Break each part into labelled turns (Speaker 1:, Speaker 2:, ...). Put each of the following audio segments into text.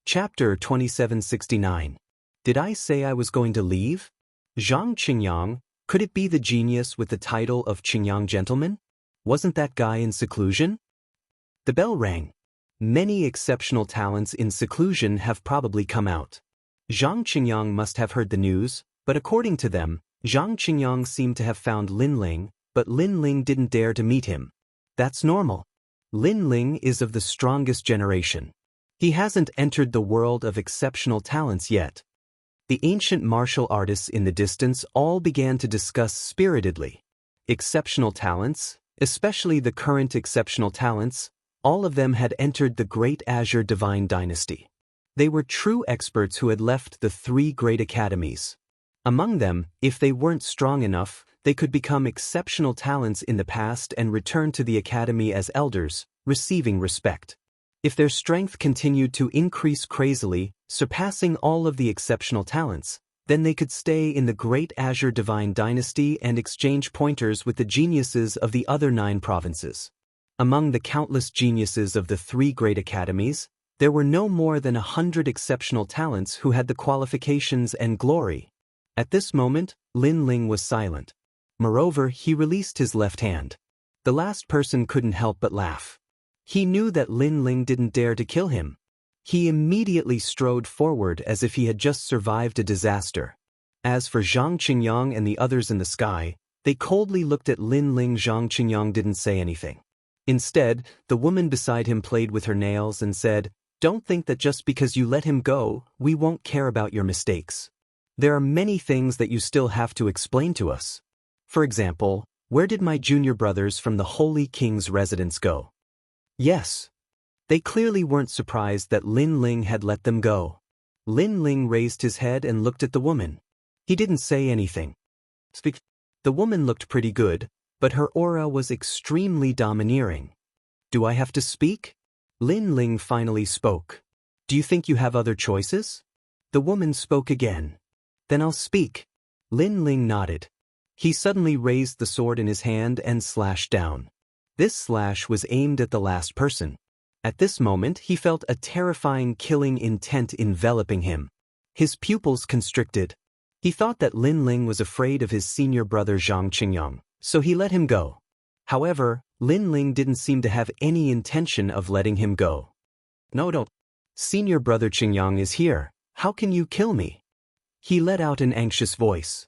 Speaker 1: Chapter 2769. Did I say I was going to leave? Zhang Qingyang, could it be the genius with the title of Qingyang Gentleman? Wasn't that guy in seclusion? The bell rang. Many exceptional talents in seclusion have probably come out. Zhang Qingyang must have heard the news, but according to them, Zhang Qingyang seemed to have found Lin Ling, but Lin Ling didn't dare to meet him. That's normal. Lin Ling is of the strongest generation. He hasn't entered the world of exceptional talents yet. The ancient martial artists in the distance all began to discuss spiritedly. Exceptional talents, especially the current exceptional talents, all of them had entered the Great Azure Divine Dynasty. They were true experts who had left the three great academies. Among them, if they weren't strong enough, they could become exceptional talents in the past and return to the academy as elders, receiving respect. If their strength continued to increase crazily, surpassing all of the exceptional talents, then they could stay in the Great Azure Divine Dynasty and exchange pointers with the geniuses of the other 9 provinces. Among the countless geniuses of the 3 great academies, there were no more than 100 exceptional talents who had the qualifications and glory. At this moment, Lin Ling was silent. Moreover, he released his left hand. The last person couldn't help but laugh. He knew that Lin Ling didn't dare to kill him. He immediately strode forward as if he had just survived a disaster. As for Zhang Qingyang and the others in the sky, they coldly looked at Lin Ling. Zhang Qingyang didn't say anything. Instead, the woman beside him played with her nails and said, "Don't think that just because you let him go, we won't care about your mistakes. There are many things that you still have to explain to us. For example, where did my junior brothers from the Holy King's residence go?" Yes. They clearly weren't surprised that Lin Ling had let them go. Lin Ling raised his head and looked at the woman. He didn't say anything. Speak. The woman looked pretty good, but her aura was extremely domineering. "Do I have to speak?" Lin Ling finally spoke. "Do you think you have other choices?" The woman spoke again. "Then I'll speak." Lin Ling nodded. He suddenly raised the sword in his hand and slashed down. This slash was aimed at the last person. At this moment, he felt a terrifying killing intent enveloping him. His pupils constricted. He thought that Lin Ling was afraid of his senior brother Zhang Qingyang, so he let him go. However, Lin Ling didn't seem to have any intention of letting him go. "No, don't. Senior brother Qingyang is here. How can you kill me?" He let out an anxious voice.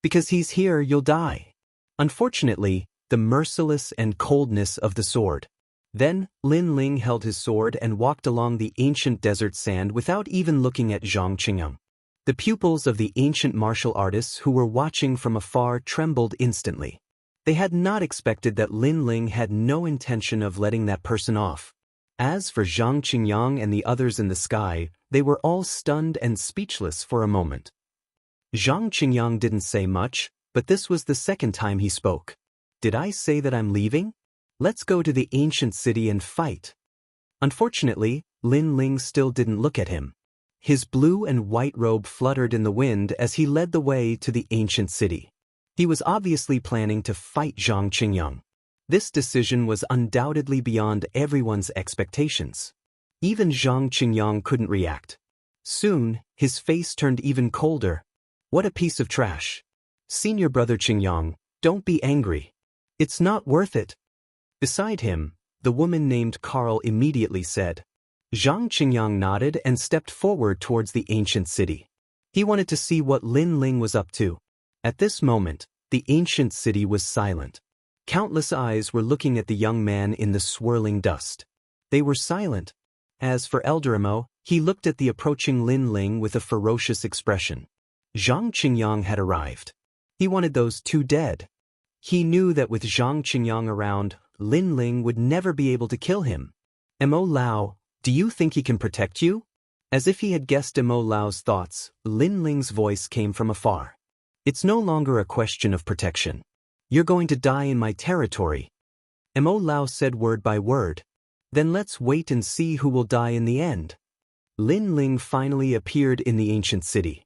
Speaker 1: "Because he's here, you'll die." Unfortunately, the merciless and coldness of the sword. Then, Lin Ling held his sword and walked along the ancient desert sand without even looking at Zhang Qingyang. The pupils of the ancient martial artists who were watching from afar trembled instantly. They had not expected that Lin Ling had no intention of letting that person off. As for Zhang Qingyang and the others in the sky, they were all stunned and speechless for a moment. Zhang Qingyang didn't say much, but this was the second time he spoke. "Did I say that I'm leaving? Let's go to the ancient city and fight." Unfortunately, Lin Ling still didn't look at him. His blue and white robe fluttered in the wind as he led the way to the ancient city. He was obviously planning to fight Zhang Qingyang. This decision was undoubtedly beyond everyone's expectations. Even Zhang Qingyang couldn't react. Soon, his face turned even colder. "What a piece of trash. Senior brother Qingyang, don't be angry. It's not worth it." Beside him, the woman named Carl immediately said. Zhang Qingyang nodded and stepped forward towards the ancient city. He wanted to see what Lin Ling was up to. At this moment, the ancient city was silent. Countless eyes were looking at the young man in the swirling dust. They were silent. As for Elder Emo, he looked at the approaching Lin Ling with a ferocious expression. Zhang Qingyang had arrived. He wanted those 2 dead. He knew that with Zhang Qingyang around, Lin Ling would never be able to kill him. "Emo Lao, do you think he can protect you?" As if he had guessed Emo Lao's thoughts, Lin Ling's voice came from afar. "It's no longer a question of protection. You're going to die in my territory." Emo Lao said word by word. "Then let's wait and see who will die in the end." Lin Ling finally appeared in the ancient city.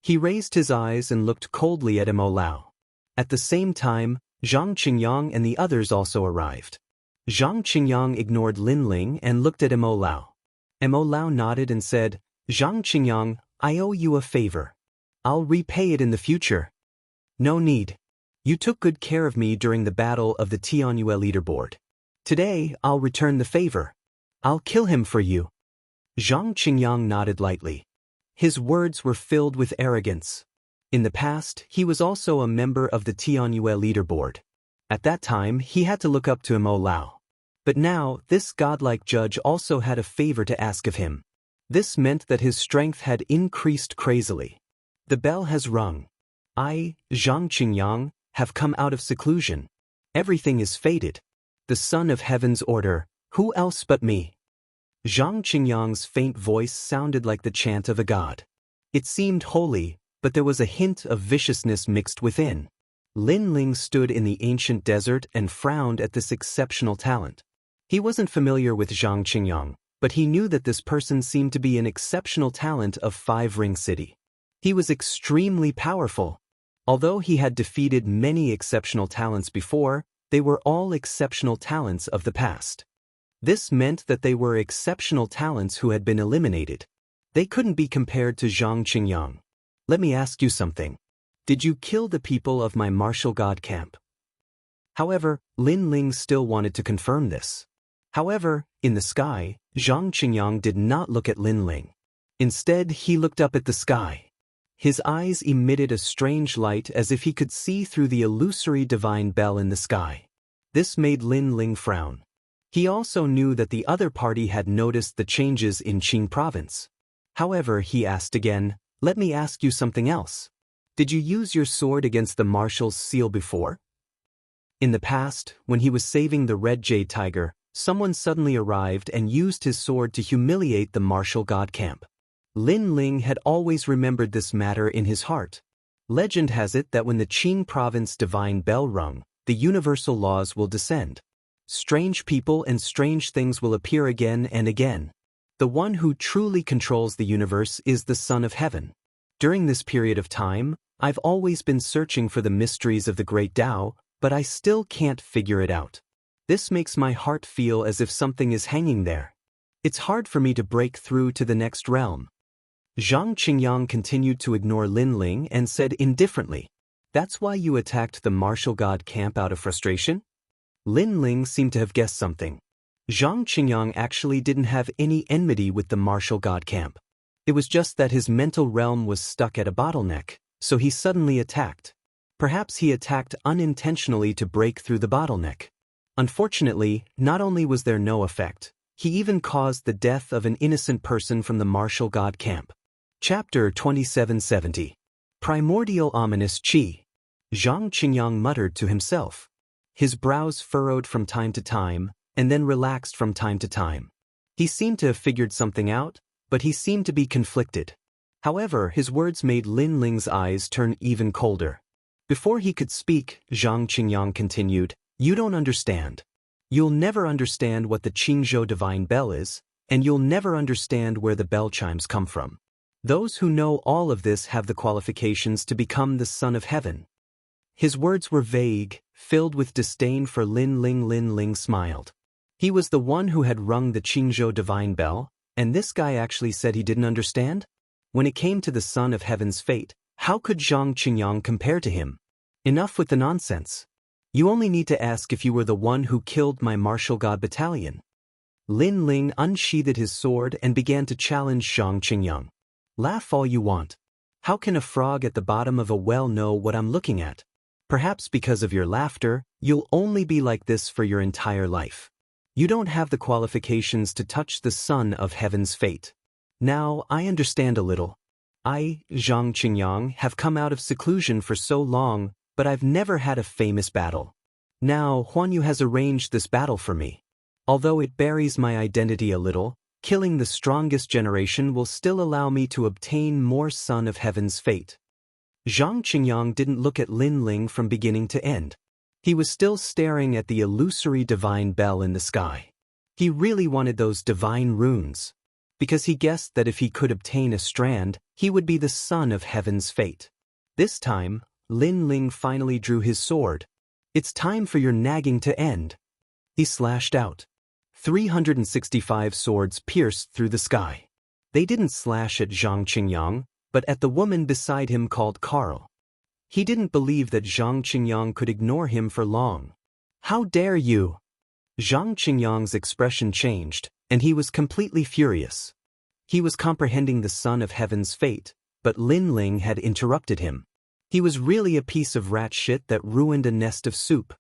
Speaker 1: He raised his eyes and looked coldly at Emo Lao. At the same time, Zhang Qingyang and the others also arrived. Zhang Qingyang ignored Lin Ling and looked at Emo Lao. Mo Lao nodded and said, Zhang Qingyang, I owe you a favor. I'll repay it in the future. No need. You took good care of me during the battle of the Tianyue leaderboard. Today, I'll return the favor. I'll kill him for you. Zhang Qingyang nodded lightly. His words were filled with arrogance. In the past, he was also a member of the Tianyue leaderboard. At that time, he had to look up to Mo Lao. But now, this godlike judge also had a favor to ask of him. This meant that his strength had increased crazily. The bell has rung. I, Zhang Qingyang, have come out of seclusion. Everything is fated. The son of heaven's order, who else but me? Zhang Qingyang's faint voice sounded like the chant of a god. It seemed holy, but there was a hint of viciousness mixed within. Lin Ling stood in the ancient desert and frowned at this exceptional talent. He wasn't familiar with Zhang Qingyang, but he knew that this person seemed to be an exceptional talent of Five Ring City. He was extremely powerful. Although he had defeated many exceptional talents before, they were all exceptional talents of the past. This meant that they were exceptional talents who had been eliminated. They couldn't be compared to Zhang Qingyang. Let me ask you something. Did you kill the people of my martial god camp? However, Lin Ling still wanted to confirm this. However, in the sky, Zhang Qingyang did not look at Lin Ling. Instead, he looked up at the sky. His eyes emitted a strange light as if he could see through the illusory divine bell in the sky. This made Lin Ling frown. He also knew that the other party had noticed the changes in Qing province. However, he asked again, let me ask you something else. Did you use your sword against the marshal's seal before? In the past, when he was saving the red jade tiger, someone suddenly arrived and used his sword to humiliate the martial god camp. Lin Ling had always remembered this matter in his heart. Legend has it that when the Qing province divine bell rung, the universal laws will descend. Strange people and strange things will appear again and again. The one who truly controls the universe is the Son of Heaven. During this period of time, I've always been searching for the mysteries of the great Tao, but I still can't figure it out. This makes my heart feel as if something is hanging there. It's hard for me to break through to the next realm. Zhang Qingyang continued to ignore Lin Ling and said indifferently, that's why you attacked the martial god camp out of frustration? Lin Ling seemed to have guessed something. Zhang Qingyang actually didn't have any enmity with the martial god camp. It was just that his mental realm was stuck at a bottleneck, so he suddenly attacked. Perhaps he attacked unintentionally to break through the bottleneck. Unfortunately, not only was there no effect, he even caused the death of an innocent person from the martial god camp. Chapter 2770. Primordial Ominous Qi. Zhang Qingyang muttered to himself. His brows furrowed from time to time, and then relaxed from time to time. He seemed to have figured something out, but he seemed to be conflicted. However, his words made Lin Ling's eyes turn even colder. Before he could speak, Zhang Qingyang continued, you don't understand. You'll never understand what the Qingzhou divine bell is, and you'll never understand where the bell chimes come from. Those who know all of this have the qualifications to become the Son of Heaven. His words were vague, filled with disdain for Lin Ling. Lin Ling smiled. He was the one who had rung the Qingzhou divine bell, and this guy actually said he didn't understand? When it came to the Son of Heaven's fate, how could Zhang Qingyang compare to him? Enough with the nonsense. You only need to ask if you were the one who killed my martial god battalion. Lin Ling unsheathed his sword and began to challenge Zhang Qingyang. Laugh all you want. How can a frog at the bottom of a well know what I'm looking at? Perhaps because of your laughter, you'll only be like this for your entire life. You don't have the qualifications to touch the Son of Heaven's fate. Now, I understand a little. I, Zhang Qingyang, have come out of seclusion for so long, but I've never had a famous battle. Now, Huanyu has arranged this battle for me. Although it buries my identity a little, killing the strongest generation will still allow me to obtain more Son of Heaven's fate. Zhang Qingyang didn't look at Lin Ling from beginning to end. He was still staring at the illusory divine bell in the sky. He really wanted those divine runes, because he guessed that if he could obtain a strand, he would be the Son of Heaven's fate. This time, Lin Ling finally drew his sword. It's time for your nagging to end. He slashed out. 365 swords pierced through the sky. They didn't slash at Zhang Qingyang, but at the woman beside him called Carl. He didn't believe that Zhang Qingyang could ignore him for long. "How dare you!" Zhang Qingyang's expression changed, and he was completely furious. He was comprehending the Son of Heaven's fate, but Lin Ling had interrupted him. He was really a piece of rat shit that ruined a nest of soup.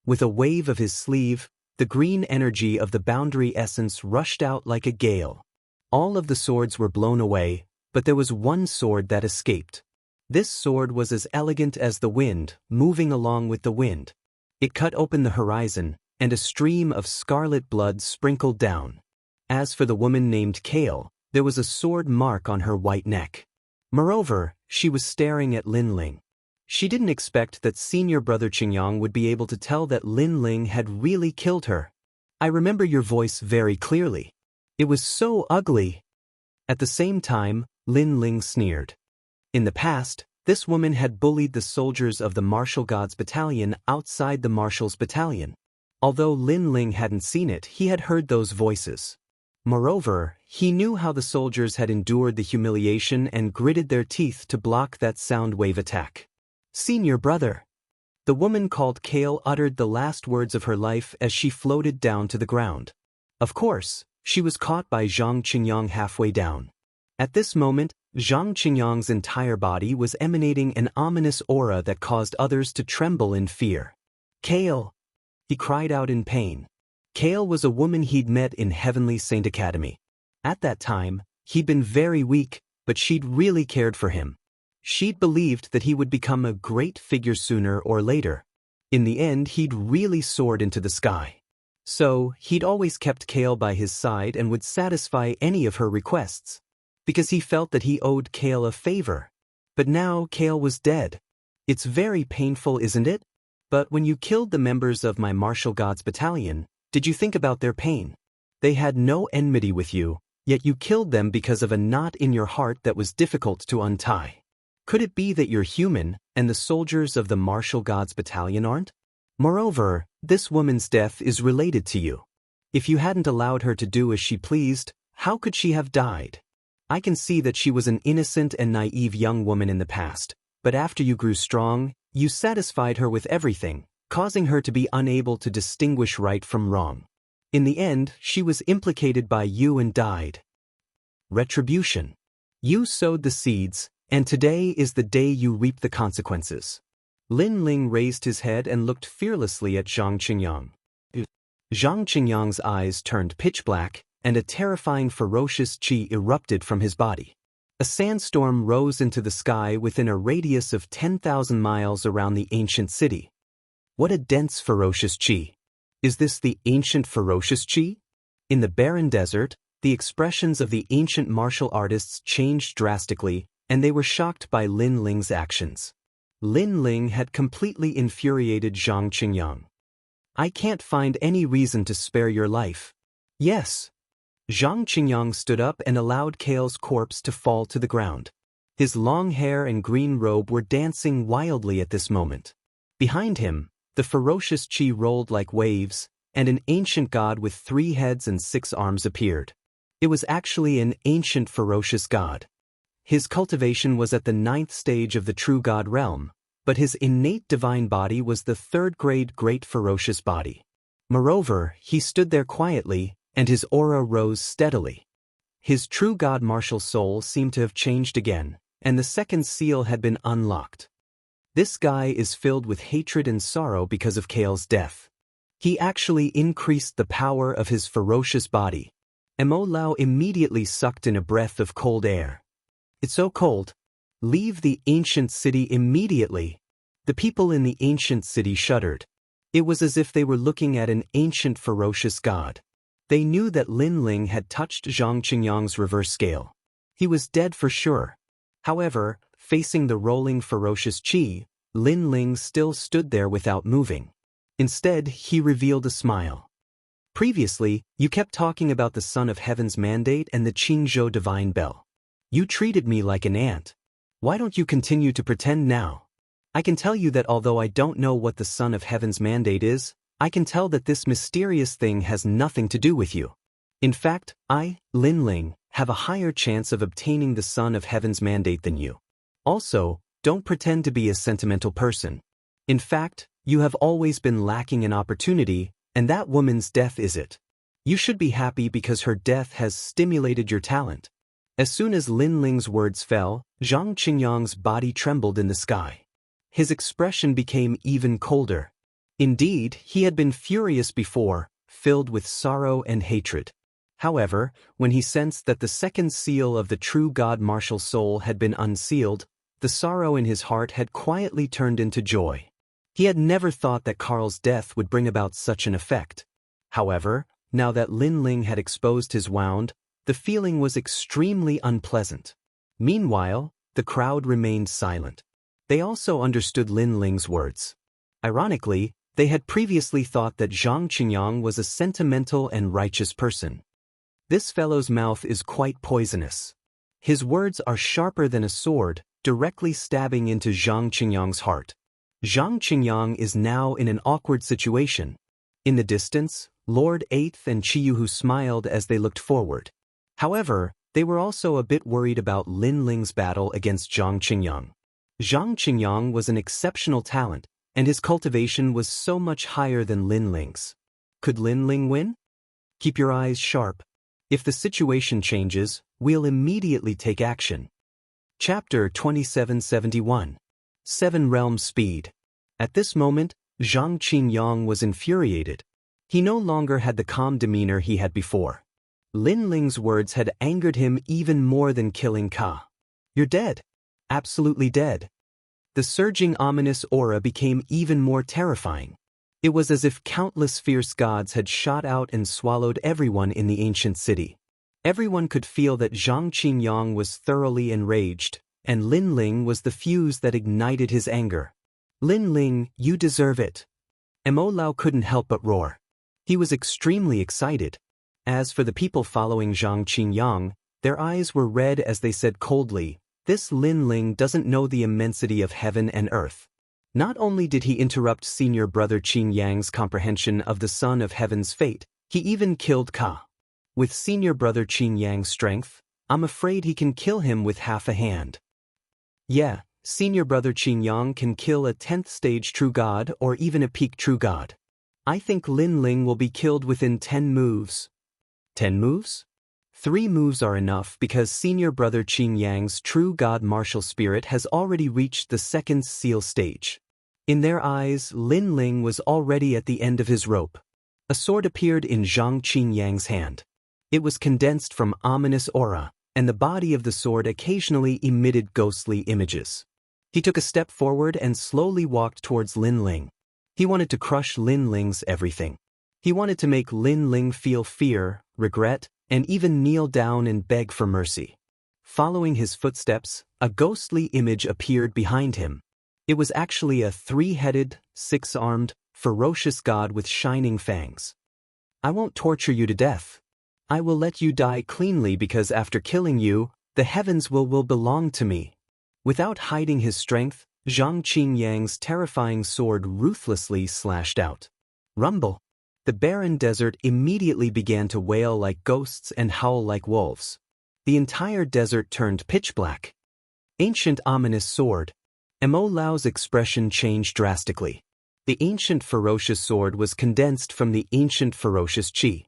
Speaker 1: With a wave of his sleeve, the green energy of the boundary essence rushed out like a gale. All of the swords were blown away, but there was one sword that escaped. This sword was as elegant as the wind, moving along with the wind. It cut open the horizon, and a stream of scarlet blood sprinkled down. As for the woman named Kale, there was a sword mark on her white neck. Moreover, she was staring at Lin Ling. She didn't expect that senior brother Qingyang would be able to tell that Lin Ling had really killed her. "I remember your voice very clearly. It was so ugly." At the same time, Lin Ling sneered. In the past, this woman had bullied the soldiers of the Martial Gods Battalion outside the Marshals Battalion. Although Lin Ling hadn't seen it, he had heard those voices. Moreover, he knew how the soldiers had endured the humiliation and gritted their teeth to block that sound wave attack. "Senior brother." The woman called Kale uttered the last words of her life as she floated down to the ground. Of course, she was caught by Zhang Qingyang halfway down. At this moment, Zhang Qingyang's entire body was emanating an ominous aura that caused others to tremble in fear. "Kale!" He cried out in pain. Kale was a woman he'd met in Heavenly Saint Academy. At that time, he'd been very weak, but she'd really cared for him. She'd believed that he would become a great figure sooner or later. In the end, he'd really soared into the sky. So, he'd always kept Kale by his side and would satisfy any of her requests, because he felt that he owed Kale a favor. But now Kale was dead. It's very painful, isn't it? But when you killed the members of my Martial Gods Battalion, did you think about their pain? They had no enmity with you, yet you killed them because of a knot in your heart that was difficult to untie. Could it be that you're human, and the soldiers of the Martial Gods Battalion aren't? Moreover, this woman's death is related to you. If you hadn't allowed her to do as she pleased, how could she have died? I can see that she was an innocent and naive young woman in the past, but after you grew strong, you satisfied her with everything, causing her to be unable to distinguish right from wrong. In the end, she was implicated by you and died. Retribution. You sowed the seeds, and today is the day you reap the consequences. Lin Ling raised his head and looked fearlessly at Zhang Qingyang. Zhang Qingyang's eyes turned pitch black, and a terrifying ferocious qi erupted from his body. A sandstorm rose into the sky within a radius of 10,000 miles around the ancient city. What a dense ferocious qi! Is this the ancient ferocious qi? In the barren desert, the expressions of the ancient martial artists changed drastically, and they were shocked by Lin Ling's actions. Lin Ling had completely infuriated Zhang Qingyang. "I can't find any reason to spare your life." "Yes." Zhang Qingyang stood up and allowed Kale's corpse to fall to the ground. His long hair and green robe were dancing wildly at this moment. Behind him, the ferocious qi rolled like waves, and an ancient god with 3 heads and 6 arms appeared. It was actually an ancient ferocious god. His cultivation was at the 9th stage of the true god realm, but his innate divine body was the 3rd-grade great ferocious body. Moreover, he stood there quietly, and his aura rose steadily. His true god martial soul seemed to have changed again, and the 2nd seal had been unlocked. This guy is filled with hatred and sorrow because of Kale's death. He actually increased the power of his ferocious body. Mo Lao immediately sucked in a breath of cold air. "It's so cold. Leave the ancient city immediately." The people in the ancient city shuddered. It was as if they were looking at an ancient ferocious god. They knew that Lin Ling had touched Zhang Qingyang's reverse scale. He was dead for sure. However, facing the rolling ferocious qi, Lin Ling still stood there without moving. Instead, he revealed a smile. "Previously, you kept talking about the Son of Heaven's mandate and the Qingzhou divine bell. You treated me like an ant. Why don't you continue to pretend now? I can tell you that although I don't know what the Son of Heaven's mandate is, I can tell that this mysterious thing has nothing to do with you. In fact, I, Lin Ling, have a higher chance of obtaining the Son of Heaven's mandate than you. Also, don't pretend to be a sentimental person. In fact, you have always been lacking an opportunity, and that woman's death is it. You should be happy because her death has stimulated your talent. As soon as Lin Ling's words fell, Zhang Qingyang's body trembled in the sky. His expression became even colder. Indeed, he had been furious before, filled with sorrow and hatred. However, when he sensed that the second seal of the true God martial soul had been unsealed, the sorrow in his heart had quietly turned into joy. He had never thought that Karl's death would bring about such an effect. However, now that Lin Ling had exposed his wound, the feeling was extremely unpleasant. Meanwhile, the crowd remained silent. They also understood Lin Ling's words. Ironically, they had previously thought that Zhang Qingyang was a sentimental and righteous person. This fellow's mouth is quite poisonous. His words are sharper than a sword, directly stabbing into Zhang Qingyang's heart. Zhang Qingyang is now in an awkward situation. In the distance, Lord Eighth and Chiyuhu smiled as they looked forward. However, they were also a bit worried about Lin Ling's battle against Zhang Qingyang. Zhang Qingyang was an exceptional talent, and his cultivation was so much higher than Lin Ling's. Could Lin Ling win? Keep your eyes sharp. If the situation changes, we'll immediately take action. Chapter 2771. 7 Realms Speed. At this moment, Zhang Qingyang was infuriated. He no longer had the calm demeanor he had before. Lin Ling's words had angered him even more than killing Ka. You're dead. Absolutely dead. The surging ominous aura became even more terrifying. It was as if countless fierce gods had shot out and swallowed everyone in the ancient city. Everyone could feel that Zhang Qingyang was thoroughly enraged, and Lin Ling was the fuse that ignited his anger. Lin Ling, you deserve it. Mo Lao couldn't help but roar. He was extremely excited. As for the people following Zhang Qingyang, their eyes were red as they said coldly, "This Lin Ling doesn't know the immensity of heaven and earth." Not only did he interrupt senior brother Qin Yang's comprehension of the Son of Heaven's fate, he even killed Ka. With senior brother Qin Yang's strength, I'm afraid he can kill him with half a hand. Yeah, senior brother Qin Yang can kill a 10th stage true god or even a peak true god. I think Lin Ling will be killed within 10 moves. 10 moves? 3 moves are enough because senior brother Qin Yang's true god martial spirit has already reached the 2nd seal stage. In their eyes, Lin Ling was already at the end of his rope. A sword appeared in Zhang Qin Yang's hand. It was condensed from ominous aura, and the body of the sword occasionally emitted ghostly images. He took a step forward and slowly walked towards Lin Ling. He wanted to crush Lin Ling's everything. He wanted to make Lin Ling feel fear, regret, and even kneel down and beg for mercy. Following his footsteps, a ghostly image appeared behind him. It was actually a 3-headed, 6-armed, ferocious god with shining fangs. I won't torture you to death. I will let you die cleanly because after killing you, the heavens will belong to me. Without hiding his strength, Zhang Qingyang's terrifying sword ruthlessly slashed out. Rumble. The barren desert immediately began to wail like ghosts and howl like wolves. The entire desert turned pitch black. Ancient ominous sword. Mo Lao's expression changed drastically. The ancient ferocious sword was condensed from the ancient ferocious qi.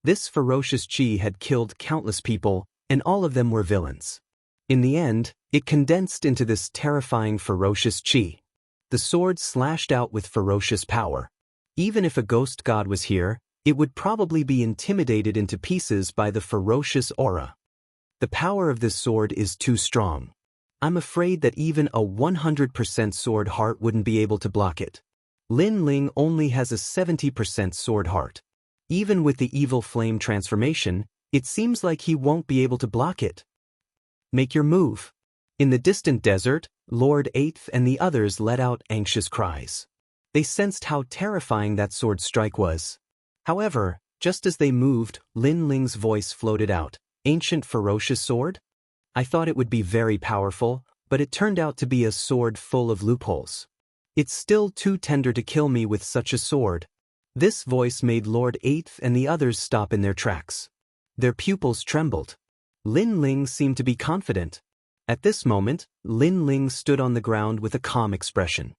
Speaker 1: This ferocious qi had killed countless people, and all of them were villains. In the end, it condensed into this terrifying ferocious qi. The sword slashed out with ferocious power. Even if a ghost god was here, it would probably be intimidated into pieces by the ferocious aura. The power of this sword is too strong. I'm afraid that even a 100% sword heart wouldn't be able to block it. Lin Ling only has a 70% sword heart. Even with the evil flame transformation, it seems like he won't be able to block it. Make your move. In the distant desert, Lord Eighth and the others let out anxious cries. They sensed how terrifying that sword strike was. However, just as they moved, Lin Ling's voice floated out. Ancient ferocious sword? I thought it would be very powerful, but it turned out to be a sword full of loopholes. It's still too tender to kill me with such a sword. This voice made Lord Eighth and the others stop in their tracks. Their pupils trembled. Lin Ling seemed to be confident. At this moment, Lin Ling stood on the ground with a calm expression.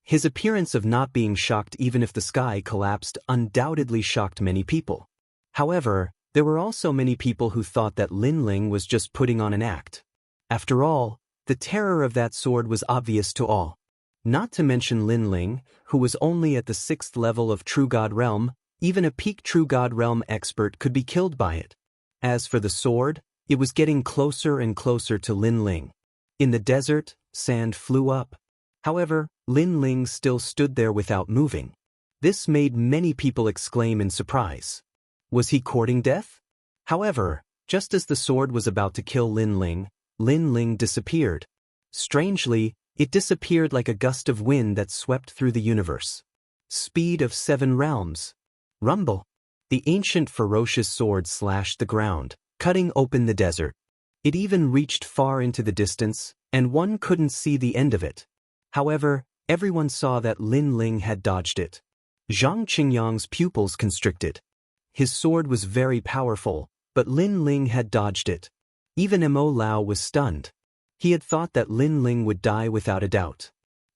Speaker 1: His appearance of not being shocked even if the sky collapsed undoubtedly shocked many people. However, there were also many people who thought that Lin Ling was just putting on an act. After all, the terror of that sword was obvious to all. Not to mention Lin Ling, who was only at the 6th level of True God Realm, even a peak True God Realm expert could be killed by it. As for the sword, it was getting closer and closer to Lin Ling. In the desert, sand flew up. However, Lin Ling still stood there without moving. This made many people exclaim in surprise. Was he courting death? However, just as the sword was about to kill Lin Ling disappeared. Strangely, it disappeared like a gust of wind that swept through the universe. Speed of 7 realms. Rumble. The ancient ferocious sword slashed the ground, cutting open the desert. It even reached far into the distance, and one couldn't see the end of it. However, everyone saw that Lin Ling had dodged it. Zhang Qingyang's pupils constricted. His sword was very powerful, but Lin Ling had dodged it. Even Mo Lao was stunned. He had thought that Lin Ling would die without a doubt.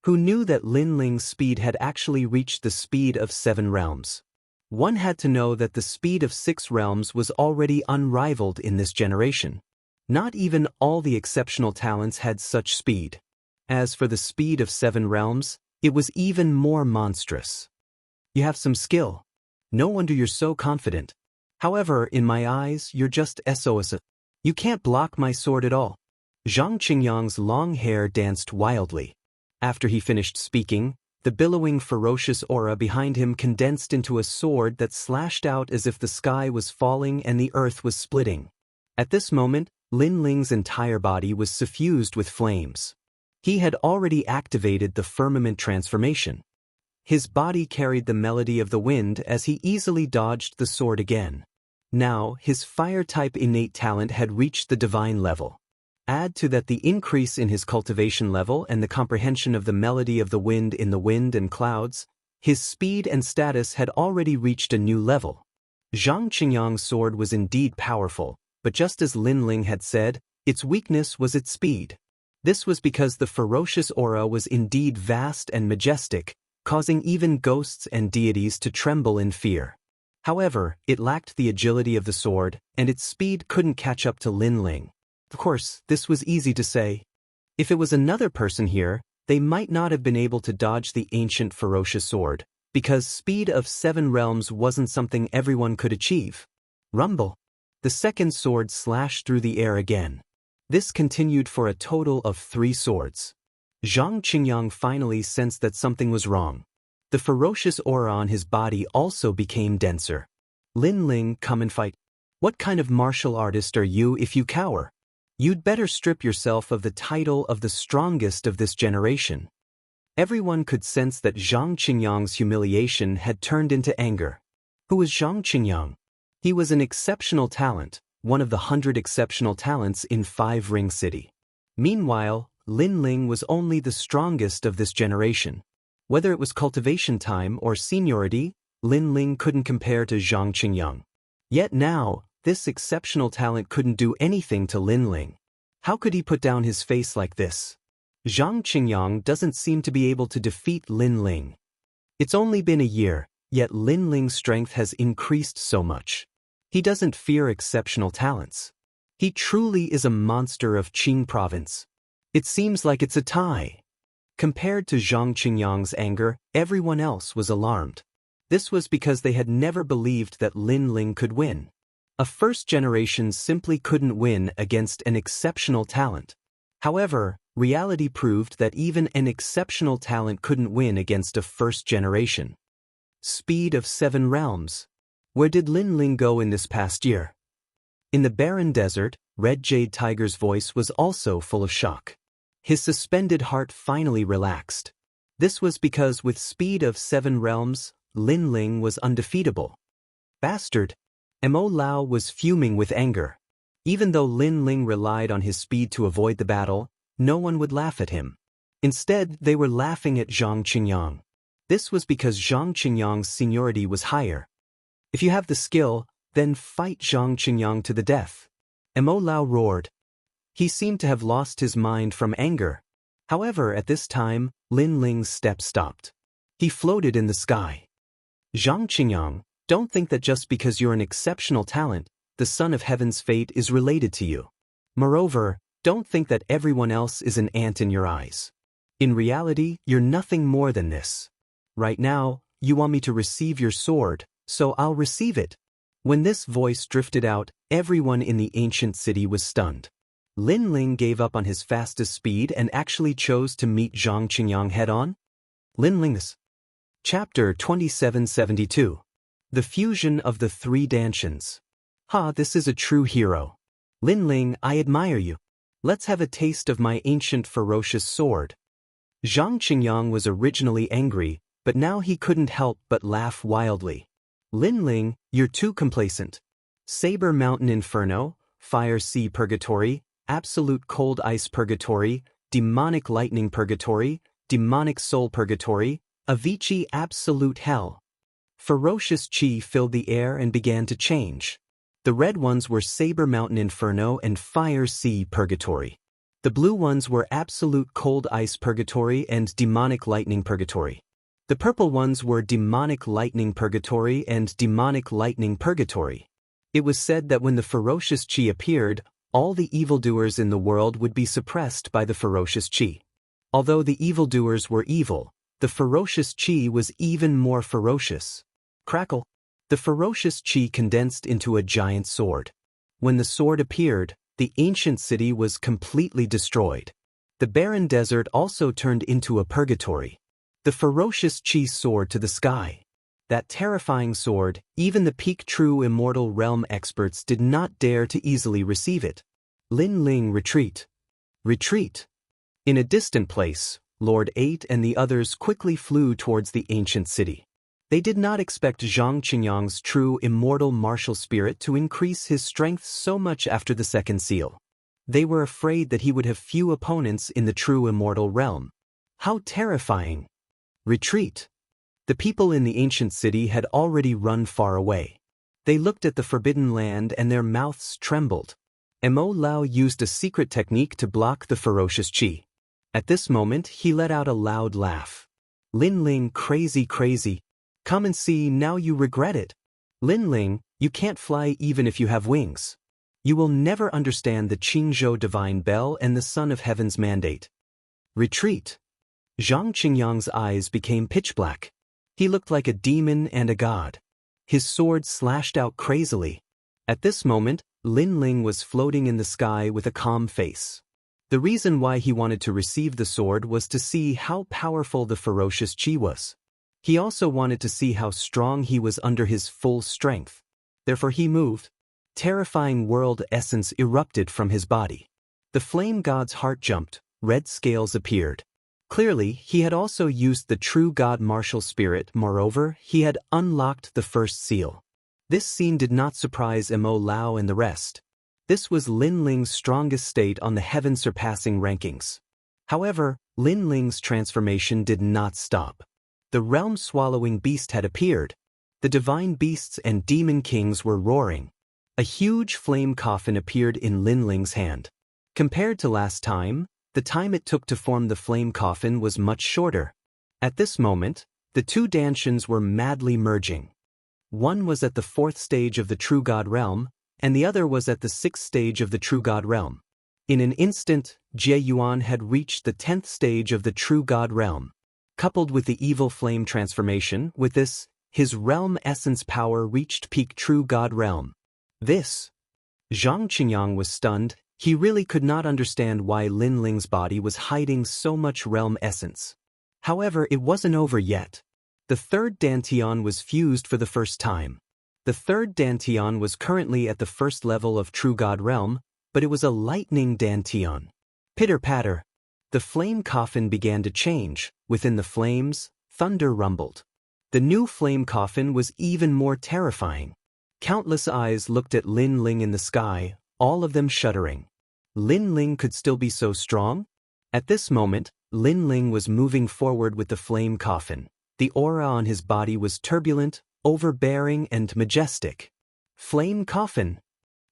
Speaker 1: Who knew that Lin Ling's speed had actually reached the speed of 7 realms? One had to know that the speed of 6 realms was already unrivaled in this generation. Not even all the exceptional talents had such speed. As for the speed of 7 realms, it was even more monstrous. You have some skill. No wonder you're so confident. However, in my eyes, you're just SOS. You can't block my sword at all. Zhang Qingyang's long hair danced wildly. After he finished speaking, the billowing ferocious aura behind him condensed into a sword that slashed out as if the sky was falling and the earth was splitting. At this moment, Lin Ling's entire body was suffused with flames. He had already activated the firmament transformation. His body carried the melody of the wind as he easily dodged the sword again. Now, his fire-type innate talent had reached the divine level. Add to that the increase in his cultivation level and the comprehension of the melody of the wind in the wind and clouds, his speed and status had already reached a new level. Zhang Qingyang's sword was indeed powerful, but just as Lin Ling had said, its weakness was its speed. This was because the ferocious aura was indeed vast and majestic, causing even ghosts and deities to tremble in fear. However, it lacked the agility of the sword, and its speed couldn't catch up to Lin Ling. Of course, this was easy to say. If it was another person here, they might not have been able to dodge the ancient ferocious sword, because speed of 7 realms wasn't something everyone could achieve. Rumble. The second sword slashed through the air again. This continued for a total of 3 swords. Zhang Qingyang finally sensed that something was wrong. The ferocious aura on his body also became denser. Lin Ling, come and fight. What kind of martial artist are you if you cower? You'd better strip yourself of the title of the strongest of this generation. Everyone could sense that Zhang Qingyang's humiliation had turned into anger. Who was Zhang Qingyang? He was an exceptional talent, one of the 100 exceptional talents in 5 Ring City. Meanwhile, Lin Ling was only the strongest of this generation. Whether it was cultivation time or seniority, Lin Ling couldn't compare to Zhang Qingyang. Yet now, this exceptional talent couldn't do anything to Lin Ling. How could he put down his face like this? Zhang Qingyang doesn't seem to be able to defeat Lin Ling. It's only been a year, yet Lin Ling's strength has increased so much. He doesn't fear exceptional talents. He truly is a monster of Qing province. It seems like it's a tie. Compared to Zhang Qingyang's anger, everyone else was alarmed. This was because they had never believed that Lin Ling could win. A first generation simply couldn't win against an exceptional talent. However, reality proved that even an exceptional talent couldn't win against a first generation. Speed of 7 realms. Where did Lin Ling go in this past year? In the barren desert, Red Jade Tiger's voice was also full of shock. His suspended heart finally relaxed. This was because with speed of 7 realms, Lin Ling was undefeatable. Bastard! Mo Lao was fuming with anger. Even though Lin Ling relied on his speed to avoid the battle, no one would laugh at him. Instead, they were laughing at Zhang Qingyang. This was because Zhang Qingyang's seniority was higher. If you have the skill, then fight Zhang Qingyang to the death. Mo Lao roared. He seemed to have lost his mind from anger. However, at this time, Lin Ling's step stopped. He floated in the sky. Zhang Qingyang, don't think that just because you're an exceptional talent, the son of heaven's fate is related to you. Moreover, don't think that everyone else is an ant in your eyes. In reality, you're nothing more than this. Right now, you want me to receive your sword, so I'll receive it. When this voice drifted out, everyone in the ancient city was stunned. Lin Ling gave up on his fastest speed and actually chose to meet Zhang Qingyang head-on. Lin Ling's Chapter 2772. The Fusion of the Three Dantians. This is a true hero. Lin Ling, I admire you. Let's have a taste of my ancient ferocious sword. Zhang Qingyang was originally angry, but now he couldn't help but laugh wildly. Lin Ling, you're too complacent. Saber Mountain Inferno, Fire Sea Purgatory, Absolute Cold Ice Purgatory, Demonic Lightning Purgatory, Demonic Soul Purgatory, Avicii Absolute Hell. Ferocious chi filled the air and began to change. The red ones were Saber Mountain Inferno and Fire Sea Purgatory. The blue ones were Absolute Cold Ice Purgatory and Demonic Lightning Purgatory. The purple ones were Demonic Lightning Purgatory and Demonic Lightning Purgatory. It was said that when the ferocious chi appeared, all the evildoers in the world would be suppressed by the ferocious chi. Although the evildoers were evil, the ferocious chi was even more ferocious. Crackle! The ferocious chi condensed into a giant sword. When the sword appeared, the ancient city was completely destroyed. The barren desert also turned into a purgatory. The ferocious chi soared to the sky. That terrifying sword, even the peak true immortal realm experts did not dare to easily receive it. Lin Ling, retreat. Retreat. In a distant place, Lord 8 and the others quickly flew towards the ancient city. They did not expect Zhang Qingyang's true immortal martial spirit to increase his strength so much after the second seal. They were afraid that he would have few opponents in the true immortal realm. How terrifying! Retreat. The people in the ancient city had already run far away. They looked at the forbidden land and their mouths trembled. Mo Lao used a secret technique to block the ferocious chi. At this moment, he let out a loud laugh. Lin Ling, crazy. Come and see, now you regret it. Lin Ling, you can't fly even if you have wings. You will never understand the Qingzhou divine bell and the Son of Heaven's mandate. Retreat. Zhang Qingyang's eyes became pitch black. He looked like a demon and a god. His sword slashed out crazily. At this moment, Lin Ling was floating in the sky with a calm face. The reason why he wanted to receive the sword was to see how powerful the ferocious chi was. He also wanted to see how strong he was under his full strength. Therefore he moved. Terrifying world essence erupted from his body. The flame god's heart jumped, red scales appeared. Clearly, he had also used the true god martial spirit. Moreover, he had unlocked the first seal. This scene did not surprise Mo Lao and the rest. This was Lin Ling's strongest state on the heaven-surpassing rankings. However, Lin Ling's transformation did not stop. The realm-swallowing beast had appeared. The divine beasts and demon kings were roaring. A huge flame coffin appeared in Lin Ling's hand. Compared to last time, the time it took to form the flame coffin was much shorter. At this moment, the two Dantians were madly merging. One was at the 4th stage of the True God realm, and the other was at the 6th stage of the True God realm. In an instant, Jie Yuan had reached the 10th stage of the True God realm. Coupled with the evil flame transformation, with this, his realm essence power reached peak True God realm. This. Zhang Qingyang was stunned. He really could not understand why Lin Ling's body was hiding so much realm essence. However, it wasn't over yet. The third Dantian was fused for the first time. The third Dantian was currently at the 1st level of True God realm, but it was a lightning Dantian. Pitter-patter. The flame coffin began to change. Within the flames, thunder rumbled. The new flame coffin was even more terrifying. Countless eyes looked at Lin Ling in the sky, all of them shuddering. Lin Ling could still be so strong? At this moment, Lin Ling was moving forward with the flame coffin. The aura on his body was turbulent, overbearing, and majestic. Flame coffin.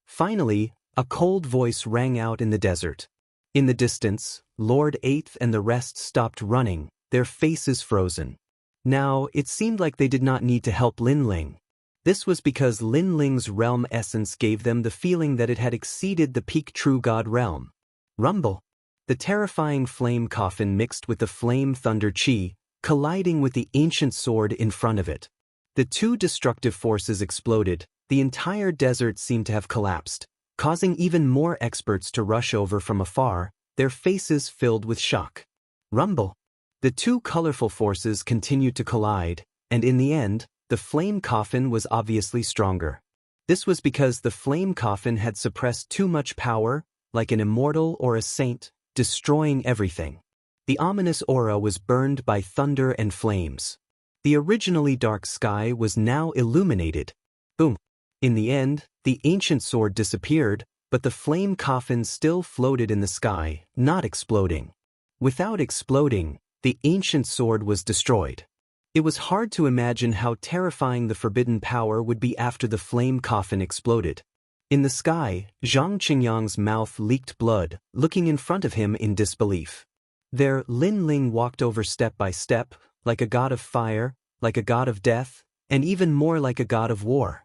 Speaker 1: Finally, a cold voice rang out in the desert. In the distance, Lord Eighth and the rest stopped running, their faces frozen. Now, it seemed like they did not need to help Lin Ling. This was because Lin Ling's realm essence gave them the feeling that it had exceeded the peak true god realm. Rumble. The terrifying flame coffin mixed with the flame thunder chi, colliding with the ancient sword in front of it. The two destructive forces exploded. The entire desert seemed to have collapsed, causing even more experts to rush over from afar, their faces filled with shock. Rumble. The two colorful forces continued to collide, and in the end, the flame coffin was obviously stronger. This was because the flame coffin had suppressed too much power, like an immortal or a saint, destroying everything. The ominous aura was burned by thunder and flames. The originally dark sky was now illuminated. Boom. In the end, the ancient sword disappeared, but the flame coffin still floated in the sky, not exploding. Without exploding, the ancient sword was destroyed. It was hard to imagine how terrifying the forbidden power would be after the flame coffin exploded. In the sky, Zhang Qingyang's mouth leaked blood, looking in front of him in disbelief. There, Lin Ling walked over step by step, like a god of fire, like a god of death, and even more like a god of war.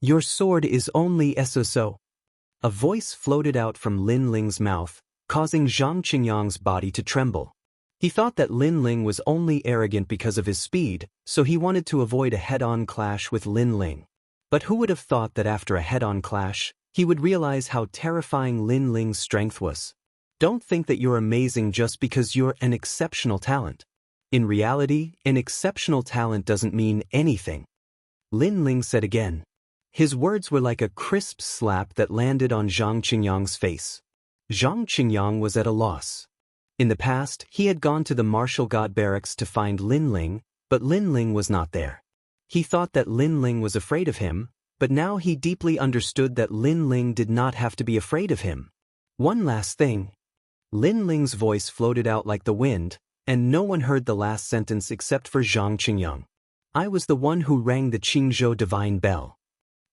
Speaker 1: Your sword is only so. A voice floated out from Lin Ling's mouth, causing Zhang Qingyang's body to tremble. He thought that Lin Ling was only arrogant because of his speed, so he wanted to avoid a head-on clash with Lin Ling. But who would have thought that after a head-on clash, he would realize how terrifying Lin Ling's strength was? Don't think that you're amazing just because you're an exceptional talent. In reality, an exceptional talent doesn't mean anything. Lin Ling said again. His words were like a crisp slap that landed on Zhang Qingyang's face. Zhang Qingyang was at a loss. In the past, he had gone to the martial god barracks to find Lin Ling, but Lin Ling was not there. He thought that Lin Ling was afraid of him, but now he deeply understood that Lin Ling did not have to be afraid of him. One last thing. Lin Ling's voice floated out like the wind, and no one heard the last sentence except for Zhang Qingyang. I was the one who rang the Qingzhou divine bell.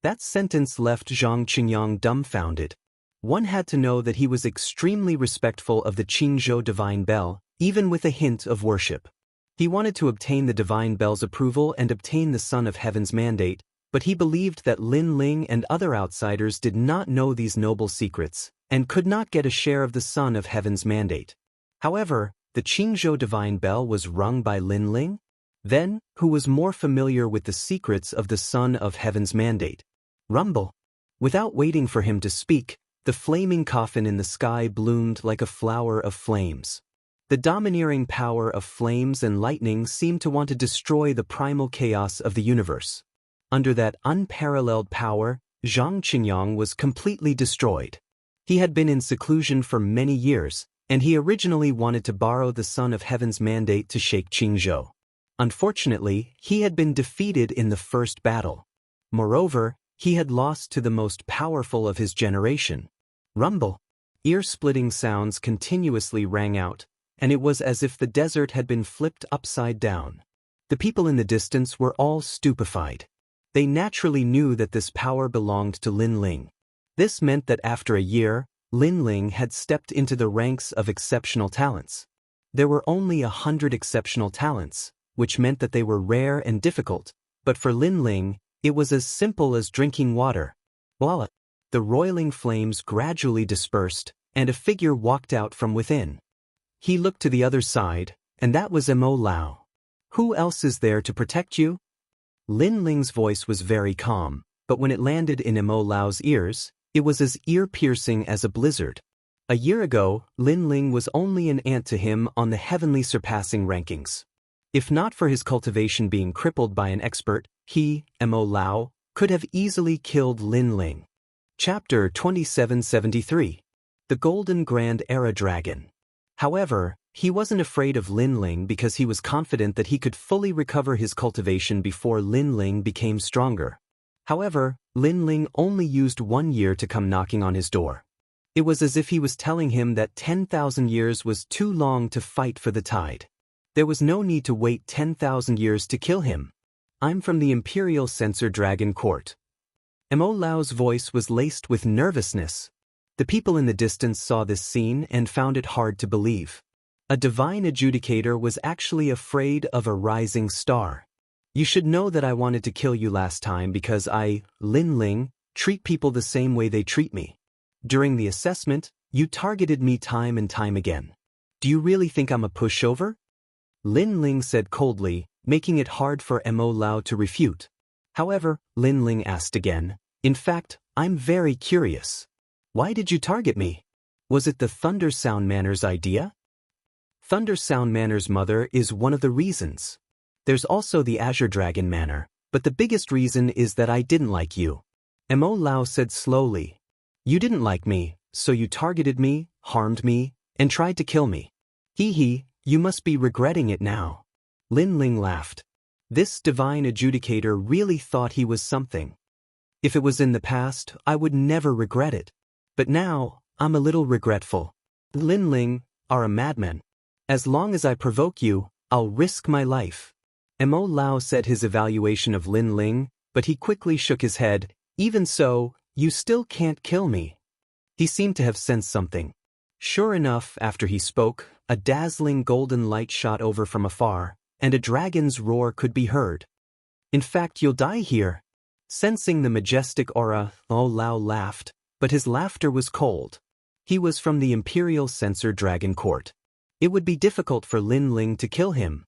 Speaker 1: That sentence left Zhang Qingyang dumbfounded. One had to know that he was extremely respectful of the Qingzhou divine bell, even with a hint of worship. He wanted to obtain the divine bell's approval and obtain the Son of Heaven's mandate, but he believed that Lin Ling and other outsiders did not know these noble secrets, and could not get a share of the Son of Heaven's mandate. However, the Qingzhou divine bell was rung by Lin Ling? Then, who was more familiar with the secrets of the Son of Heaven's mandate? Rumble. Without waiting for him to speak, the flaming coffin in the sky bloomed like a flower of flames. The domineering power of flames and lightning seemed to want to destroy the primal chaos of the universe. Under that unparalleled power, Zhang Qingyang was completely destroyed. He had been in seclusion for many years, and he originally wanted to borrow the Son of Heaven's mandate to shake Qingzhou. Unfortunately, he had been defeated in the first battle. Moreover, he had lost to the most powerful of his generation. Rumble. Ear-splitting sounds continuously rang out, and it was as if the desert had been flipped upside down. The people in the distance were all stupefied. They naturally knew that this power belonged to Lin Ling. This meant that after a year, Lin Ling had stepped into the ranks of exceptional talents. There were only 100 exceptional talents, which meant that they were rare and difficult, but for Lin Ling, it was as simple as drinking water. Voila! The roiling flames gradually dispersed, and a figure walked out from within. He looked to the other side, and that was Mo Lao. Who else is there to protect you? Lin Ling's voice was very calm, but when it landed in Mo Lao's ears, it was as ear-piercing as a blizzard. A year ago, Lin Ling was only an ant to him on the heavenly surpassing rankings. If not for his cultivation being crippled by an expert, he, Mo Lao, could have easily killed Lin Ling. Chapter 2773. The Golden Grand Era Dragon. However, he wasn't afraid of Lin Ling because he was confident that he could fully recover his cultivation before Lin Ling became stronger. However, Lin Ling only used 1 year to come knocking on his door. It was as if he was telling him that 10,000 years was too long to fight for the tide. There was no need to wait 10,000 years to kill him. I'm from the Imperial Censor Dragon Court. Mo Lao's voice was laced with nervousness. The people in the distance saw this scene and found it hard to believe. A divine adjudicator was actually afraid of a rising star. You should know that I wanted to kill you last time because I, Lin Ling, treat people the same way they treat me. During the assessment, you targeted me time and time again. Do you really think I'm a pushover? Lin Ling said coldly, making it hard for Mo Lao to refute. However, Lin Ling asked again, in fact, I'm very curious. Why did you target me? Was it the Thunder Sound Manor's idea? Thunder Sound Manor's mother is one of the reasons. There's also the Azure Dragon Manor, but the biggest reason is that I didn't like you. Mo Lao said slowly. You didn't like me, so you targeted me, harmed me, and tried to kill me. Hee, you must be regretting it now. Lin Ling laughed. This divine adjudicator really thought he was something. If it was in the past, I would never regret it. But now, I'm a little regretful. Lin Ling are a madman. As long as I provoke you, I'll risk my life. Mo Lao said his evaluation of Lin Ling, but he quickly shook his head. Even so, you still can't kill me. He seemed to have sensed something. Sure enough, after he spoke, a dazzling golden light shot over from afar, and a dragon's roar could be heard. In fact, you'll die here. Sensing the majestic aura, Mo Lao laughed, but his laughter was cold. He was from the Imperial Censor Dragon Court. It would be difficult for Lin Ling to kill him.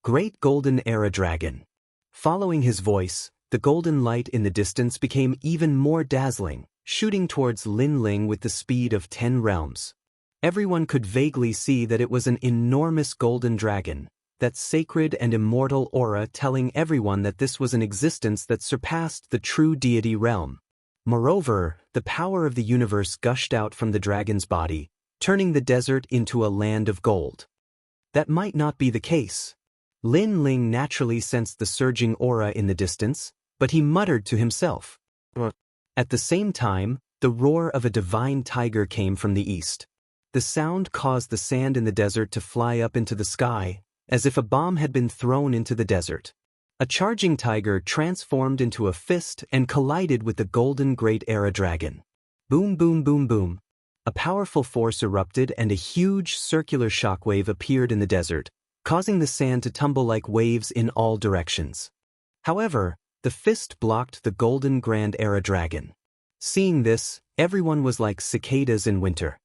Speaker 1: Great Golden Era Dragon. Following his voice, the golden light in the distance became even more dazzling, shooting towards Lin Ling with the speed of 10 realms. Everyone could vaguely see that it was an enormous golden dragon, that sacred and immortal aura telling everyone that this was an existence that surpassed the true deity realm. Moreover, the power of the universe gushed out from the dragon's body, turning the desert into a land of gold. That might not be the case. Lin Ling naturally sensed the surging aura in the distance, but he muttered to himself. At the same time, the roar of a divine tiger came from the east. The sound caused the sand in the desert to fly up into the sky, as if a bomb had been thrown into the desert. A charging tiger transformed into a fist and collided with the golden Great Era Dragon. Boom, boom, boom, boom. A powerful force erupted and a huge circular shockwave appeared in the desert, causing the sand to tumble like waves in all directions. However, the fist blocked the golden Grand Era Dragon. Seeing this, everyone was like cicadas in winter.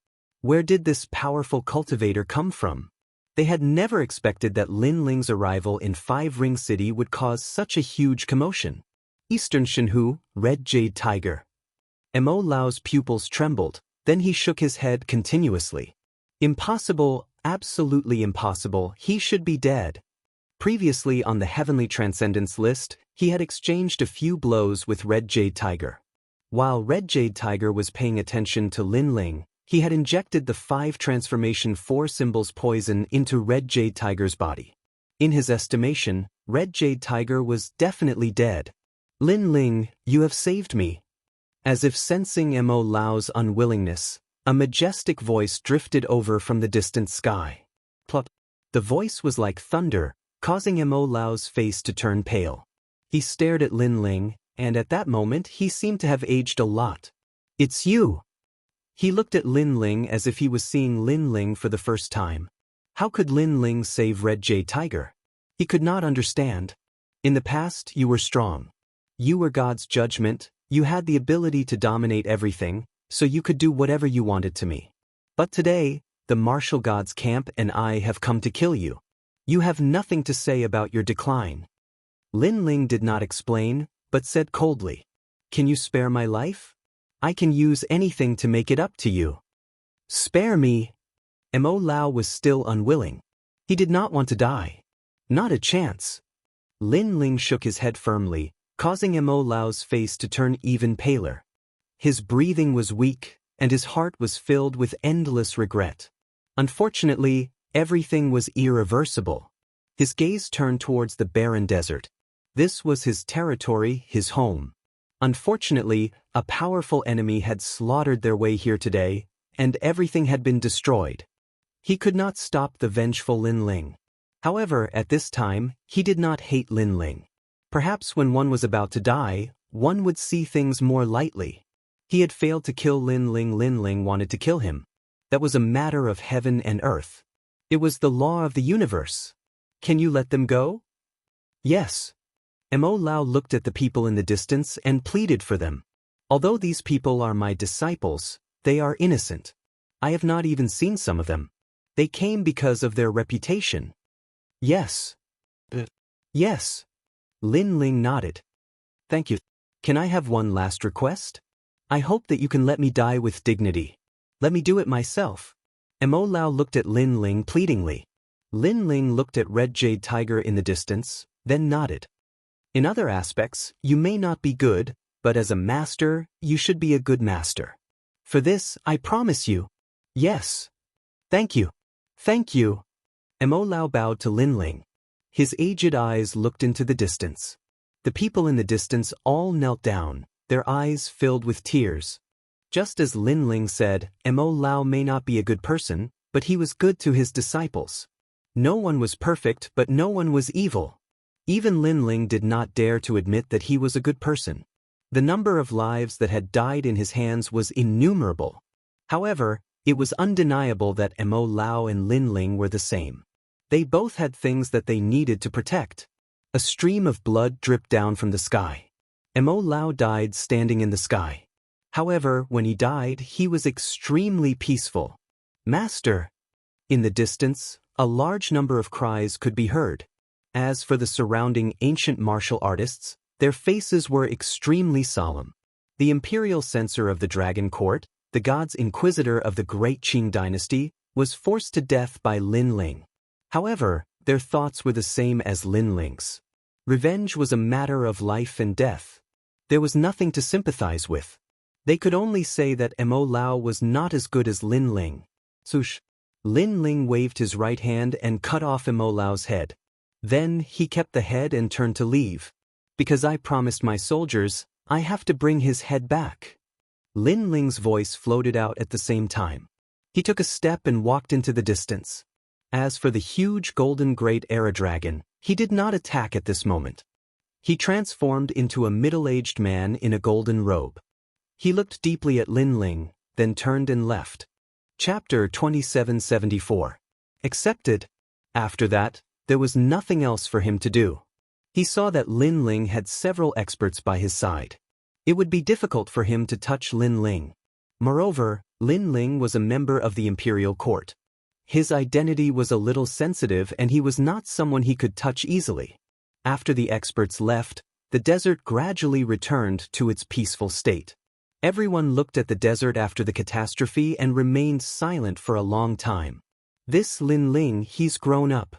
Speaker 1: Where did this powerful cultivator come from? They had never expected that Lin Ling's arrival in Five Ring City would cause such a huge commotion. Eastern Shenhu, Red Jade Tiger. Mo Lao's pupils trembled, then he shook his head continuously. Impossible, absolutely impossible, he should be dead. Previously on the Heavenly Transcendence list, he had exchanged a few blows with Red Jade Tiger. While Red Jade Tiger was paying attention to Lin Ling, he had injected the 5 transformation 4 symbols poison into Red Jade Tiger's body. In his estimation, Red Jade Tiger was definitely dead. Lin Ling, you have saved me. As if sensing Mo Lao's unwillingness, a majestic voice drifted over from the distant sky. Plop. The voice was like thunder, causing Mo Lao's face to turn pale. He stared at Lin Ling, and at that moment he seemed to have aged a lot. It's you. He looked at Lin Ling as if he was seeing Lin Ling for the first time. How could Lin Ling save Red Jade Tiger? He could not understand. In the past, you were strong. You were God's judgment, you had the ability to dominate everything, so you could do whatever you wanted to me. But today, the martial gods camp and I have come to kill you. You have nothing to say about your decline. Lin Ling did not explain, but said coldly, Can you spare my life? I can use anything to make it up to you. Spare me. Mo Lao was still unwilling. He did not want to die. Not a chance. Lin Ling shook his head firmly, causing Mo Lao's face to turn even paler. His breathing was weak, and his heart was filled with endless regret. Unfortunately, everything was irreversible. His gaze turned towards the barren desert. This was his territory, his home. Unfortunately, a powerful enemy had slaughtered their way here today, and everything had been destroyed. He could not stop the vengeful Lin Ling. However, at this time, he did not hate Lin Ling. Perhaps when one was about to die, one would see things more lightly. He had failed to kill Lin Ling wanted to kill him. That was a matter of heaven and earth. It was the law of the universe. Can you let them go? Yes. Mo Lao looked at the people in the distance and pleaded for them. Although these people are my disciples, they are innocent. I have not even seen some of them. They came because of their reputation. Yes. Yes. Lin Ling nodded. Thank you. Can I have one last request? I hope that you can let me die with dignity. Let me do it myself. Mo Lao looked at Lin Ling pleadingly. Lin Ling looked at Red Jade Tiger in the distance, then nodded. In other aspects, you may not be good, but as a master, you should be a good master. For this, I promise you. Yes. Thank you. Thank you. Mo Lao bowed to Lin Ling. His aged eyes looked into the distance. The people in the distance all knelt down, their eyes filled with tears. Just as Lin Ling said, Mo Lao may not be a good person, but he was good to his disciples. No one was perfect, but no one was evil. Even Lin Ling did not dare to admit that he was a good person. The number of lives that had died in his hands was innumerable. However, it was undeniable that Mo Lao and Lin Ling were the same. They both had things that they needed to protect. A stream of blood dripped down from the sky. Mo Lao died standing in the sky. However, when he died, he was extremely peaceful. Master! In the distance, a large number of cries could be heard. As for the surrounding ancient martial artists, their faces were extremely solemn. The imperial censor of the Dragon Court, the god's inquisitor of the Great Qing dynasty, was forced to death by Lin Ling. However, their thoughts were the same as Lin Ling's. Revenge was a matter of life and death. There was nothing to sympathize with. They could only say that Mo Lao was not as good as Lin Ling. Sush. Lin Ling waved his right hand and cut off Mo Lao's head. Then he kept the head and turned to leave. Because I promised my soldiers, I have to bring his head back. Lin Ling's voice floated out at the same time. He took a step and walked into the distance. As for the huge golden great era dragon, he did not attack at this moment. He transformed into a middle-aged man in a golden robe. He looked deeply at Lin Ling, then turned and left. Chapter 2774. Accepted. After that, there was nothing else for him to do. He saw that Lin Ling had several experts by his side. It would be difficult for him to touch Lin Ling. Moreover, Lin Ling was a member of the imperial court. His identity was a little sensitive and he was not someone he could touch easily. After the experts left, the desert gradually returned to its peaceful state. Everyone looked at the desert after the catastrophe and remained silent for a long time. This Lin Ling, he's grown up.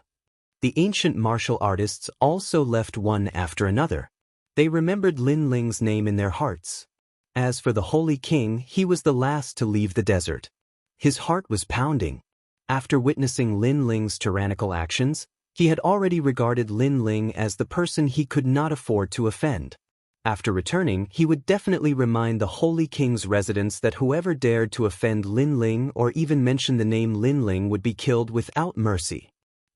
Speaker 1: The ancient martial artists also left one after another. They remembered Lin Ling's name in their hearts. As for the Holy King, he was the last to leave the desert. His heart was pounding. After witnessing Lin Ling's tyrannical actions, he had already regarded Lin Ling as the person he could not afford to offend. After returning, he would definitely remind the Holy King's residents that whoever dared to offend Lin Ling or even mention the name Lin Ling would be killed without mercy.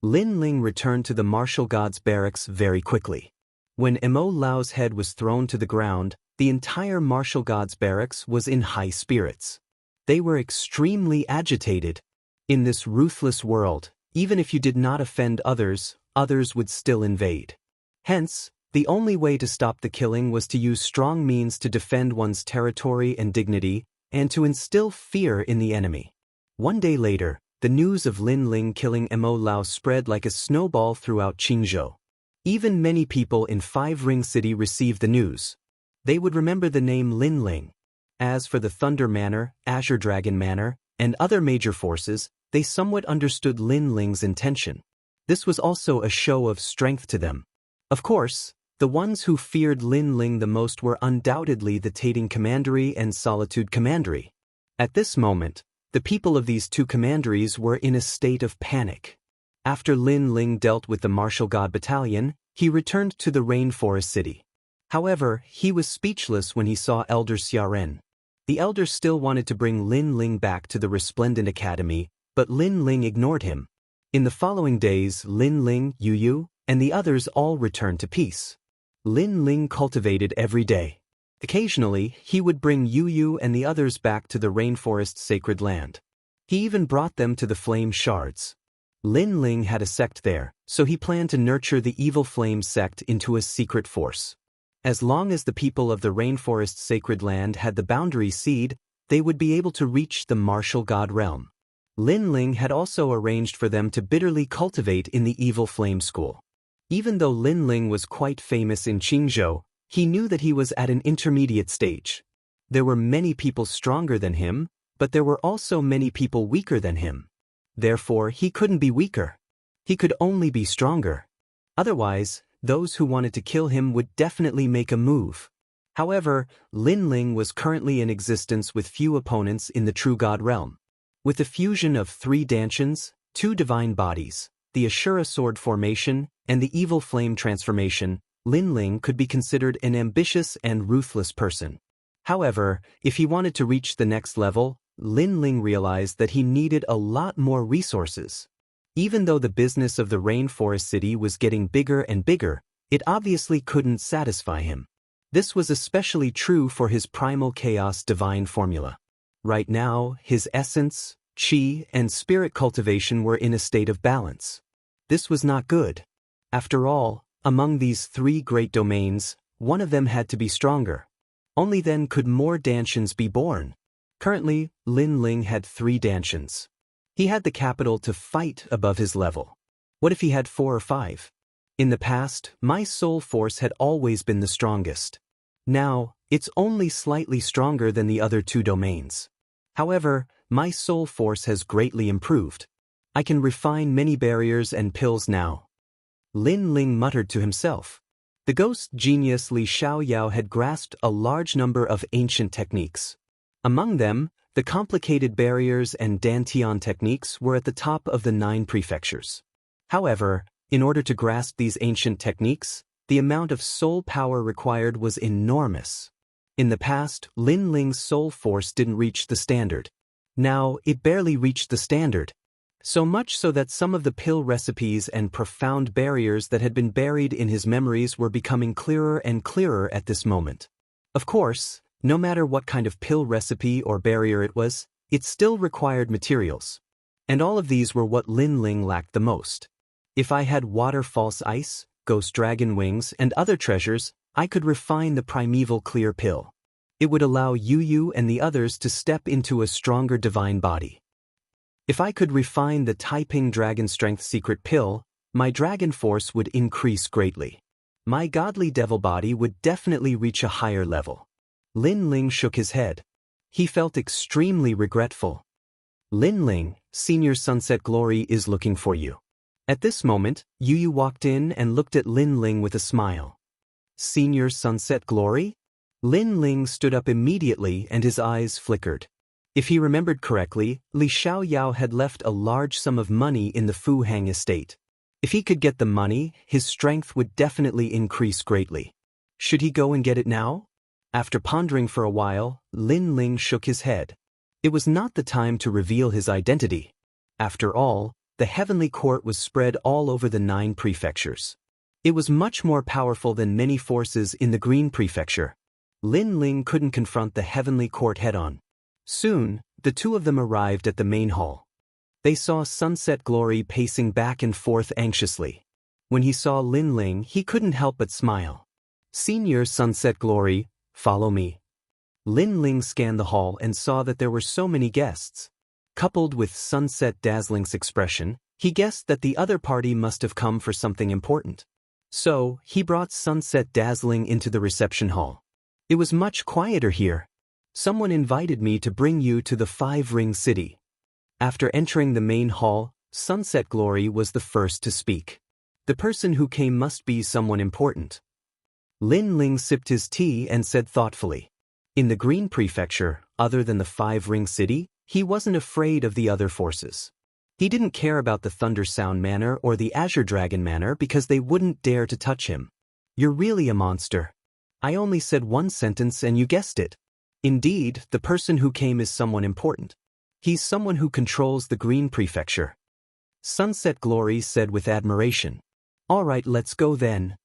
Speaker 1: Lin Ling returned to the martial god's barracks very quickly. When Mo Lao's head was thrown to the ground, the entire martial god's barracks was in high spirits. They were extremely agitated. In this ruthless world, even if you did not offend others, others would still invade. Hence, the only way to stop the killing was to use strong means to defend one's territory and dignity, and to instill fear in the enemy. One day later, the news of Lin Ling killing Mo Lao spread like a snowball throughout Qingzhou. Even many people in Five Ring City received the news. They would remember the name Lin Ling. As for the Thunder Manor, Azure Dragon Manor, and other major forces, they somewhat understood Lin Ling's intention. This was also a show of strength to them. Of course, the ones who feared Lin Ling the most were undoubtedly the Tating Commandery and Solitude Commandery. At this moment, the people of these two commanderies were in a state of panic. After Lin Ling dealt with the Martial God Battalion, he returned to the Rainforest City. However, he was speechless when he saw Elder Xiaren. The elder still wanted to bring Lin Ling back to the Resplendent Academy, but Lin Ling ignored him. In the following days, Lin Ling, Yu Yu, and the others all returned to peace. Lin Ling cultivated every day. Occasionally, he would bring Yu Yu and the others back to the rainforest's sacred land. He even brought them to the flame shards. Lin Ling had a sect there, so he planned to nurture the evil flame sect into a secret force. As long as the people of the rainforest's sacred land had the boundary seed, they would be able to reach the martial god realm. Lin Ling had also arranged for them to bitterly cultivate in the evil flame school. Even though Lin Ling was quite famous in Qingzhou, he knew that he was at an intermediate stage. There were many people stronger than him, but there were also many people weaker than him. Therefore, he couldn't be weaker. He could only be stronger. Otherwise, those who wanted to kill him would definitely make a move. However, Lin Ling was currently in existence with few opponents in the true god realm. With the fusion of 3 Dantians, 2 divine bodies, the Ashura sword formation, and the evil flame transformation, Lin Ling could be considered an ambitious and ruthless person. However, if he wanted to reach the next level, Lin Ling realized that he needed a lot more resources. Even though the business of the rainforest city was getting bigger and bigger, it obviously couldn't satisfy him. This was especially true for his primal chaos divine formula. Right now, his essence, qi, and spirit cultivation were in a state of balance. This was not good. After all, among these 3 great domains, one of them had to be stronger. Only then could more Dantians be born. Currently, Lin Ling had 3 Dantians. He had the capital to fight above his level. What if he had 4 or 5? In the past, my soul force had always been the strongest. Now, it's only slightly stronger than the other 2 domains. However, my soul force has greatly improved. I can refine many barriers and pills now. Lin Ling muttered to himself. The ghost genius Li Xiaoyao had grasped a large number of ancient techniques. Among them, the complicated barriers and Dantian techniques were at the top of the 9 prefectures. However, in order to grasp these ancient techniques, the amount of soul power required was enormous. In the past, Lin Ling's soul force didn't reach the standard. Now, it barely reached the standard. So much so that some of the pill recipes and profound barriers that had been buried in his memories were becoming clearer and clearer at this moment. Of course, no matter what kind of pill recipe or barrier it was, it still required materials. And all of these were what Lin Ling lacked the most. If I had water false ice, ghost dragon wings, and other treasures, I could refine the primeval clear pill. It would allow Yu Yu and the others to step into a stronger divine body. If I could refine the Taiping Dragon Strength secret pill, my dragon force would increase greatly. My godly devil body would definitely reach a higher level. Lin Ling shook his head. He felt extremely regretful. Lin Ling, Senior Sunset Glory is looking for you. At this moment, Yu Yu walked in and looked at Lin Ling with a smile. Senior Sunset Glory? Lin Ling stood up immediately and his eyes flickered. If he remembered correctly, Li Xiaoyao had left a large sum of money in the Fu Hang estate. If he could get the money, his strength would definitely increase greatly. Should he go and get it now? After pondering for a while, Lin Ling shook his head. It was not the time to reveal his identity. After all, the heavenly court was spread all over the 9 prefectures. It was much more powerful than many forces in the Green Prefecture. Lin Ling couldn't confront the heavenly court head-on. Soon, the 2 of them arrived at the main hall. They saw Sunset Glory pacing back and forth anxiously. When he saw Lin Ling, he couldn't help but smile. Senior Sunset Glory, follow me. Lin Ling scanned the hall and saw that there were so many guests. Coupled with Sunset Dazzling's expression, he guessed that the other party must have come for something important. So, he brought Sunset Dazzling into the reception hall. It was much quieter here. Someone invited me to bring you to the 5-Ring City. After entering the main hall, Sunset Glory was the first to speak. The person who came must be someone important. Lin Ling sipped his tea and said thoughtfully. In the Green Prefecture, other than the 5-Ring City, he wasn't afraid of the other forces. He didn't care about the Thunder Sound Manor or the Azure Dragon Manor because they wouldn't dare to touch him. You're really a monster. I only said one sentence and you guessed it. Indeed, the person who came is someone important. He's someone who controls the Green Prefecture. Sunset Glory said with admiration. All right, let's go then.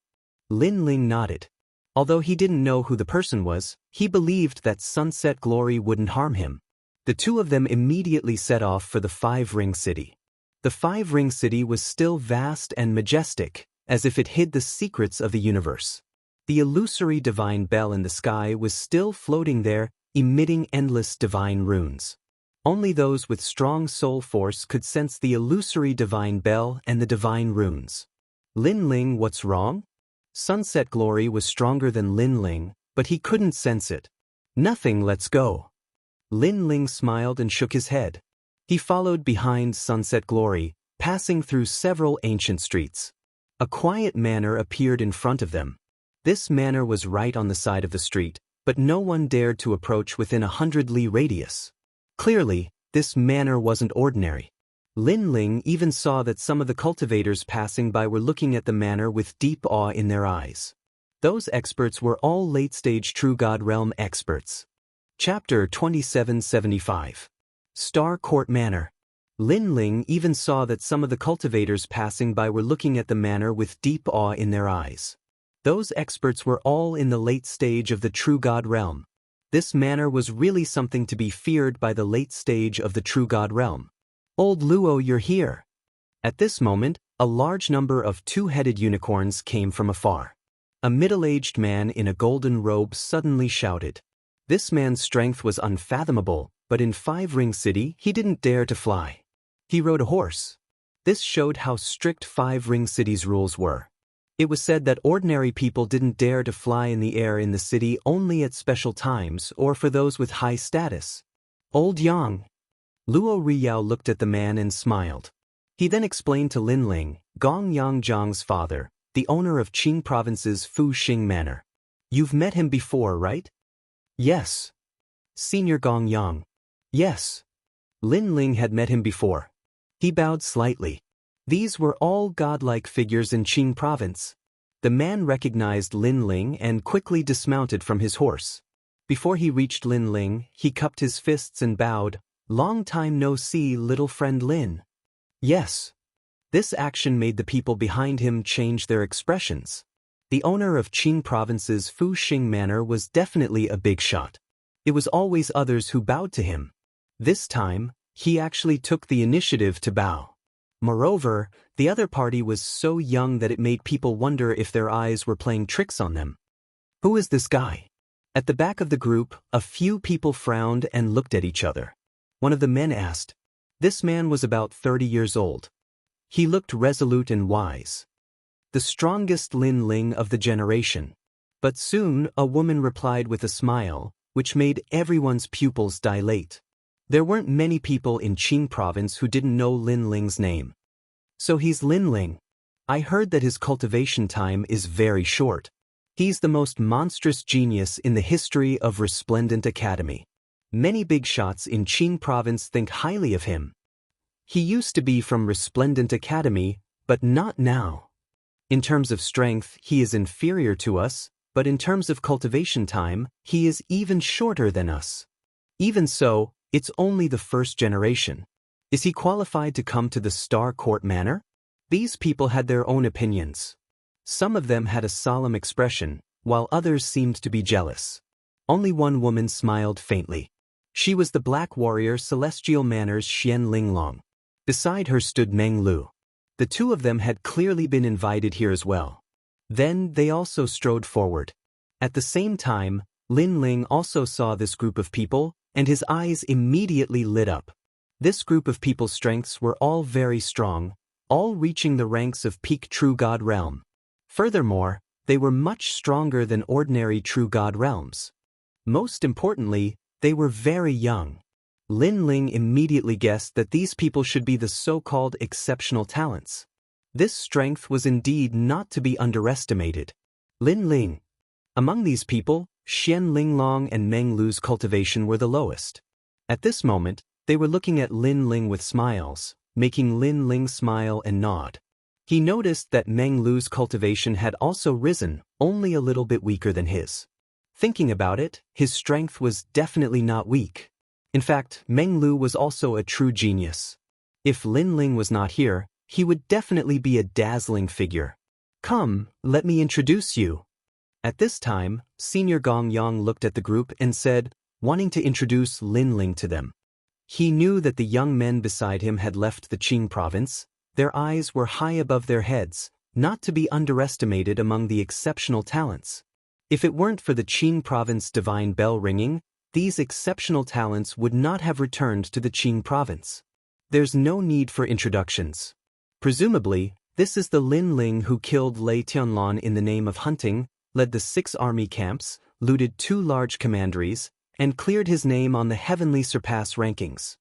Speaker 1: Lin Ling nodded. Although he didn't know who the person was, he believed that Sunset Glory wouldn't harm him. The two of them immediately set off for the Five-Ring City. The Five-Ring City was still vast and majestic, as if it hid the secrets of the universe. The illusory divine bell in the sky was still floating there, emitting endless divine runes. Only those with strong soul force could sense the illusory divine bell and the divine runes. Lin Ling, what's wrong? Sunset Glory was stronger than Lin Ling, but he couldn't sense it. Nothing, let's go. Lin Ling smiled and shook his head. He followed behind Sunset Glory, passing through several ancient streets. A quiet manor appeared in front of them. This manor was right on the side of the street, but no one dared to approach within 100 li radius. Clearly, this manor wasn't ordinary. Lin Ling even saw that some of the cultivators passing by were looking at the manor with deep awe in their eyes. Those experts were all late-stage True God Realm experts. Chapter 2775. Star Court Manor. Lin Ling even saw that some of the cultivators passing by were looking at the manor with deep awe in their eyes. Those experts were all in the late stage of the True God Realm. This manor was really something to be feared by the late stage of the True God Realm. Old Luo, you're here. At this moment, a large number of two-headed unicorns came from afar. A middle-aged man in a golden robe suddenly shouted. This man's strength was unfathomable, but in Five-Ring City he didn't dare to fly. He rode a horse. This showed how strict Five-Ring City's rules were. It was said that ordinary people didn't dare to fly in the air in the city only at special times or for those with high status. Old Yang. Luo Riyao looked at the man and smiled. He then explained to Lin Ling, Gong Yang Zhang's father, the owner of Qing Province's Fu Xing Manor. You've met him before, right? Yes. Senior Gong Yang. Yes. Lin Ling had met him before. He bowed slightly. These were all godlike figures in Qing Province. The man recognized Lin Ling and quickly dismounted from his horse. Before he reached Lin Ling, he cupped his fists and bowed. Long time no see, little friend Lin. Yes. This action made the people behind him change their expressions. The owner of Qing Province's Fu Xing Manor was definitely a big shot. It was always others who bowed to him. This time, he actually took the initiative to bow. Moreover, the other party was so young that it made people wonder if their eyes were playing tricks on them. Who is this guy? At the back of the group, a few people frowned and looked at each other. One of the men asked. This man was about 30 years old. He looked resolute and wise. The strongest Lin Ling of the generation. But soon, a woman replied with a smile, which made everyone's pupils dilate. There weren't many people in Qing Province who didn't know Lin Ling's name. So he's Lin Ling. I heard that his cultivation time is very short. He's the most monstrous genius in the history of Resplendent Academy. Many big shots in Qing Province think highly of him. He used to be from Resplendent Academy, but not now. In terms of strength, he is inferior to us, but in terms of cultivation time, he is even shorter than us. Even so, it's only the first generation. Is he qualified to come to the Star Court Manor? These people had their own opinions. Some of them had a solemn expression, while others seemed to be jealous. Only one woman smiled faintly. She was the Black Warrior Celestial Manor's Xian Linglong. Beside her stood Meng Lu. The two of them had clearly been invited here as well. Then they also strode forward. At the same time, Lin Ling also saw this group of people, and his eyes immediately lit up. This group of people's strengths were all very strong, all reaching the ranks of peak True God Realm. Furthermore, they were much stronger than ordinary True God Realms. Most importantly, they were very young. Lin Ling immediately guessed that these people should be the so-called exceptional talents. This strength was indeed not to be underestimated. Lin Ling. Among these people, Xian Linglong and Meng Lu's cultivation were the lowest. At this moment, they were looking at Lin Ling with smiles, making Lin Ling smile and nod. He noticed that Meng Lu's cultivation had also risen, only a little bit weaker than his. Thinking about it, his strength was definitely not weak. In fact, Meng Lu was also a true genius. If Lin Ling was not here, he would definitely be a dazzling figure. Come, let me introduce you. At this time, Senior Gong Yang looked at the group and said, wanting to introduce Lin Ling to them. He knew that the young men beside him had left the Qing province. Their eyes were high above their heads, not to be underestimated among the exceptional talents. If it weren't for the Qing province divine bell ringing, these exceptional talents would not have returned to the Qing province. There's no need for introductions. Presumably, this is the Lin Ling who killed Lei Tianlan in the name of hunting, led the 6 army camps, looted 2 large commanderies, and cleared his name on the heavenly surpass rankings.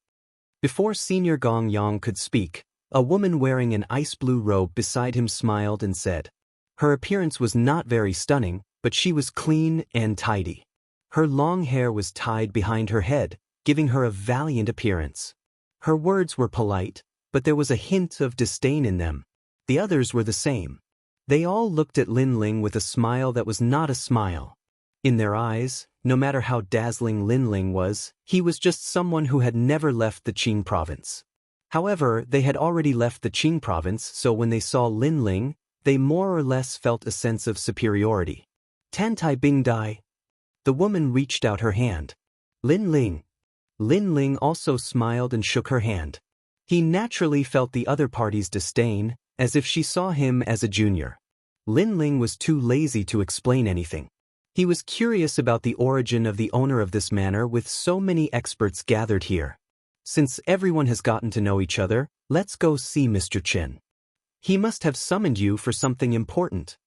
Speaker 1: Before Senior Gong Yang could speak, a woman wearing an ice blue robe beside him smiled and said. Her appearance was not very stunning, but she was clean and tidy. Her long hair was tied behind her head, giving her a valiant appearance. Her words were polite, but there was a hint of disdain in them. The others were the same. They all looked at Lin Ling with a smile that was not a smile. In their eyes, no matter how dazzling Lin Ling was, he was just someone who had never left the Qing province. However, they had already left the Qing province, so when they saw Lin Ling, they more or less felt a sense of superiority. Tantai Bing Dai. The woman reached out her hand. Lin Ling. Lin Ling also smiled and shook her hand. He naturally felt the other party's disdain, as if she saw him as a junior. Lin Ling was too lazy to explain anything. He was curious about the origin of the owner of this manor with so many experts gathered here. Since everyone has gotten to know each other, let's go see Mr. Chen. He must have summoned you for something important.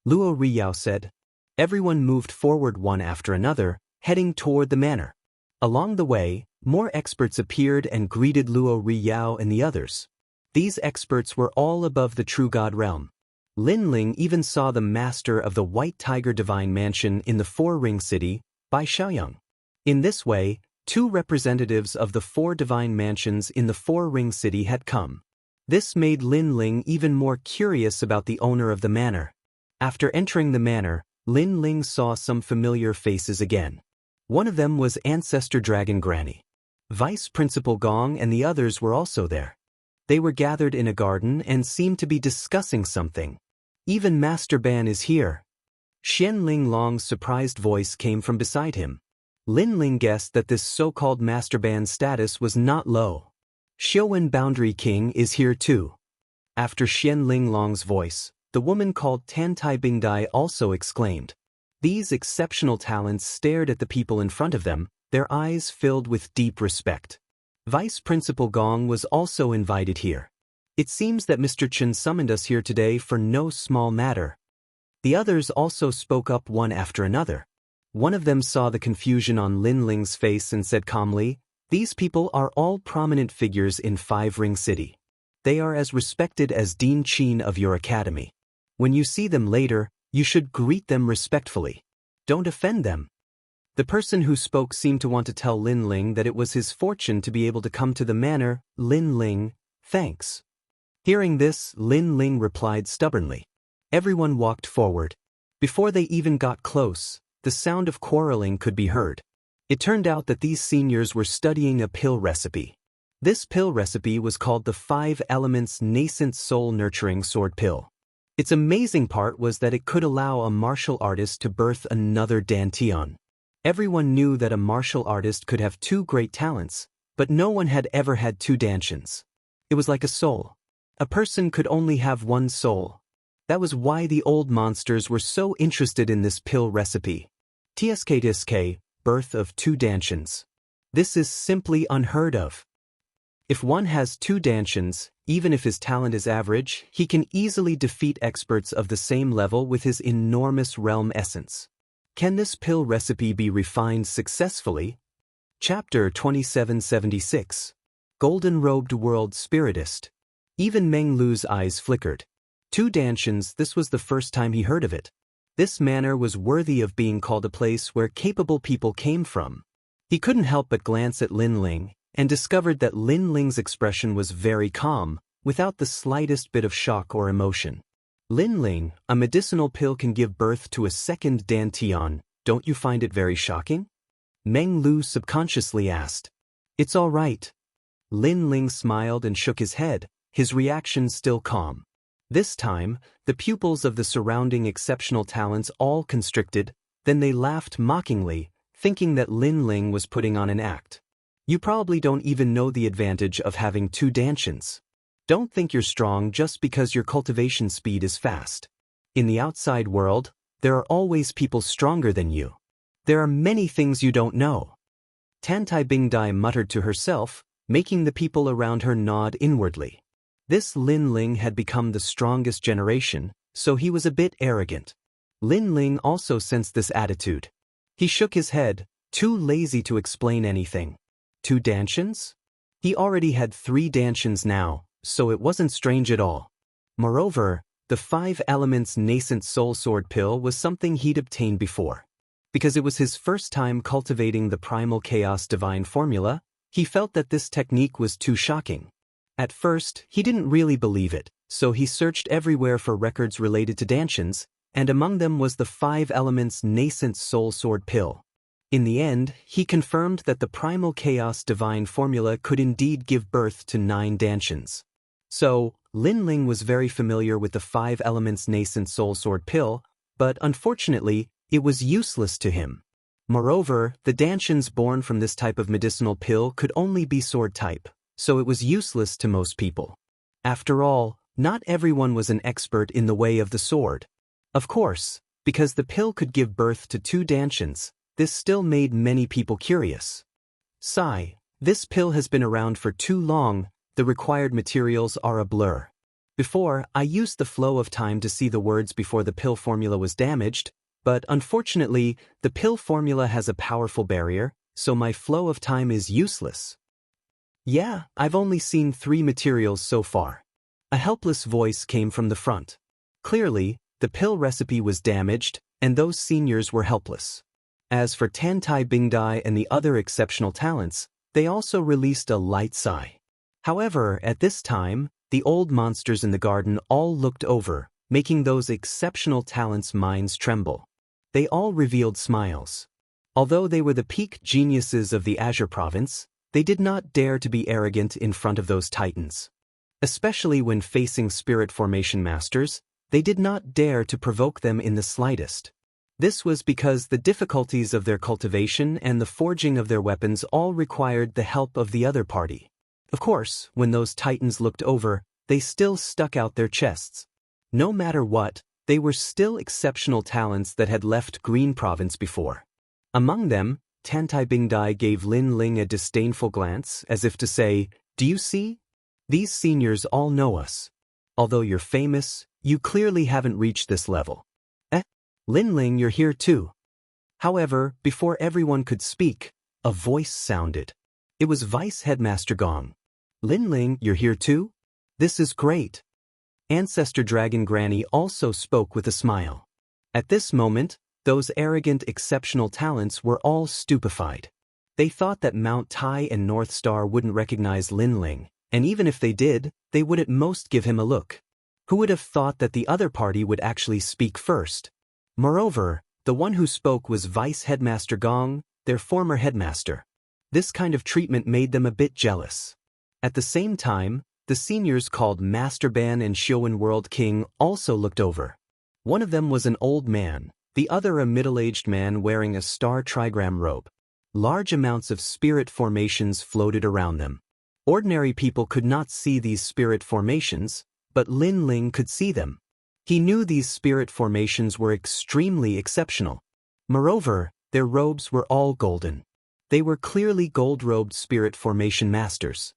Speaker 1: Luo Riyao said. Everyone moved forward one after another, heading toward the manor. Along the way, more experts appeared and greeted Luo Riyao and the others. These experts were all above the True God realm. Lin Ling even saw the master of the White Tiger Divine Mansion in the Four-Ring City, Bai Xiaoyang. In this way, 2 representatives of the 4 divine mansions in the Four-Ring City had come. This made Lin Ling even more curious about the owner of the manor. After entering the manor, Lin Ling saw some familiar faces again. One of them was Ancestor Dragon Granny. Vice Principal Gong and the others were also there. They were gathered in a garden and seemed to be discussing something. Even Master Ban is here. Xian Ling Long's surprised voice came from beside him. Lin Ling guessed that this so-called Master Ban's status was not low. Xiuwen Boundary King is here too. After Xian Ling Long's voice, the woman called Tantai Bingdai also exclaimed. These exceptional talents stared at the people in front of them, their eyes filled with deep respect. Vice Principal Gong was also invited here. It seems that Mr. Chen summoned us here today for no small matter. The others also spoke up one after another. One of them saw the confusion on Lin Ling's face and said calmly, These people are all prominent figures in Five-Ring City. They are as respected as Dean Qin of your academy. When you see them later, you should greet them respectfully. Don't offend them. The person who spoke seemed to want to tell Lin Ling that it was his fortune to be able to come to the manor. Lin Ling, thanks. Hearing this, Lin Ling replied stubbornly. Everyone walked forward. Before they even got close, the sound of quarreling could be heard. It turned out that these seniors were studying a pill recipe. This pill recipe was called the 5 Elements Nascent Soul Nurturing Sword Pill. Its amazing part was that it could allow a martial artist to birth another Dantian. Everyone knew that a martial artist could have 2 great talents, but no one had ever had 2 Dantians. It was like a soul. A person could only have 1 soul. That was why the old monsters were so interested in this pill recipe. TSK, birth of 2 Dantians. This is simply unheard of. If one has 2 Dantians, even if his talent is average, he can easily defeat experts of the same level with his enormous realm essence. Can this pill recipe be refined successfully? Chapter 2776. Golden-Robed World Spiritist. Even Meng Lu's eyes flickered. 2 Dantians, this was the first time he heard of it. This manor was worthy of being called a place where capable people came from. He couldn't help but glance at Lin Ling, and discovered that Lin Ling's expression was very calm, without the slightest bit of shock or emotion. Lin Ling, a medicinal pill can give birth to a second Dantian, don't you find it very shocking? Meng Lu subconsciously asked. It's all right. Lin Ling smiled and shook his head, his reaction still calm. This time, the pupils of the surrounding exceptional talents all constricted, then they laughed mockingly, thinking that Lin Ling was putting on an act. You probably don't even know the advantage of having 2 dantians. Don't think you're strong just because your cultivation speed is fast. In the outside world, there are always people stronger than you. There are many things you don't know. Tantai Bingdai muttered to herself, making the people around her nod inwardly. This Lin Ling had become the strongest generation, so he was a bit arrogant. Lin Ling also sensed this attitude. He shook his head, too lazy to explain anything. 2 dantians? He already had 3 dantians now, so it wasn't strange at all. Moreover, the 5 elements nascent soul sword pill was something he'd obtained before. Because it was his first time cultivating the primal chaos divine formula, he felt that this technique was too shocking. At first, he didn't really believe it, so he searched everywhere for records related to dantians, and among them was the 5 elements nascent soul sword pill. In the end, he confirmed that the primal chaos divine formula could indeed give birth to 9 dantians. So, Lin Ling was very familiar with the 5 elements nascent soul sword pill, but unfortunately, it was useless to him. Moreover, the dantians born from this type of medicinal pill could only be sword type, so it was useless to most people. After all, not everyone was an expert in the way of the sword. Of course, because the pill could give birth to 2 dantians, this still made many people curious. Sigh, this pill has been around for too long, the required materials are a blur. Before, I used the flow of time to see the words before the pill formula was damaged, but unfortunately, the pill formula has a powerful barrier, so my flow of time is useless. Yeah, I've only seen 3 materials so far. A helpless voice came from the front. Clearly, the pill recipe was damaged, and those seniors were helpless. As for Tantai Bingdai and the other exceptional talents, they also released a light sigh. However, at this time, the old monsters in the garden all looked over, making those exceptional talents' minds tremble. They all revealed smiles. Although they were the peak geniuses of the Azure province, they did not dare to be arrogant in front of those titans. Especially when facing spirit formation masters, they did not dare to provoke them in the slightest. This was because the difficulties of their cultivation and the forging of their weapons all required the help of the other party. Of course, when those titans looked over, they still stuck out their chests. No matter what, they were still exceptional talents that had left Green Province before. Among them, Tantai Bingdai gave Lin Ling a disdainful glance, as if to say, "Do you see? These seniors all know us. Although you're famous, you clearly haven't reached this level." Lin Ling, you're here too. However, before everyone could speak, a voice sounded. It was Vice Headmaster Gong. Lin Ling, you're here too? This is great. Ancestor Dragon Granny also spoke with a smile. At this moment, those arrogant exceptional talents were all stupefied. They thought that Mount Tai and North Star wouldn't recognize Lin Ling, and even if they did, they would at most give him a look. Who would have thought that the other party would actually speak first? Moreover, the one who spoke was Vice Headmaster Gong, their former headmaster. This kind of treatment made them a bit jealous. At the same time, the seniors called Master Ban and Xiuwen World King also looked over. One of them was an old man, the other a middle-aged man wearing a star trigram robe. Large amounts of spirit formations floated around them. Ordinary people could not see these spirit formations, but Lin Ling could see them. He knew these spirit formations were extremely exceptional. Moreover, their robes were all golden. They were clearly gold-robed spirit formation masters.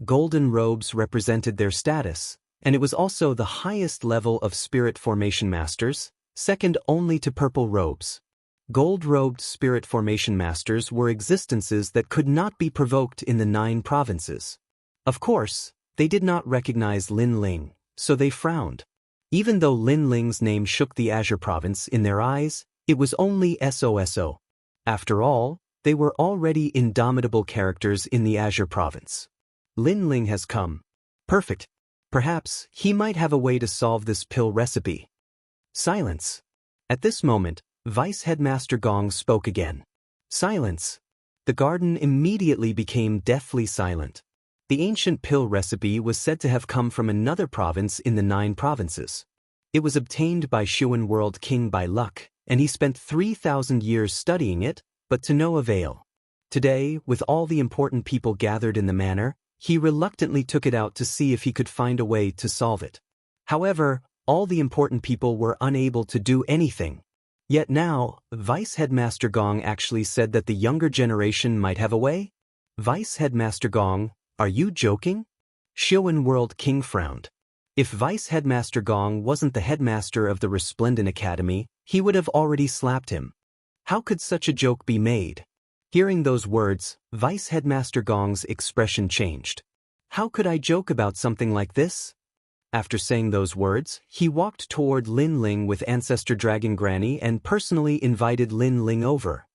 Speaker 1: Golden robes represented their status, and it was also the highest level of spirit formation masters, second only to purple robes. Gold-robed spirit formation masters were existences that could not be provoked in the 9 provinces. Of course, they did not recognize Lin Ling, so they frowned. Even though Lin Ling's name shook the Azure province in their eyes, it was only SOSO. After all, they were already indomitable characters in the Azure province. Lin Ling has come. Perfect. Perhaps he might have a way to solve this pill recipe. Silence. At this moment, Vice Headmaster Gong spoke again. Silence. The garden immediately became deathly silent. The ancient pill recipe was said to have come from another province in the 9 provinces. It was obtained by Xian World King by luck, and he spent 3,000 years studying it, but to no avail. Today, with all the important people gathered in the manor, he reluctantly took it out to see if he could find a way to solve it. However, all the important people were unable to do anything. Yet now, Vice Headmaster Gong actually said that the younger generation might have a way? Vice Headmaster Gong, are you joking? Xian World King frowned. If Vice Headmaster Gong wasn't the headmaster of the Resplendent Academy, he would have already slapped him. How could such a joke be made? Hearing those words, Vice Headmaster Gong's expression changed. How could I joke about something like this? After saying those words, he walked toward Lin Ling with Ancestor Dragon Granny and personally invited Lin Ling over.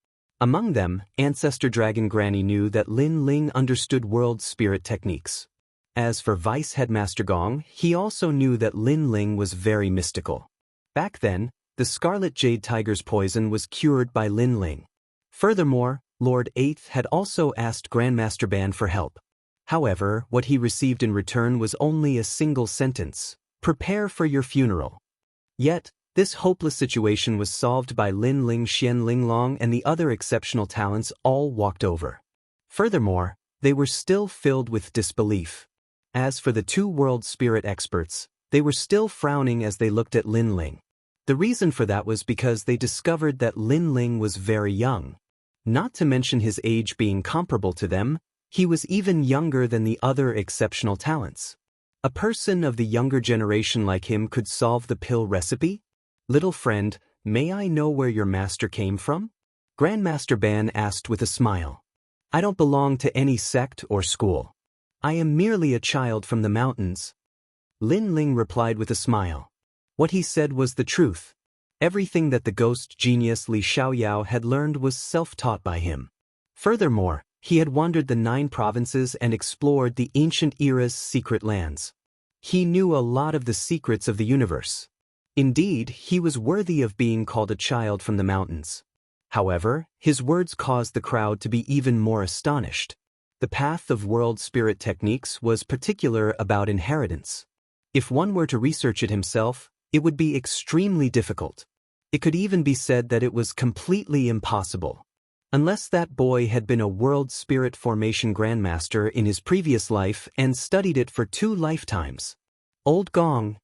Speaker 1: Among them, Ancestor Dragon Granny knew that Lin Ling understood world spirit techniques. As for Vice Headmaster Gong, he also knew that Lin Ling was very mystical. Back then, the Scarlet Jade Tiger's poison was cured by Lin Ling. Furthermore, Lord Eighth had also asked Grandmaster Ban for help. However, what he received in return was only a single sentence: "Prepare for your funeral." Yet, this hopeless situation was solved by Lin Ling, Xian Linglong, and the other exceptional talents all walked over. Furthermore, they were still filled with disbelief. As for the 2 world spirit experts, they were still frowning as they looked at Lin Ling. The reason for that was because they discovered that Lin Ling was very young. Not to mention his age being comparable to them, he was even younger than the other exceptional talents. A person of the younger generation like him could solve the pill recipe? Little friend, may I know where your master came from? Grandmaster Ban asked with a smile. I don't belong to any sect or school. I am merely a child from the mountains. Lin Ling replied with a smile. What he said was the truth. Everything that the ghost genius Li Xiaoyao had learned was self-taught by him. Furthermore, he had wandered the 9 provinces and explored the ancient era's secret lands. He knew a lot of the secrets of the universe. Indeed, he was worthy of being called a child from the mountains. However, his words caused the crowd to be even more astonished. The path of world spirit techniques was particular about inheritance. If one were to research it himself, it would be extremely difficult. It could even be said that it was completely impossible. Unless that boy had been a world spirit formation grandmaster in his previous life and studied it for 2 lifetimes. Old Gong.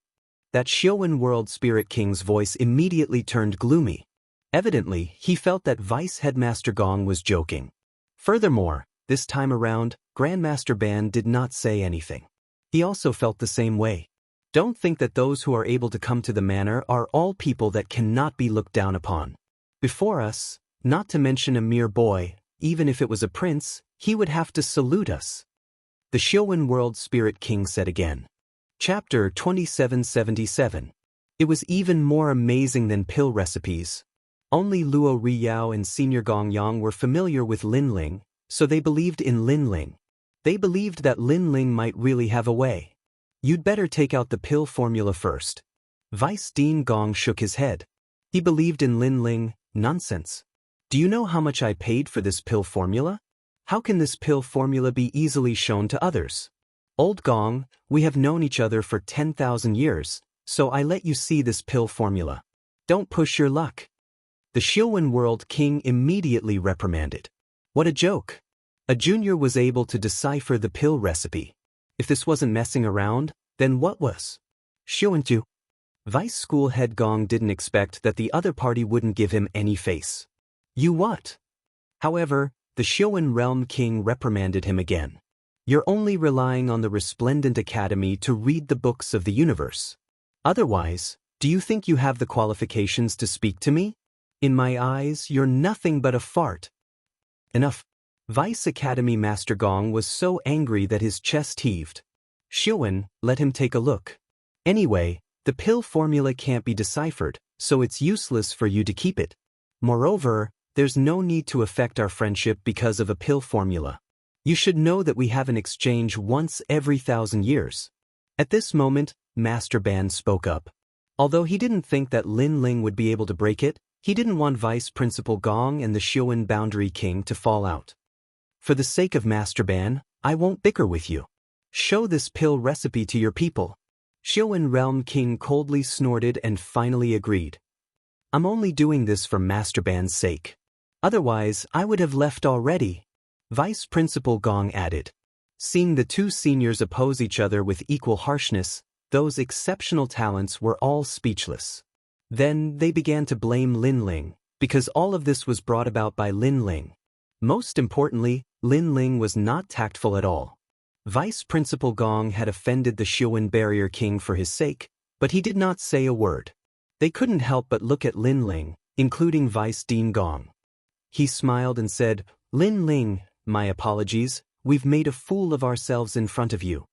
Speaker 1: That Xian World Spirit King's voice immediately turned gloomy. Evidently, he felt that Vice Headmaster Gong was joking. Furthermore, this time around, Grandmaster Ban did not say anything. He also felt the same way. Don't think that those who are able to come to the manor are all people that cannot be looked down upon. Before us, not to mention a mere boy, even if it was a prince, he would have to salute us. The Xian World Spirit King said again. Chapter 2777. It was even more amazing than pill recipes. Only Luo Riyao and Senior Gong Yang were familiar with Lin Ling, so they believed in Lin Ling. They believed that Lin Ling might really have a way. You'd better take out the pill formula first. Vice Dean Gong shook his head. He believed in Lin Ling. Nonsense. Do you know how much I paid for this pill formula? How can this pill formula be easily shown to others? Old Gong, we have known each other for 10,000 years, so I let you see this pill formula. Don't push your luck. The Xian World King immediately reprimanded. What a joke. A junior was able to decipher the pill recipe. If this wasn't messing around, then what was? Xianju. Vice School Head Gong didn't expect that the other party wouldn't give him any face. You what? However, the Xian Realm King reprimanded him again. You're only relying on the Resplendent Academy to read the books of the universe. Otherwise, do you think you have the qualifications to speak to me? In my eyes, you're nothing but a fart. Enough. Vice Academy Master Gong was so angry that his chest heaved. Xian, let him take a look. Anyway, the pill formula can't be deciphered, so it's useless for you to keep it. Moreover, there's no need to affect our friendship because of a pill formula. You should know that we have an exchange once every 1,000 years. At this moment, Master Ban spoke up. Although he didn't think that Lin Ling would be able to break it, he didn't want Vice Principal Gong and the Xian Boundary King to fall out. For the sake of Master Ban, I won't bicker with you. Show this pill recipe to your people. Xiuan Realm King coldly snorted and finally agreed. I'm only doing this for Master Ban's sake. Otherwise, I would have left already. Vice Principal Gong added. Seeing the two seniors oppose each other with equal harshness, those exceptional talents were all speechless. Then they began to blame Lin Ling, because all of this was brought about by Lin Ling. Most importantly, Lin Ling was not tactful at all. Vice Principal Gong had offended the Xiuan Barrier King for his sake, but he did not say a word. They couldn't help but look at Lin Ling, including Vice Dean Gong. He smiled and said, Lin Ling, my apologies, we've made a fool of ourselves in front of you.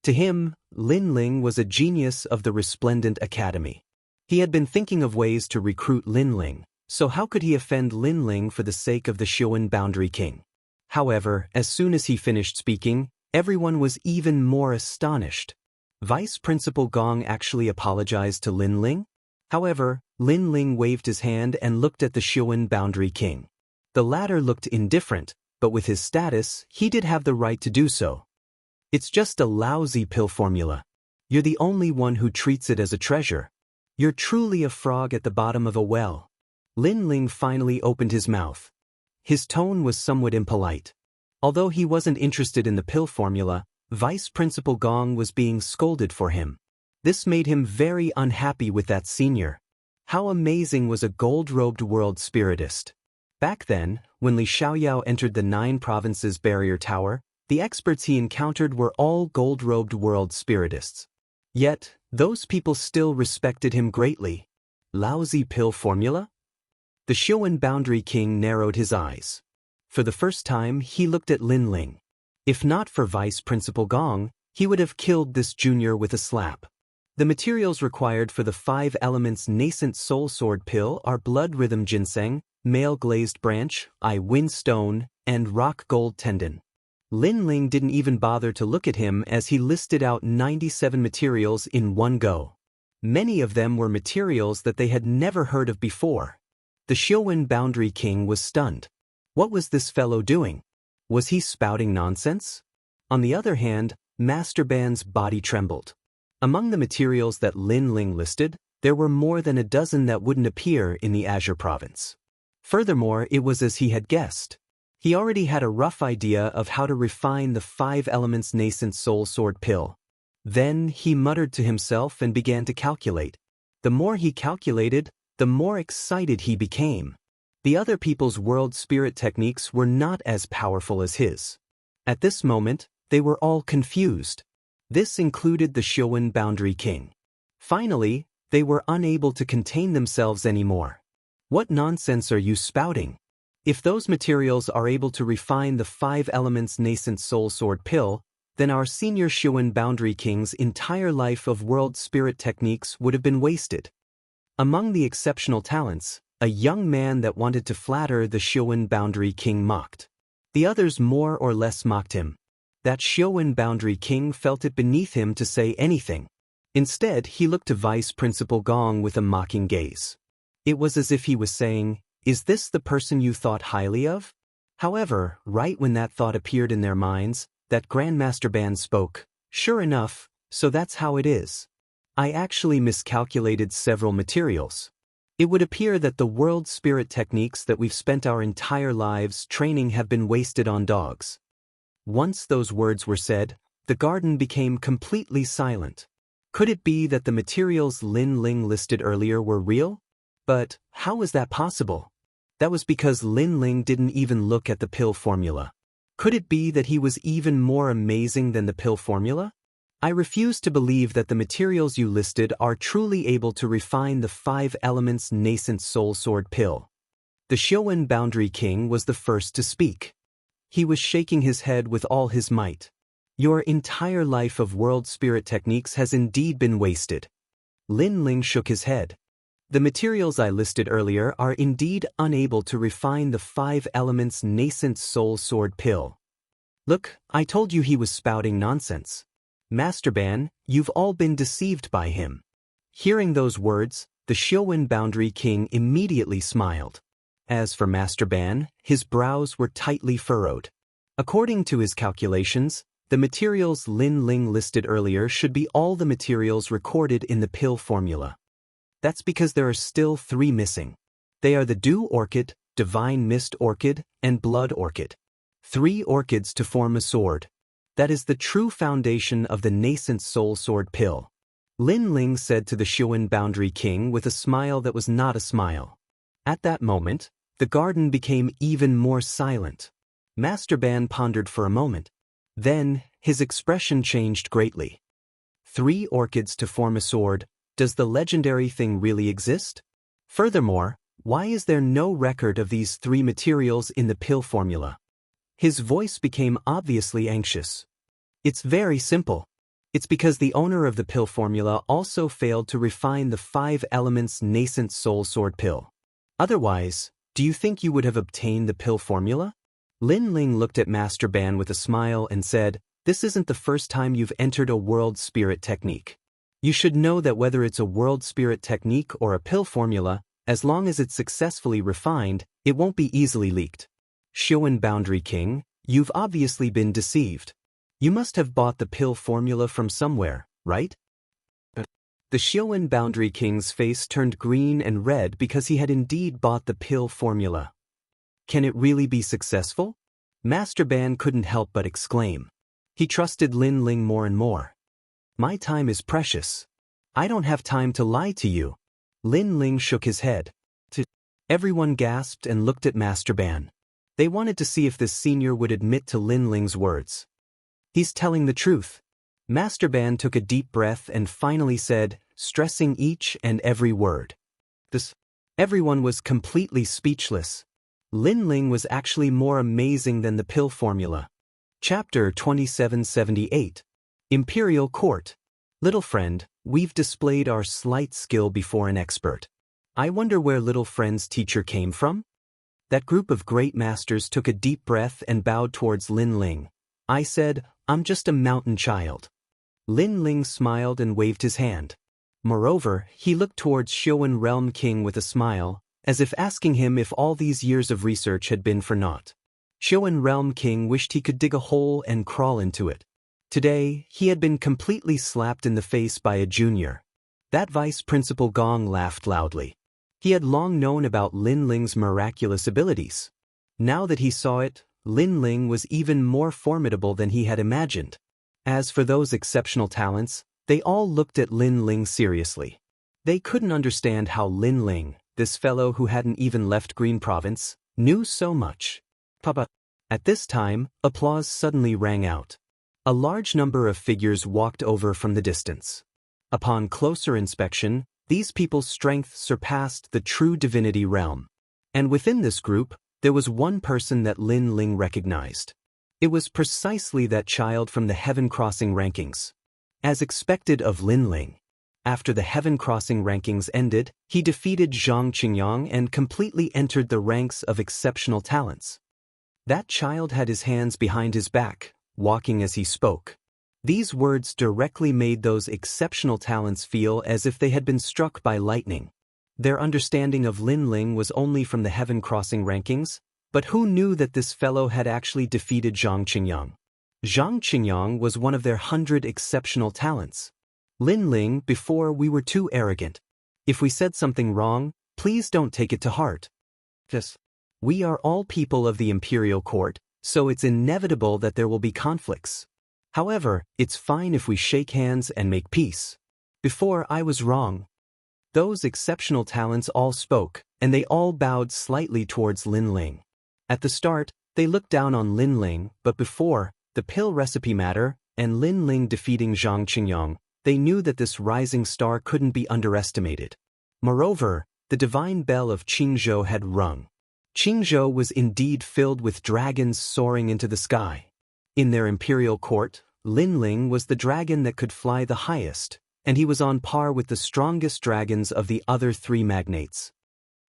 Speaker 1: To him, Lin Ling was a genius of the Resplendent Academy. He had been thinking of ways to recruit Lin Ling, so how could he offend Lin Ling for the sake of the Xiuan Boundary King? However, as soon as he finished speaking, everyone was even more astonished. Vice Principal Gong actually apologized to Lin Ling? However, Lin Ling waved his hand and looked at the Xiuan Boundary King. The latter looked indifferent, but with his status, he did have the right to do so. It's just a lousy pill formula. You're the only one who treats it as a treasure. You're truly a frog at the bottom of a well. Lin Ling finally opened his mouth. His tone was somewhat impolite. Although he wasn't interested in the pill formula, Vice Principal Gong was being scolded for him. This made him very unhappy with that senior. How amazing was a gold-robed world spiritist. Back then, when Li Xiaoyao entered the 9 provinces barrier tower, the experts he encountered were all gold-robed world spiritists. Yet, those people still respected him greatly. Lousy pill formula? The Xiuan Boundary King narrowed his eyes. For the first time, he looked at Lin Ling. If not for Vice Principal Gong, he would have killed this junior with a slap. The materials required for the 5 elements nascent soul sword pill are blood rhythm ginseng, male glazed branch, wind stone, and rock gold tendon. Lin Ling didn't even bother to look at him as he listed out 97 materials in one go. Many of them were materials that they had never heard of before. The Xiuan Boundary King was stunned. What was this fellow doing? Was he spouting nonsense? On the other hand, Master Ban's body trembled. Among the materials that Lin Ling listed, there were more than a dozen that wouldn't appear in the Azure Province. Furthermore, it was as he had guessed. He already had a rough idea of how to refine the 5 elements nascent soul sword pill. Then he muttered to himself and began to calculate. The more he calculated, the more excited he became. The other people's world spirit techniques were not as powerful as his. At this moment, they were all confused. This included the Xiuan Boundary King. Finally, they were unable to contain themselves anymore. What nonsense are you spouting? If those materials are able to refine the 5 elements nascent soul sword pill, then our senior Xiuan Boundary King's entire life of world spirit techniques would have been wasted. Among the exceptional talents, a young man that wanted to flatter the Xiuan Boundary King mocked. The others more or less mocked him. That Xiuan Boundary King felt it beneath him to say anything. Instead, he looked to Vice Principal Gong with a mocking gaze. It was as if he was saying, "Is this the person you thought highly of?" However, right when that thought appeared in their minds, that Grandmaster Ban spoke. Sure enough, so that's how it is. I actually miscalculated several materials. It would appear that the world spirit techniques that we've spent our entire lives training have been wasted on dogs. Once those words were said, the garden became completely silent. Could it be that the materials Lin Ling listed earlier were real? But how was that possible? That was because Lin Ling didn't even look at the pill formula. Could it be that he was even more amazing than the pill formula? I refuse to believe that the materials you listed are truly able to refine the 5 elements nascent soul sword pill. The Xiuan Boundary King was the first to speak. He was shaking his head with all his might. Your entire life of world spirit techniques has indeed been wasted. Lin Ling shook his head. The materials I listed earlier are indeed unable to refine the 5 elements nascent soul sword pill. Look, I told you he was spouting nonsense. Master Ban, you've all been deceived by him. Hearing those words, the Xiuan Boundary King immediately smiled. As for Master Ban, his brows were tightly furrowed. According to his calculations, The materials Lin Ling listed earlier should be all the materials recorded in the pill formula. That's because there are still 3 missing. They are the Dew Orchid, Divine Mist Orchid, and Blood Orchid. 3 orchids to form a sword. That is the true foundation of the nascent soul sword pill. Lin Ling said to the Xuan Boundary King with a smile that was not a smile. At that moment, the garden became even more silent. Master Ban pondered for a moment. Then, his expression changed greatly. 3 orchids to form a sword. Does the legendary thing really exist? Furthermore, why is there no record of these 3 materials in the pill formula? His voice became obviously anxious. It's very simple. It's because the owner of the pill formula also failed to refine the 5 elements nascent soul sword pill. Otherwise, do you think you would have obtained the pill formula? Lin Ling looked at Master Ban with a smile and said, "This isn't the first time you've entered a world spirit technique. You should know that whether it's a world spirit technique or a pill formula, as long as it's successfully refined, it won't be easily leaked." Xuan Boundary King, you've obviously been deceived. You must have bought the pill formula from somewhere, right? The Xuan Boundary King's face turned green and red because he had indeed bought the pill formula. Can it really be successful? Master Ban couldn't help but exclaim. He trusted Lin Ling more and more. My time is precious. I don't have time to lie to you. Lin Ling shook his head. Everyone gasped and looked at Master Ban. They wanted to see if this senior would admit to Lin Ling's words. He's telling the truth. Master Ban took a deep breath and finally said, stressing each and every word. Everyone was completely speechless. Lin Ling was actually more amazing than the pill formula. Chapter 2778. Imperial Court. Little friend, we've displayed our slight skill before an expert. I wonder where little friend's teacher came from? That group of great masters took a deep breath and bowed towards Lin Ling. I said, I'm just a mountain child. Lin Ling smiled and waved his hand. Moreover, he looked towards Xuan Realm King with a smile, as if asking him if all these years of research had been for naught. Xuan Realm King wished he could dig a hole and crawl into it. Today, he had been completely slapped in the face by a junior. That Vice Principal Gong laughed loudly. He had long known about Lin Ling's miraculous abilities. Now that he saw it, Lin Ling was even more formidable than he had imagined. As for those exceptional talents, they all looked at Lin Ling seriously. They couldn't understand how Lin Ling, this fellow who hadn't even left Green Province, knew so much. Papa. At this time, applause suddenly rang out. A large number of figures walked over from the distance. Upon closer inspection, these people's strength surpassed the true divinity realm. And within this group, there was one person that Lin Ling recognized. It was precisely that child from the Heaven Crossing rankings. As expected of Lin Ling. After the Heaven Crossing rankings ended, he defeated Zhang Qingyang and completely entered the ranks of exceptional talents. That child had his hands behind his back, walking as he spoke. These words directly made those exceptional talents feel as if they had been struck by lightning. Their understanding of Lin Ling was only from the Heaven Crossing rankings, but who knew that this fellow had actually defeated Zhang Qingyang? Zhang Qingyang was one of their 100 exceptional talents. Lin Ling, before we were too arrogant. If we said something wrong, please don't take it to heart. Yes. We are all people of the Imperial Court, so it's inevitable that there will be conflicts. However, it's fine if we shake hands and make peace. Before I was wrong. Those exceptional talents all spoke, and they all bowed slightly towards Lin Ling. At the start, they looked down on Lin Ling, but before, the pill recipe matter, and Lin Ling defeating Zhang Qingyang, they knew that this rising star couldn't be underestimated. Moreover, the divine bell of Qingzhou had rung. Qingzhou was indeed filled with dragons soaring into the sky. In their imperial court, Lin Ling was the dragon that could fly the highest, and he was on par with the strongest dragons of the other 3 magnates.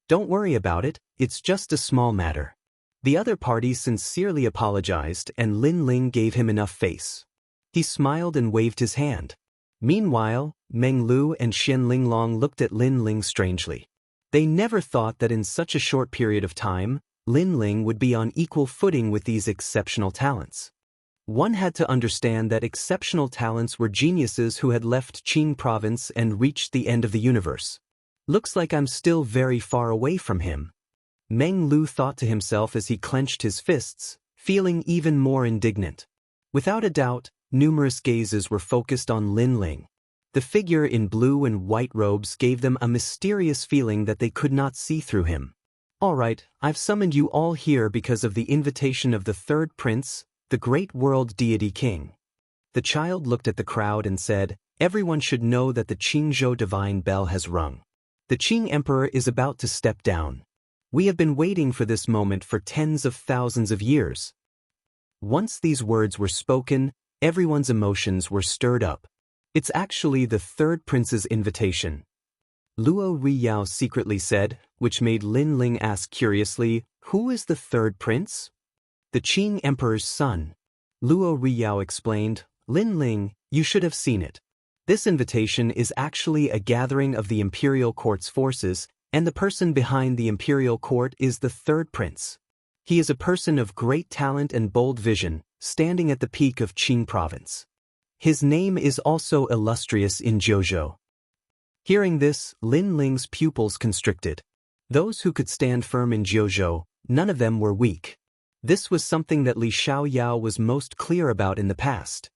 Speaker 1: Don't worry about it, it's just a small matter. The other party sincerely apologized and Lin Ling gave him enough face. He smiled and waved his hand. Meanwhile, Meng Lu and Xian Linglong looked at Lin Ling strangely. They never thought that in such a short period of time, Lin Ling would be on equal footing with these exceptional talents. One had to understand that exceptional talents were geniuses who had left Qing province and reached the end of the universe. Looks like I'm still very far away from him. Meng Lu thought to himself as he clenched his fists, feeling even more indignant. Without a doubt, numerous gazes were focused on Lin Ling. The figure in blue and white robes gave them a mysterious feeling that they could not see through him. All right, I've summoned you all here because of the invitation of the third prince, the great world deity king. The child looked at the crowd and said, everyone should know that the Qingzhou divine bell has rung. The Qing emperor is about to step down. We have been waiting for this moment for tens of thousands of years. Once these words were spoken, everyone's emotions were stirred up. It's actually the third prince's invitation. Luo Riyao secretly said, which made Lin Ling ask curiously, who is the third prince? The Qing emperor's son. Luo Riyao explained, Lin Ling, you should have seen it. This invitation is actually a gathering of the imperial court's forces, and the person behind the imperial court is the third prince. He is a person of great talent and bold vision, standing at the peak of Qing province. His name is also illustrious in Jiuzhou. Hearing this, Lin Ling's pupils constricted. Those who could stand firm in Jiuzhou, none of them were weak. This was something that Li Xiaoyao was most clear about in the past.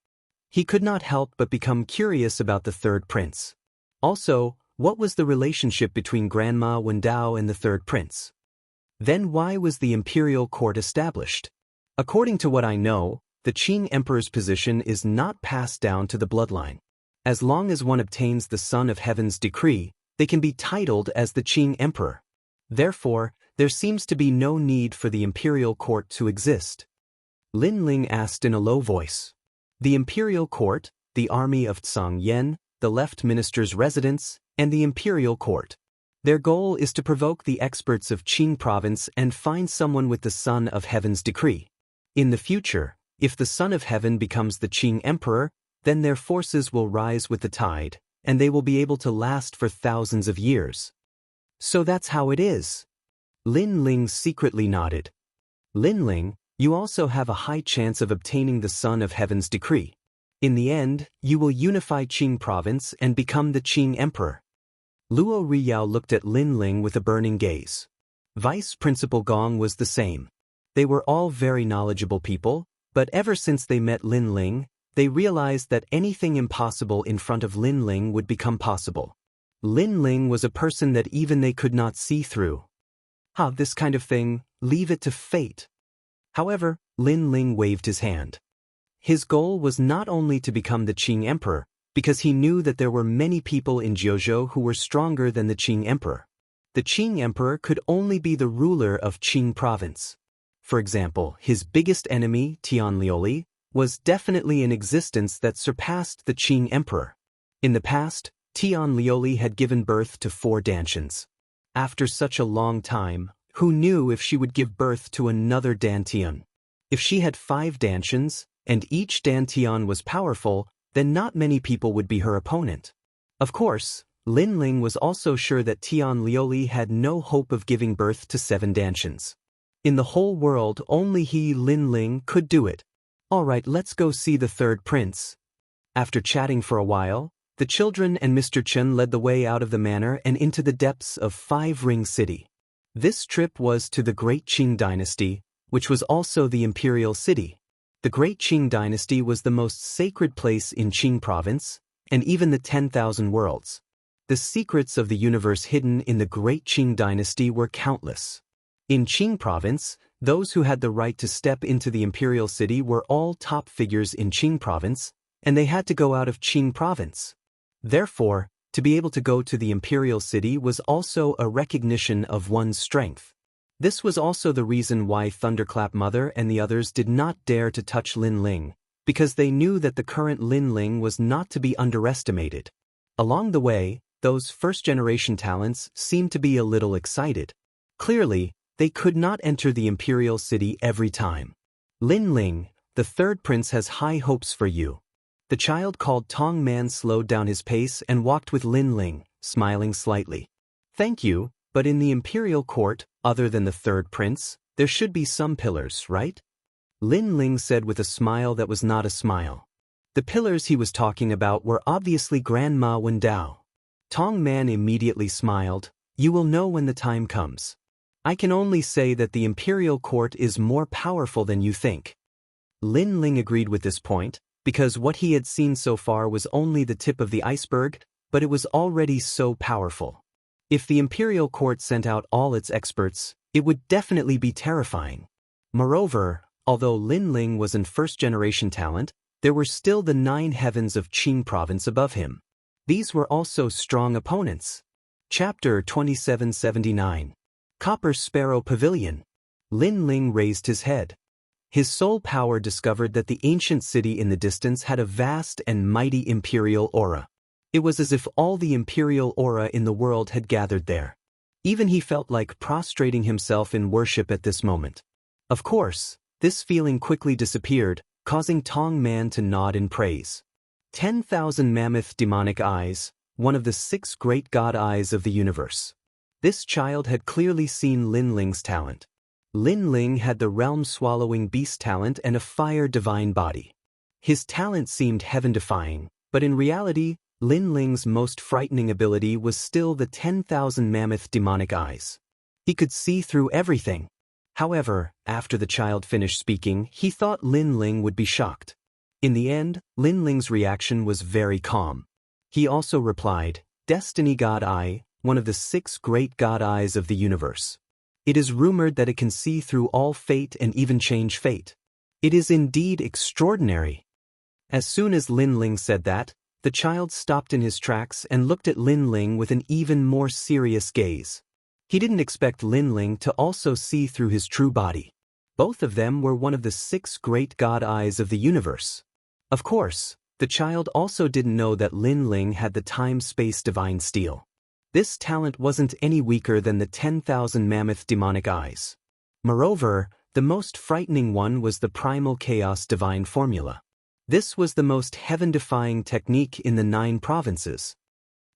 Speaker 1: He could not help but become curious about the third prince. Also, what was the relationship between Grandma Wendao and the third prince? Then why was the imperial court established? According to what I know, the Qing emperor's position is not passed down to the bloodline. As long as one obtains the Son of Heaven's decree, they can be titled as the Qing emperor. Therefore, there seems to be no need for the imperial court to exist. Lin Ling asked in a low voice. The imperial court, the army of Tsang Yen, the left minister's residence, and the imperial court. Their goal is to provoke the experts of Qing province and find someone with the Son of Heaven's decree. In the future, if the Son of Heaven becomes the Qing emperor, then their forces will rise with the tide, and they will be able to last for thousands of years. So that's how it is. Lin Ling secretly nodded. Lin Ling, you also have a high chance of obtaining the Son of Heaven's decree. In the end, you will unify Qing province and become the Qing emperor. Luo Riyao looked at Lin Ling with a burning gaze. Vice Principal Gong was the same. They were all very knowledgeable people, but ever since they met Lin Ling, they realized that anything impossible in front of Lin Ling would become possible. Lin Ling was a person that even they could not see through. This kind of thing, leave it to fate. However, Lin Ling waved his hand. His goal was not only to become the Qing emperor, because he knew that there were many people in Jiuzhou who were stronger than the Qing emperor. The Qing emperor could only be the ruler of Qing province. For example, his biggest enemy, Tianlioli, was definitely in existence that surpassed the Qing emperor. In the past, Tianlioli had given birth to 4 Dantians. After such a long time, who knew if she would give birth to another Dantian? If she had 5 Dantians, and each Dantian was powerful, then not many people would be her opponent. Of course, Lin Ling was also sure that Tianlioli had no hope of giving birth to 7 Dantians. In the whole world, only he, Lin Ling, could do it. All right, let's go see the third prince. After chatting for a while, the children and Mr. Chen led the way out of the manor and into the depths of Five Ring City. This trip was to the Great Qing Dynasty, which was also the imperial city. The Great Qing Dynasty was the most sacred place in Qing province, and even the 10,000 worlds. The secrets of the universe hidden in the Great Qing Dynasty were countless. In Qing province, those who had the right to step into the imperial city were all top figures in Qing province, and they had to go out of Qing province. Therefore, to be able to go to the imperial city was also a recognition of one's strength. This was also the reason why Thunderclap Mother and the others did not dare to touch Lin Ling, because they knew that the current Lin Ling was not to be underestimated. Along the way, those first-generation talents seemed to be a little excited. Clearly, they could not enter the imperial city every time. Lin Ling, the third prince has high hopes for you. The child called Tong Man slowed down his pace and walked with Lin Ling, smiling slightly. Thank you, but in the imperial court, other than the third prince, there should be some pillars, right? Lin Ling said with a smile that was not a smile. The pillars he was talking about were obviously Grandma Wendao. Tong Man immediately smiled. You will know when the time comes. I can only say that the imperial court is more powerful than you think. Lin Ling agreed with this point, because what he had seen so far was only the tip of the iceberg, but it was already so powerful. If the imperial court sent out all its experts, it would definitely be terrifying. Moreover, although Lin Ling was an first-generation talent, there were still the 9 heavens of Qing province above him. These were also strong opponents. Chapter 2779. Copper Sparrow Pavilion. Lin Ling raised his head. His soul power discovered that the ancient city in the distance had a vast and mighty imperial aura. It was as if all the imperial aura in the world had gathered there. Even he felt like prostrating himself in worship at this moment. Of course, this feeling quickly disappeared, causing Tong Man to nod in praise. 10,000 mammoth demonic eyes, one of the 6 great god eyes of the universe. This child had clearly seen Lin Ling's talent. Lin Ling had the realm-swallowing beast talent and a fire divine body. His talent seemed heaven-defying, but in reality, Lin Ling's most frightening ability was still the 10,000 mammoth demonic eyes. He could see through everything. However, after the child finished speaking, he thought Lin Ling would be shocked. In the end, Lin Ling's reaction was very calm. He also replied, Destiny God Eye, one of the 6 great god eyes of the universe. It is rumored that it can see through all fate and even change fate. It is indeed extraordinary. As soon as Lin Ling said that, the child stopped in his tracks and looked at Lin Ling with an even more serious gaze. He didn't expect Lin Ling to also see through his true body. Both of them were one of the 6 great god eyes of the universe. Of course, the child also didn't know that Lin Ling had the time-space divine steel. This talent wasn't any weaker than the 10,000 mammoth demonic eyes. Moreover, the most frightening one was the primal chaos divine formula. This was the most heaven-defying technique in the 9 provinces.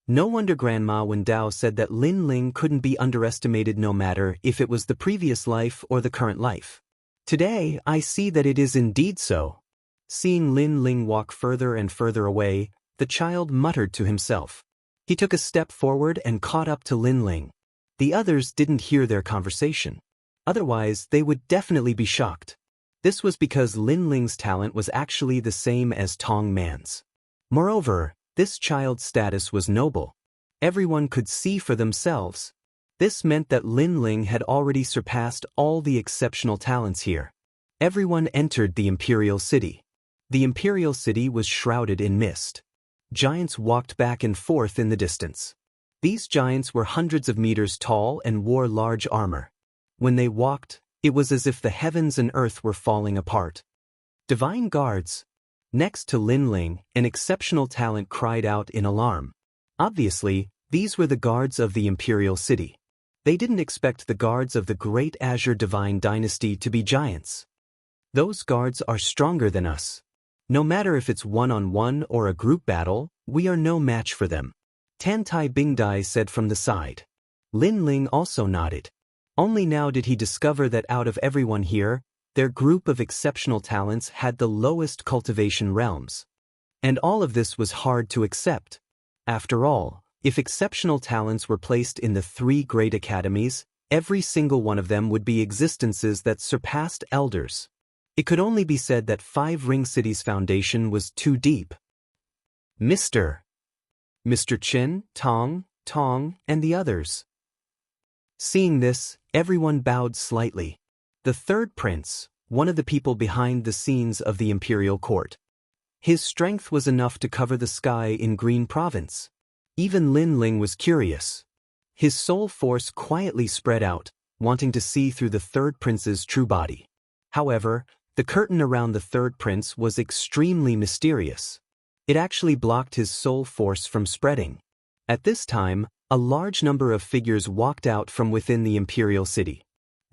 Speaker 1: No wonder Grandma Wendao said that Lin Ling couldn't be underestimated no matter if it was the previous life or the current life. Today, I see that it is indeed so. Seeing Lin Ling walk further and further away, the child muttered to himself. He took a step forward and caught up to Lin Ling. The others didn't hear their conversation. Otherwise, they would definitely be shocked. This was because Lin Ling's talent was actually the same as Tong Man's. Moreover, this child's status was noble. Everyone could see for themselves. This meant that Lin Ling had already surpassed all the exceptional talents here. Everyone entered the imperial city. The imperial city was shrouded in mist. Giants walked back and forth in the distance. These giants were hundreds of meters tall and wore large armor. When they walked, it was as if the heavens and earth were falling apart. Divine guards. Next to Lin Ling, an exceptional talent cried out in alarm. Obviously, these were the guards of the imperial city. They didn't expect the guards of the great Azure Divine Dynasty to be giants. Those guards are stronger than us. No matter if it's one-on-one or a group battle, we are no match for them. Tan Tai Bingdai said from the side. Lin Ling also nodded. Only now did he discover that out of everyone here, their group of exceptional talents had the lowest cultivation realms. And all of this was hard to accept. After all, if exceptional talents were placed in the 3 great academies, every single one of them would be existences that surpassed elders. It could only be said that 5 Ring City's foundation was too deep. Mr. Chen, Tong, and the others. Seeing this, everyone bowed slightly. The 3rd prince, one of the people behind the scenes of the imperial court. His strength was enough to cover the sky in Green Province. Even Lin Ling was curious. His soul force quietly spread out, wanting to see through the 3rd prince's true body. However, the curtain around the 3rd prince was extremely mysterious. It actually blocked his soul force from spreading. At this time, a large number of figures walked out from within the imperial city.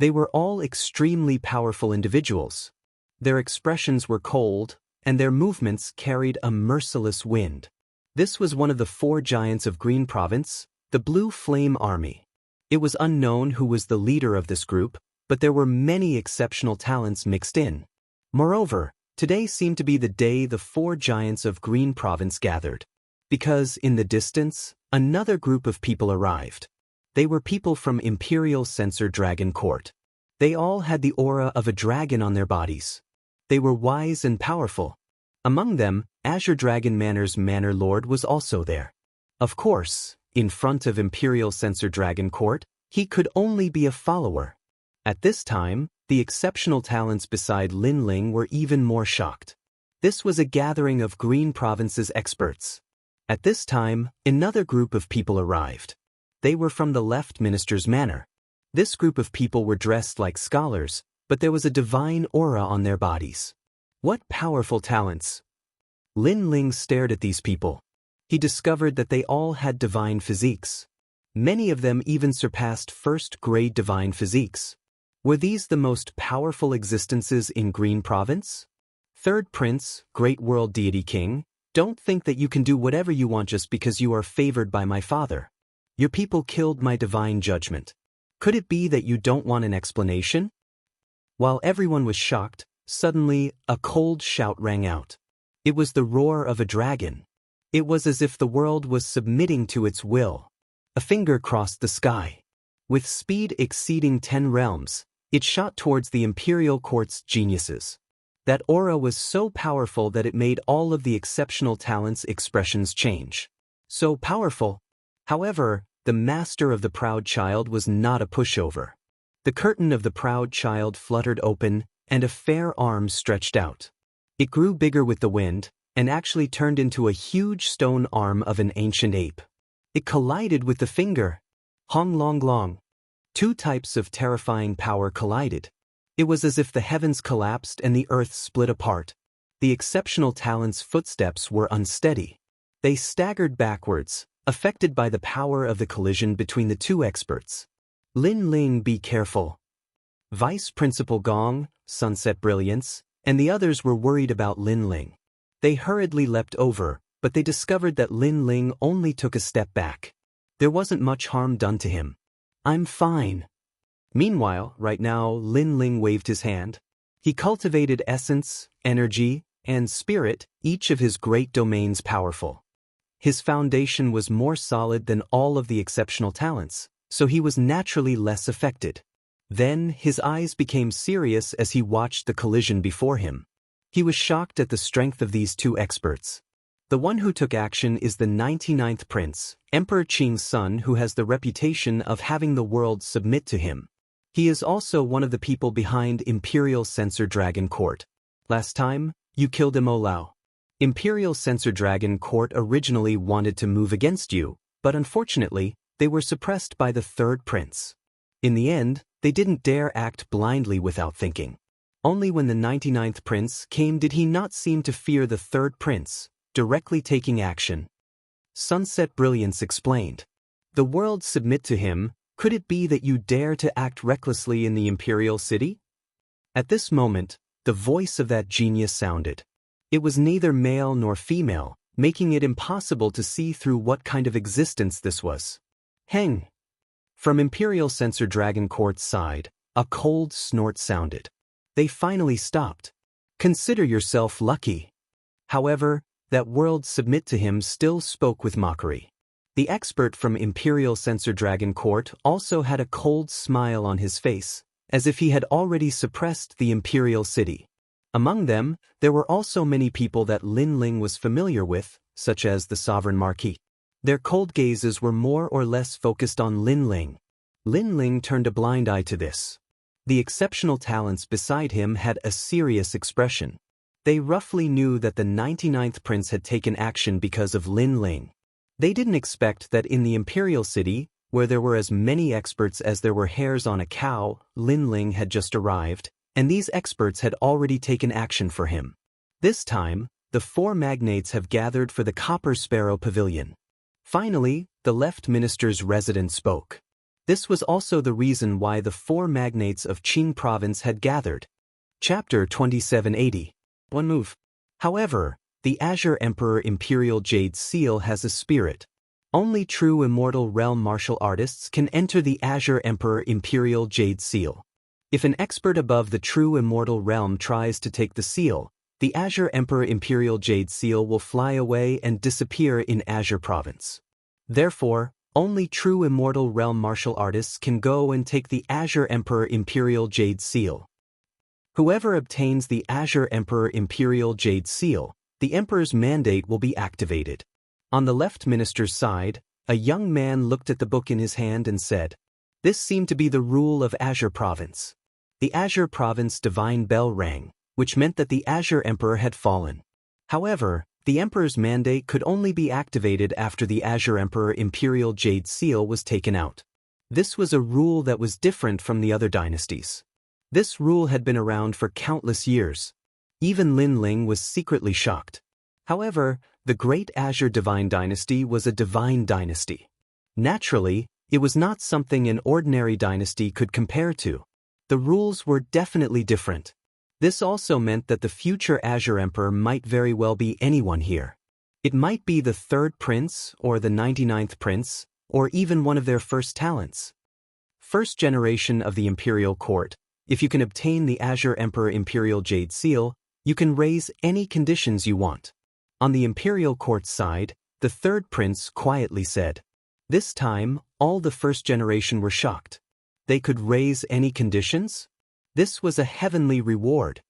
Speaker 1: They were all extremely powerful individuals. Their expressions were cold, and their movements carried a merciless wind. This was one of the 4 giants of Green Province, the Blue Flame Army. It was unknown who was the leader of this group, but there were many exceptional talents mixed in. Moreover, today seemed to be the day the four giants of Green Province gathered. Because, in the distance, another group of people arrived. They were people from Imperial Censor Dragon Court. They all had the aura of a dragon on their bodies. They were wise and powerful. Among them, Azure Dragon Manor's Manor Lord was also there. Of course, in front of Imperial Censor Dragon Court, he could only be a follower. At this time, the exceptional talents beside Lin Ling were even more shocked. This was a gathering of Green Province's experts. At this time, another group of people arrived. They were from the Left Minister's Manor. This group of people were dressed like scholars, but there was a divine aura on their bodies. What powerful talents! Lin Ling stared at these people. He discovered that they all had divine physiques. Many of them even surpassed first-grade divine physiques. Were these the most powerful existences in Green Province? Third Prince, Great World Deity King, don't think that you can do whatever you want just because you are favored by my father. Your people killed my divine judgment. Could it be that you don't want an explanation? While everyone was shocked, suddenly, a cold shout rang out. It was the roar of a dragon. It was as if the world was submitting to its will. A finger crossed the sky. With speed exceeding 10 realms, it shot towards the Imperial Court's geniuses. That aura was so powerful that it made all of the exceptional talents' expressions change. So powerful. However, the master of the proud child was not a pushover. The curtain of the proud child fluttered open, and a fair arm stretched out. It grew bigger with the wind, and actually turned into a huge stone arm of an ancient ape. It collided with the finger. Hong Long Long. Two types of terrifying power collided. It was as if the heavens collapsed and the earth split apart. The exceptional talent's footsteps were unsteady. They staggered backwards, affected by the power of the collision between the two experts. Lin Ling, be careful. Vice Principal Gong, Sunset Brilliance, and the others were worried about Lin Ling. They hurriedly leapt over, but they discovered that Lin Ling only took a step back. There wasn't much harm done to him. I'm fine. Meanwhile, right now, Lin Ling waved his hand. He cultivated essence, energy, and spirit, each of his great domains powerful. His foundation was more solid than all of the exceptional talents, so he was naturally less affected. Then, his eyes became serious as he watched the collision before him. He was shocked at the strength of these two experts. The one who took action is the 99th Prince, Emperor Qing's son, who has the reputation of having the world submit to him. He is also one of the people behind Imperial Censor Dragon Court. Last time, you killed Imolao. Imperial Censor Dragon Court originally wanted to move against you, but unfortunately, they were suppressed by the third prince. In the end, they didn't dare act blindly without thinking. Only when the 99th prince came did he not seem to fear the third prince, directly taking action. Sunset Brilliance explained. The world submit to him. Could it be that you dare to act recklessly in the imperial city? At this moment, the voice of that genius sounded. It was neither male nor female, making it impossible to see through what kind of existence this was. Heng! From Imperial Censor Dragon Court's side, a cold snort sounded. They finally stopped. Consider yourself lucky. However, that world submit to him still spoke with mockery. The expert from Imperial Censor Dragon Court also had a cold smile on his face, as if he had already suppressed the imperial city. Among them, there were also many people that Lin Ling was familiar with, such as the Sovereign Marquis. Their cold gazes were more or less focused on Lin Ling. Lin Ling turned a blind eye to this. The exceptional talents beside him had a serious expression. They roughly knew that the 99th prince had taken action because of Lin Ling. They didn't expect that in the imperial city, where there were as many experts as there were hairs on a cow, Lin Ling had just arrived, and these experts had already taken action for him. This time, the four magnates have gathered for the Copper Sparrow Pavilion. Finally, the left minister's resident spoke. This was also the reason why the four magnates of Qing province had gathered. Chapter 2780. One move. However, the Azure Emperor Imperial Jade Seal has a spirit. Only true immortal realm martial artists can enter the Azure Emperor Imperial Jade Seal. If an expert above the true immortal realm tries to take the seal, the Azure Emperor Imperial Jade Seal will fly away and disappear in Azure Province. Therefore, only true immortal realm martial artists can go and take the Azure Emperor Imperial Jade Seal. Whoever obtains the Azure Emperor Imperial Jade Seal, the Emperor's mandate will be activated. On the left minister's side, a young man looked at the book in his hand and said, "This seemed to be the rule of Azure Province." The Azure Province divine bell rang, which meant that the Azure Emperor had fallen. However, the Emperor's mandate could only be activated after the Azure Emperor Imperial Jade Seal was taken out. This was a rule that was different from the other dynasties. This rule had been around for countless years. Even Lin Ling was secretly shocked. However, the Great Azure Divine Dynasty was a divine dynasty. Naturally, it was not something an ordinary dynasty could compare to. The rules were definitely different. This also meant that the future Azure Emperor might very well be anyone here. It might be the 3rd prince or the 99th prince, or even one of their first talents. First generation of the Imperial Court, if you can obtain the Azure Emperor Imperial Jade Seal, you can raise any conditions you want. On the Imperial Court side, the 3rd prince quietly said. This time, all the first generation were shocked. They could raise any conditions? This was a heavenly reward.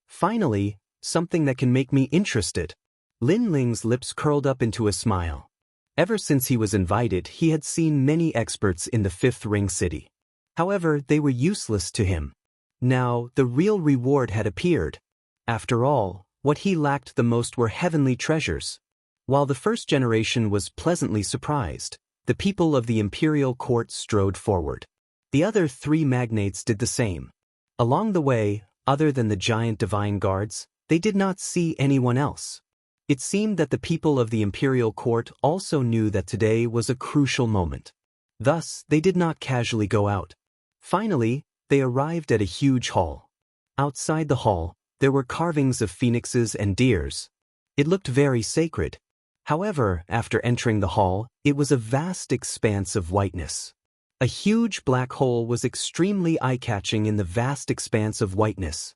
Speaker 1: Finally, something that can make me interested. Lin Ling's lips curled up into a smile. Ever since he was invited, he had seen many experts in the 5th Ring City. However, they were useless to him. Now, the real reward had appeared. After all, what he lacked the most were heavenly treasures. While the first generation was pleasantly surprised, the people of the Imperial Court strode forward. The other 3 magnates did the same. Along the way, other than the giant divine guards, they did not see anyone else. It seemed that the people of the Imperial Court also knew that today was a crucial moment. Thus, they did not casually go out. Finally, they arrived at a huge hall. Outside the hall, there were carvings of phoenixes and deers. It looked very sacred. However, after entering the hall, it was a vast expanse of whiteness. A huge black hole was extremely eye-catching in the vast expanse of whiteness.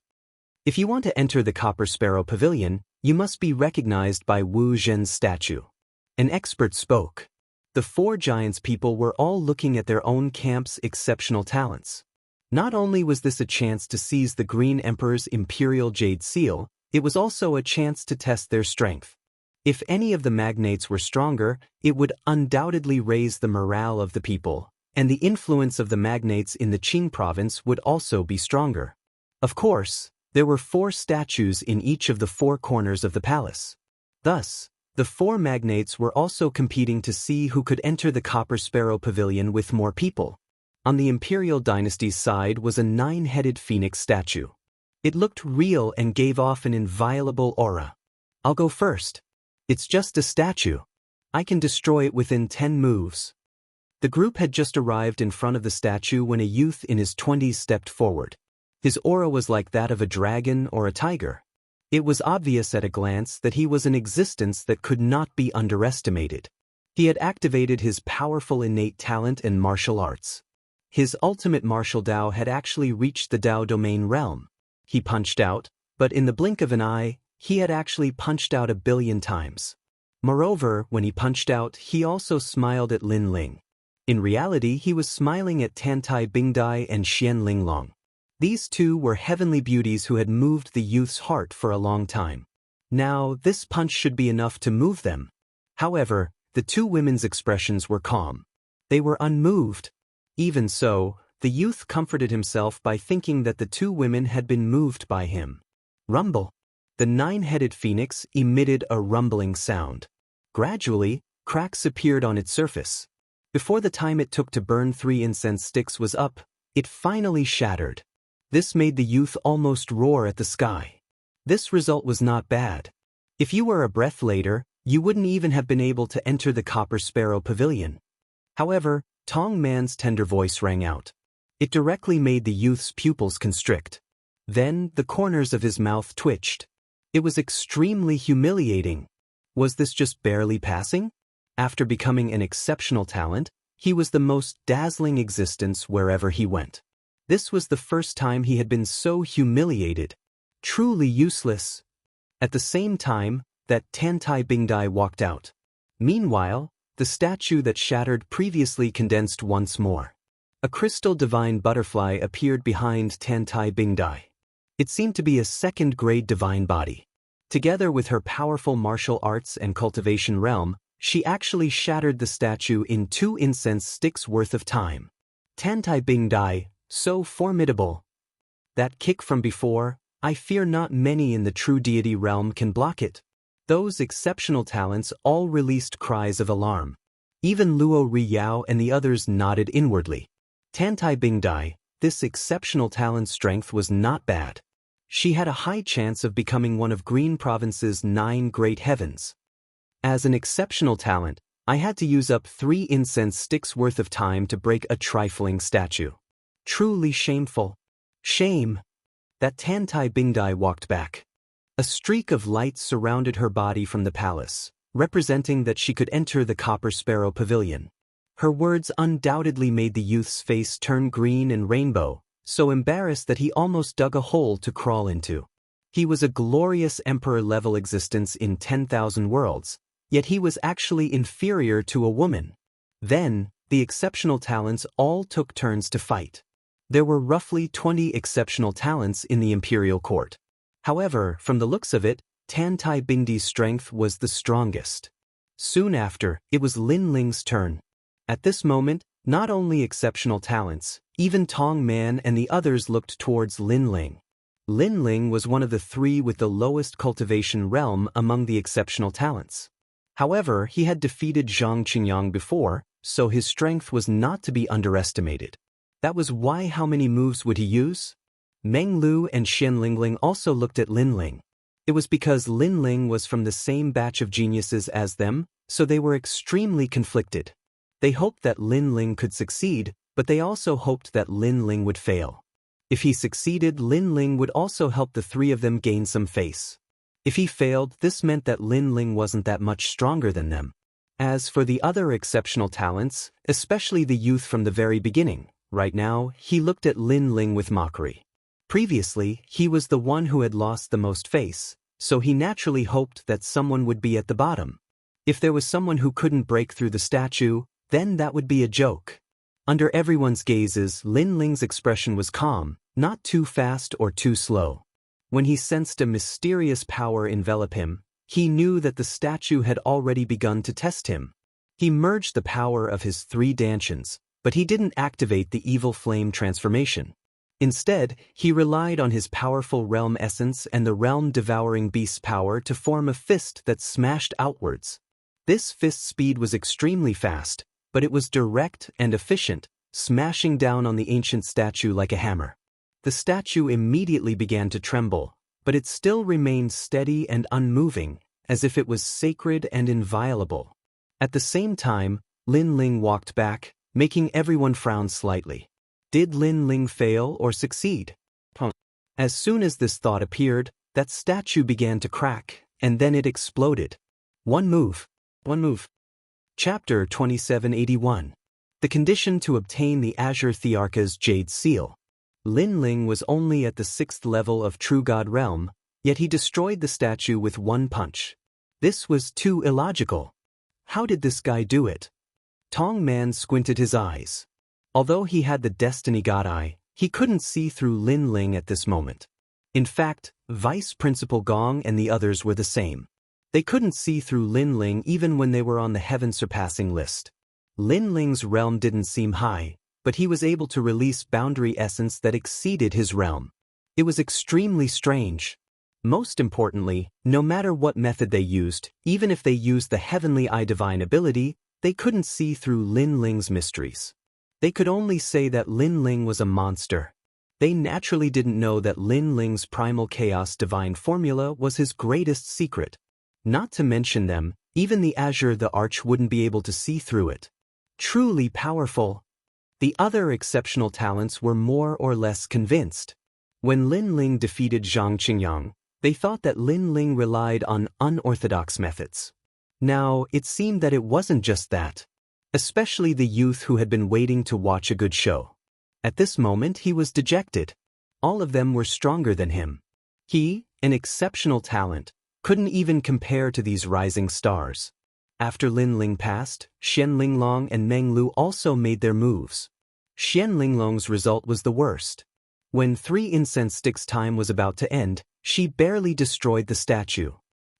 Speaker 1: If you want to enter the Copper Sparrow Pavilion, you must be recognized by Wu Zhen's statue. An expert spoke. The 4 giants people were all looking at their own camp's exceptional talents. Not only was this a chance to seize the Green Emperor's Imperial Jade Seal, it was also a chance to test their strength. If any of the magnates were stronger, it would undoubtedly raise the morale of the people, and the influence of the magnates in the Qing province would also be stronger. Of course, there were 4 statues in each of the 4 corners of the palace. Thus, the 4 magnates were also competing to see who could enter the Copper Sparrow Pavilion with more people. On the Imperial Dynasty's side was a 9-headed phoenix statue. It looked real and gave off an inviolable aura. I'll go first. It's just a statue. I can destroy it within 10 moves. The group had just arrived in front of the statue when a youth in his 20s stepped forward. His aura was like that of a dragon or a tiger. It was obvious at a glance that he was an existence that could not be underestimated. He had activated his powerful innate talent in martial arts. His ultimate martial Dao had actually reached the Dao domain realm. He punched out, but in the blink of an eye, he had actually punched out 1 billion times. Moreover, when he punched out, he also smiled at Lin Ling. In reality, he was smiling at Tantai Bingdai and Xian Linglong. These 2 were heavenly beauties who had moved the youth's heart for a long time. Now, this punch should be enough to move them. However, the 2 women's expressions were calm. They were unmoved. Even so, the youth comforted himself by thinking that the 2 women had been moved by him. Rumble. The 9-headed phoenix emitted a rumbling sound. Gradually, cracks appeared on its surface. Before the time it took to burn 3 incense sticks was up, it finally shattered. This made the youth almost roar at the sky. This result was not bad. If you were a breath later, you wouldn't even have been able to enter the Copper Sparrow Pavilion. However, Tong Man's tender voice rang out. It directly made the youth's pupils constrict. Then, the corners of his mouth twitched. It was extremely humiliating. Was this just barely passing? After becoming an exceptional talent, he was the most dazzling existence wherever he went. This was the first time he had been so humiliated. Truly useless. At the same time, that Tantai Bingdai walked out. Meanwhile, the statue that shattered previously condensed once more. A crystal divine butterfly appeared behind Tantai Bingdai. It seemed to be a second-grade divine body. Together with her powerful martial arts and cultivation realm, she actually shattered the statue in 2 incense sticks worth of time. Tantai Bingdai, so formidable. That kick from before, I fear not many in the true deity realm can block it. Those exceptional talents all released cries of alarm. Even Luo Riyao and the others nodded inwardly. Tantai Bingdai, this exceptional talent strength was not bad. She had a high chance of becoming one of Green Province's 9 great heavens. As an exceptional talent, I had to use up 3 incense sticks worth of time to break a trifling statue. Truly shameful. Shame. That Tantai Bingdai walked back. A streak of light surrounded her body from the palace, representing that she could enter the Copper Sparrow Pavilion. Her words undoubtedly made the youth's face turn green and rainbow, so embarrassed that he almost dug a hole to crawl into. He was a glorious emperor-level existence in 10,000 worlds, yet he was actually inferior to a woman. Then, the exceptional talents all took turns to fight. There were roughly 20 exceptional talents in the imperial court. However, from the looks of it, Tantai Bingdai's strength was the strongest. Soon after, it was Lin Ling's turn. At this moment, not only exceptional talents, even Tong Man and the others looked towards Lin Ling. Lin Ling was one of the 3 with the lowest cultivation realm among the exceptional talents. However, he had defeated Zhang Qingyang before, so his strength was not to be underestimated. That was why how many moves would he use? Meng Lu and Xian Lingling also looked at Lin Ling. It was because Lin Ling was from the same batch of geniuses as them, so they were extremely conflicted. They hoped that Lin Ling could succeed, but they also hoped that Lin Ling would fail. If he succeeded, Lin Ling would also help the 3 of them gain some face. If he failed, this meant that Lin Ling wasn't that much stronger than them. As for the other exceptional talents, especially the youth from the very beginning, right now, he looked at Lin Ling with mockery. Previously, he was the one who had lost the most face, so he naturally hoped that someone would be at the bottom. If there was someone who couldn't break through the statue, then that would be a joke. Under everyone's gazes, Lin Ling's expression was calm, not too fast or too slow. When he sensed a mysterious power envelop him, he knew that the statue had already begun to test him. He merged the power of his 3 dantians, but he didn't activate the evil flame transformation. Instead, he relied on his powerful realm essence and the realm-devouring beast's power to form a fist that smashed outwards. This fist speed was extremely fast, but it was direct and efficient, smashing down on the ancient statue like a hammer. The statue immediately began to tremble, but it still remained steady and unmoving, as if it was sacred and inviolable. At the same time, Lin Ling walked back, making everyone frown slightly. Did Lin Ling fail or succeed? As soon as this thought appeared, that statue began to crack, and then it exploded. One move. Chapter 2781. The condition to obtain the Azure Thearcha's Jade Seal. Lin Ling was only at the 6th level of True God Realm, yet he destroyed the statue with 1 punch. This was too illogical. How did this guy do it? Tong Man squinted his eyes. Although he had the Destiny God Eye, he couldn't see through Lin Ling at this moment. In fact, Vice Principal Gong and the others were the same. They couldn't see through Lin Ling even when they were on the heaven-surpassing list. Lin Ling's realm didn't seem high, but he was able to release boundary essence that exceeded his realm. It was extremely strange. Most importantly, no matter what method they used, even if they used the Heavenly Eye Divine ability, they couldn't see through Lin Ling's mysteries. They could only say that Lin Ling was a monster. They naturally didn't know that Lin Ling's Primal Chaos Divine Formula was his greatest secret. Not to mention them, even the Azure the Arch wouldn't be able to see through it. Truly powerful. The other exceptional talents were more or less convinced. When Lin Ling defeated Zhang Qingyang, they thought that Lin Ling relied on unorthodox methods. Now, it seemed that it wasn't just that. Especially the youth who had been waiting to watch a good show. At this moment he was dejected. All of them were stronger than him. He, an exceptional talent, couldn't even compare to these rising stars. After Lin Ling passed, Xian Linglong and Meng Lu also made their moves. Xian Linglong's result was the worst. When 3 incense sticks' time was about to end, she barely destroyed the statue.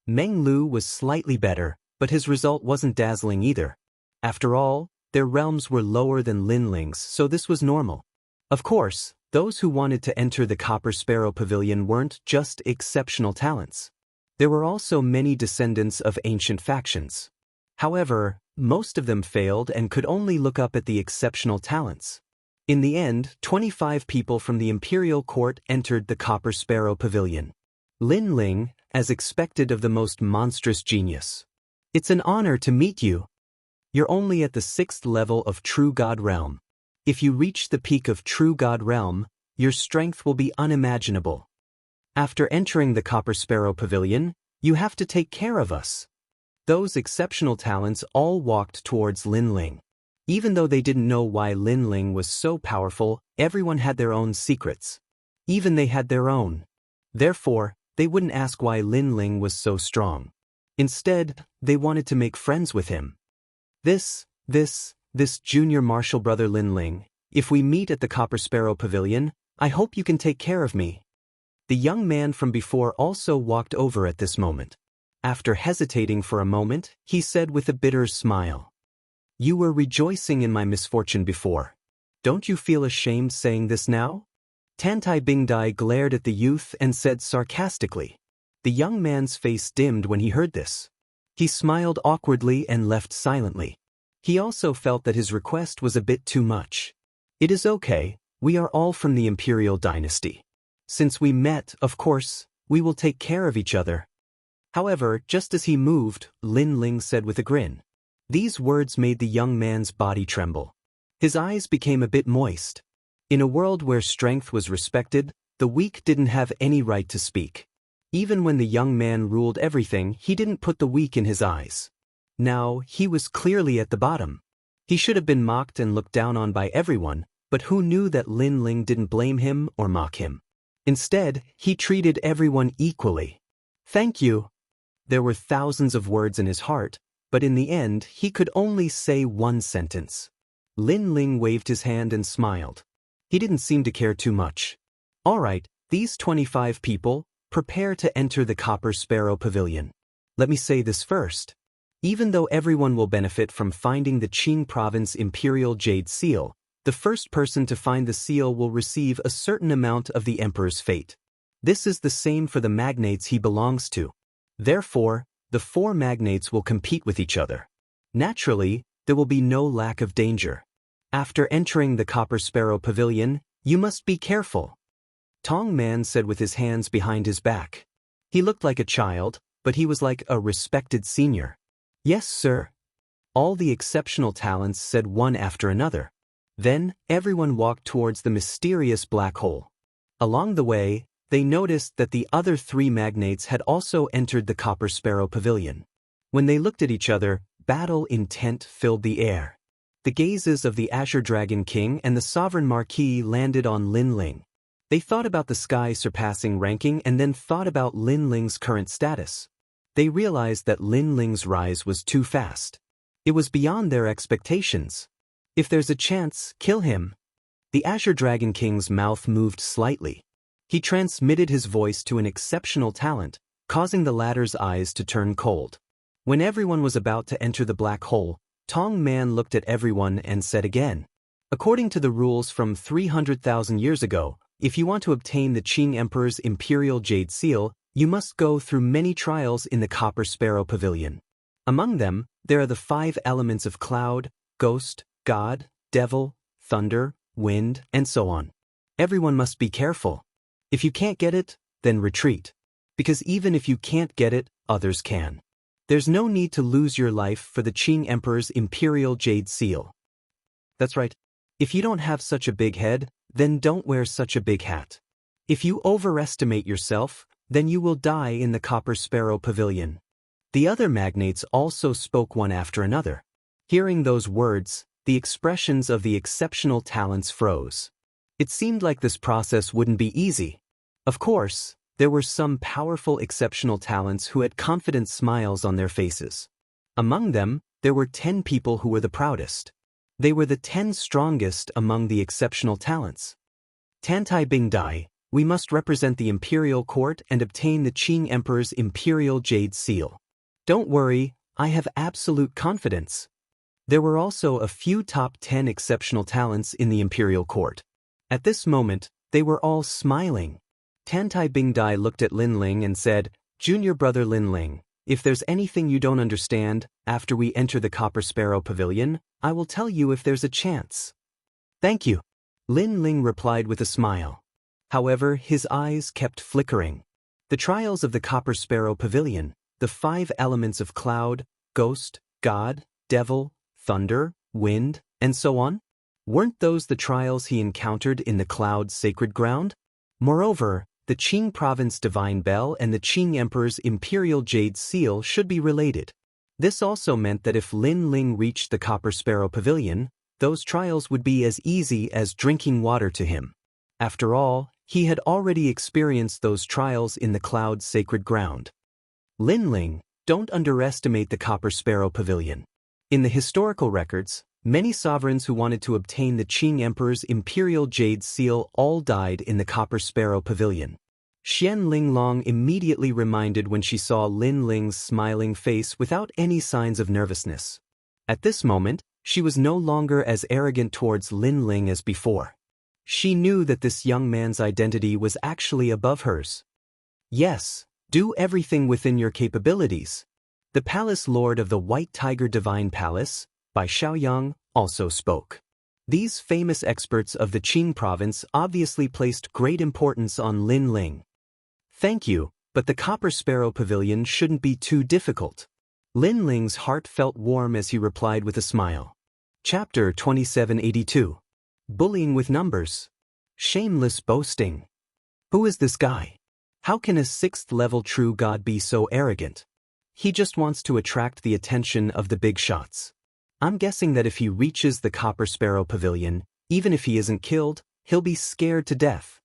Speaker 1: Meng Lu was slightly better, but his result wasn't dazzling either. After all, their realms were lower than Lin Ling's, so this was normal. Of course, those who wanted to enter the Copper Sparrow Pavilion weren't just exceptional talents. There were also many descendants of ancient factions. However, most of them failed and could only look up at the exceptional talents. In the end, 25 people from the imperial court entered the Copper Sparrow Pavilion. Lin Ling, as expected of the most monstrous genius. It's an honor to meet you. You're only at the 6th level of True God Realm. If you reach the peak of True God Realm, your strength will be unimaginable. After entering the Copper Sparrow Pavilion, you have to take care of us. Those exceptional talents all walked towards Lin Ling. Even though they didn't know why Lin Ling was so powerful, everyone had their own secrets. Even they had their own. Therefore, they wouldn't ask why Lin Ling was so strong. Instead, they wanted to make friends with him. This junior martial brother Lin Ling, if we meet at the Copper Sparrow Pavilion, I hope you can take care of me. The young man from before also walked over at this moment. After hesitating for a moment, he said with a bitter smile, "You were rejoicing in my misfortune before. Don't you feel ashamed saying this now?" Tantai Bingdai glared at the youth and said sarcastically. The young man's face dimmed when he heard this. He smiled awkwardly and left silently. He also felt that his request was a bit too much. It is okay, we are all from the imperial dynasty. Since we met, of course, we will take care of each other. However, just as he moved, Lin Ling said with a grin. These words made the young man's body tremble. His eyes became a bit moist. In a world where strength was respected, the weak didn't have any right to speak. Even when the young man ruled everything, he didn't put the weak in his eyes. Now, he was clearly at the bottom. He should have been mocked and looked down on by everyone, but who knew that Lin Ling didn't blame him or mock him? Instead, he treated everyone equally. Thank you. There were thousands of words in his heart, but in the end, he could only say one sentence. Lin Ling waved his hand and smiled. He didn't seem to care too much. All right, these 25 people, prepare to enter the Copper Sparrow Pavilion. Let me say this first. Even though everyone will benefit from finding the Qing Province Imperial Jade Seal, the first person to find the seal will receive a certain amount of the Emperor's fate. This is the same for the magnates he belongs to. Therefore, the 4 magnates will compete with each other. Naturally, there will be no lack of danger. After entering the Copper Sparrow Pavilion, you must be careful. Tong Man said with his hands behind his back. He looked like a child, but he was like a respected senior. Yes, sir. All the exceptional talents said one after another. Then, everyone walked towards the mysterious black hole. Along the way, they noticed that the other 3 magnates had also entered the Copper Sparrow Pavilion. When they looked at each other, battle intent filled the air. The gazes of the Azure Dragon King and the Sovereign Marquis landed on Lin Ling. They thought about the sky-surpassing ranking and then thought about Lin Ling's current status. They realized that Lin Ling's rise was too fast. It was beyond their expectations. If there's a chance, kill him. The Azure Dragon King's mouth moved slightly. He transmitted his voice to an exceptional talent, causing the latter's eyes to turn cold. When everyone was about to enter the black hole, Tong Man looked at everyone and said again, according to the rules from 300,000 years ago, if you want to obtain the Qing Emperor's Imperial Jade Seal, you must go through many trials in the Copper Sparrow Pavilion. Among them, there are the 5 elements of cloud, ghost, god, devil, thunder, wind, and so on. Everyone must be careful. If you can't get it, then retreat. Because even if you can't get it, others can. There's no need to lose your life for the Qing Emperor's Imperial Jade Seal. That's right. If you don't have such a big head, then don't wear such a big hat. If you overestimate yourself, then you will die in the Copper Sparrow Pavilion. The other magnates also spoke one after another. Hearing those words, the expressions of the exceptional talents froze. It seemed like this process wouldn't be easy. Of course, there were some powerful exceptional talents who had confident smiles on their faces. Among them, there were 10 people who were the proudest. They were the 10 strongest among the exceptional talents. Tantai Bingdai, we must represent the imperial court and obtain the Qing Emperor's imperial jade seal. Don't worry, I have absolute confidence. There were also a few top 10 exceptional talents in the imperial court. At this moment, they were all smiling. Tantai Bingdai looked at Lin Ling and said, "Junior brother Lin Ling, if there's anything you don't understand, after we enter the Copper Sparrow Pavilion, I will tell you if there's a chance." "Thank you," Lin Ling replied with a smile. However, his eyes kept flickering. The trials of the Copper Sparrow Pavilion, the 5 elements of cloud, ghost, god, devil, thunder, wind, and so on? Weren't those the trials he encountered in the cloud's sacred ground? Moreover, the Qing Province Divine Bell and the Qing Emperor's Imperial Jade Seal should be related. This also meant that if Lin Ling reached the Copper Sparrow Pavilion, those trials would be as easy as drinking water to him. After all, he had already experienced those trials in the cloud's sacred ground. Lin Ling, don't underestimate the Copper Sparrow Pavilion. In the historical records, many sovereigns who wanted to obtain the Qing Emperor's Imperial Jade Seal all died in the Copper Sparrow Pavilion. Xian Linglong immediately reminded when she saw Lin Ling's smiling face without any signs of nervousness. At this moment, she was no longer as arrogant towards Lin Ling as before. She knew that this young man's identity was actually above hers. "Yes, do everything within your capabilities." The Palace Lord of the White Tiger Divine Palace, Bai Xiaoyang, also spoke. These famous experts of the Qing province obviously placed great importance on Lin Ling. "Thank you, but the Copper Sparrow Pavilion shouldn't be too difficult." Lin Ling's heart felt warm as he replied with a smile. Chapter 2782. Bullying with Numbers. Shameless boasting. Who is this guy? How can a 6th-level true god be so arrogant? He just wants to attract the attention of the big shots. I'm guessing that if he reaches the Copper Sparrow Pavilion, even if he isn't killed, he'll be scared to death.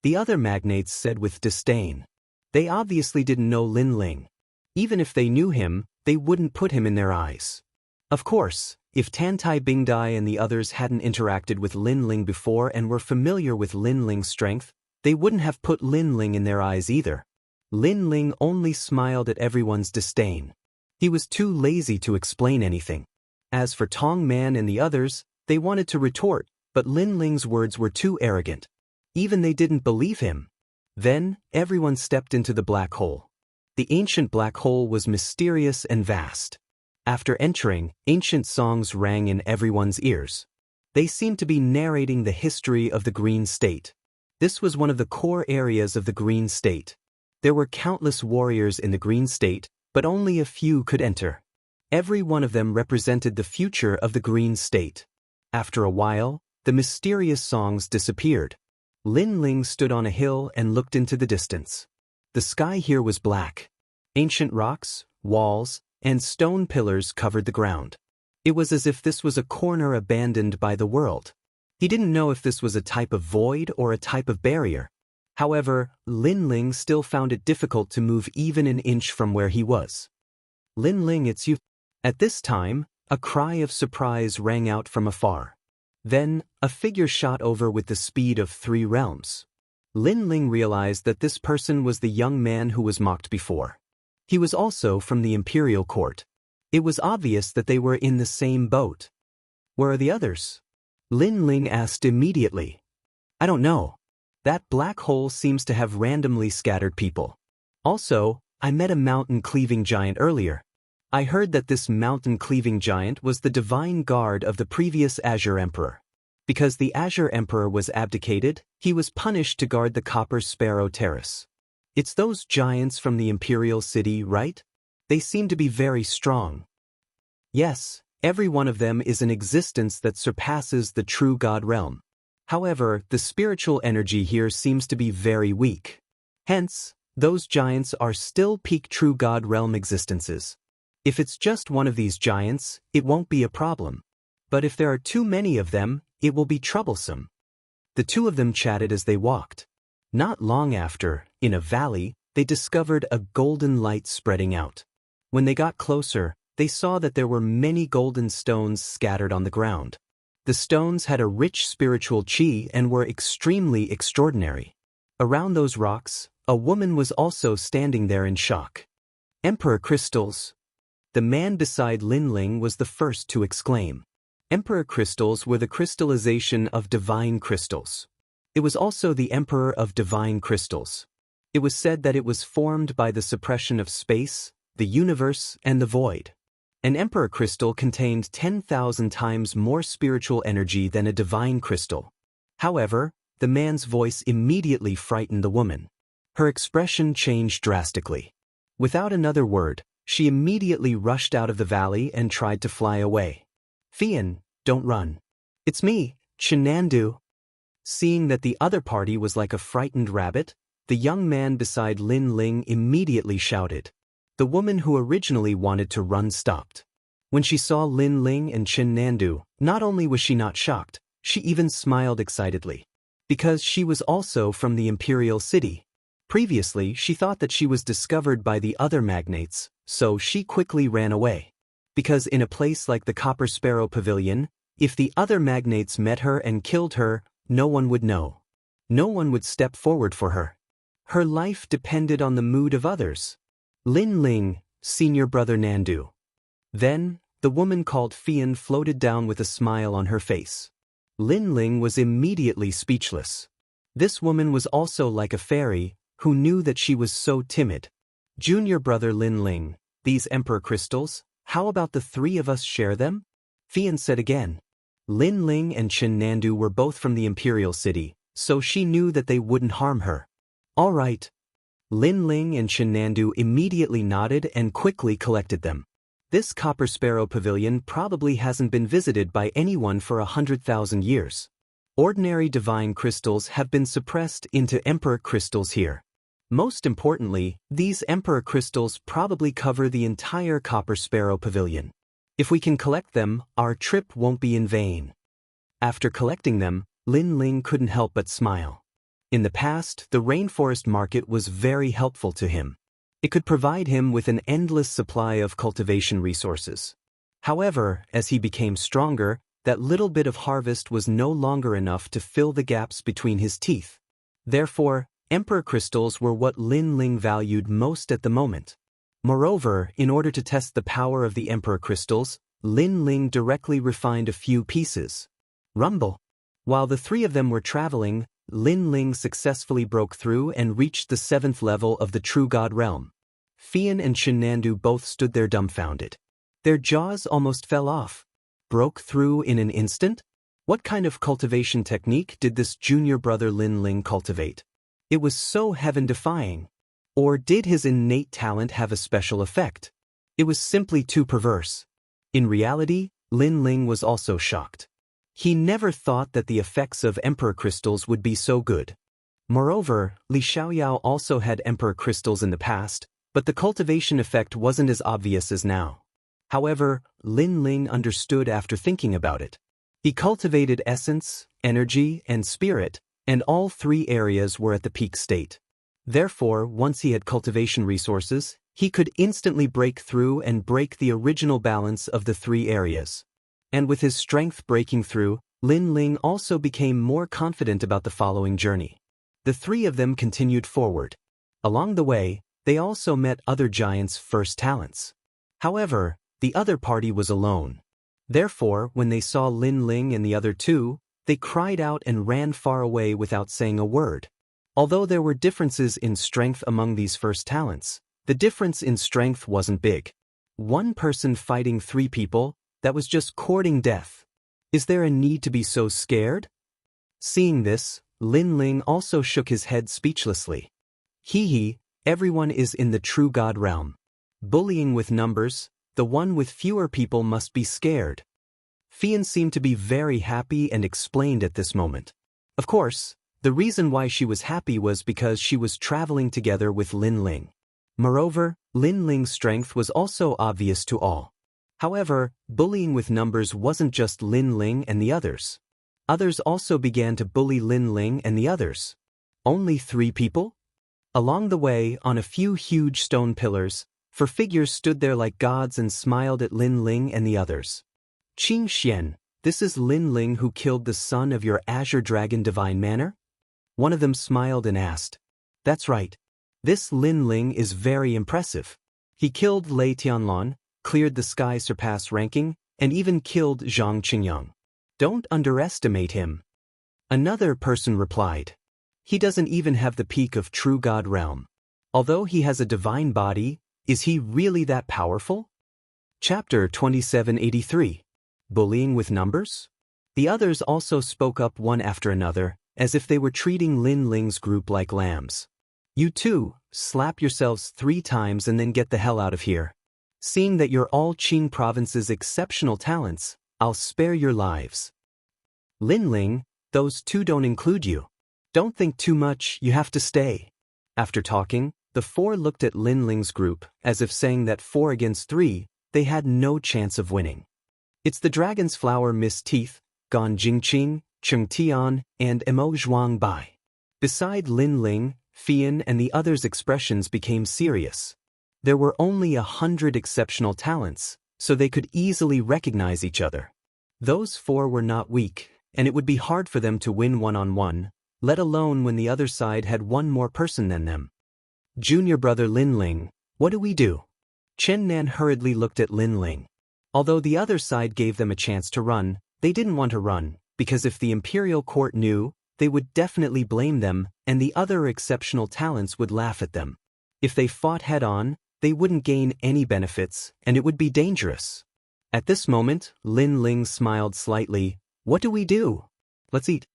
Speaker 1: The other magnates said with disdain. They obviously didn't know Lin Ling. Even if they knew him, they wouldn't put him in their eyes. Of course, if Tantai Bingdai and the others hadn't interacted with Lin Ling before and were familiar with Lin Ling's strength, they wouldn't have put Lin Ling in their eyes either. Lin Ling only smiled at everyone's disdain. He was too lazy to explain anything. As for Tong Man and the others, they wanted to retort, but Lin Ling's words were too arrogant. Even they didn't believe him. Then, everyone stepped into the black hole. The ancient black hole was mysterious and vast. After entering, ancient songs rang in everyone's ears. They seemed to be narrating the history of the Green State. This was one of the core areas of the Green State. There were countless warriors in the Green State, but only a few could enter. Every one of them represented the future of the Green State. After a while, the mysterious songs disappeared. Lin Ling stood on a hill and looked into the distance. The sky here was black. Ancient rocks, walls, and stone pillars covered the ground. It was as if this was a corner abandoned by the world. He didn't know if this was a type of void or a type of barrier. However, Lin Ling still found it difficult to move even an inch from where he was. "Lin Ling, it's you." At this time, a cry of surprise rang out from afar. Then, a figure shot over with the speed of 3 realms. Lin Ling realized that this person was the young man who was mocked before. He was also from the imperial court. It was obvious that they were in the same boat. "Where are the others?" Lin Ling asked immediately. "I don't know. That black hole seems to have randomly scattered people. Also, I met a mountain-cleaving giant earlier. I heard that this mountain-cleaving giant was the divine guard of the previous Azure Emperor. Because the Azure Emperor was abdicated, he was punished to guard the Copper Sparrow Terrace. It's those giants from the Imperial City, right? They seem to be very strong." "Yes, every one of them is an existence that surpasses the true God realm. However, the spiritual energy here seems to be very weak. Hence, those giants are still peak true God realm existences. If it's just one of these giants, it won't be a problem. But if there are too many of them, it will be troublesome." The two of them chatted as they walked. Not long after, in a valley, they discovered a golden light spreading out. When they got closer, they saw that there were many golden stones scattered on the ground. The stones had a rich spiritual qi and were extremely extraordinary. Around those rocks, a woman was also standing there in shock. Emperor crystals. The man beside Lin Ling was the first to exclaim. Emperor crystals were the crystallization of divine crystals. It was also the emperor of divine crystals. It was said that it was formed by the suppression of space, the universe, and the void. An emperor crystal contained 10,000 times more spiritual energy than a divine crystal. However, the man's voice immediately frightened the woman. Her expression changed drastically. Without another word, she immediately rushed out of the valley and tried to fly away. Fian, don't run. It's me, Chenandu. Seeing that the other party was like a frightened rabbit, the young man beside Lin Ling immediately shouted. The woman who originally wanted to run stopped. When she saw Lin Ling and Chenandu, not only was she not shocked, she even smiled excitedly. Because she was also from the imperial city. Previously, she thought that she was discovered by the other magnates, so she quickly ran away. Because in a place like the Copper Sparrow Pavilion, if the other magnates met her and killed her, no one would know. No one would step forward for her. Her life depended on the mood of others. Lin Ling, senior brother Nandu. Then, the woman called Fian floated down with a smile on her face. Lin Ling was immediately speechless. This woman was also like a fairy, who knew that she was so timid. Junior brother Lin Ling, these emperor crystals, how about the three of us share them? Fian said again. Lin Ling and Chenandu were both from the imperial city, so she knew that they wouldn't harm her. All right. Lin Ling and Chenandu immediately nodded and quickly collected them. This Copper Sparrow Pavilion probably hasn't been visited by anyone for 100,000 years. Ordinary divine crystals have been suppressed into emperor crystals here. Most importantly, these emperor crystals probably cover the entire Copper Sparrow Pavilion. If we can collect them, our trip won't be in vain. After collecting them, Lin Ling couldn't help but smile. In the past, the rainforest market was very helpful to him. It could provide him with an endless supply of cultivation resources. However, as he became stronger, that little bit of harvest was no longer enough to fill the gaps between his teeth. Therefore, emperor crystals were what Lin Ling valued most at the moment. Moreover, in order to test the power of the emperor crystals, Lin Ling directly refined a few pieces. Rumble. While the three of them were traveling, Lin Ling successfully broke through and reached the 7th level of the True God realm. Fian and Chenandu both stood there dumbfounded. Their jaws almost fell off. Broke through in an instant? What kind of cultivation technique did this junior brother Lin Ling cultivate? It was so heaven-defying. Or did his innate talent have a special effect? It was simply too perverse. In reality, Lin Ling was also shocked. He never thought that the effects of emperor crystals would be so good. Moreover, Li Xiaoyao also had emperor crystals in the past, but the cultivation effect wasn't as obvious as now. However, Lin Ling understood after thinking about it. He cultivated essence, energy, and spirit, and all three areas were at the peak state. Therefore, once he had cultivation resources, he could instantly break through and break the original balance of the three areas. And with his strength breaking through, Lin Ling also became more confident about the following journey. The three of them continued forward. Along the way, they also met other giants' first talents. However, the other party was alone. Therefore, when they saw Lin Ling and the other two, they cried out and ran far away without saying a word. Although there were differences in strength among these first talents, the difference in strength wasn't big. One person fighting three people, that was just courting death. Is there a need to be so scared? Seeing this, Lin Ling also shook his head speechlessly. Hee, everyone is in the True God realm. Bullying with numbers, the one with fewer people must be scared. Fian seemed to be very happy and explained at this moment. Of course, the reason why she was happy was because she was traveling together with Lin Ling. Moreover, Lin Ling's strength was also obvious to all. However, bullying with numbers wasn't just Lin Ling and the others. Others also began to bully Lin Ling and the others. Only 3 people? Along the way, on a few huge stone pillars, 4 figures stood there like gods and smiled at Lin Ling and the others. Qing Xian, this is Lin Ling who killed the son of your Azure Dragon Divine Manor? One of them smiled and asked. That's right. This Lin Ling is very impressive. He killed Lei Tianlan, cleared the Sky Surpass ranking, and even killed Zhang Qingyang. Don't underestimate him. Another person replied. He doesn't even have the peak of True God Realm. Although he has a divine body, is he really that powerful? Chapter 2783. Bullying with Numbers? The others also spoke up one after another, as if they were treating Lin Ling's group like lambs. You too, slap yourselves 3 times and then get the hell out of here. Seeing that you're all Qing Province's exceptional talents, I'll spare your lives. Lin Ling, those 2 don't include you. Don't think too much, you have to stay. After talking, the 4 looked at Lin Ling's group, as if saying that 4 against 3, they had no chance of winning. It's the Dragon's Flower Miss Teeth, Gan Jingqing, Cheng Tian, and Mo Zhuang Bai. Beside Lin Ling, Fian and the others' expressions became serious. There were only 100 exceptional talents, so they could easily recognize each other. Those 4 were not weak, and it would be hard for them to win one-on-one, let alone when the other side had 1 more person than them. Junior brother Lin Ling, what do we do? Chen Nan hurriedly looked at Lin Ling. Although the other side gave them a chance to run, they didn't want to run, because if the imperial court knew, they would definitely blame them, and the other exceptional talents would laugh at them. If they fought head-on, they wouldn't gain any benefits, and it would be dangerous. At this moment, Lin Ling smiled slightly. What do we do? Let's eat.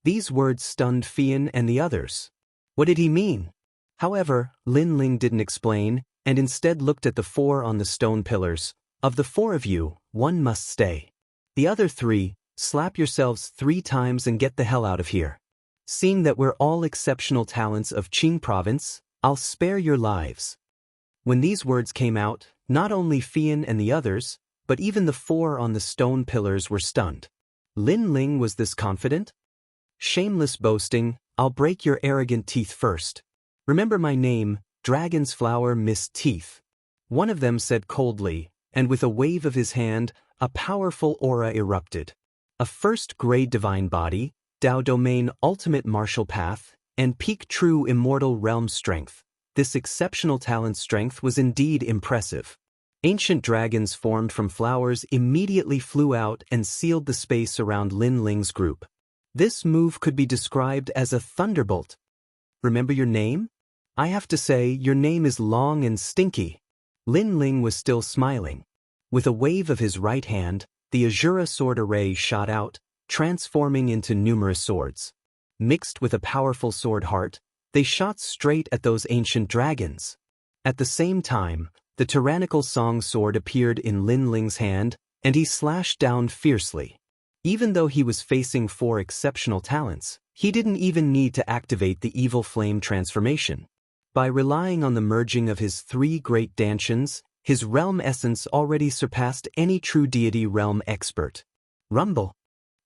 Speaker 1: These words stunned Fian and the others. What did he mean? However, Lin Ling didn't explain, and instead looked at the 4 on the stone pillars. Of the 4 of you, 1 must stay. The other 3, slap yourselves 3 times and get the hell out of here. Seeing that we're all exceptional talents of Qing Province, I'll spare your lives. When these words came out, not only Fian and the others, but even the 4 on the stone pillars were stunned. Lin Ling was this confident? Shameless boasting, I'll break your arrogant teeth first. Remember my name, Dragon's Flower Miss Teeth. One of them said coldly, and with a wave of his hand, a powerful aura erupted. A first-grade divine body, Dao Domain Ultimate Martial Path, and peak true immortal realm strength. This exceptional talent strength was indeed impressive. Ancient dragons formed from flowers immediately flew out and sealed the space around Lin Ling's group. This move could be described as a thunderbolt. Remember your name? I have to say, your name is long and stinky. Lin Ling was still smiling. With a wave of his right hand, the Azura sword array shot out, transforming into numerous swords. Mixed with a powerful sword heart, they shot straight at those ancient dragons. At the same time, the tyrannical song sword appeared in Lin Ling's hand, and he slashed down fiercely. Even though he was facing 4 exceptional talents, he didn't even need to activate the evil flame transformation. By relying on the merging of his 3 great dantians, his realm essence already surpassed any true deity realm expert. Rumble.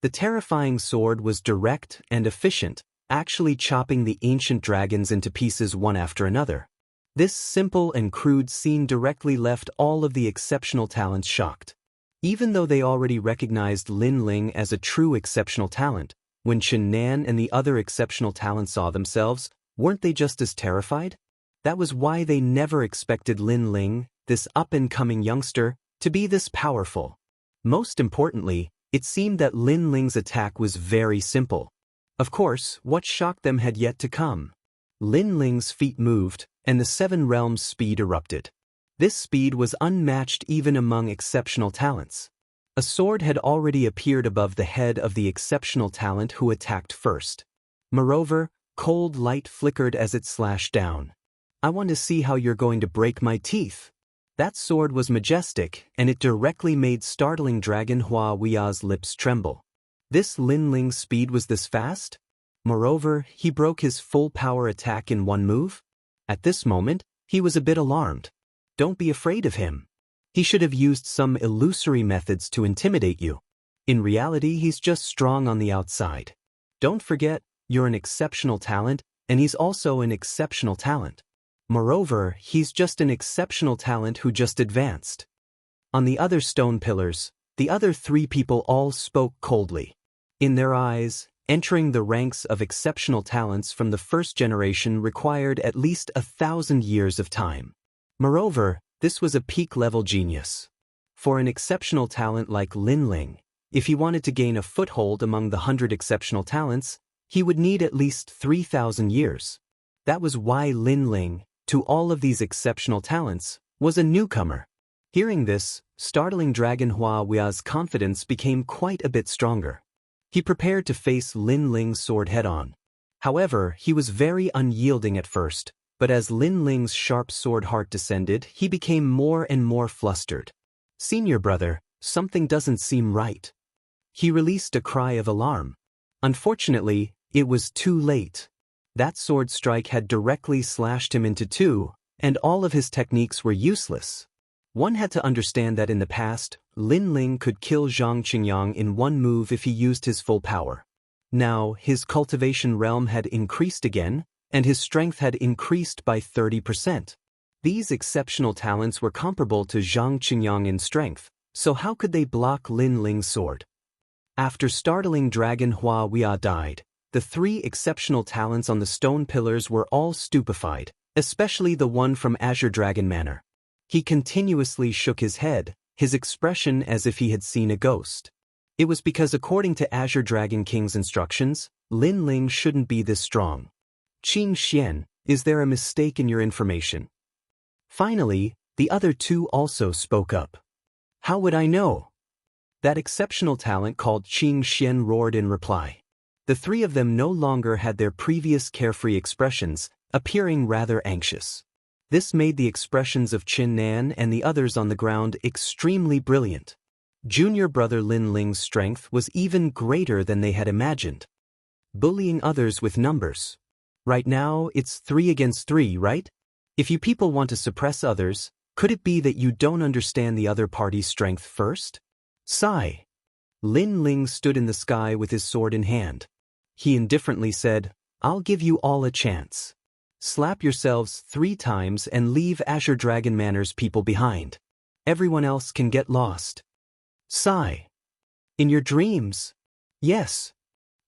Speaker 1: The terrifying sword was direct and efficient, actually chopping the ancient dragons into pieces one after another. This simple and crude scene directly left all of the exceptional talents shocked. Even though they already recognized Lin Ling as a true exceptional talent, when Chen Nan and the other exceptional talents saw themselves, weren't they just as terrified? That was why they never expected Lin Ling, this up-and-coming youngster, to be this powerful. Most importantly, it seemed that Lin Ling's attack was very simple. Of course, what shocked them had yet to come. Lin Ling's feet moved, and the 7 realms' speed erupted. This speed was unmatched even among exceptional talents. A sword had already appeared above the head of the exceptional talent who attacked first. Moreover, cold light flickered as it slashed down. I want to see how you're going to break my teeth. That sword was majestic, and it directly made startling Dragon Hua Wuya's lips tremble. This Lin Ling's speed was this fast? Moreover, he broke his full power attack in 1 move? At this moment, he was a bit alarmed. Don't be afraid of him. He should have used some illusory methods to intimidate you. In reality, he's just strong on the outside. Don't forget, you're an exceptional talent, and he's also an exceptional talent. Moreover, he's just an exceptional talent who just advanced. On the other stone pillars, the other three people all spoke coldly. In their eyes, entering the ranks of exceptional talents from the first generation required at least 1,000 years of time. Moreover, this was a peak-level genius. For an exceptional talent like Lin Ling, if he wanted to gain a foothold among the 100 exceptional talents, he would need at least 3,000 years. That was why Lin Ling, to all of these exceptional talents, was a newcomer. Hearing this, startling Dragon Wuxia's confidence became quite a bit stronger. He prepared to face Lin Ling's sword head-on. However, he was very unyielding at first, but as Lin Ling's sharp sword heart descended, he became more and more flustered. "Senior brother, something doesn't seem right." He released a cry of alarm. Unfortunately, it was too late. That sword strike had directly slashed him into two, and all of his techniques were useless. One had to understand that in the past, Lin Ling could kill Xianxia in one move if he used his full power. Now, his cultivation realm had increased again, and his strength had increased by 30%. These exceptional talents were comparable to Xianxia in strength, so how could they block Lin Ling's sword? After startling Dragon Wuxia died, the three exceptional talents on the stone pillars were all stupefied, especially the one from Azure Dragon Manor. He continuously shook his head, his expression as if he had seen a ghost. It was because according to Azure Dragon King's instructions, Lin Ling shouldn't be this strong. "Qing Xian, is there a mistake in your information?" Finally, the other two also spoke up. "How would I know?" That exceptional talent called Qing Xian roared in reply. The three of them no longer had their previous carefree expressions, appearing rather anxious. This made the expressions of Qin Nan and the others on the ground extremely brilliant. Junior brother Lin Ling's strength was even greater than they had imagined. Bullying others with numbers. Right now, it's 3 against 3, right? If you people want to suppress others, could it be that you don't understand the other party's strength first? Sigh. Lin Ling stood in the sky with his sword in hand. He indifferently said, "I'll give you all a chance. Slap yourselves 3 times and leave Azure Dragon Manor's people behind. Everyone else can get lost." Sigh. "In your dreams?" "Yes."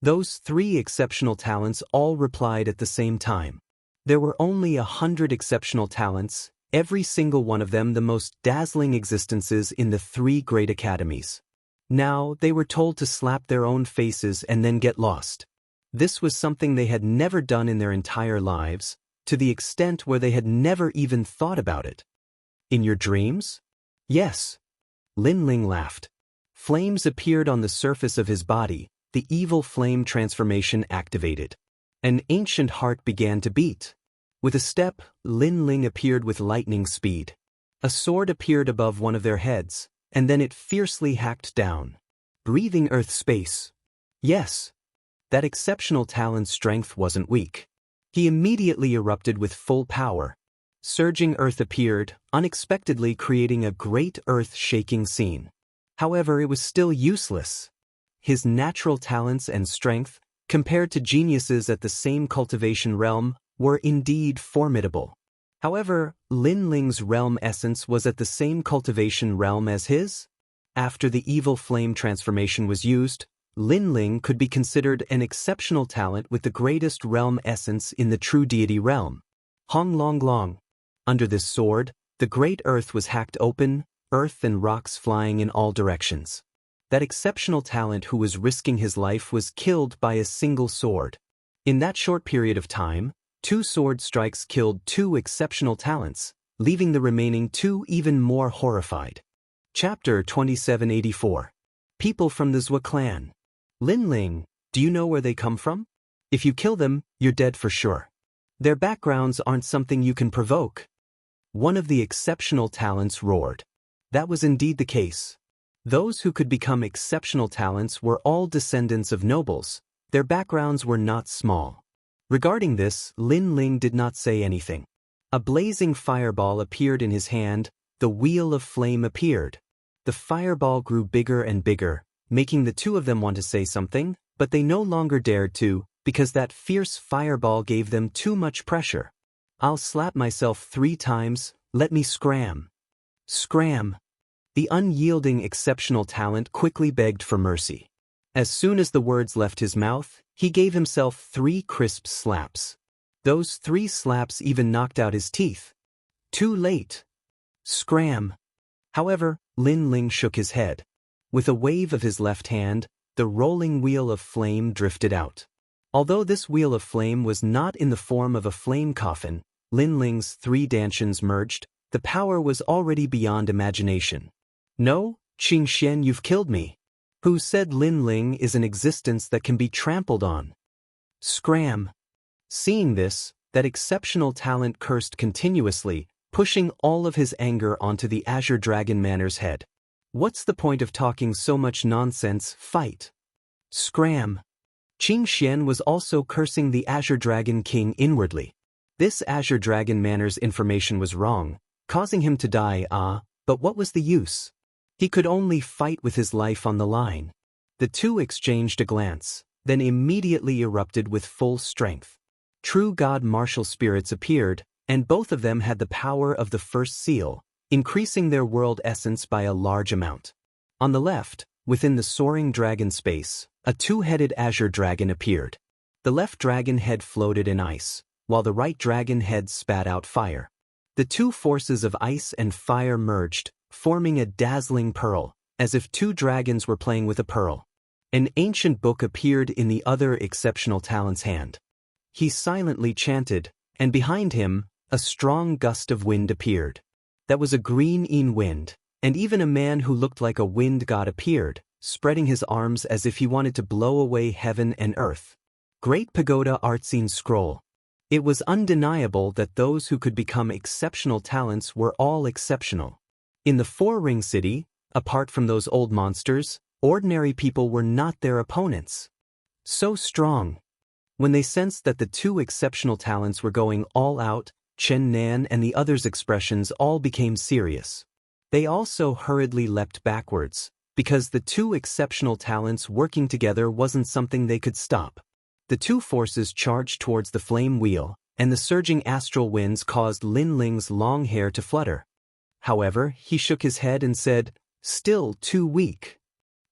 Speaker 1: Those 3 exceptional talents all replied at the same time. There were only 100 exceptional talents, every single one of them the most dazzling existences in the 3 great academies. Now they were told to slap their own faces and then get lost. This was something they had never done in their entire lives, to the extent where they had never even thought about it. "In your dreams?" "Yes." Lin Ling laughed. Flames appeared on the surface of his body, the evil flame transformation activated. An ancient heart began to beat. With a step, Lin Ling appeared with lightning speed. A sword appeared above one of their heads, and then it fiercely hacked down. "Breathing earth space." Yes. That exceptional talent's strength wasn't weak. He immediately erupted with full power. Surging earth appeared, unexpectedly creating a great earth-shaking scene. However, it was still useless. His natural talents and strength, compared to geniuses at the same cultivation realm, were indeed formidable. However, Lin Ling's realm essence was at the same cultivation realm as his. After the evil flame transformation was used, Lin Ling could be considered an exceptional talent with the greatest realm essence in the true deity realm. Hong Long Long. Under this sword, the great earth was hacked open, earth and rocks flying in all directions. That exceptional talent who was risking his life was killed by a single sword. In that short period of time, 2 sword strikes killed 2 exceptional talents, leaving the remaining 2 even more horrified. Chapter 2784. People from the Zhua clan. Lin Ling, do you know where they come from? If you kill them, you're dead for sure. Their backgrounds aren't something you can provoke. One of the exceptional talents roared. That was indeed the case. Those who could become exceptional talents were all descendants of nobles. Their backgrounds were not small. Regarding this, Lin Ling did not say anything. A blazing fireball appeared in his hand, the wheel of flame appeared. The fireball grew bigger and bigger, making the two of them want to say something, but they no longer dared to, because that fierce fireball gave them too much pressure. I'll slap myself 3 times, let me scram. Scram. The unyielding exceptional talent quickly begged for mercy. As soon as the words left his mouth, he gave himself 3 crisp slaps. Those 3 slaps even knocked out his teeth. Too late. Scram. However, Lin Ling shook his head. With a wave of his left hand, the rolling wheel of flame drifted out. Although this wheel of flame was not in the form of a flame coffin, Lin Ling's 3 dantians merged, the power was already beyond imagination. No, Xianxia, you've killed me. Who said Lin Ling is an existence that can be trampled on? Scram. Seeing this, that exceptional talent cursed continuously, pushing all of his anger onto the Azure Dragon Manor's head. What's the point of talking so much nonsense? Fight. Scram. Xianxia was also cursing the Azure Dragon King inwardly. This Azure Dragon Manor's information was wrong, causing him to die, but what was the use? He could only fight with his life on the line. The two exchanged a glance, then immediately erupted with full strength. True God martial spirits appeared, and both of them had the power of the first seal, increasing their world essence by a large amount. On the left, within the soaring dragon space, a 2-headed azure dragon appeared. The left dragon head floated in ice, while the right dragon head spat out fire. The 2 forces of ice and fire merged, forming a dazzling pearl, as if 2 dragons were playing with a pearl. An ancient book appeared in the other exceptional talent's hand. He silently chanted, and behind him, a strong gust of wind appeared. That was a green wind, and even a man who looked like a wind god appeared, spreading his arms as if he wanted to blow away heaven and earth. Great Pagoda Artsine Scroll. It was undeniable that those who could become exceptional talents were all exceptional. In the 4-ring city, apart from those old monsters, ordinary people were not their opponents. So strong. When they sensed that the 2 exceptional talents were going all out, Chen Nan and the others' expressions all became serious. They also hurriedly leapt backwards, because the 2 exceptional talents working together wasn't something they could stop. The 2 forces charged towards the flame wheel, and the surging astral winds caused Lin Ling's long hair to flutter. However, he shook his head and said, "Still too weak."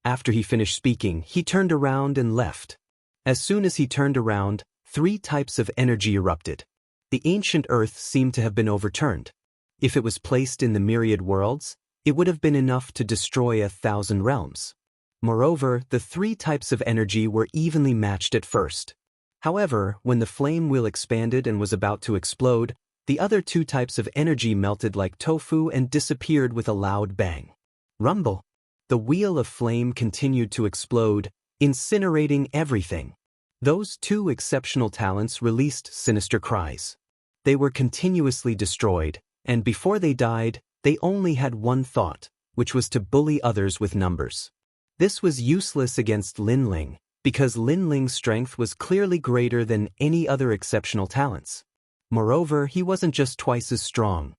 Speaker 1: After he finished speaking, he turned around and left. As soon as he turned around, 3 types of energy erupted. The ancient earth seemed to have been overturned. If it was placed in the myriad worlds, it would have been enough to destroy 1,000 realms. Moreover, the 3 types of energy were evenly matched at first. However, when the flame wheel expanded and was about to explode, the other 2 types of energy melted like tofu and disappeared with a loud bang. Rumble. The wheel of flame continued to explode, incinerating everything. Those 2 exceptional talents released sinister cries. They were continuously destroyed, and before they died, they only had one thought, which was to bully others with numbers. This was useless against Lin Ling, because Lin Ling's strength was clearly greater than any other exceptional talents. Moreover, he wasn't just twice as strong.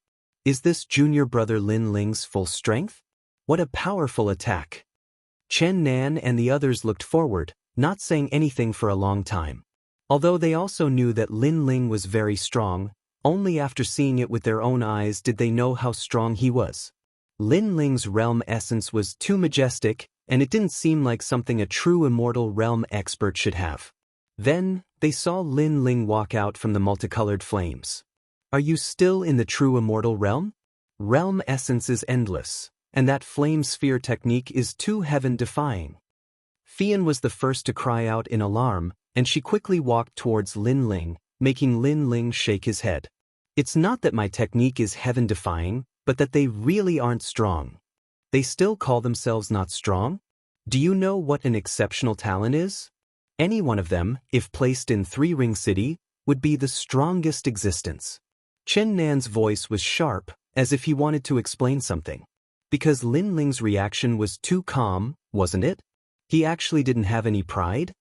Speaker 1: Is this junior brother Lin Ling's full strength? What a powerful attack! Chen Nan and the others looked forward, not saying anything for a long time. Although they also knew that Lin Ling was very strong, only after seeing it with their own eyes did they know how strong he was. Lin Ling's realm essence was too majestic, and it didn't seem like something a true immortal realm expert should have. Then, they saw Lin Ling walk out from the multicolored flames. Are you still in the true immortal realm? Realm essence is endless, and that flame sphere technique is too heaven-defying. Fian was the first to cry out in alarm, and she quickly walked towards Lin Ling, making Lin Ling shake his head. It's not that my technique is heaven-defying, but that they really aren't strong. They still call themselves not strong? Do you know what an exceptional talent is? Any one of them, if placed in 3-ring city, would be the strongest existence. Chen Nan's voice was sharp, as if he wanted to explain something. Because Lin Ling's reaction was too calm, wasn't it? He actually didn't have any pride?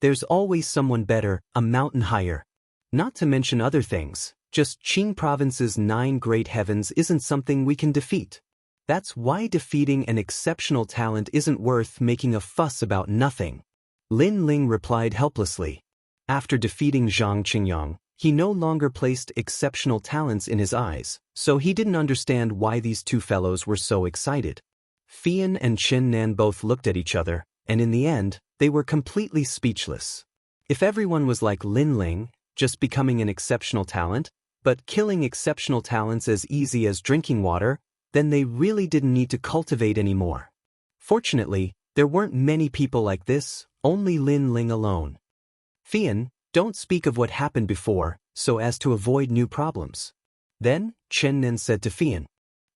Speaker 1: There's always someone better, a mountain higher. Not to mention other things, just Qing Province's 9 great heavens isn't something we can defeat. That's why defeating an exceptional talent isn't worth making a fuss about nothing. Lin Ling replied helplessly. After defeating Zhang Qingyang, he no longer placed exceptional talents in his eyes, so he didn't understand why these two fellows were so excited. Fian and Chen Nan both looked at each other, and in the end, they were completely speechless. If everyone was like Lin Ling, just becoming an exceptional talent, but killing exceptional talents as easy as drinking water, then they really didn't need to cultivate anymore. Fortunately, there weren't many people like this, only Lin Ling alone. Fian, don't speak of what happened before, so as to avoid new problems. Then, Chen Nan said to Fian.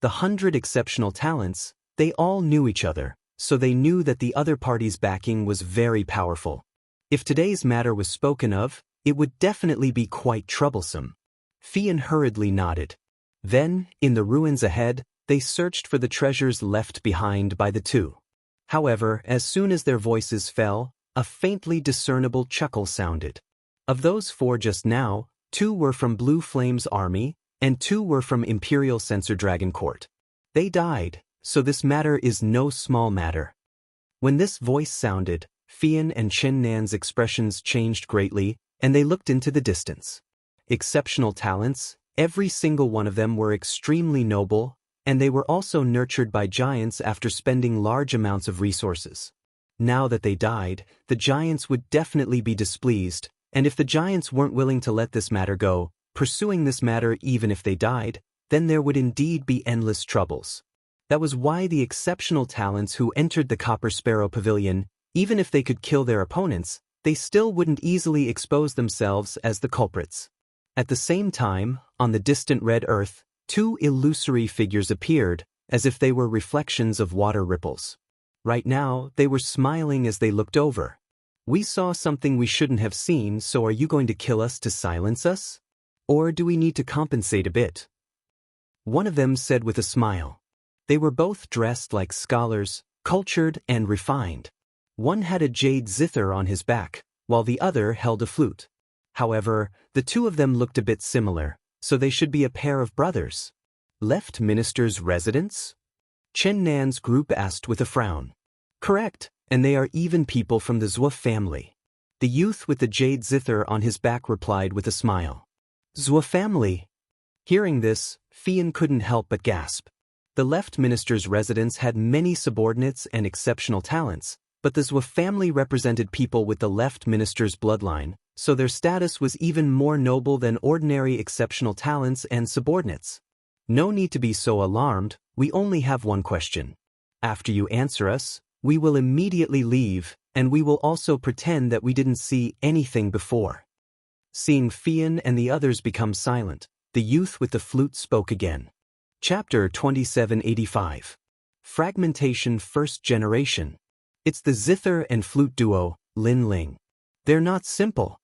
Speaker 1: The 100 exceptional talents, they all knew each other, so they knew that the other party's backing was very powerful. If today's matter was spoken of, it would definitely be quite troublesome. Fian hurriedly nodded. Then, in the ruins ahead, they searched for the treasures left behind by the two. However, as soon as their voices fell, a faintly discernible chuckle sounded. Of those 4 just now, 2 were from Blue Flame's army, and 2 were from Imperial Censor Dragon Court. They died, so this matter is no small matter. When this voice sounded, Fian and Chen Nan's expressions changed greatly, and they looked into the distance. Exceptional talents, every single one of them were extremely noble, and they were also nurtured by giants after spending large amounts of resources. Now that they died, the giants would definitely be displeased, and if the giants weren't willing to let this matter go, pursuing this matter even if they died, then there would indeed be endless troubles. That was why the exceptional talents who entered the Copper Sparrow Pavilion, even if they could kill their opponents, they still wouldn't easily expose themselves as the culprits. At the same time, on the distant red earth, 2 illusory figures appeared, as if they were reflections of water ripples. Right now, they were smiling as they looked over. We saw something we shouldn't have seen, so are you going to kill us to silence us? Or do we need to compensate a bit? One of them said with a smile. They were both dressed like scholars, cultured and refined. One had a jade zither on his back, while the other held a flute. However, the 2 of them looked a bit similar, so they should be a pair of brothers. Left Minister's residents? Chen Nan's group asked with a frown. Correct, and they are even people from the Zhou family. The youth with the jade zither on his back replied with a smile. Zhou family? Hearing this, Fian couldn't help but gasp. The left minister's residence had many subordinates and exceptional talents, but the Zhou family represented people with the left minister's bloodline, so their status was even more noble than ordinary exceptional talents and subordinates. No need to be so alarmed, we only have one question. After you answer us, we will immediately leave, and we will also pretend that we didn't see anything before. Seeing Fian and the others become silent, the youth with the flute spoke again. Chapter 2785. Fragmentation First Generation. It's the zither and flute duo, Lin Ling. They're not simple.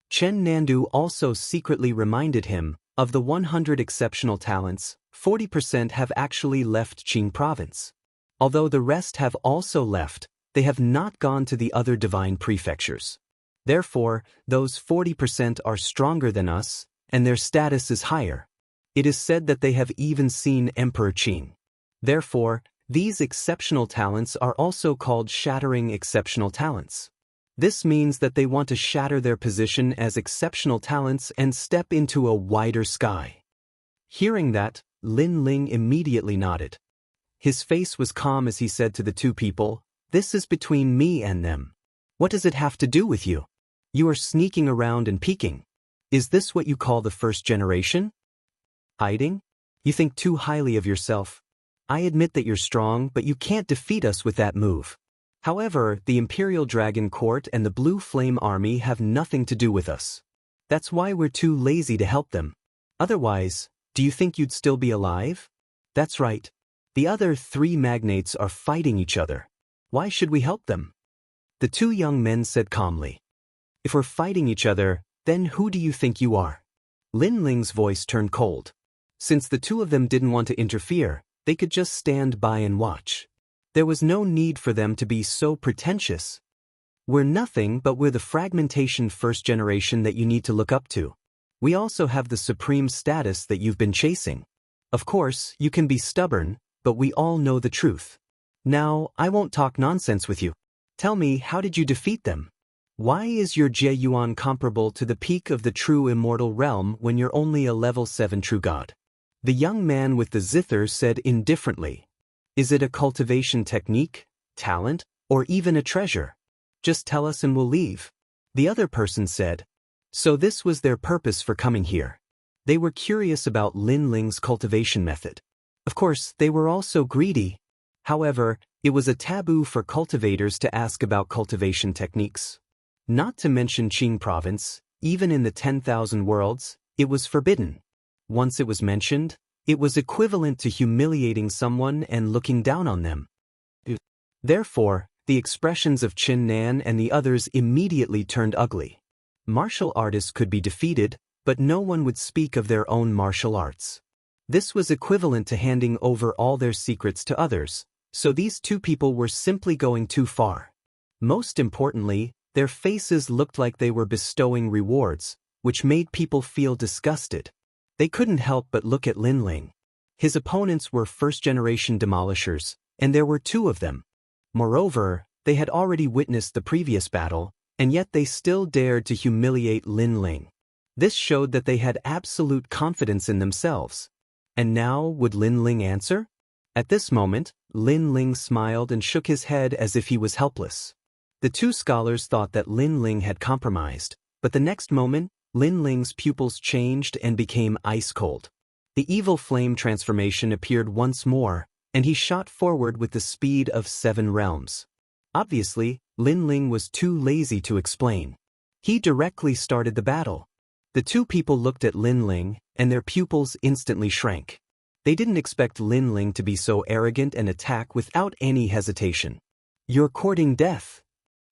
Speaker 1: Chen Nandu also secretly reminded him, of the 100 exceptional talents, 40% have actually left Qing province. Although the rest have also left, they have not gone to the other divine prefectures. Therefore, those 40% are stronger than us, and their status is higher. It is said that they have even seen Emperor Qing. Therefore, these exceptional talents are also called shattering exceptional talents. This means that they want to shatter their position as exceptional talents and step into a wider sky. Hearing that, Lin Ling immediately nodded. His face was calm as he said to the 2 people, "This is between me and them. What does it have to do with you? You are sneaking around and peeking. Is this what you call the first generation? Hiding? You think too highly of yourself. I admit that you're strong, but you can't defeat us with that move. However, the Imperial Dragon Court and the Blue Flame Army have nothing to do with us. That's why we're too lazy to help them. Otherwise, do you think you'd still be alive? That's right. The other 3 magnates are fighting each other. Why should we help them?" The 2 young men said calmly. "If we're fighting each other, then who do you think you are?" Lin Ling's voice turned cold. Since the 2 of them didn't want to interfere, they could just stand by and watch. There was no need for them to be so pretentious. "We're nothing, but we're the fragmentation first generation that you need to look up to. We also have the supreme status that you've been chasing. Of course, you can be stubborn, but we all know the truth. Now, I won't talk nonsense with you. Tell me, how did you defeat them? Why is your Jie Yuan comparable to the peak of the true immortal realm when you're only a level 7 true god? The young man with the zither said indifferently. Is it a cultivation technique, talent, or even a treasure? Just tell us and we'll leave. The other person said. So this was their purpose for coming here. They were curious about Lin Ling's cultivation method. Of course, they were also greedy. However, it was a taboo for cultivators to ask about cultivation techniques. Not to mention Qing province, even in the 10,000 worlds, it was forbidden. Once it was mentioned, it was equivalent to humiliating someone and looking down on them. Therefore, the expressions of Qin Nan and the others immediately turned ugly. Martial artists could be defeated, but no one would speak of their own martial arts. This was equivalent to handing over all their secrets to others, so these two people were simply going too far. Most importantly, their faces looked like they were bestowing rewards, which made people feel disgusted. They couldn't help but look at Lin Ling. His opponents were first-generation demolishers, and there were two of them. Moreover, they had already witnessed the previous battle, and yet they still dared to humiliate Lin Ling. This showed that they had absolute confidence in themselves. And now, would Lin Ling answer? At this moment, Lin Ling smiled and shook his head as if he was helpless. The two scholars thought that Lin Ling had compromised, but the next moment, Lin Ling's pupils changed and became ice-cold. The evil flame transformation appeared once more, and he shot forward with the speed of 7 realms. Obviously, Lin Ling was too lazy to explain. He directly started the battle. The two people looked at Lin Ling, and their pupils instantly shrank. They didn't expect Lin Ling to be so arrogant and attack without any hesitation. You're courting death.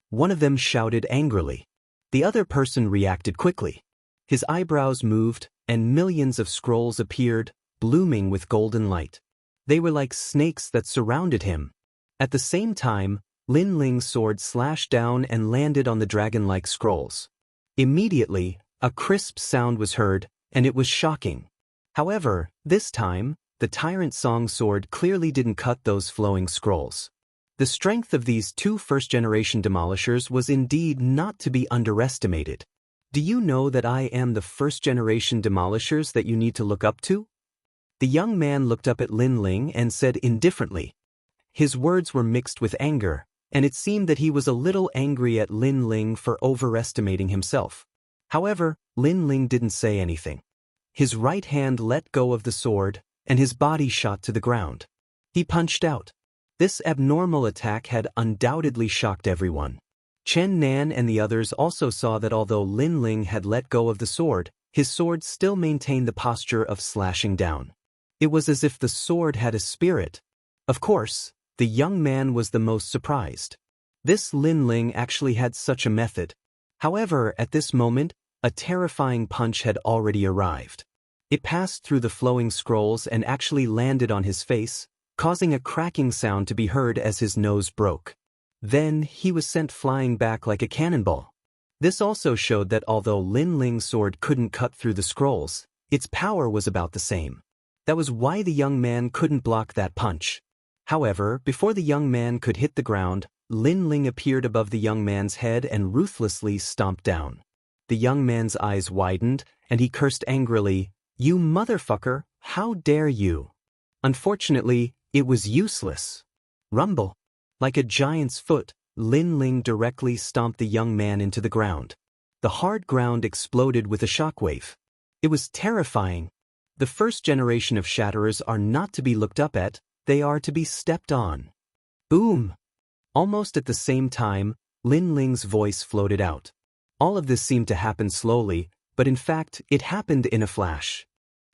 Speaker 1: One of them shouted angrily. The other person reacted quickly. His eyebrows moved, and millions of scrolls appeared, blooming with golden light. They were like snakes that surrounded him. At the same time, Lin Ling's sword slashed down and landed on the dragon-like scrolls. Immediately, a crisp sound was heard, and it was shocking. However, this time, the Tyrant Song sword clearly didn't cut those flowing scrolls. The strength of these two first-generation demolishers was indeed not to be underestimated. Do you know that I am the first-generation demolishers that you need to look up to? The young man looked up at Lin Ling and said indifferently. His words were mixed with anger, and it seemed that he was a little angry at Lin Ling for overestimating himself. However, Lin Ling didn't say anything. His right hand let go of the sword, and his body shot to the ground. He punched out. This abnormal attack had undoubtedly shocked everyone. Chen Nan and the others also saw that although Lin Ling had let go of the sword, his sword still maintained the posture of slashing down. It was as if the sword had a spirit. Of course, the young man was the most surprised. This Lin Ling actually had such a method. However, at this moment, a terrifying punch had already arrived. It passed through the flowing scrolls and actually landed on his face, causing a cracking sound to be heard as his nose broke. Then, he was sent flying back like a cannonball. This also showed that although Lin Ling's sword couldn't cut through the scrolls, its power was about the same. That was why the young man couldn't block that punch. However, before the young man could hit the ground, Lin Ling appeared above the young man's head and ruthlessly stomped down. The young man's eyes widened, and he cursed angrily, "You motherfucker, how dare you!" Unfortunately, it was useless. Rumble. Like a giant's foot, Lin Ling directly stomped the young man into the ground. The hard ground exploded with a shockwave. It was terrifying. The first generation of shatterers are not to be looked up at, they are to be stepped on. Boom! Almost at the same time, Lin Ling's voice floated out. All of this seemed to happen slowly, but in fact, it happened in a flash.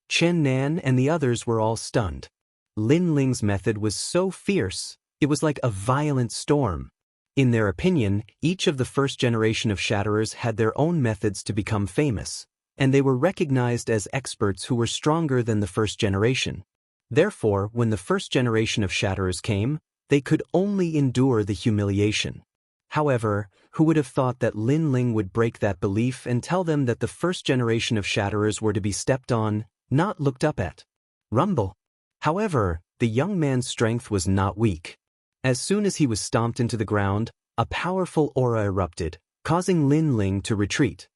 Speaker 1: Chen Nan and the others were all stunned. Lin Ling's method was so fierce, it was like a violent storm. In their opinion, each of the first generation of shatterers had their own methods to become famous, and they were recognized as experts who were stronger than the first generation. Therefore, when the first generation of shatterers came, they could only endure the humiliation. However, who would have thought that Lin Ling would break that belief and tell them that the first generation of shatterers were to be stepped on, not looked up at? Rumble. However, the young man's strength was not weak. As soon as he was stomped into the ground, a powerful aura erupted, causing Lin Ling to retreat.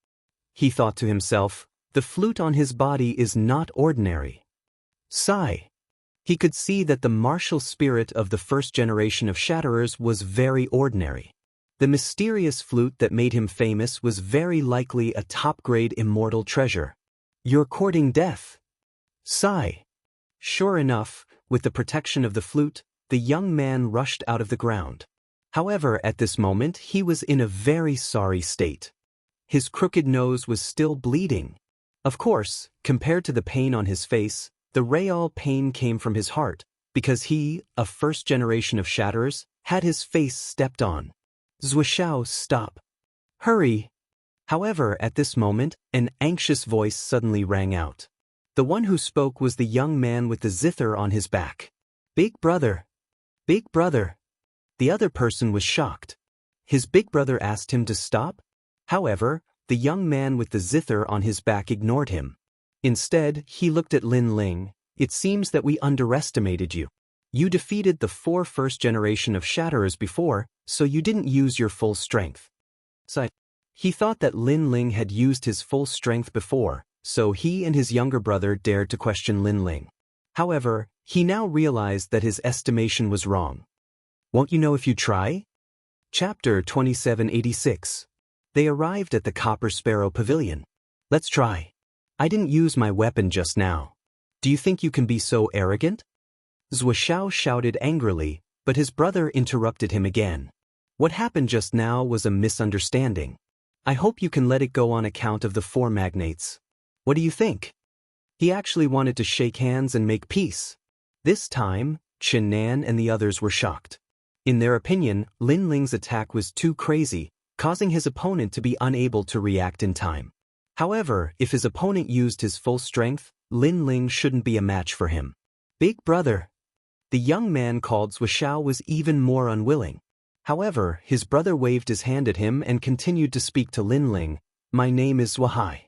Speaker 1: He thought to himself, the flute on his body is not ordinary. Sigh. He could see that the martial spirit of the first generation of Shatterers was very ordinary. The mysterious flute that made him famous was very likely a top-grade immortal treasure. You're courting death. Sigh. Sure enough, with the protection of the flute, the young man rushed out of the ground. However, at this moment he was in a very sorry state. His crooked nose was still bleeding. Of course, compared to the pain on his face, the real pain came from his heart, because he, a first generation of Shatterers, had his face stepped on. Zuoxiao, stop. Hurry. However, at this moment, an anxious voice suddenly rang out. The one who spoke was the young man with the zither on his back. Big brother. Big brother. The other person was shocked. His big brother asked him to stop? However, the young man with the zither on his back ignored him. Instead, he looked at Lin Ling. It seems that we underestimated you. You defeated the 4 first generation of Shatterers before, so you didn't use your full strength. He thought that Lin Ling had used his full strength before, so he and his younger brother dared to question Lin Ling. However, he now realized that his estimation was wrong. Won't you know if you try? Chapter 2786. They arrived at the Copper Sparrow Pavilion. Let's try. I didn't use my weapon just now. Do you think you can be so arrogant? Zuoxiao shouted angrily, but his brother interrupted him again. What happened just now was a misunderstanding. I hope you can let it go on account of the 4 magnates. What do you think? He actually wanted to shake hands and make peace. This time, Chen Nan and the others were shocked. In their opinion, Lin Ling's attack was too crazy, causing his opponent to be unable to react in time. However, if his opponent used his full strength, Lin Ling shouldn't be a match for him. Big brother. The young man called Zuoxiao was even more unwilling. However, his brother waved his hand at him and continued to speak to Lin Ling. My name is Zuohai.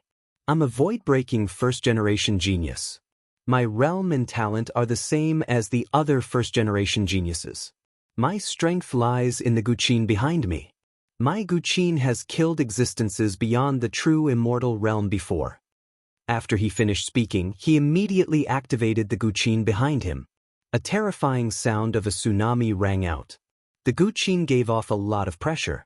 Speaker 1: I'm a void-breaking first-generation genius. My realm and talent are the same as the other first-generation geniuses. My strength lies in the Guqin behind me. My Guqin has killed existences beyond the true immortal realm before. After he finished speaking, he immediately activated the Guqin behind him. A terrifying sound of a tsunami rang out. The Guqin gave off a lot of pressure.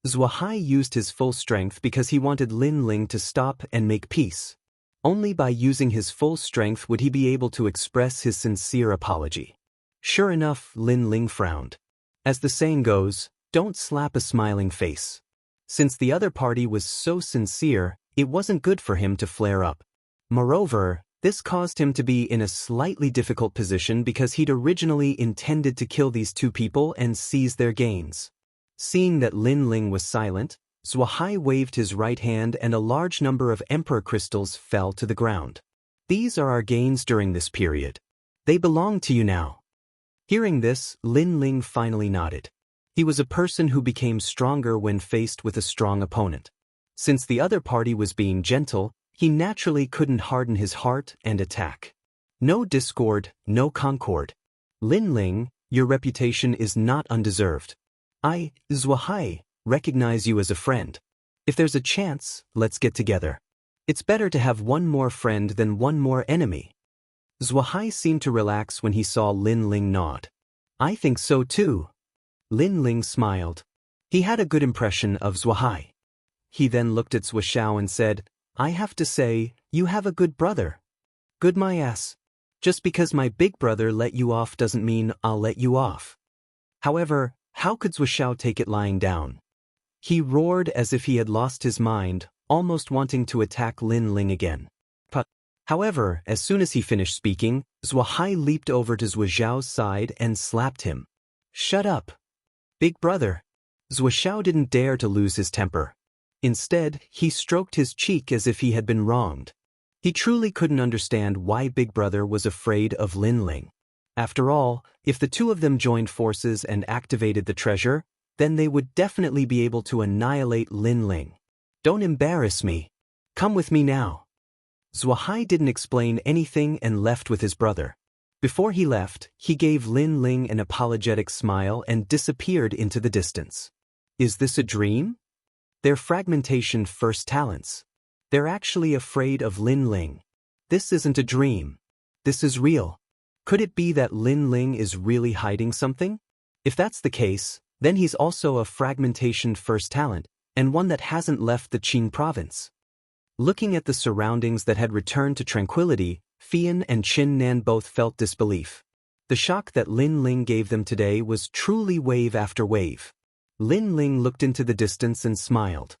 Speaker 1: Zuohai used his full strength because he wanted Lin Ling to stop and make peace. Only by using his full strength would he be able to express his sincere apology. Sure enough, Lin Ling frowned. As the saying goes, don't slap a smiling face. Since the other party was so sincere, it wasn't good for him to flare up. Moreover, this caused him to be in a slightly difficult position because he'd originally intended to kill these 2 people and seize their gains. Seeing that Lin Ling was silent, Zuohai waved his right hand and a large number of Emperor crystals fell to the ground. These are our gains during this period. They belong to you now. Hearing this, Lin Ling finally nodded. He was a person who became stronger when faced with a strong opponent. Since the other party was being gentle, he naturally couldn't harden his heart and attack. No discord, no concord. Lin Ling, your reputation is not undeserved. I, Zuohai, recognize you as a friend. If there's a chance, let's get together. It's better to have one more friend than one more enemy. Zuohai seemed to relax when he saw Lin Ling nod. I think so too. Lin Ling smiled. He had a good impression of Zuohai. He then looked at Zuoxiao and said, I have to say, you have a good brother. Good my ass. Just because my big brother let you off doesn't mean I'll let you off. However, how could Zuoxiao take it lying down? He roared as if he had lost his mind, almost wanting to attack Lin Ling again. However, as soon as he finished speaking, Zuohai leaped over to Zuoxiao's side and slapped him. Shut up. Big brother. Zuoxiao didn't dare to lose his temper. Instead, he stroked his cheek as if he had been wronged. He truly couldn't understand why Big Brother was afraid of Lin Ling. After all, if the 2 of them joined forces and activated the treasure, then they would definitely be able to annihilate Lin Ling. Don't embarrass me. Come with me now. Zuohai didn't explain anything and left with his brother. Before he left, he gave Lin Ling an apologetic smile and disappeared into the distance. Is this a dream? They're fragmentation first talents. They're actually afraid of Lin Ling. This isn't a dream. This is real. Could it be that Lin Ling is really hiding something? If that's the case, then he's also a fragmentation first talent, and one that hasn't left the Qing province. Looking at the surroundings that had returned to tranquility, Fian and Qin Nan both felt disbelief. The shock that Lin Ling gave them today was truly wave after wave. Lin Ling looked into the distance and smiled.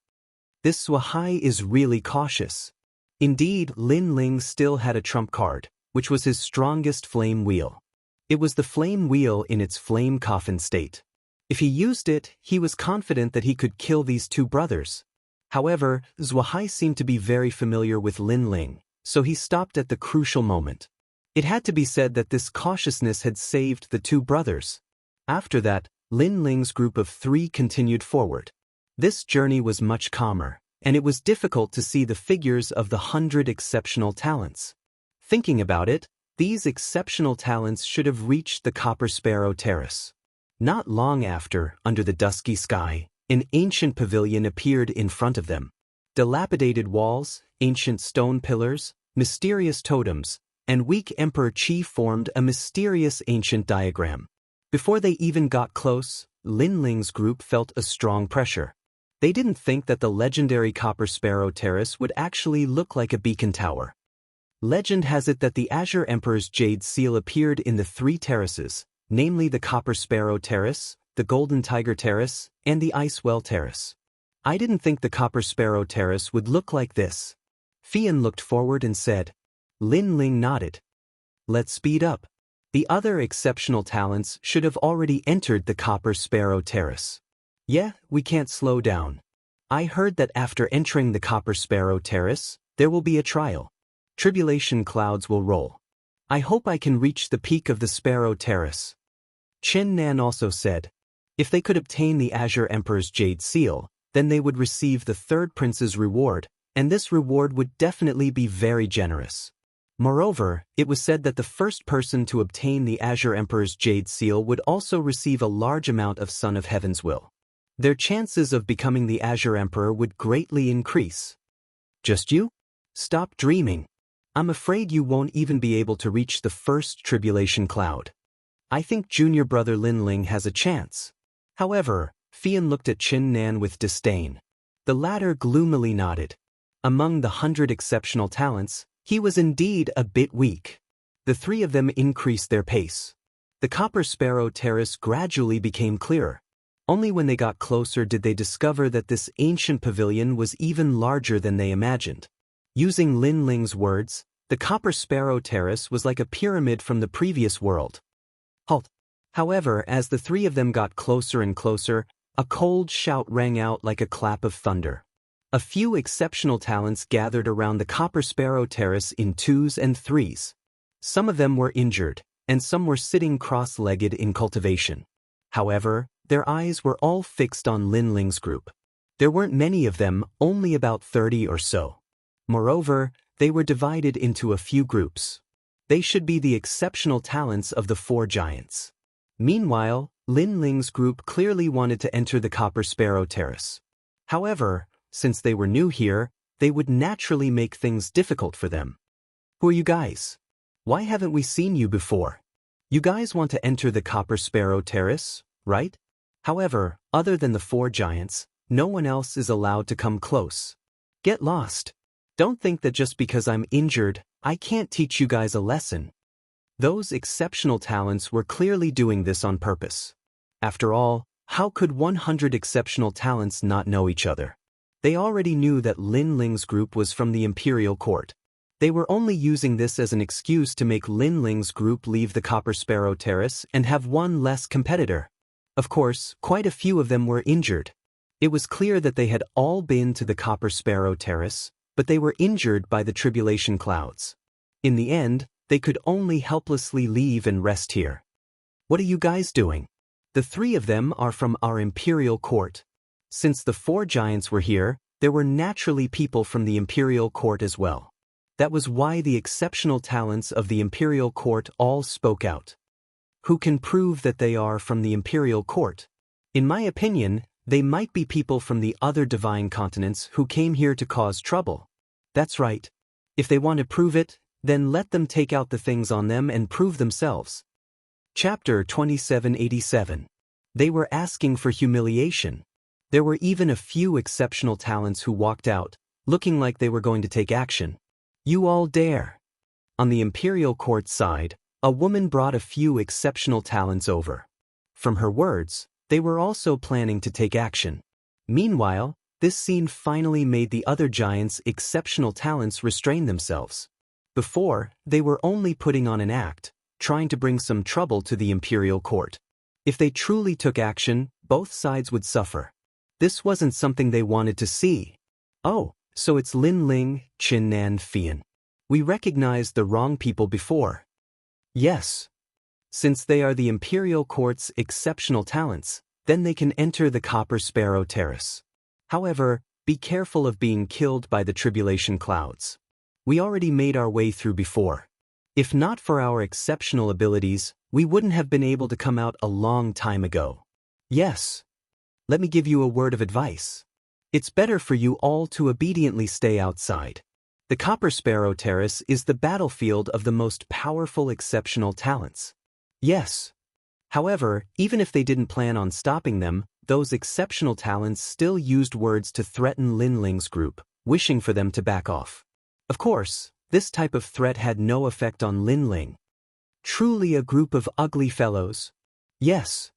Speaker 1: This Suahai is really cautious. Indeed, Lin Ling still had a trump card, which was his strongest flame wheel. It was the flame wheel in its flame coffin state. If he used it, he was confident that he could kill these two brothers. However, Zhuahai seemed to be very familiar with Lin Ling, so he stopped at the crucial moment. It had to be said that this cautiousness had saved the two brothers. After that, Lin Ling's group of 3 continued forward. This journey was much calmer, and it was difficult to see the figures of the 100 exceptional talents. Thinking about it, these exceptional talents should have reached the Copper Sparrow Terrace. Not long after, under the dusky sky, an ancient pavilion appeared in front of them. Dilapidated walls, ancient stone pillars, mysterious totems, and weak Emperor Qi formed a mysterious ancient diagram. Before they even got close, Lin Ling's group felt a strong pressure. They didn't think that the legendary Copper Sparrow Terrace would actually look like a beacon tower. Legend has it that the Azure Emperor's Jade Seal appeared in the 3 terraces, namely the Copper Sparrow Terrace, the Golden Tiger Terrace, and the Ice Well Terrace. I didn't think the Copper Sparrow Terrace would look like this. Fian looked forward and said. Lin Ling nodded. Let's speed up. The other exceptional talents should have already entered the Copper Sparrow Terrace. Yeah, we can't slow down. I heard that after entering the Copper Sparrow Terrace, there will be a trial. Tribulation clouds will roll. I hope I can reach the peak of the Sparrow Terrace. Qin Nan also said. If they could obtain the Azure Emperor's Jade Seal, then they would receive the 3rd prince's reward, and this reward would definitely be very generous. Moreover, it was said that the first person to obtain the Azure Emperor's Jade Seal would also receive a large amount of Son of Heaven's will. Their chances of becoming the Azure Emperor would greatly increase. Just you? Stop dreaming. I'm afraid you won't even be able to reach the first tribulation cloud. I think junior brother Lin Ling has a chance. However, Fian looked at Qin Nan with disdain. The latter gloomily nodded. Among the 100 exceptional talents, he was indeed a bit weak. The 3 of them increased their pace. The Copper Sparrow Terrace gradually became clearer. Only when they got closer did they discover that this ancient pavilion was even larger than they imagined. Using Lin Ling's words, the Copper Sparrow Terrace was like a pyramid from the previous world. Halt! However, as the 3 of them got closer and closer, a cold shout rang out like a clap of thunder. A few exceptional talents gathered around the Copper Sparrow Terrace in 2s and 3s. Some of them were injured, and some were sitting cross-legged in cultivation. However, their eyes were all fixed on Lin Ling's group. There weren't many of them, only about 30 or so. Moreover, they were divided into a few groups. They should be the exceptional talents of the 4 giants. Meanwhile, Lin Ling's group clearly wanted to enter the Copper Sparrow Terrace. However, since they were new here, they would naturally make things difficult for them. Who are you guys? Why haven't we seen you before? You guys want to enter the Copper Sparrow Terrace, right? However, other than the 4 giants, no one else is allowed to come close. Get lost. Don't think that just because I'm injured, I can't teach you guys a lesson. Those exceptional talents were clearly doing this on purpose. After all, how could 100 exceptional talents not know each other? They already knew that Lin Ling's group was from the Imperial Court. They were only using this as an excuse to make Lin Ling's group leave the Copper Sparrow Terrace and have one less competitor. Of course, quite a few of them were injured. It was clear that they had all been to the Copper Sparrow Terrace, but they were injured by the tribulation clouds. In the end, they could only helplessly leave and rest here. What are you guys doing? The 3 of them are from our Imperial Court. Since the 4 giants were here, there were naturally people from the Imperial Court as well. That was why the exceptional talents of the imperial court all spoke out. Who can prove that they are from the imperial court? In my opinion, they might be people from the other divine continents who came here to cause trouble. That's right. If they want to prove it, then let them take out the things on them and prove themselves. Chapter 2787. They were asking for humiliation. There were even a few exceptional talents who walked out, looking like they were going to take action. You all dare. On the imperial court side, a woman brought a few exceptional talents over. From her words, they were also planning to take action. Meanwhile, this scene finally made the other giants' exceptional talents restrain themselves. Before, they were only putting on an act, trying to bring some trouble to the imperial court. If they truly took action, both sides would suffer. This wasn't something they wanted to see. Oh, so it's Lin Ling, Qin Nan Fian. We recognized the wrong people before. Yes. Since they are the imperial court's exceptional talents, then they can enter the Copper Sparrow Terrace. However, be careful of being killed by the tribulation clouds. We already made our way through before. If not for our exceptional abilities, we wouldn't have been able to come out a long time ago. Yes. Let me give you a word of advice. It's better for you all to obediently stay outside. The Copper Sparrow Terrace is the battlefield of the most powerful exceptional talents. Yes. However, even if they didn't plan on stopping them, those exceptional talents still used words to threaten Lin Ling's group, wishing for them to back off. Of course, this type of threat had no effect on Lin Ling. Truly a group of ugly fellows. Yes.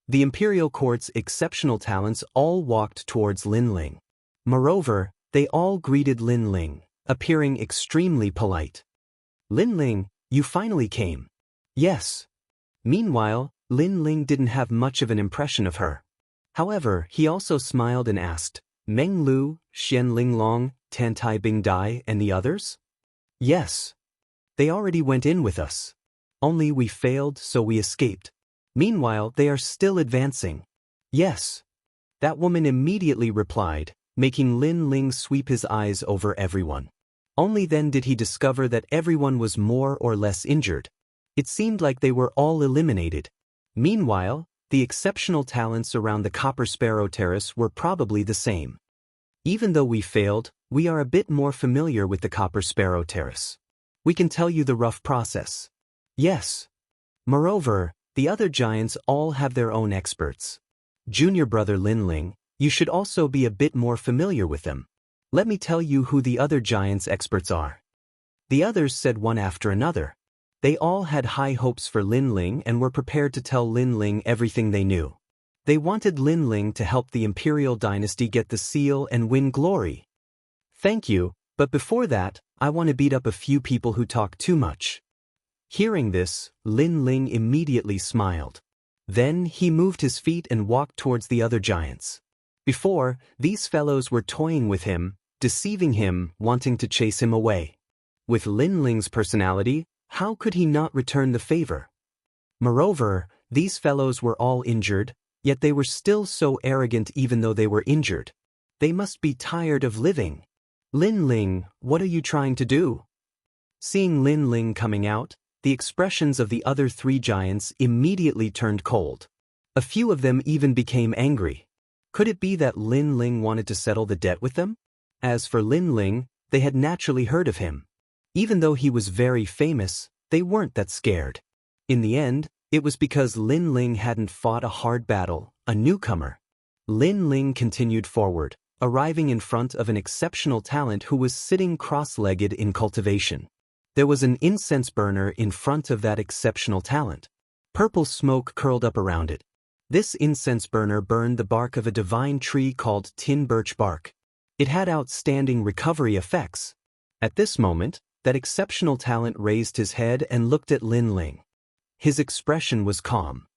Speaker 1: The imperial court's exceptional talents all walked towards Lin Ling. Moreover, they all greeted Lin Ling, appearing extremely polite. Lin Ling, you finally came. Yes. Meanwhile, Lin Ling didn't have much of an impression of her. However, he also smiled and asked, Meng Lu, Xian Linglong, Tan Tai Bing Dai, and the others? Yes. They already went in with us. Only we failed, so we escaped. Meanwhile, they are still advancing. Yes. That woman immediately replied, making Lin Ling sweep his eyes over everyone. Only then did he discover that everyone was more or less injured. It seemed like they were all eliminated. Meanwhile, the exceptional talents around the Copper Sparrow Terrace were probably the same. Even though we failed, we are a bit more familiar with the Copper Sparrow Terrace. We can tell you the rough process. Yes. Moreover, the other giants all have their own experts. Junior brother Lin Ling, you should also be a bit more familiar with them. Let me tell you who the other giants' experts are. The others said one after another. They all had high hopes for Lin Ling and were prepared to tell Lin Ling everything they knew. They wanted Lin Ling to help the imperial dynasty get the seal and win glory. Thank you, but before that, I want to beat up a few people who talk too much. Hearing this, Lin Ling immediately smiled. Then he moved his feet and walked towards the other giants. Before, these fellows were toying with him, deceiving him, wanting to chase him away. With Lin Ling's personality, how could he not return the favor? Moreover, these fellows were all injured, yet they were still so arrogant even though they were injured. They must be tired of living. Lin Ling, what are you trying to do? Seeing Lin Ling coming out, the expressions of the other three giants immediately turned cold. A few of them even became angry. Could it be that Lin Ling wanted to settle the debt with them? As for Lin Ling, they had naturally heard of him. Even though he was very famous, they weren't that scared. In the end, it was because Lin Ling hadn't fought a hard battle, a newcomer. Lin Ling continued forward, arriving in front of an exceptional talent who was sitting cross-legged in cultivation. There was an incense burner in front of that exceptional talent. Purple smoke curled up around it. This incense burner burned the bark of a divine tree called tin birch bark. It had outstanding recovery effects. At this moment, that exceptional talent raised his head and looked at Lin Ling. His expression was calm.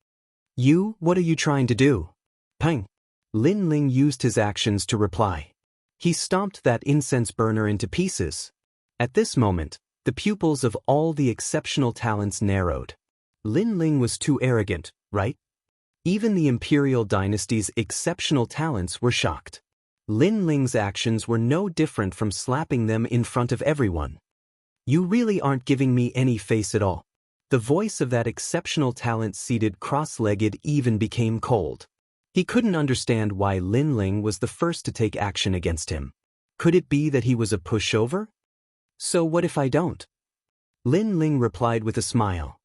Speaker 1: What are you trying to do? Pang. Lin Ling used his actions to reply. He stomped that incense burner into pieces. At this moment, the pupils of all the exceptional talents narrowed. Lin Ling was too arrogant, right? Even the imperial dynasty's exceptional talents were shocked. Lin Ling's actions were no different from slapping them in front of everyone. You really aren't giving me any face at all. The voice of that exceptional talent seated cross-legged even became cold. He couldn't understand why Lin Ling was the first to take action against him. Could it be that he was a pushover? So what if I don't? Lin Ling replied with a smile.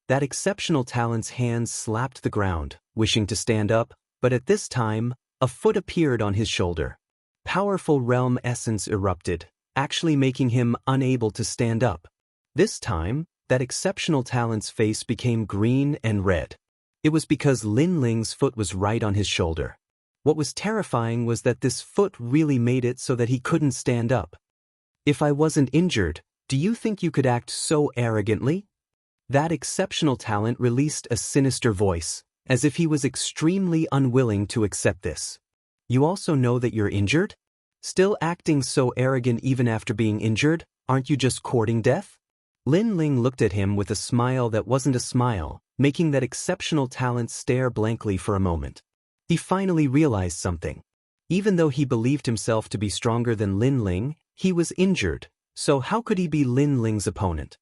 Speaker 1: That exceptional talent's hands slapped the ground, wishing to stand up, but at this time, a foot appeared on his shoulder. Powerful realm essence erupted, actually making him unable to stand up. This time, that exceptional talent's face became green and red. It was because Lin Ling's foot was right on his shoulder. What was terrifying was that this foot really made it so that he couldn't stand up. If I wasn't injured, do you think you could act so arrogantly? That exceptional talent released a sinister voice, as if he was extremely unwilling to accept this. You also know that you're injured? Still acting so arrogant even after being injured, aren't you just courting death? Lin Ling looked at him with a smile that wasn't a smile, making that exceptional talent stare blankly for a moment. He finally realized something. Even though he believed himself to be stronger than Lin Ling, he was injured, so how could he be Lin Ling's opponent?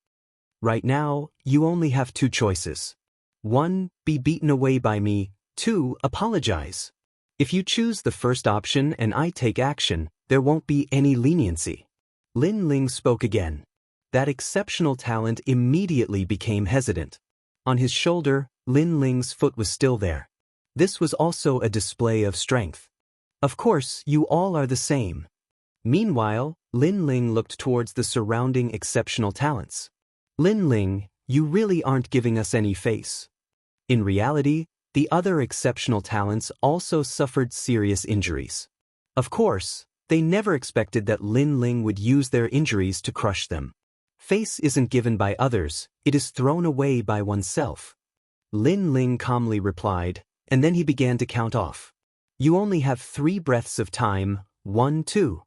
Speaker 1: Right now, you only have two choices. 1. Be beaten away by me. 2. Apologize. If you choose the first option and I take action, there won't be any leniency. Lin Ling spoke again. That exceptional talent immediately became hesitant. On his shoulder, Lin Ling's foot was still there. This was also a display of strength. Of course, you all are the same. Meanwhile, Lin Ling looked towards the surrounding exceptional talents. Lin Ling, you really aren't giving us any face. In reality, the other exceptional talents also suffered serious injuries. Of course, they never expected that Lin Ling would use their injuries to crush them. Face isn't given by others, it is thrown away by oneself. Lin Ling calmly replied, and then he began to count off. You only have 3 breaths of time, 1, 2.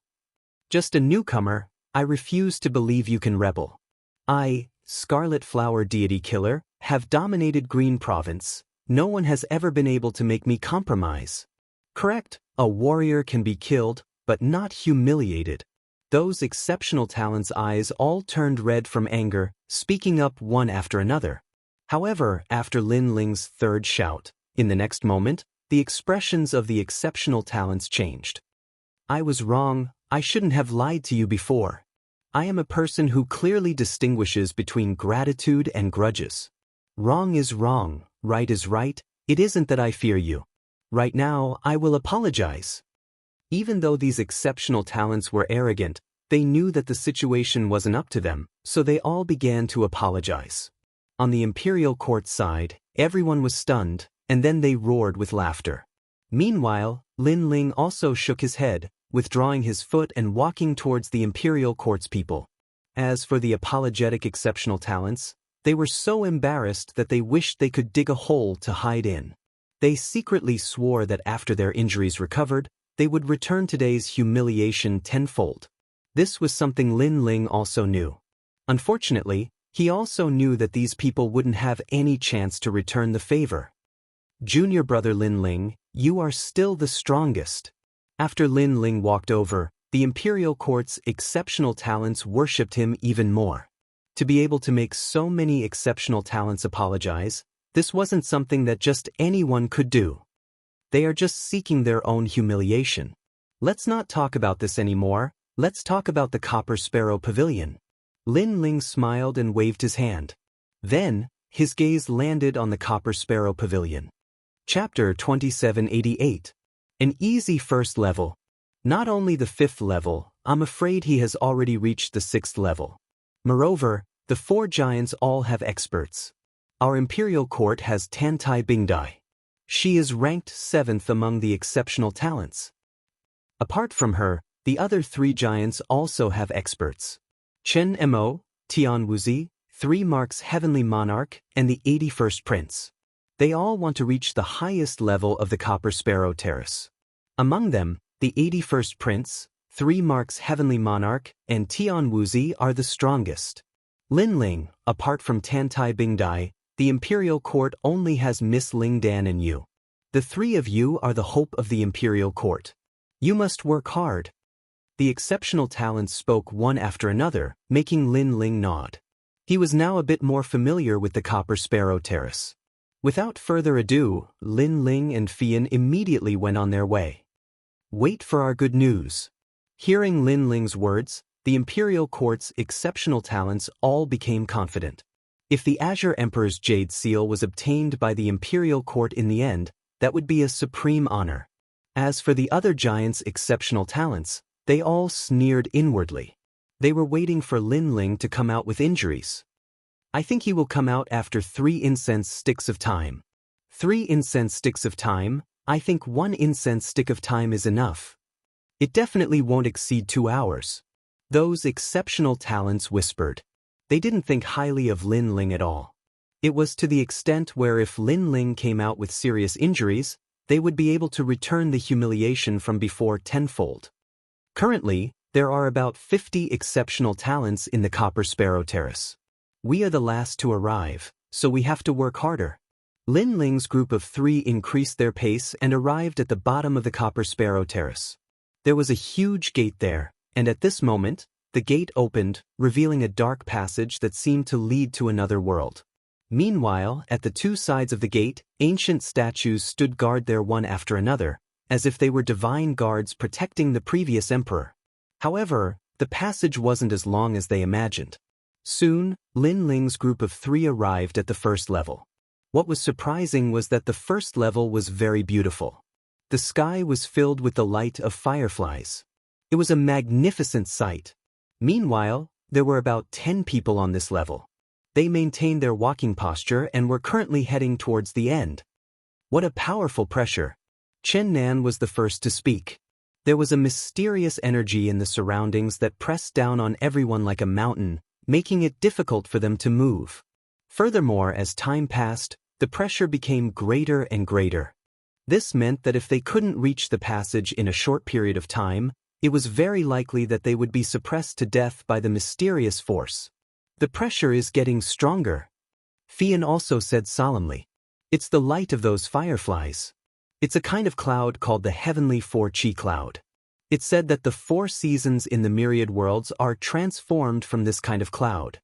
Speaker 1: Just a newcomer, I refuse to believe you can rebel. I, Scarlet Flower Deity Killer, have dominated Green Province. No one has ever been able to make me compromise. Correct, a warrior can be killed, but not humiliated. Those exceptional talents' eyes all turned red from anger, speaking up one after another. However, after Lin Ling's third shout, in the next moment, the expressions of the exceptional talents changed. I was wrong, I shouldn't have lied to you before. I am a person who clearly distinguishes between gratitude and grudges. Wrong is wrong, right is right, it isn't that I fear you. Right now, I will apologize. Even though these exceptional talents were arrogant, they knew that the situation wasn't up to them, so they all began to apologize. On the imperial court side, everyone was stunned, and then they roared with laughter. Meanwhile, Lin Ling also shook his head, withdrawing his foot and walking towards the imperial court's people. As for the apologetic exceptional talents, they were so embarrassed that they wished they could dig a hole to hide in. They secretly swore that after their injuries recovered, they would return today's humiliation tenfold. This was something Lin Ling also knew. Unfortunately, he also knew that these people wouldn't have any chance to return the favor. Junior brother Lin Ling, you are still the strongest. After Lin Ling walked over, the imperial court's exceptional talents worshipped him even more. To be able to make so many exceptional talents apologize, this wasn't something that just anyone could do. They are just seeking their own humiliation. Let's not talk about this anymore, let's talk about the Copper Sparrow Pavilion. Lin Ling smiled and waved his hand. Then, his gaze landed on the Copper Sparrow Pavilion. Chapter 2788. An easy first level. Not only the 5th level, I'm afraid he has already reached the 6th level. Moreover, the 4 giants all have experts. Our imperial court has Tantai Bingdai. She is ranked 7th among the exceptional talents. Apart from her, the other 3 giants also have experts. Chen Mo, Tian Wuzi, 3 marks Heavenly Monarch, and the 81st Prince. They all want to reach the highest level of the Copper Sparrow Terrace. Among them, the 81st Prince, 3 marks Heavenly Monarch, and Tian Wuzi are the strongest. Lin Ling, apart from Tantai Bingdai, the imperial court only has Miss Ling Dan and you. The 3 of you are the hope of the imperial court. You must work hard. the exceptional talents spoke one after another, making Lin Ling nod. He was now a bit more familiar with the Copper Sparrow Terrace. Without further ado, Lin Ling and Fian immediately went on their way. Wait for our good news. Hearing Lin Ling's words, the Imperial Court's exceptional talents all became confident. If the Azure Emperor's Jade Seal was obtained by the Imperial Court in the end, that would be a supreme honor. As for the other giants' exceptional talents, they all sneered inwardly. They were waiting for Lin Ling to come out with injuries. I think he will come out after 3 incense sticks of time. 3 incense sticks of time? I think 1 incense stick of time is enough. It definitely won't exceed 2 hours. Those exceptional talents whispered. They didn't think highly of Lin Ling at all. It was to the extent where if Lin Ling came out with serious injuries, they would be able to return the humiliation from before tenfold. Currently, there are about 50 exceptional talents in the Copper Sparrow Terrace. We are the last to arrive, so we have to work harder. Lin Ling's group of 3 increased their pace and arrived at the bottom of the Copper Sparrow Terrace. There was a huge gate there, and at this moment, the gate opened, revealing a dark passage that seemed to lead to another world. Meanwhile, at the 2 sides of the gate, ancient statues stood guard there one after another, as if they were divine guards protecting the previous emperor. However, the passage wasn't as long as they imagined. Soon, Lin Ling's group of 3 arrived at the first level. What was surprising was that the first level was very beautiful. The sky was filled with the light of fireflies. It was a magnificent sight. Meanwhile, there were about 10 people on this level. They maintained their walking posture and were currently heading towards the end. What a powerful pressure! Chen Nan was the first to speak. There was a mysterious energy in the surroundings that pressed down on everyone like a mountain, making it difficult for them to move. Furthermore, as time passed, the pressure became greater and greater. This meant that if they couldn't reach the passage in a short period of time, it was very likely that they would be suppressed to death by the mysterious force. The pressure is getting stronger. Fian also said solemnly. It's the light of those fireflies. It's a kind of cloud called the Heavenly 4-Chi cloud. It said that the 4 seasons in the myriad worlds are transformed from this kind of cloud.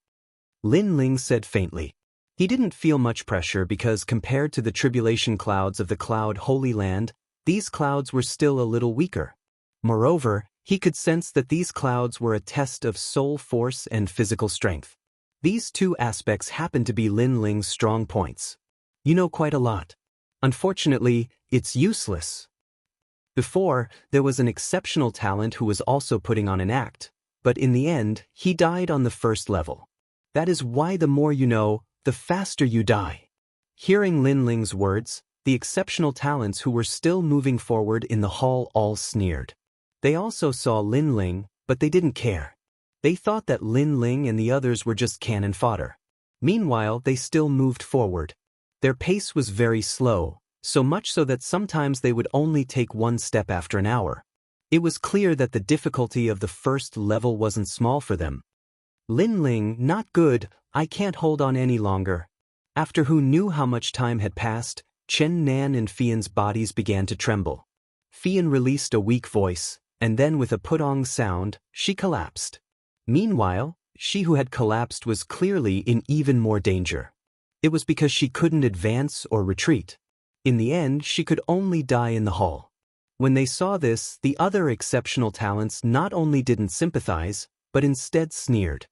Speaker 1: Lin Ling said faintly. He didn't feel much pressure because compared to the tribulation clouds of the Cloud Holy Land, these clouds were still a little weaker. Moreover, he could sense that these clouds were a test of soul force and physical strength. These 2 aspects happened to be Lin Ling's strong points. You know quite a lot. Unfortunately, it's useless. Before, there was an exceptional talent who was also putting on an act, but in the end, he died on the first level. That is why the more you know, the faster you die. Hearing Lin Ling's words, the exceptional talents who were still moving forward in the hall all sneered. They also saw Lin Ling, but they didn't care. They thought that Lin Ling and the others were just cannon fodder. Meanwhile, they still moved forward. Their pace was very slow, so much so that sometimes they would only take 1 step after an hour. It was clear that the difficulty of the first level wasn't small for them. Lin Ling, not good, I can't hold on any longer. After who knew how much time had passed, Chen Nan and Fian's bodies began to tremble. Fian released a weak voice, and then with a putong sound, she collapsed. Meanwhile, she who had collapsed was clearly in even more danger. It was because she couldn't advance or retreat. In the end, she could only die in the hall. When they saw this, the other exceptional talents not only didn't sympathize, but instead sneered.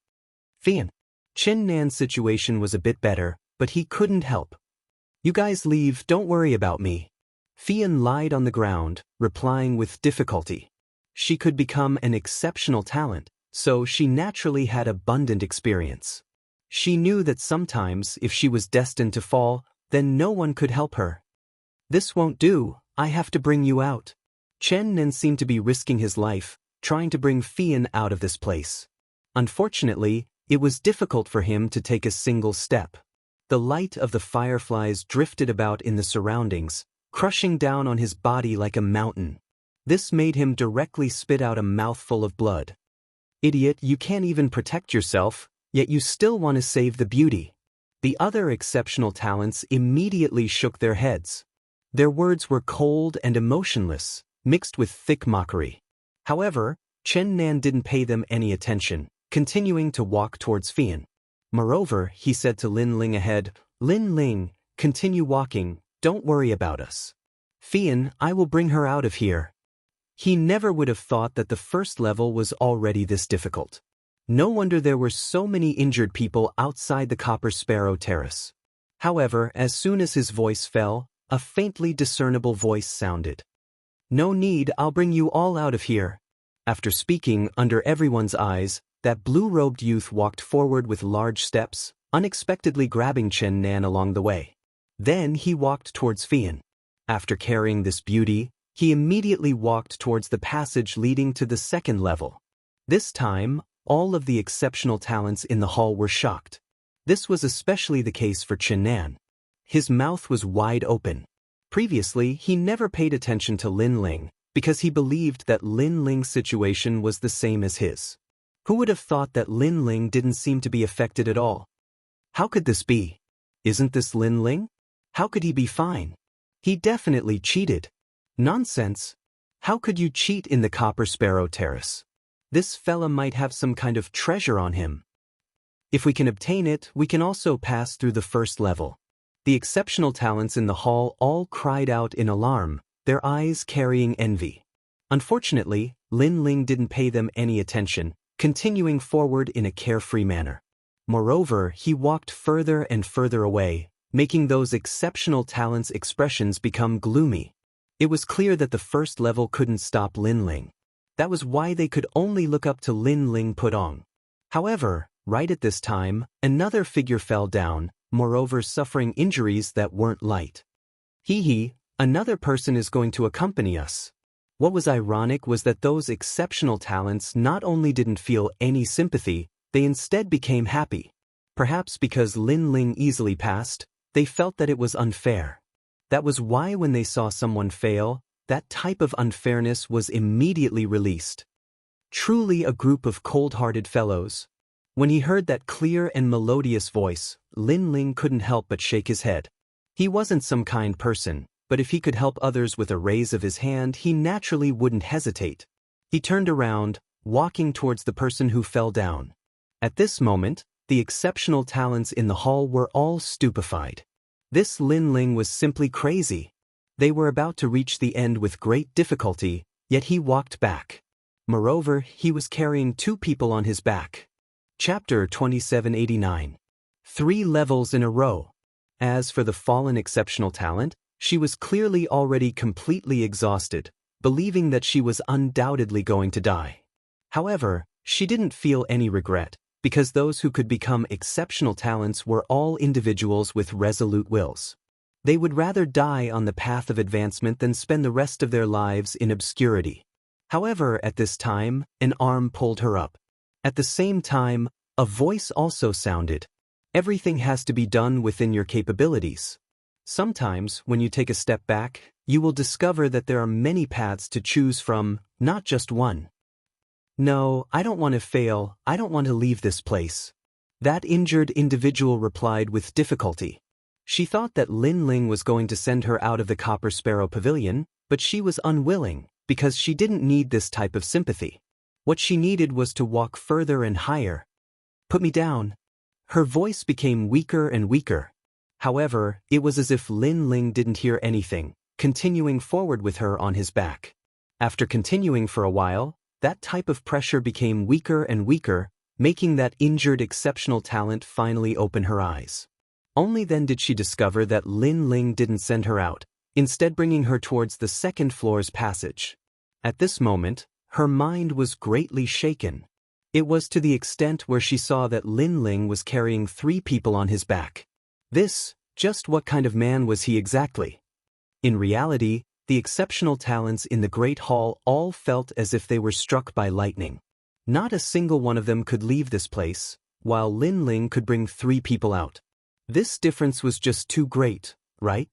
Speaker 1: Fian. Chen Nan's situation was a bit better, but he couldn't help. You guys leave, don't worry about me. Fian lied on the ground, replying with difficulty. She could become an exceptional talent, so she naturally had abundant experience. She knew that sometimes, if she was destined to fall, then no one could help her. This won't do, I have to bring you out. Chen Nan seemed to be risking his life, trying to bring Fian out of this place. Unfortunately, it was difficult for him to take a single step. The light of the fireflies drifted about in the surroundings, crushing down on his body like a mountain. This made him directly spit out a mouthful of blood. Idiot, you can't even protect yourself, yet you still want to save the beauty. The other exceptional talents immediately shook their heads. Their words were cold and emotionless, mixed with thick mockery. However, Chen Nan didn't pay them any attention, continuing to walk towards Fian. Moreover, he said to Lin Ling ahead, "Lin Ling, continue walking, don't worry about us. Fian, I will bring her out of here." He never would have thought that the first level was already this difficult. No wonder there were so many injured people outside the Copper Sparrow Terrace. However, as soon as his voice fell, a faintly discernible voice sounded. "No need, I'll bring you all out of here." After speaking under everyone's eyes, that blue-robed youth walked forward with large steps, unexpectedly grabbing Chen Nan along the way. Then he walked towards Fian. After carrying this beauty, he immediately walked towards the passage leading to the second level. This time, all of the exceptional talents in the hall were shocked. This was especially the case for Chen Nan. His mouth was wide open. Previously, he never paid attention to Lin Ling, because he believed that Lin Ling's situation was the same as his. Who would have thought that Lin Ling didn't seem to be affected at all? How could this be? Isn't this Lin Ling? How could he be fine? He definitely cheated. Nonsense. How could you cheat in the Copper Sparrow Terrace? This fella might have some kind of treasure on him. If we can obtain it, we can also pass through the first level. The exceptional talents in the hall all cried out in alarm, their eyes carrying envy. Unfortunately, Lin Ling didn't pay them any attention, continuing forward in a carefree manner. Moreover, he walked further and further away, making those exceptional talents' expressions become gloomy. It was clear that the first level couldn't stop Lin Ling. That was why they could only look up to Lin Ling Pudong. However, right at this time, another figure fell down, moreover suffering injuries that weren't light. Hee, another person is going to accompany us. What was ironic was that those exceptional talents not only didn't feel any sympathy, they instead became happy. Perhaps because Lin Ling easily passed, they felt that it was unfair. That was why when they saw someone fail, that type of unfairness was immediately released. Truly a group of cold-hearted fellows. When he heard that clear and melodious voice, Lin Ling couldn't help but shake his head. He wasn't some kind person, but if he could help others with a raise of his hand, he naturally wouldn't hesitate. He turned around, walking towards the person who fell down. At this moment, the exceptional talents in the hall were all stupefied. This Lin Ling was simply crazy. They were about to reach the end with great difficulty, yet he walked back. Moreover, he was carrying 2 people on his back. Chapter 2789. 3 levels in a row. As for the fallen exceptional talent, she was clearly already completely exhausted, believing that she was undoubtedly going to die. However, she didn't feel any regret, because those who could become exceptional talents were all individuals with resolute wills. They would rather die on the path of advancement than spend the rest of their lives in obscurity. However, at this time, an arm pulled her up. At the same time, a voice also sounded. Everything has to be done within your capabilities. Sometimes, when you take a step back, you will discover that there are many paths to choose from, not just one. "No, I don't want to fail, I don't want to leave this place," that injured individual replied with difficulty. She thought that Lin Ling was going to send her out of the Copper Sparrow Pavilion, but she was unwilling, because she didn't need this type of sympathy. What she needed was to walk further and higher. "Put me down." Her voice became weaker and weaker. However, it was as if Lin Ling didn't hear anything, continuing forward with her on his back. After continuing for a while, that type of pressure became weaker and weaker, making that injured exceptional talent finally open her eyes. Only then did she discover that Lin Ling didn't send her out, instead bringing her towards the second floor's passage. At this moment, her mind was greatly shaken. It was to the extent where she saw that Lin Ling was carrying 3 people on his back. Just what kind of man was he exactly? In reality, the exceptional talents in the Great Hall all felt as if they were struck by lightning. Not a single one of them could leave this place, while Lin Ling could bring 3 people out. This difference was just too great, right?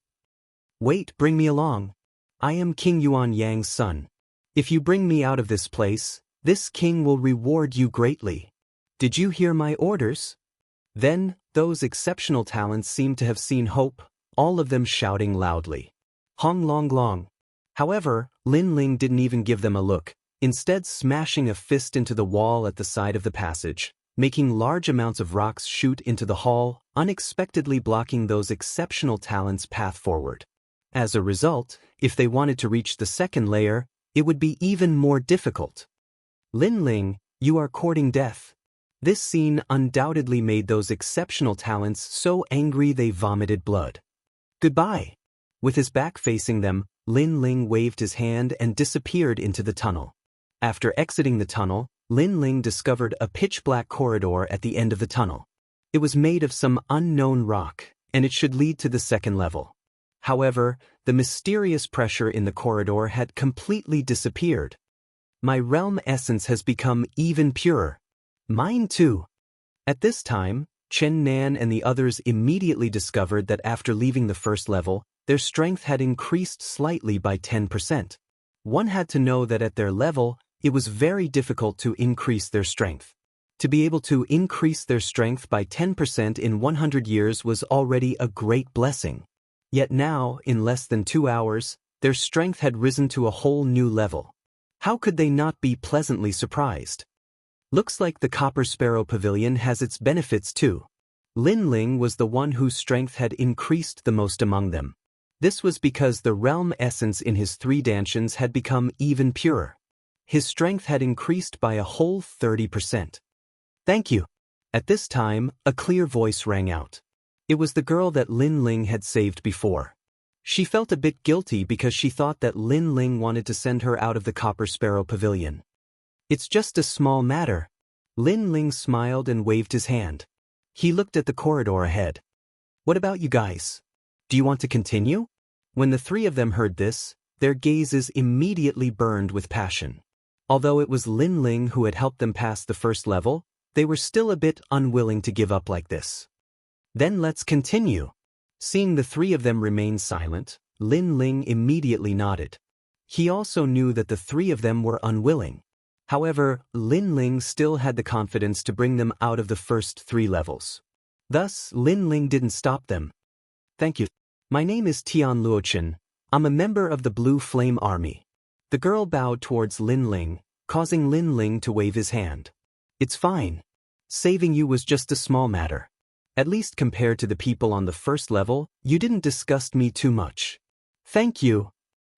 Speaker 1: "Wait, bring me along. I am King Yuan Yang's son. If you bring me out of this place, this king will reward you greatly. Did you hear my orders?" Then, those exceptional talents seemed to have seen hope, all of them shouting loudly, "Hong Long Long." However, Lin Ling didn't even give them a look. instead smashing a fist into the wall at the side of the passage, making large amounts of rocks shoot into the hall, unexpectedly blocking those exceptional talents' path forward. As a result, if they wanted to reach the second layer, it would be even more difficult. Lin Ling, you are courting death. This scene undoubtedly made those exceptional talents so angry they vomited blood. Goodbye. With his back facing them, Lin Ling waved his hand and disappeared into the tunnel. After exiting the tunnel, Lin Ling discovered a pitch-black corridor at the end of the tunnel. It was made of some unknown rock, and it should lead to the second level. However, the mysterious pressure in the corridor had completely disappeared. My realm essence has become even purer. Mine too. At this time, Chen Nan and the others immediately discovered that after leaving the first level, their strength had increased slightly by 10%. One had to know that at their level, it was very difficult to increase their strength. To be able to increase their strength by 10% in 100 years was already a great blessing. Yet now, in less than 2 hours, their strength had risen to a whole new level. How could they not be pleasantly surprised? Looks like the Copper Sparrow Pavilion has its benefits too. Lin Ling was the one whose strength had increased the most among them. This was because the realm essence in his 3 dantians had become even purer. His strength had increased by a whole 30%. Thank you. At this time, a clear voice rang out. It was the girl that Lin Ling had saved before. She felt a bit guilty because she thought that Lin Ling wanted to send her out of the Copper Sparrow Pavilion. It's just a small matter. Lin Ling smiled and waved his hand. He looked at the corridor ahead. What about you guys? Do you want to continue? When the 3 of them heard this, their gazes immediately burned with passion. Although it was Lin Ling who had helped them pass the first level, they were still a bit unwilling to give up like this. Then let's continue. Seeing the 3 of them remain silent, Lin Ling immediately nodded. He also knew that the 3 of them were unwilling. However, Lin Ling still had the confidence to bring them out of the first 3 levels. Thus, Lin Ling didn't stop them. Thank you. My name is Tian Luochen. I'm a member of the Blue Flame Army. The girl bowed towards Lin Ling, causing Lin Ling to wave his hand. It's fine. Saving you was just a small matter. At least compared to the people on the first level, you didn't disgust me too much. Thank you.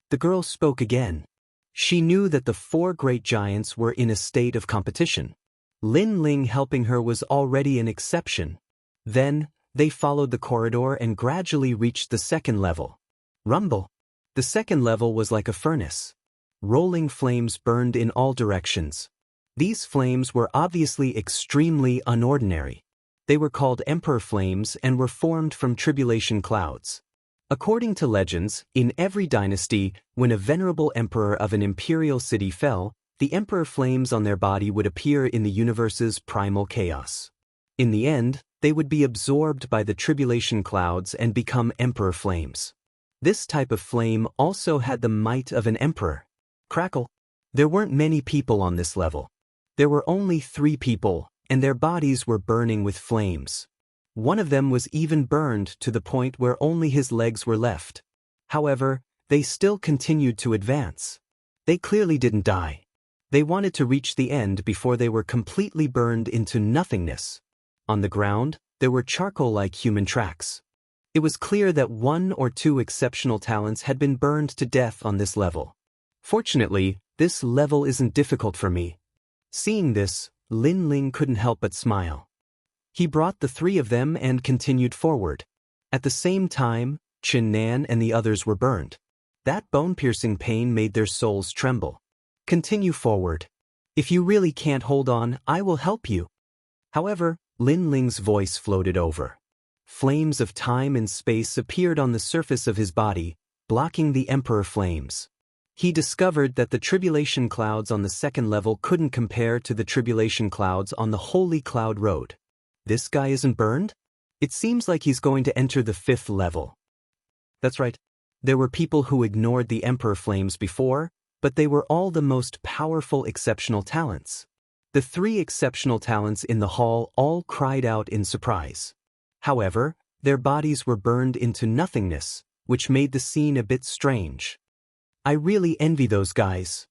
Speaker 1: The girl spoke again. She knew that the 4 great giants were in a state of competition. Lin Ling helping her was already an exception. Then, they followed the corridor and gradually reached the second level. Rumble. The second level was like a furnace. Rolling flames burned in all directions. These flames were obviously extremely unordinary. They were called Emperor Flames and were formed from tribulation clouds. According to legends, in every dynasty, when a venerable emperor of an imperial city fell, the Emperor Flames on their body would appear in the universe's primal chaos. In the end, they would be absorbed by the tribulation clouds and become Emperor Flames. This type of flame also had the might of an emperor. Crackle. There weren't many people on this level. There were only 3 people, and their bodies were burning with flames. One of them was even burned to the point where only his legs were left. However, they still continued to advance. They clearly didn't die. They wanted to reach the end before they were completely burned into nothingness. On the ground, there were charcoal-like human tracks. It was clear that 1 or 2 exceptional talents had been burned to death on this level. Fortunately, this level isn't difficult for me. Seeing this, Lin Ling couldn't help but smile. He brought the 3 of them and continued forward. At the same time, Chen Nan and the others were burned. That bone-piercing pain made their souls tremble. Continue forward. If you really can't hold on, I will help you. However, Lin Ling's voice floated over. Flames of time and space appeared on the surface of his body, blocking the Emperor Flames. He discovered that the tribulation clouds on the second level couldn't compare to the tribulation clouds on the Holy Cloud Road. This guy isn't burned? It seems like he's going to enter the 5th level. That's right. There were people who ignored the Emperor Flames before, but they were all the most powerful exceptional talents. The 3 exceptional talents in the hall all cried out in surprise. However, their bodies were burned into nothingness, which made the scene a bit strange. I really envy those guys.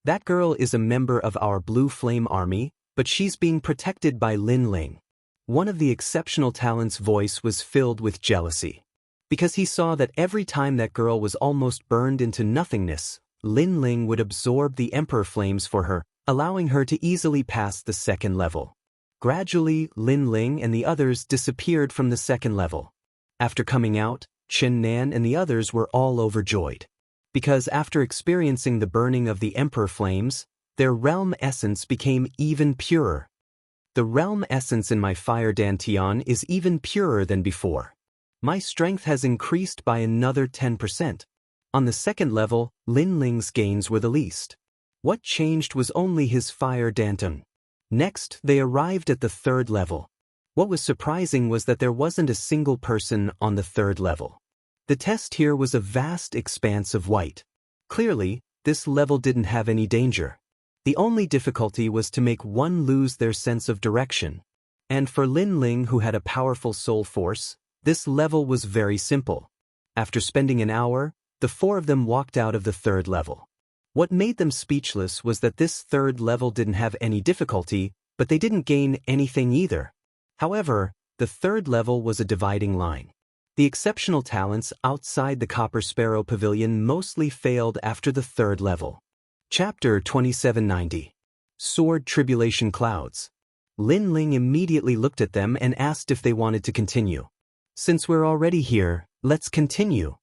Speaker 1: That girl is a member of our Blue Flame Army, but she's being protected by Lin Ling. One of the exceptional talent's voice was filled with jealousy. Because he saw that every time that girl was almost burned into nothingness, Lin Ling would absorb the Emperor Flames for her, allowing her to easily pass the second level. Gradually, Lin Ling and the others disappeared from the second level. After coming out, Chen Nan and the others were all overjoyed. Because after experiencing the burning of the Emperor Flames, their realm essence became even purer. The realm essence in my Fire Dantian is even purer than before. My strength has increased by another 10%. On the second level, Lin Ling's gains were the least. What changed was only his Fire Dantian. Next, they arrived at the third level. What was surprising was that there wasn't a single person on the third level. The test here was a vast expanse of white. Clearly, this level didn't have any danger. The only difficulty was to make one lose their sense of direction. And for Lin Ling, who had a powerful soul force, this level was very simple. After spending an hour, the four of them walked out of the third level. What made them speechless was that this third level didn't have any difficulty, but they didn't gain anything either. However, the third level was a dividing line. The exceptional talents outside the Copper Sparrow Pavilion mostly failed after the third level. Chapter 2790. Sword Tribulation Clouds. Lin Ling immediately looked at them and asked if they wanted to continue. Since we're already here, let's continue.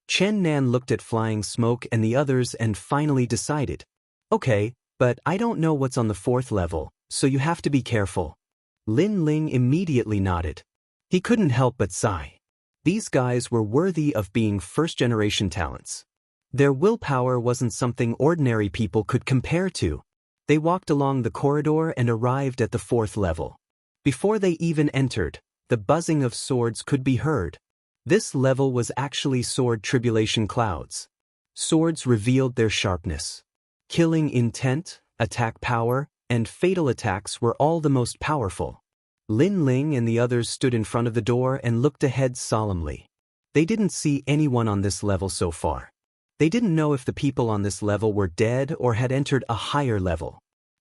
Speaker 1: Chen Nan looked at Flying Smoke and the others and finally decided. Okay, but I don't know what's on the fourth level, so you have to be careful. Lin Ling immediately nodded. He couldn't help but sigh. These guys were worthy of being first-generation talents. Their willpower wasn't something ordinary people could compare to. They walked along the corridor and arrived at the fourth level. Before they even entered, the buzzing of swords could be heard. This level was actually Sword Tribulation Clouds. Swords revealed their sharpness. Killing intent, attack power, and fatal attacks were all the most powerful. Lin Ling and the others stood in front of the door and looked ahead solemnly. They didn't see anyone on this level so far. They didn't know if the people on this level were dead or had entered a higher level.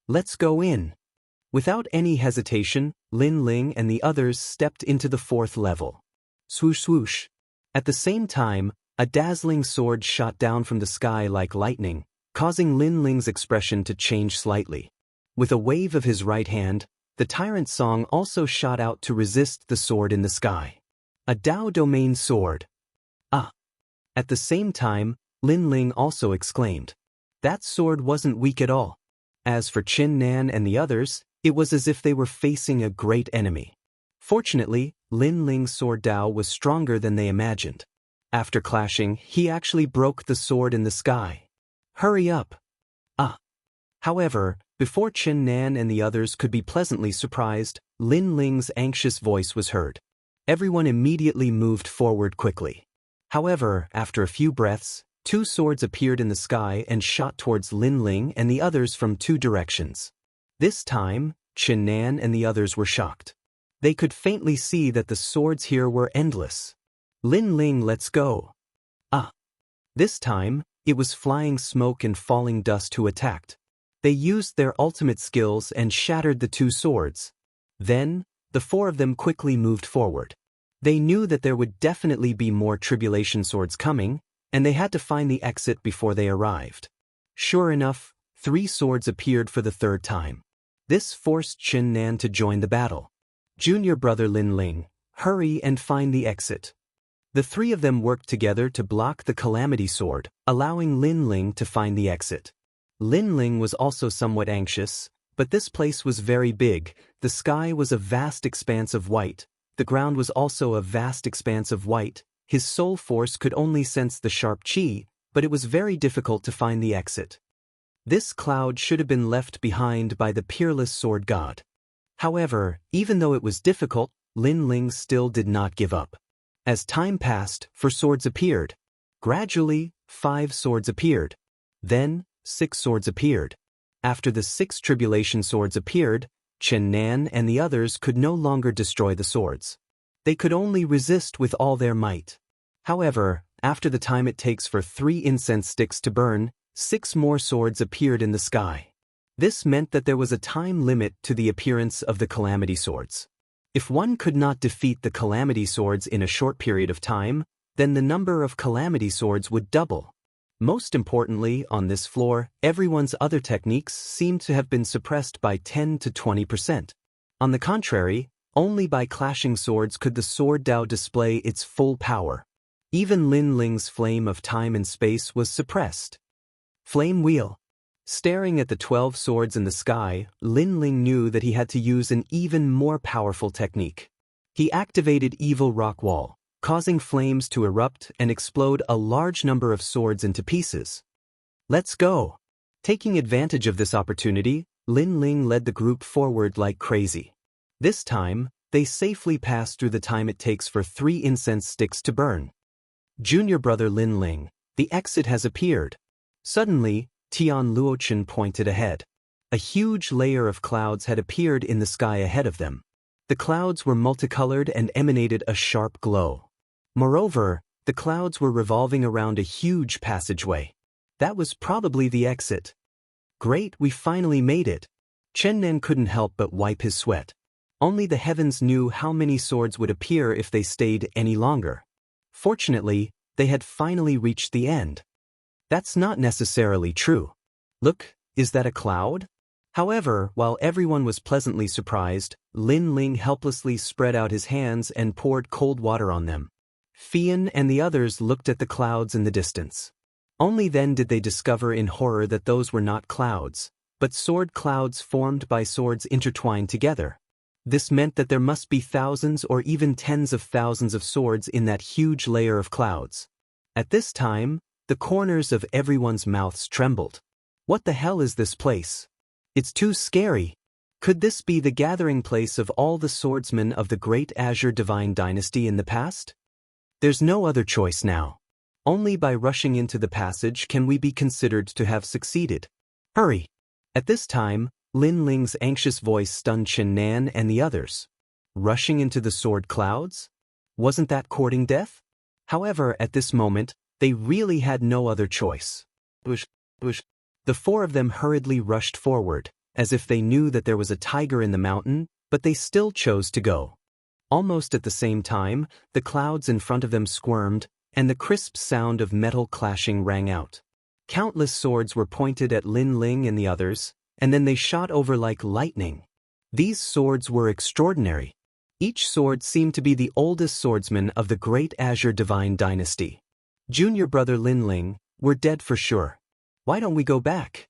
Speaker 1: Let's go in. Without any hesitation, Lin Ling and the others stepped into the fourth level. Swoosh swoosh. At the same time, a dazzling sword shot down from the sky like lightning, causing Lin Ling's expression to change slightly. With a wave of his right hand, the Tyrant Song also shot out to resist the sword in the sky. A Dao Domain sword. Ah! At the same time, Lin Ling also exclaimed. That sword wasn't weak at all. As for Chen Nan and the others, it was as if they were facing a great enemy. Fortunately, Lin Ling's sword Dao was stronger than they imagined. After clashing, he actually broke the sword in the sky. Hurry up! Ah! However, before Chen Nan and the others could be pleasantly surprised, Lin Ling's anxious voice was heard. Everyone immediately moved forward quickly. However, after a few breaths, two swords appeared in the sky and shot towards Lin Ling and the others from two directions. This time, Chen Nan and the others were shocked. They could faintly see that the swords here were endless. Lin Ling, let's go. Ah! This time, it was Flying Smoke and Falling Dust who attacked. They used their ultimate skills and shattered the two swords. Then, the four of them quickly moved forward. They knew that there would definitely be more tribulation swords coming, and they had to find the exit before they arrived. Sure enough, 3 swords appeared for the third time. This forced Chen Nan to join the battle. Junior brother Lin Ling, hurry and find the exit. The 3 of them worked together to block the Calamity Sword, allowing Lin Ling to find the exit. Lin Ling was also somewhat anxious, but this place was very big. The sky was a vast expanse of white. The ground was also a vast expanse of white. His soul force could only sense the sharp qi, but it was very difficult to find the exit. This cloud should have been left behind by the peerless sword god. However, even though it was difficult, Lin Ling still did not give up. As time passed, 4 swords appeared. Gradually, 5 swords appeared. Then, 6 swords appeared. After the 6 tribulation swords appeared, Chen Nan and the others could no longer destroy the swords. They could only resist with all their might. However, after the time it takes for 3 incense sticks to burn, 6 more swords appeared in the sky. This meant that there was a time limit to the appearance of the Calamity Swords. If one could not defeat the Calamity Swords in a short period of time, then the number of Calamity Swords would double. Most importantly, on this floor, everyone's other techniques seemed to have been suppressed by 10 to 20%. On the contrary, only by clashing swords could the sword Dao display its full power. Even Lin Ling's flame of time and space was suppressed. Flame Wheel. Staring at the 12 swords in the sky, Lin Ling knew that he had to use an even more powerful technique. He activated Evil Rock Wall, causing flames to erupt and explode a large number of swords into pieces. Let's go! Taking advantage of this opportunity, Lin Ling led the group forward like crazy. This time, they safely passed through the time it takes for 3 incense sticks to burn. Junior brother Lin Ling, the exit has appeared. Suddenly, Tian Luochen pointed ahead. A huge layer of clouds had appeared in the sky ahead of them. The clouds were multicolored and emanated a sharp glow. Moreover, the clouds were revolving around a huge passageway. That was probably the exit. Great, we finally made it. Chen Nan couldn't help but wipe his sweat. Only the heavens knew how many swords would appear if they stayed any longer. Fortunately, they had finally reached the end. That's not necessarily true. Look, is that a cloud? However, while everyone was pleasantly surprised, Lin Ling helplessly spread out his hands and poured cold water on them. Fian and the others looked at the clouds in the distance. Only then did they discover in horror that those were not clouds, but sword clouds formed by swords intertwined together. This meant that there must be thousands or even tens of thousands of swords in that huge layer of clouds. At this time, the corners of everyone's mouths trembled. What the hell is this place? It's too scary. Could this be the gathering place of all the swordsmen of the great Azure Divine Dynasty in the past? There's no other choice now. Only by rushing into the passage can we be considered to have succeeded. Hurry! At this time, Lin Ling's anxious voice stunned Chen Nan and the others. Rushing into the sword clouds? Wasn't that courting death? However, at this moment, they really had no other choice. The 4 of them hurriedly rushed forward, as if they knew that there was a tiger in the mountain, but they still chose to go. Almost at the same time, the clouds in front of them squirmed, and the crisp sound of metal clashing rang out. Countless swords were pointed at Lin Ling and the others, and then they shot over like lightning. These swords were extraordinary. Each sword seemed to be the oldest swordsman of the great Azure Divine Dynasty. Junior brother Lin Ling, we're dead for sure. Why don't we go back?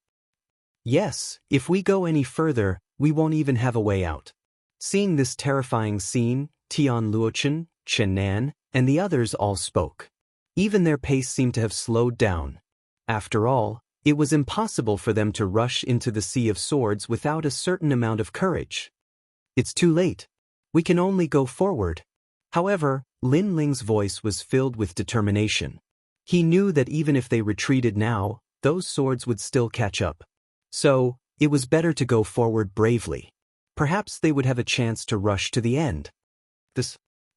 Speaker 1: Yes, if we go any further, we won't even have a way out. Seeing this terrifying scene, Tian Luochen, Chen Nan, and the others all spoke. Even their pace seemed to have slowed down. After all, it was impossible for them to rush into the sea of swords without a certain amount of courage. It's too late. We can only go forward. However, Lin Ling's voice was filled with determination. He knew that even if they retreated now, those swords would still catch up. So, it was better to go forward bravely. Perhaps they would have a chance to rush to the end.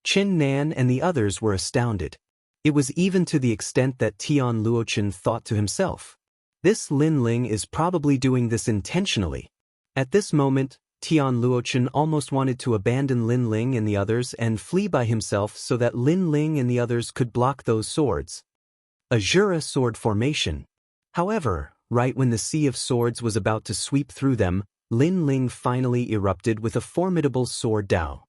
Speaker 1: Chen Nan and the others were astounded. It was even to the extent that Tian Luochen thought to himself, this Lin Ling is probably doing this intentionally. At this moment, Tian Luochen almost wanted to abandon Lin Ling and the others and flee by himself so that Lin Ling and the others could block those swords. Azura sword formation. However, right when the sea of swords was about to sweep through them, Lin Ling finally erupted with a formidable sword Dao.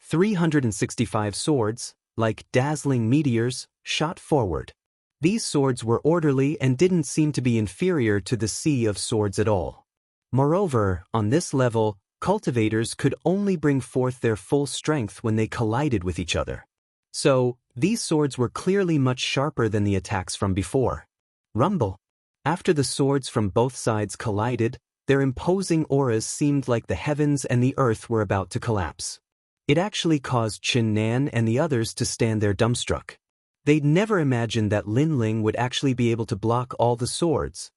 Speaker 1: 365 swords, like dazzling meteors, shot forward. These swords were orderly and didn't seem to be inferior to the sea of swords at all. Moreover, on this level, cultivators could only bring forth their full strength when they collided with each other. So, these swords were clearly much sharper than the attacks from before. Rumble. After the swords from both sides collided, their imposing auras seemed like the heavens and the earth were about to collapse. It actually caused Chen Nan and the others to stand there dumbstruck. They'd never imagined that Lin Ling would actually be able to block all the swords.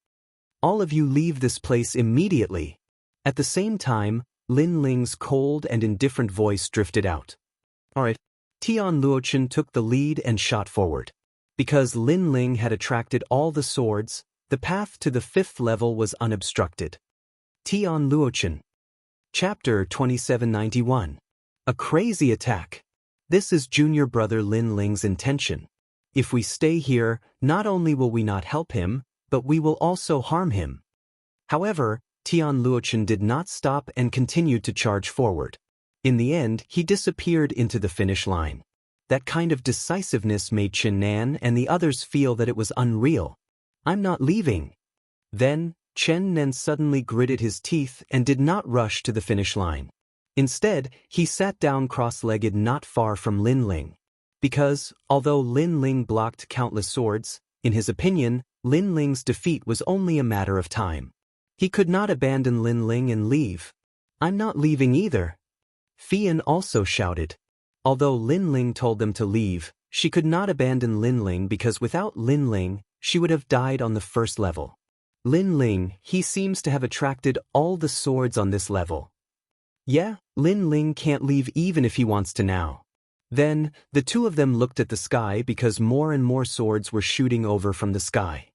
Speaker 1: All of you leave this place immediately. At the same time, Lin Ling's cold and indifferent voice drifted out. Alright. Tian Luochen took the lead and shot forward. Because Lin Ling had attracted all the swords, The path to the 5th level was unobstructed. Tian Luochen. Chapter 2791. A crazy attack. This is junior brother Lin Ling's intention. If we stay here, not only will we not help him, but we will also harm him. However, Tian Luochen did not stop and continued to charge forward. In the end, he disappeared into the finish line. That kind of decisiveness made Chen Nan and the others feel that it was unreal. I'm not leaving. Then, Chen Nan suddenly gritted his teeth and did not rush to the finish line. Instead, he sat down cross-legged not far from Lin Ling. Because, although Lin Ling blocked countless swords, in his opinion, Lin Ling's defeat was only a matter of time. He could not abandon Lin Ling and leave. I'm not leaving either. Fian also shouted. Although Lin Ling told them to leave, she could not abandon Lin Ling because without Lin Ling, she would have died on the 1st level. Lin Ling, he seems to have attracted all the swords on this level. Yeah, Lin Ling can't leave even if he wants to now. Then, the two of them looked at the sky because more and more swords were shooting over from the sky.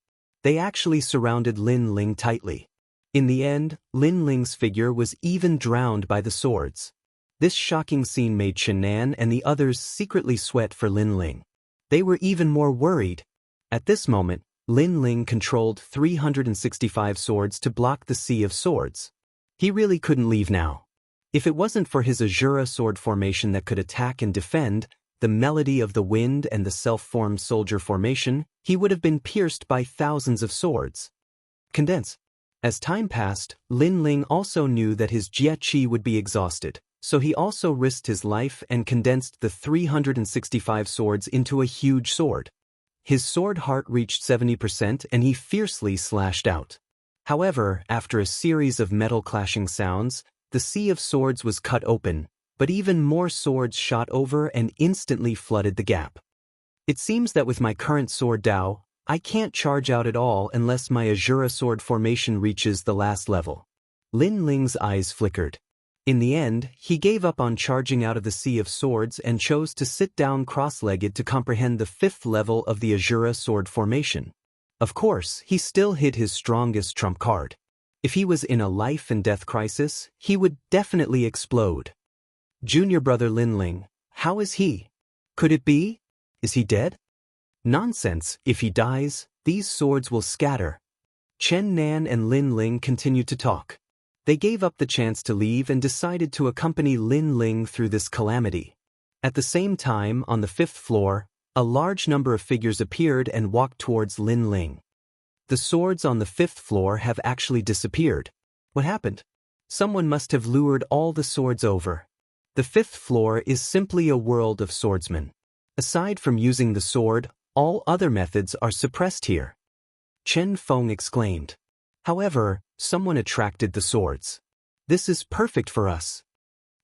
Speaker 1: They actually surrounded Lin Ling tightly. In the end, Lin Ling's figure was even drowned by the swords. This shocking scene made Chen Nan and the others secretly sweat for Lin Ling. They were even more worried. At this moment, Lin Ling controlled 365 swords to block the sea of swords. He really couldn't leave now. If it wasn't for his Azura sword formation that could attack and defend, the melody of the wind and the self-formed soldier formation, he would have been pierced by thousands of swords. Condense. As time passed, Lin Ling also knew that his Jie Qi would be exhausted, so he also risked his life and condensed the 365 swords into a huge sword. His sword heart reached 70% and he fiercely slashed out. However, after a series of metal clashing sounds, the sea of swords was cut open, but even more swords shot over and instantly flooded the gap. It seems that with my current sword Dao, I can't charge out at all unless my Azura sword formation reaches the last level. Lin Ling's eyes flickered. In the end, he gave up on charging out of the sea of swords and chose to sit down cross-legged to comprehend the 5th level of the Azura sword formation. Of course, he still hid his strongest trump card. If he was in a life-and-death crisis, he would definitely explode. Junior brother Lin Ling, how is he? Could it be? Is he dead? Nonsense, if he dies, these swords will scatter. Chen Nan and Lin Ling continued to talk. They gave up the chance to leave and decided to accompany Lin Ling through this calamity. At the same time, on the 5th floor, a large number of figures appeared and walked towards Lin Ling. The swords on the 5th floor have actually disappeared. What happened? Someone must have lured all the swords over. The 5th floor is simply a world of swordsmen. Aside from using the sword, all other methods are suppressed here. Chen Feng exclaimed. However, someone attracted the swords. This is perfect for us.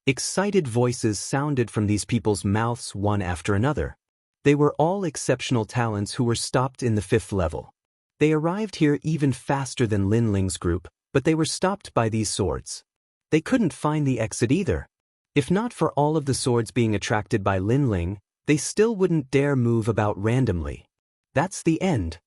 Speaker 1: Excited voices sounded from these people's mouths one after another. They were all exceptional talents who were stopped in the 5th level. They arrived here even faster than Lin Ling's group, but they were stopped by these swords. They couldn't find the exit either. If not for all of the swords being attracted by Lin Ling, they still wouldn't dare move about randomly. That's the end.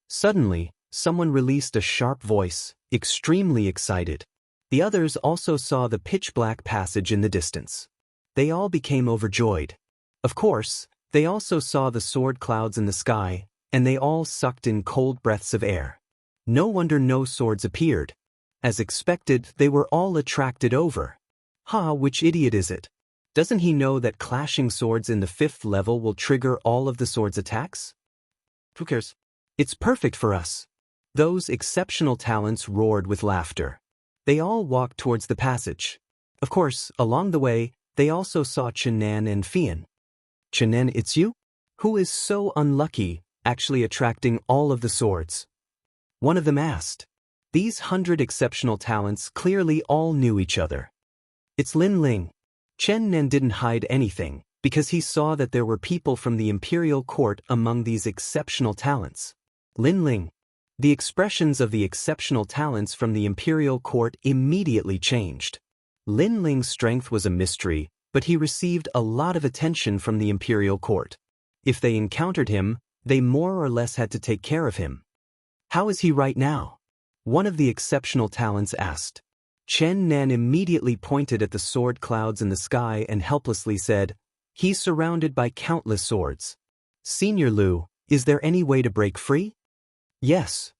Speaker 1: Suddenly, someone released a sharp voice, extremely excited. The others also saw the pitch-black passage in the distance. They all became overjoyed. Of course, they also saw the sword clouds in the sky, and they all sucked in cold breaths of air. No wonder no swords appeared. As expected, they were all attracted over. Which idiot is it? Doesn't he know that clashing swords in the 5th level will trigger all of the swords' attacks? Who cares? It's perfect for us. Those exceptional talents roared with laughter. They all walked towards the passage. Of course, along the way, they also saw Chen Nan and Fian. Chen Nan, it's you? Who is so unlucky, actually attracting all of the swords? One of them asked. These 100 exceptional talents clearly all knew each other. It's Lin Ling. Chen Nan didn't hide anything, because he saw that there were people from the imperial court among these exceptional talents. Lin Ling. The expressions of the exceptional talents from the imperial court immediately changed. Lin Ling's strength was a mystery, but he received a lot of attention from the imperial court. If they encountered him, they more or less had to take care of him. How is he right now? One of the exceptional talents asked. Chen Nan immediately pointed at the sword clouds in the sky and helplessly said, "He's surrounded by countless swords. Senior Lu, is there any way to break free?" Yes.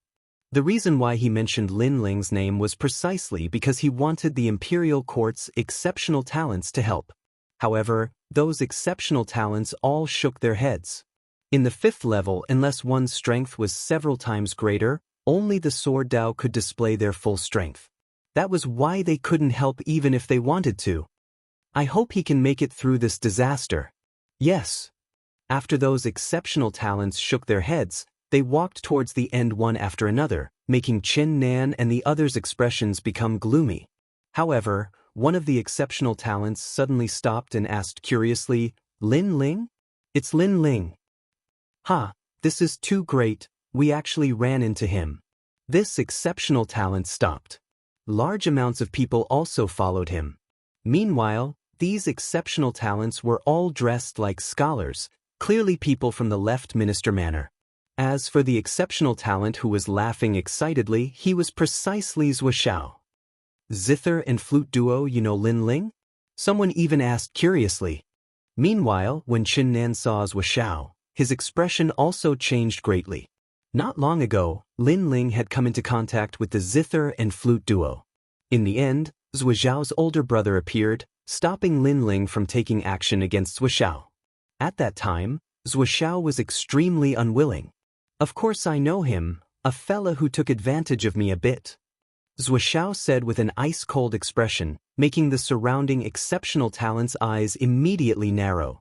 Speaker 1: The reason why he mentioned Lin Ling's name was precisely because he wanted the Imperial Court's exceptional talents to help. However, those exceptional talents all shook their heads. In the 5th level, unless one's strength was several times greater, only the Sword Dao could display their full strength. That was why they couldn't help even if they wanted to. I hope he can make it through this disaster. Yes. After those exceptional talents shook their heads, they walked towards the end one after another, making Chen Nan and the others' expressions become gloomy. However, one of the exceptional talents suddenly stopped and asked curiously, "Lin Ling? It's Lin Ling." "Ha, this is too great, we actually ran into him." This exceptional talent stopped. Large amounts of people also followed him. Meanwhile, these exceptional talents were all dressed like scholars, clearly people from the left minister manor. As for the exceptional talent who was laughing excitedly, he was precisely Zuoxiao. "Zither and flute duo, you know Lin Ling?" Someone even asked curiously. Meanwhile, when Chen Nan saw Zuoxiao, his expression also changed greatly. Not long ago, Lin Ling had come into contact with the zither and flute duo. In the end, Zuoxiao's older brother appeared, stopping Lin Ling from taking action against Zuoxiao. At that time, Zuoxiao was extremely unwilling. "Of course I know him, a fella who took advantage of me a bit," Zuoxiao said with an ice-cold expression, making the surrounding exceptional talent's eyes immediately narrow.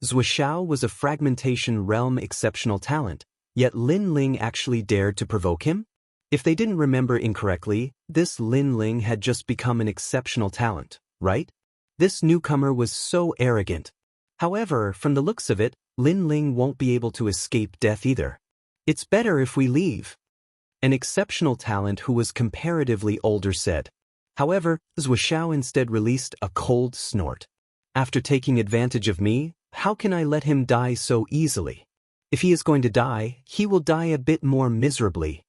Speaker 1: Zuoxiao was a fragmentation realm exceptional talent, yet Lin Ling actually dared to provoke him? If they didn't remember incorrectly, this Lin Ling had just become an exceptional talent, right? This newcomer was so arrogant. However, from the looks of it, Lin Ling won't be able to escape death either. "It's better if we leave," an exceptional talent who was comparatively older said. However, Zuoxiao instead released a cold snort. "After taking advantage of me, how can I let him die so easily? If he is going to die, he will die a bit more miserably."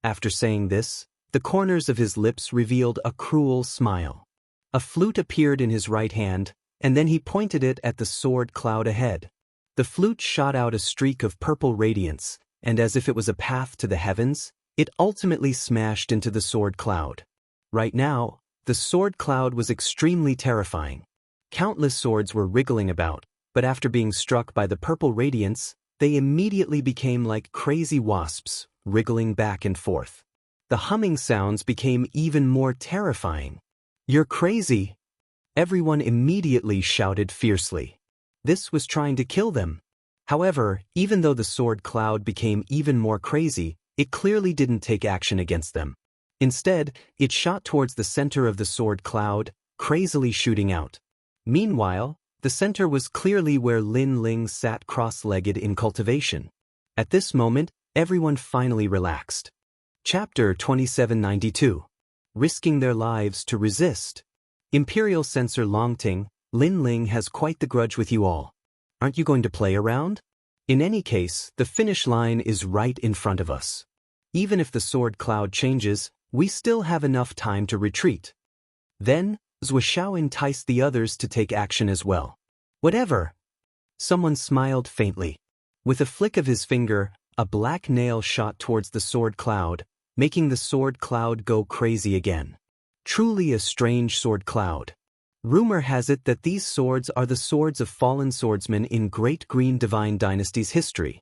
Speaker 1: After saying this, the corners of his lips revealed a cruel smile. A flute appeared in his right hand, and then he pointed it at the sword cloud ahead. The flute shot out a streak of purple radiance, and as if it was a path to the heavens, it ultimately smashed into the sword cloud. Right now, the sword cloud was extremely terrifying. Countless swords were wriggling about, but after being struck by the purple radiance, they immediately became like crazy wasps, wriggling back and forth. The humming sounds became even more terrifying. "You're crazy!" Everyone immediately shouted fiercely. This was trying to kill them. However, even though the sword cloud became even more crazy, it clearly didn't take action against them. Instead, it shot towards the center of the sword cloud, crazily shooting out. Meanwhile, the center was clearly where Lin Ling sat cross-legged in cultivation. At this moment, everyone finally relaxed. Chapter 2792. Risking their lives to resist. Imperial Censor Longting, Lin Ling has quite the grudge with you all. Aren't you going to play around? In any case, the finish line is right in front of us. Even if the sword cloud changes, we still have enough time to retreat. Then, Zuoxiao enticed the others to take action as well. "Whatever." Someone smiled faintly. With a flick of his finger, a black nail shot towards the sword cloud, making the sword cloud go crazy again. Truly a strange sword cloud. Rumor has it that these swords are the swords of fallen swordsmen in Great Green Divine Dynasty's history.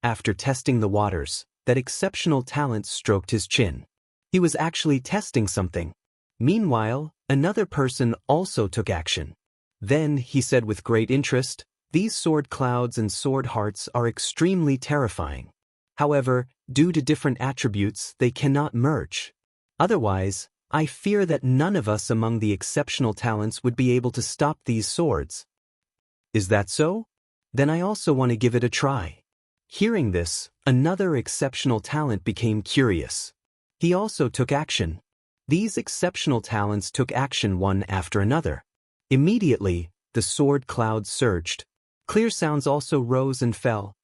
Speaker 1: After testing the waters, that exceptional talent stroked his chin. He was actually testing something. Meanwhile, another person also took action. Then, he said with great interest, "These sword clouds and sword hearts are extremely terrifying. However, due to different attributes, they cannot merge. Otherwise, I fear that none of us among the exceptional talents would be able to stop these swords." "Is that so? Then I also want to give it a try." Hearing this, another exceptional talent became curious. He also took action. These exceptional talents took action one after another. Immediately, the sword cloud surged. Clear sounds also rose and fell.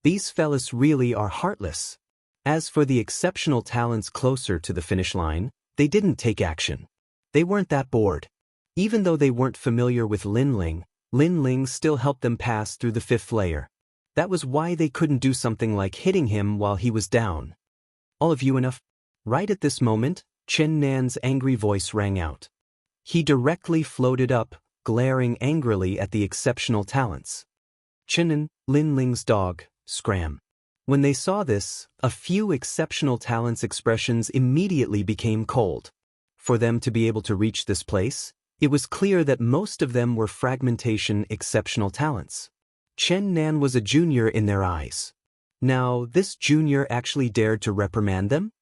Speaker 1: "These fellas really are heartless. As for the exceptional talents closer to the finish line, they didn't take action. They weren't that bored. Even though they weren't familiar with Lin Ling still helped them pass through the 5th layer. That was why they couldn't do something like hitting him while he was down. All of you enough? Right at this moment, Chen Nan's angry voice rang out. He directly floated up, glaring angrily at the exceptional talents. Chen, Lin Ling's dog, scram. When they saw this, a few exceptional talents' expressions immediately became cold. For them to be able to reach this place, it was clear that most of them were fragmentation exceptional talents. Chen Nan was a junior in their eyes. Now, this junior actually dared to reprimand them?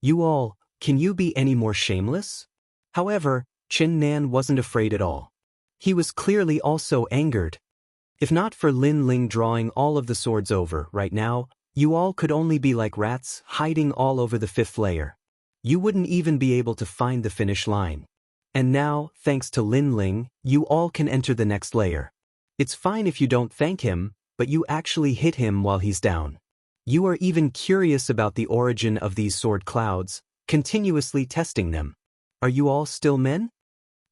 Speaker 1: You all, can you be any more shameless? However, Chen Nan wasn't afraid at all. He was clearly also angered. If not for Lin Ling drawing all of the swords over right now, you all could only be like rats hiding all over the 5th layer. You wouldn't even be able to find the finish line. And now, thanks to Lin Ling, you all can enter the next layer. It's fine if you don't thank him, but you actually hit him while he's down. You are even curious about the origin of these sword clouds, continuously testing them. Are you all still men?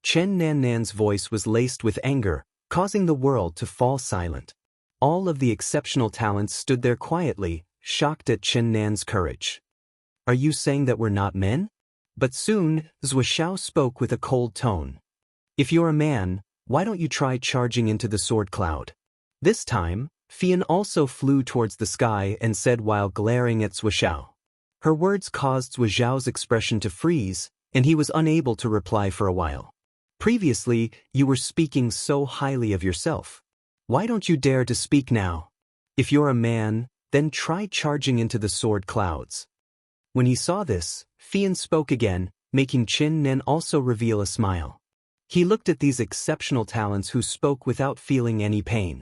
Speaker 1: Chen Nan's voice was laced with anger, causing the world to fall silent. All of the exceptional talents stood there quietly, shocked at Chen Nan's courage. Are you saying that we're not men? But soon, Zuoxiao spoke with a cold tone. If you're a man, why don't you try charging into the sword cloud? This time, Fian also flew towards the sky and said while glaring at Zuoxiao. Her words caused Zuoxiao's expression to freeze, and he was unable to reply for a while. Previously, you were speaking so highly of yourself. Why don't you dare to speak now? If you're a man, then try charging into the sword clouds. When he saw this, Fian spoke again, making Chen Nan also reveal a smile. He looked at these exceptional talents who spoke without feeling any pain.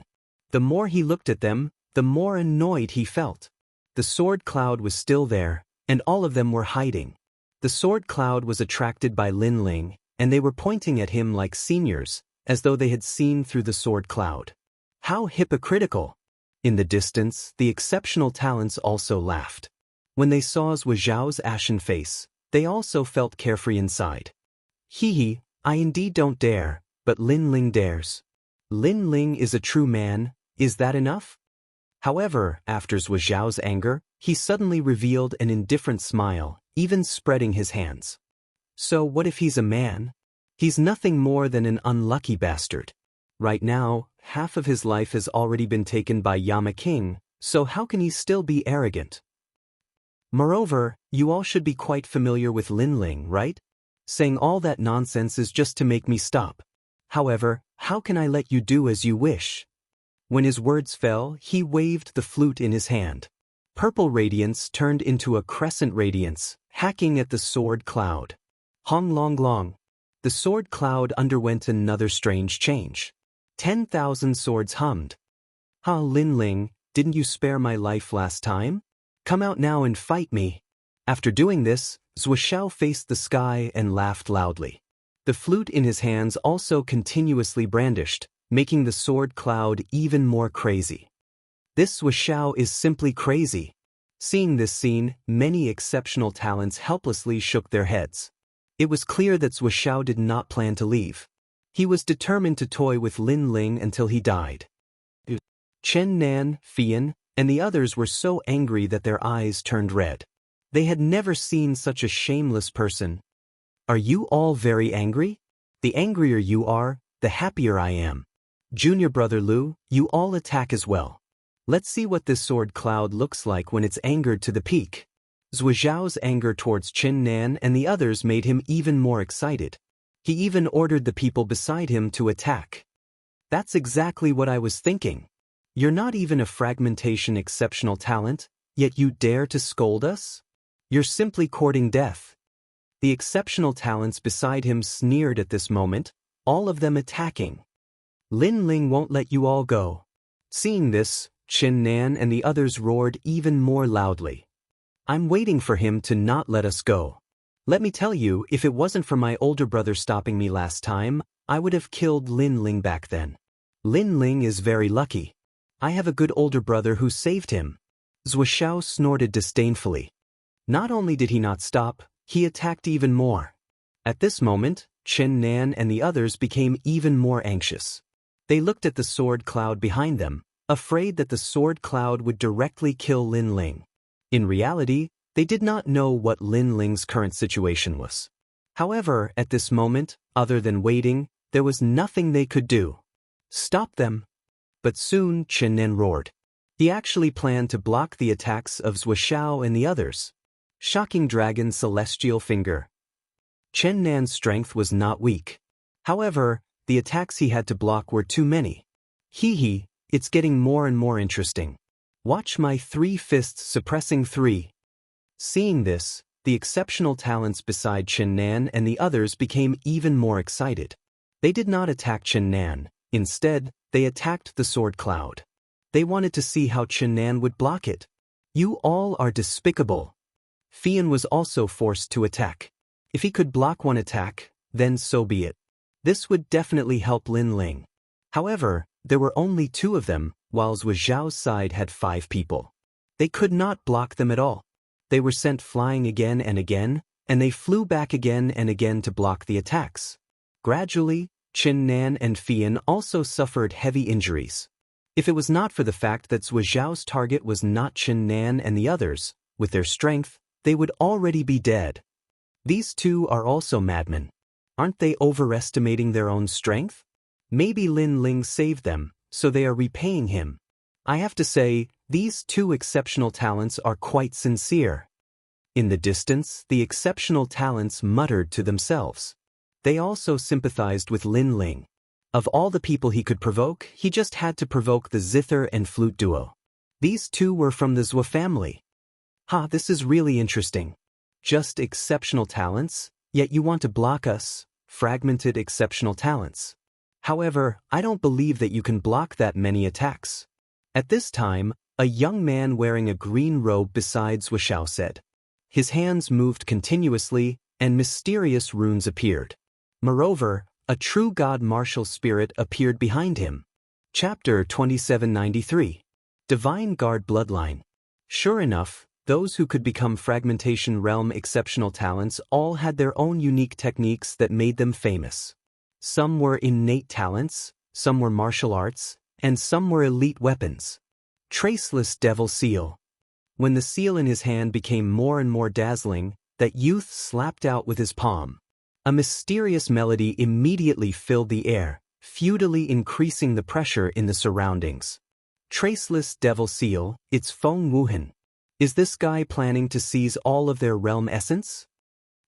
Speaker 1: The more he looked at them, the more annoyed he felt. The sword cloud was still there, and all of them were hiding. The sword cloud was attracted by Lin Ling, and they were pointing at him like seniors, as though they had seen through the sword cloud. How hypocritical! In the distance, the exceptional talents also laughed. When they saw Zuoxiao's ashen face, they also felt carefree inside. Hee, I indeed don't dare, but Lin Ling dares. Lin Ling is a true man, is that enough? However, after Zuoxiao's anger, he suddenly revealed an indifferent smile, even spreading his hands. So what if he's a man? He's nothing more than an unlucky bastard. Right now, half of his life has already been taken by Yama King, so how can he still be arrogant? Moreover, you all should be quite familiar with Lin Ling, right? Saying all that nonsense is just to make me stop. However, how can I let you do as you wish? When his words fell, he waved the flute in his hand. Purple radiance turned into a crescent radiance, hacking at the sword cloud. Hong long long. The sword cloud underwent another strange change. 10,000 swords hummed. Ha Lin Ling, didn't you spare my life last time? Come out now and fight me. After doing this, Zuoxiao faced the sky and laughed loudly. The flute in his hands also continuously brandished, making the sword cloud even more crazy. This Zuoxiao is simply crazy. Seeing this scene, many exceptional talents helplessly shook their heads. It was clear that Zuoxiao did not plan to leave. He was determined to toy with Lin Ling until he died. Chen Nan, Fian, and the others were so angry that their eyes turned red. They had never seen such a shameless person. Are you all very angry? The angrier you are, the happier I am. Junior brother Lu, you all attack as well. Let's see what this sword cloud looks like when it's angered to the peak. Zuoxiao's anger towards Chen Nan and the others made him even more excited. He even ordered the people beside him to attack. That's exactly what I was thinking. You're not even a fragmentation exceptional talent, yet you dare to scold us? You're simply courting death. The exceptional talents beside him sneered at this moment, all of them attacking. Lin Ling won't let you all go. Seeing this, Chen Nan and the others roared even more loudly. I'm waiting for him to not let us go. Let me tell you, if it wasn't for my older brother stopping me last time, I would have killed Lin Ling back then. Lin Ling is very lucky. I have a good older brother who saved him. Zhuo snorted disdainfully. Not only did he not stop, he attacked even more. At this moment, Chen Nan and the others became even more anxious. They looked at the sword cloud behind them, afraid that the sword cloud would directly kill Lin Ling. In reality, they did not know what Lin Ling's current situation was. However, at this moment, other than waiting, there was nothing they could do. Stop them! But soon Chen Nan roared. He actually planned to block the attacks of Zhuo and the others. Shocking Dragon Celestial Finger. Chen Nan's strength was not weak. However, the attacks he had to block were too many. Hee, it's getting more and more interesting. Watch my 3 fists suppressing 3. Seeing this, the exceptional talents beside Chen Nan and the others became even more excited. They did not attack Chen Nan. Instead, they attacked the sword cloud. They wanted to see how Chen Nan would block it. You all are despicable. Fian was also forced to attack. If he could block one attack, then so be it. This would definitely help Lin Ling. However, there were only 2 of them, while Zhuo's side had 5 people. They could not block them at all. They were sent flying again and again, and they flew back again and again to block the attacks. Gradually, Chen Nan and Fian also suffered heavy injuries. If it was not for the fact that Zhuo's target was not Chen Nan and the others, with their strength, they would already be dead. These 2 are also madmen. Aren't they overestimating their own strength? Maybe Lin Ling saved them, so they are repaying him. I have to say, these 2 exceptional talents are quite sincere. In the distance, the exceptional talents muttered to themselves. They also sympathized with Lin Ling. Of all the people he could provoke, he just had to provoke the zither and flute duo. These 2 were from the Zhuo family. This is really interesting. Just exceptional talents, yet you want to block us, fragmented exceptional talents. However, I don't believe that you can block that many attacks. At this time, a young man wearing a green robe beside Zhuo said. His hands moved continuously, and mysterious runes appeared. Moreover, a true god martial spirit appeared behind him. Chapter 2793. Divine Guard Bloodline. Sure enough, those who could become Fragmentation Realm exceptional talents all had their own unique techniques that made them famous. Some were innate talents, some were martial arts, and some were elite weapons. Traceless Devil Seal. When the seal in his hand became more and more dazzling, that youth slapped out with his palm. A mysterious melody immediately filled the air, futilely increasing the pressure in the surroundings. Traceless Devil Seal, it's Feng Wuhan. Is this guy planning to seize all of their realm essence?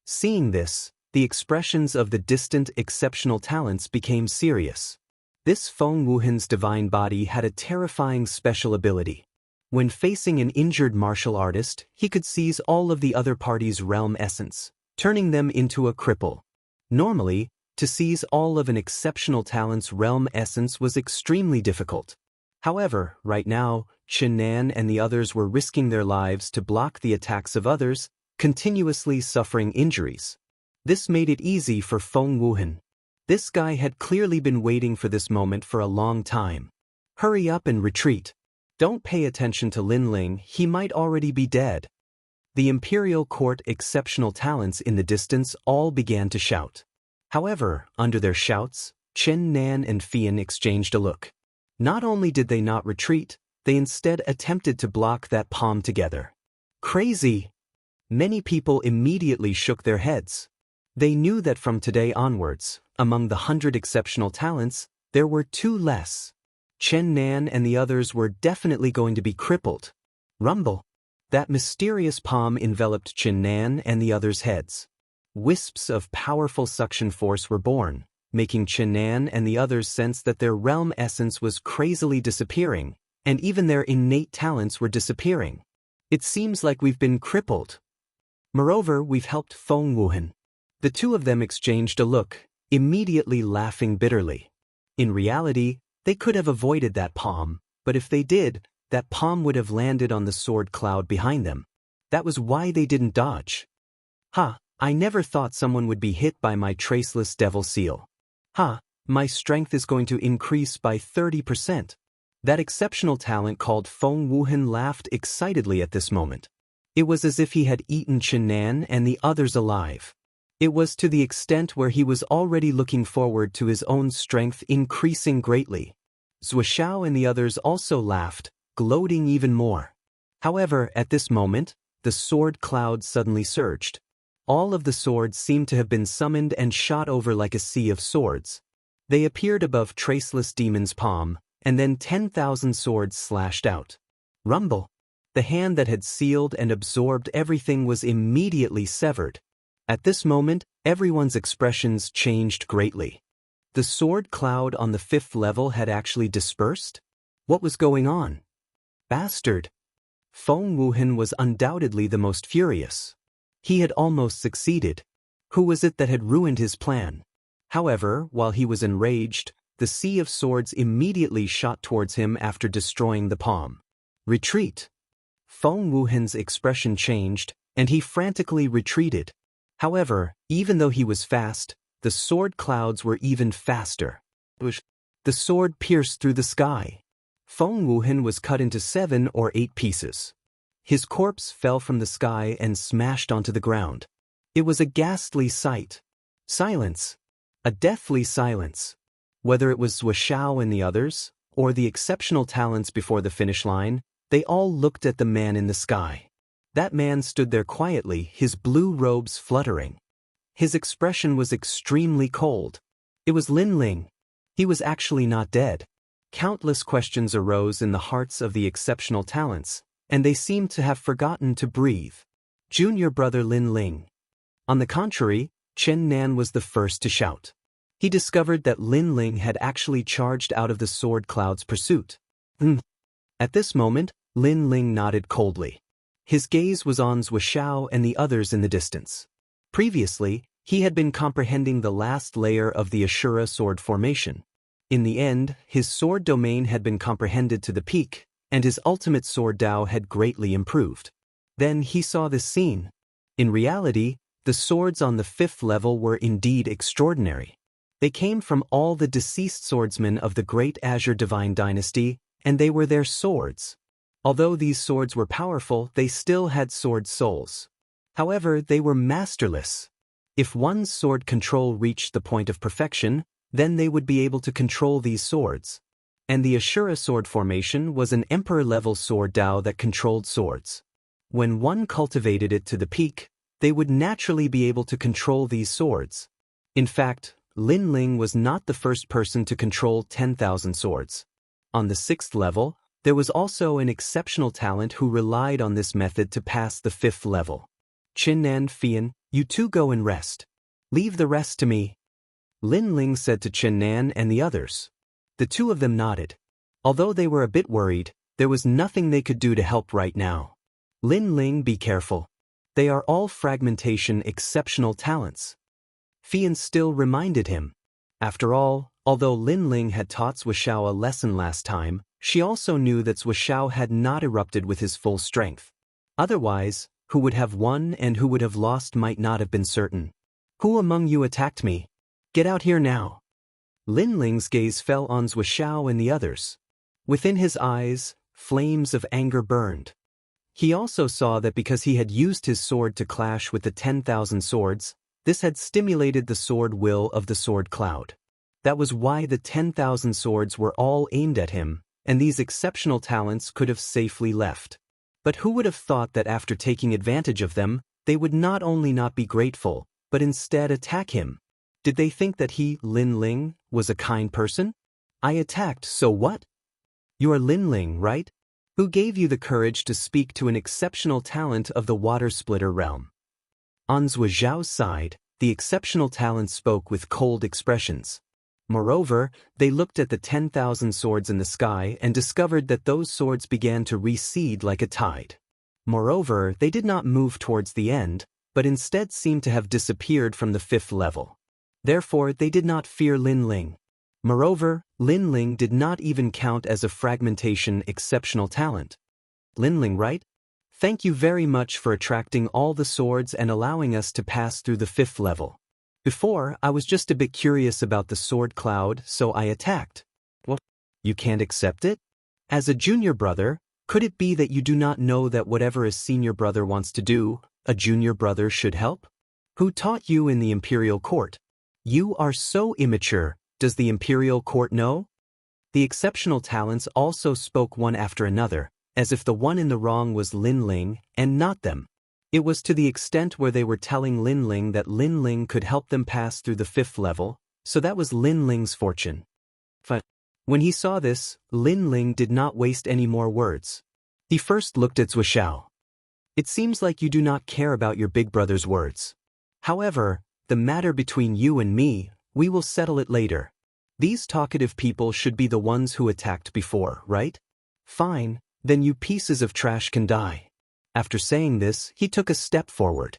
Speaker 1: Seeing this, the expressions of the distant exceptional talents became serious. This Feng Wuhan's divine body had a terrifying special ability. When facing an injured martial artist, he could seize all of the other party's realm essence, turning them into a cripple. Normally, to seize all of an exceptional talent's realm essence was extremely difficult. However, right now, Chen Nan and the others were risking their lives to block the attacks of others, continuously suffering injuries. This made it easy for Feng Wuhan. This guy had clearly been waiting for this moment for a long time. Hurry up and retreat. Don't pay attention to Lin Ling, he might already be dead. The Imperial Court exceptional talents in the distance all began to shout. However, under their shouts, Chen Nan and Fian exchanged a look. Not only did they not retreat, they instead attempted to block that palm together. Crazy! Many people immediately shook their heads. They knew that from today onwards, among the 100 exceptional talents, there were 2 less. Chen Nan and the others were definitely going to be crippled. Rumble! That mysterious palm enveloped Chen Nan and the others' heads. Wisps of powerful suction force were born, making Chen Nan and the others sense that their realm essence was crazily disappearing, and even their innate talents were disappearing. It seems like we've been crippled. Moreover, we've helped Feng Wuhan. The 2 of them exchanged a look, immediately laughing bitterly. In reality, they could have avoided that palm, but if they did, that palm would have landed on the sword cloud behind them. That was why they didn't dodge. I never thought someone would be hit by my Traceless Devil Seal. My strength is going to increase by 30%. That exceptional talent called Feng Wuhan laughed excitedly at this moment. It was as if he had eaten Chen Nan and the others alive. It was to the extent where he was already looking forward to his own strength increasing greatly. Zuoxiao and the others also laughed, gloating even more. However, at this moment, the sword cloud suddenly surged. All of the swords seemed to have been summoned and shot over like a sea of swords. They appeared above Traceless Demon's palm, and then 10,000 swords slashed out. Rumble! The hand that had sealed and absorbed everything was immediately severed. At this moment, everyone's expressions changed greatly. The sword cloud on the 5th level had actually dispersed? What was going on? Bastard! Feng Wuhan was undoubtedly the most furious. He had almost succeeded. Who was it that had ruined his plan? However, while he was enraged, the sea of swords immediately shot towards him after destroying the palm. Retreat! Feng Wuhan's expression changed, and he frantically retreated. However, even though he was fast, the sword clouds were even faster. The sword pierced through the sky. Feng Wuhan was cut into 7 or 8 pieces. His corpse fell from the sky and smashed onto the ground. It was a ghastly sight. Silence. A deathly silence. Whether it was Zuoxiao and the others, or the exceptional talents before the finish line, they all looked at the man in the sky. That man stood there quietly, his blue robes fluttering. His expression was extremely cold. It was Lin Ling. He was actually not dead. Countless questions arose in the hearts of the exceptional talents, and they seemed to have forgotten to breathe. Junior brother Lin Ling. On the contrary, Chen Nan was the first to shout. He discovered that Lin Ling had actually charged out of the sword cloud's pursuit. At this moment, Lin Ling nodded coldly. His gaze was on Zuoxiao and the others in the distance. Previously, he had been comprehending the last layer of the Ashura sword formation. In the end, his sword domain had been comprehended to the peak, and his ultimate sword Dao had greatly improved. Then he saw this scene. In reality, the swords on the 5th level were indeed extraordinary. They came from all the deceased swordsmen of the Great Azure Divine Dynasty, and they were their swords. Although these swords were powerful, they still had sword souls. However, they were masterless. If one's sword control reached the point of perfection, then they would be able to control these swords. And the Ashura sword formation was an emperor-level sword Dao that controlled swords. When one cultivated it to the peak, they would naturally be able to control these swords. In fact, Lin Ling was not the first person to control 10,000 swords. On the 6th level, there was also an exceptional talent who relied on this method to pass the 5th level. Qin Nan Fian, you two go and rest. Leave the rest to me. Lin Ling said to Chen Nan and the others. The two of them nodded. Although they were a bit worried, there was nothing they could do to help right now. Lin Ling, be careful. They are all fragmentation exceptional talents. Fian still reminded him. After all, although Lin Ling had taught Zuoxiao a lesson last time, she also knew that Zuoxiao had not erupted with his full strength. Otherwise, who would have won and who would have lost might not have been certain. Who among you attacked me? Get out here now. Lin Ling's gaze fell on Zuoxiao and the others. Within his eyes, flames of anger burned. He also saw that because he had used his sword to clash with the 10,000 swords, this had stimulated the sword will of the sword cloud. That was why the 10,000 swords were all aimed at him, and these exceptional talents could have safely left. But who would have thought that after taking advantage of them, they would not only not be grateful, but instead attack him? Did they think that he, Lin Ling, was a kind person? I attacked, so what? You are Lin Ling, right? Who gave you the courage to speak to an exceptional talent of the water splitter realm? On Zuoxiao's side, the exceptional talent spoke with cold expressions. Moreover, they looked at the 10,000 swords in the sky and discovered that those swords began to recede like a tide. Moreover, they did not move towards the end, but instead seemed to have disappeared from the 5th level. Therefore, they did not fear Lin Ling. Moreover, Lin Ling did not even count as a fragmentation exceptional talent. Lin Ling, right? Thank you very much for attracting all the swords and allowing us to pass through the 5th level. Before, I was just a bit curious about the sword cloud, so I attacked. What? You can't accept it? As a junior brother, could it be that you do not know that whatever a senior brother wants to do, a junior brother should help? Who taught you in the imperial court? You are so immature. Does the imperial court know? The exceptional talents also spoke one after another, as if the one in the wrong was Lin Ling and not them. It was to the extent where they were telling Lin Ling that Lin Ling could help them pass through the 5th level, so that was Lin Ling's fortune. But when he saw this, Lin Ling did not waste any more words. He first looked at Zuoxiao. It seems like you do not care about your big brother's words. However, the matter between you and me, we will settle it later. These talkative people should be the ones who attacked before, right? Fine, then you pieces of trash can die. After saying this, he took a step forward.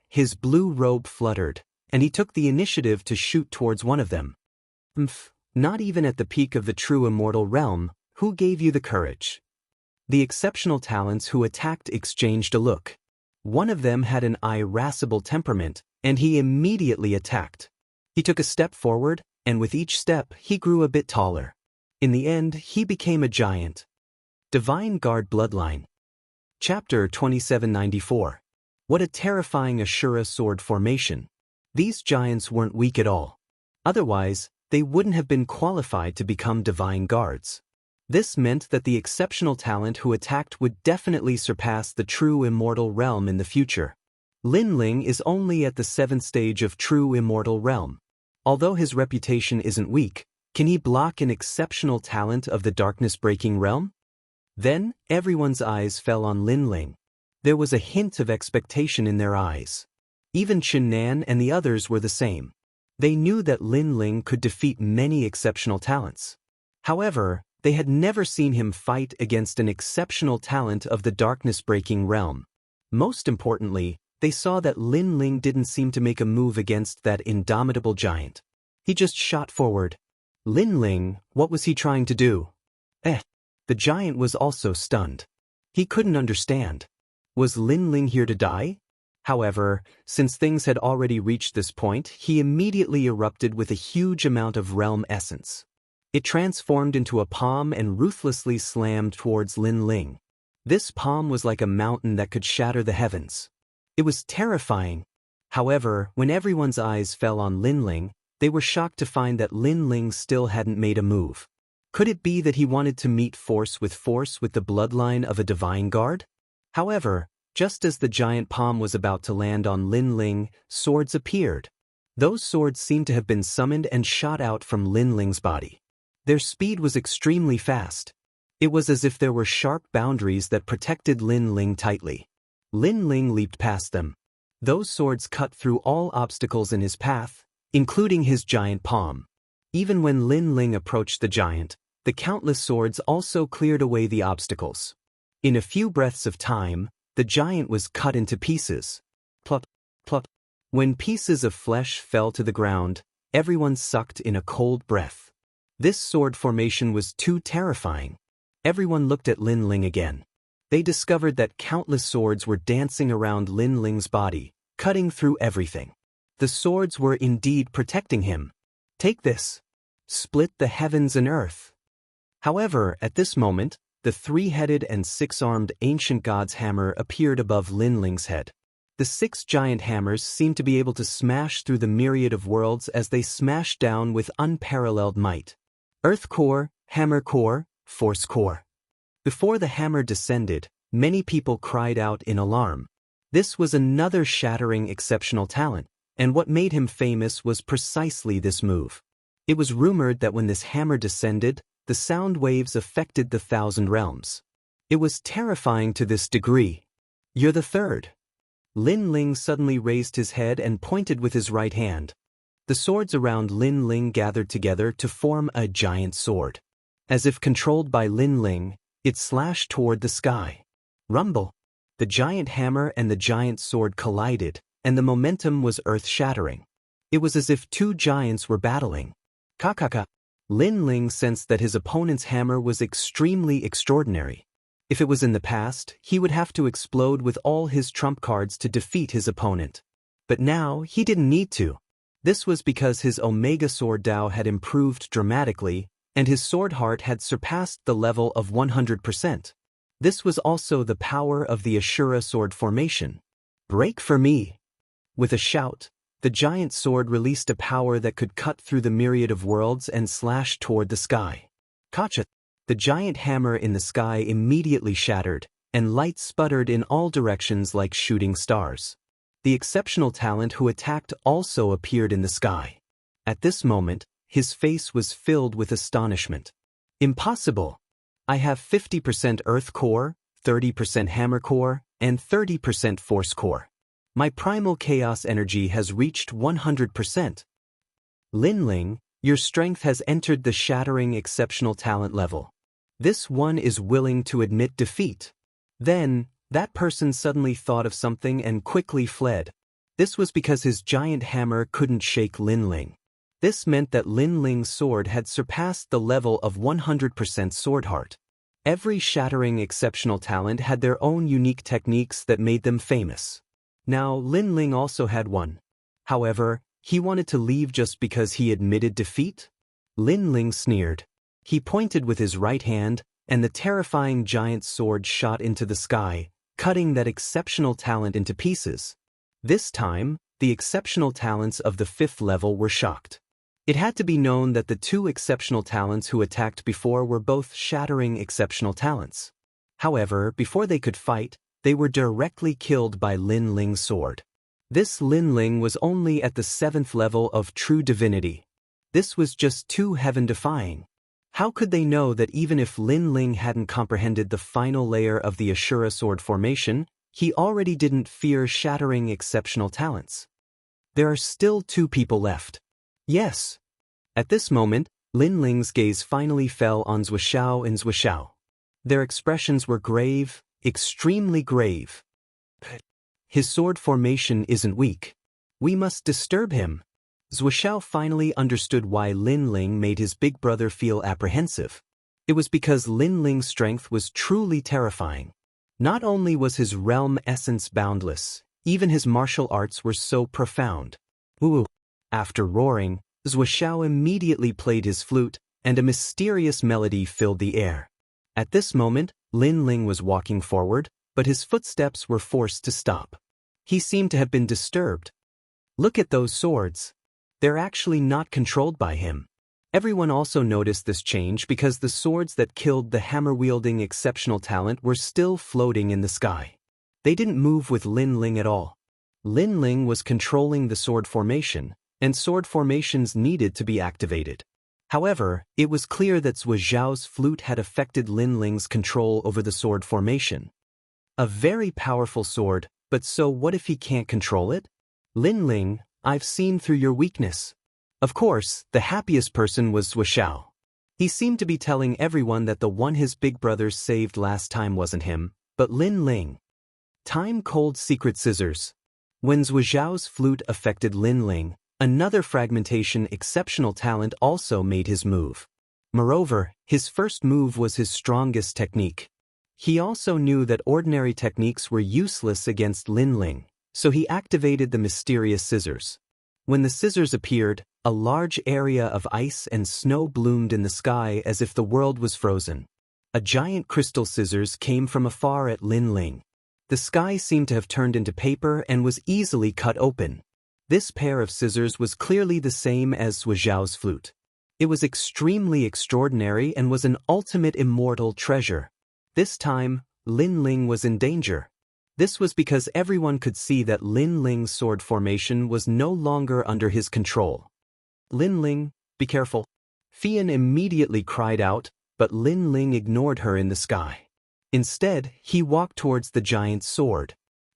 Speaker 1: His blue robe fluttered, and he took the initiative to shoot towards one of them. Not even at the peak of the true immortal realm, who gave you the courage? The exceptional talents who attacked exchanged a look. One of them had an irascible temperament, and he immediately attacked. He took a step forward, and with each step he grew a bit taller. In the end, he became a giant. Divine Guard Bloodline. Chapter 2794. What a terrifying Ashura sword formation. These giants weren't weak at all. Otherwise, they wouldn't have been qualified to become divine guards. This meant that the exceptional talent who attacked would definitely surpass the true immortal realm in the future. Lin Ling is only at the 7th stage of true immortal realm. Although his reputation isn't weak, can he block an exceptional talent of the darkness-breaking realm? Then, everyone's eyes fell on Lin Ling. There was a hint of expectation in their eyes. Even Chen Nan and the others were the same. They knew that Lin Ling could defeat many exceptional talents. However, they had never seen him fight against an exceptional talent of the darkness-breaking realm. Most importantly, they saw that Lin Ling didn't seem to make a move against that indomitable giant. He just shot forward. Lin Ling, what was he trying to do? The giant was also stunned. He couldn't understand. Was Lin Ling here to die? However, since things had already reached this point, he immediately erupted with a huge amount of realm essence. It transformed into a palm and ruthlessly slammed towards Lin Ling. This palm was like a mountain that could shatter the heavens. It was terrifying. However, when everyone's eyes fell on Lin Ling, they were shocked to find that Lin Ling still hadn't made a move. Could it be that he wanted to meet force with the bloodline of a divine guard? However, just as the giant palm was about to land on Lin Ling, swords appeared. Those swords seemed to have been summoned and shot out from Lin Ling's body. Their speed was extremely fast. It was as if there were sharp boundaries that protected Lin Ling tightly. Lin Ling leaped past them. Those swords cut through all obstacles in his path, including his giant palm. Even when Lin Ling approached the giant, the countless swords also cleared away the obstacles. In a few breaths of time, the giant was cut into pieces. Plop, plop. When pieces of flesh fell to the ground, everyone sucked in a cold breath. This sword formation was too terrifying. Everyone looked at Lin Ling again. They discovered that countless swords were dancing around Lin Ling's body, cutting through everything. The swords were indeed protecting him. Take this. Split the heavens and earth. However, at this moment, the 3-headed and 6-armed ancient god's hammer appeared above Lin Ling's head. The 6 giant hammers seemed to be able to smash through the myriad of worlds as they smashed down with unparalleled might. Earth core, hammer core, force core. Before the hammer descended, many people cried out in alarm. This was another shattering exceptional talent, and what made him famous was precisely this move. It was rumored that when this hammer descended, the sound waves affected the 1,000 realms. It was terrifying to this degree. You're the third. Lin Ling suddenly raised his head and pointed with his right hand. The swords around Lin Ling gathered together to form a giant sword. As if controlled by Lin Ling, it slashed toward the sky. Rumble. The giant hammer and the giant sword collided, and the momentum was earth-shattering. It was as if 2 giants were battling. Kakaka. Lin Ling sensed that his opponent's hammer was extremely extraordinary. If it was in the past, he would have to explode with all his trump cards to defeat his opponent. But now, he didn't need to. This was because his Omega Sword Dao had improved dramatically, and his sword heart had surpassed the level of 100%. This was also the power of the Ashura sword formation. Break for me! With a shout, the giant sword released a power that could cut through the myriad of worlds and slash toward the sky. Kacha! The giant hammer in the sky immediately shattered, and light sputtered in all directions like shooting stars. The exceptional talent who attacked also appeared in the sky. At this moment, his face was filled with astonishment. Impossible! I have 50% Earth Core, 30% Hammer Core, and 30% Force Core. My primal chaos energy has reached 100%. Linling, your strength has entered the shattering exceptional talent level. This one is willing to admit defeat. Then, that person suddenly thought of something and quickly fled. This was because his giant hammer couldn't shake Linling. This meant that Linling's sword had surpassed the level of 100% sword heart. Every shattering exceptional talent had their own unique techniques that made them famous. Now, Linling also had one. However, he wanted to leave just because he admitted defeat? Linling sneered. He pointed with his right hand, and the terrifying giant sword shot into the sky, cutting that exceptional talent into pieces. This time, the exceptional talents of the 5th level were shocked. It had to be known that the 2 exceptional talents who attacked before were both shattering exceptional talents. However, before they could fight, they were directly killed by Linling's sword. This Linling was only at the 7th level of true divinity. This was just too heaven-defying. How could they know that even if Linling hadn't comprehended the final layer of the Ashura sword formation, he already didn't fear shattering exceptional talents? There are still 2 people left. Yes. At this moment, Linling's gaze finally fell on Zhuxiao and Zhuxiao. Their expressions were grave, extremely grave. His sword formation isn't weak. We must disturb him. Zhuxiao finally understood why Linling made his big brother feel apprehensive. It was because Linling's strength was truly terrifying. Not only was his realm essence boundless, even his martial arts were so profound. Woo! After roaring, Zhuxiao immediately played his flute, and a mysterious melody filled the air. At this moment, Linling was walking forward, but his footsteps were forced to stop. He seemed to have been disturbed. Look at those swords. They're actually not controlled by him. Everyone also noticed this change because the swords that killed the hammer-wielding exceptional talent were still floating in the sky. They didn't move with Linling at all. Linling was controlling the sword formation, and sword formations needed to be activated. However, it was clear that Zhuxiao's flute had affected Linling's control over the sword formation. A very powerful sword, but so what if he can't control it? Linling, I've seen through your weakness. Of course, the happiest person was Zhuxiao. He seemed to be telling everyone that the one his big brothers saved last time wasn't him, but Linling. Time-cold secret scissors. When Zhuxiao's flute affected Linling, another fragmentation exceptional talent also made his move. Moreover, his first move was his strongest technique. He also knew that ordinary techniques were useless against Linling, so he activated the mysterious scissors. When the scissors appeared, a large area of ice and snow bloomed in the sky as if the world was frozen. A giant crystal scissors came from afar at Linling. The sky seemed to have turned into paper and was easily cut open. This pair of scissors was clearly the same as Zhuxiao's flute. It was extremely extraordinary and was an ultimate immortal treasure. This time, Linling was in danger. This was because everyone could see that Linling's sword formation was no longer under his control. Linling, be careful. Fian immediately cried out, but Linling ignored her in the sky. Instead, he walked towards the giant sword.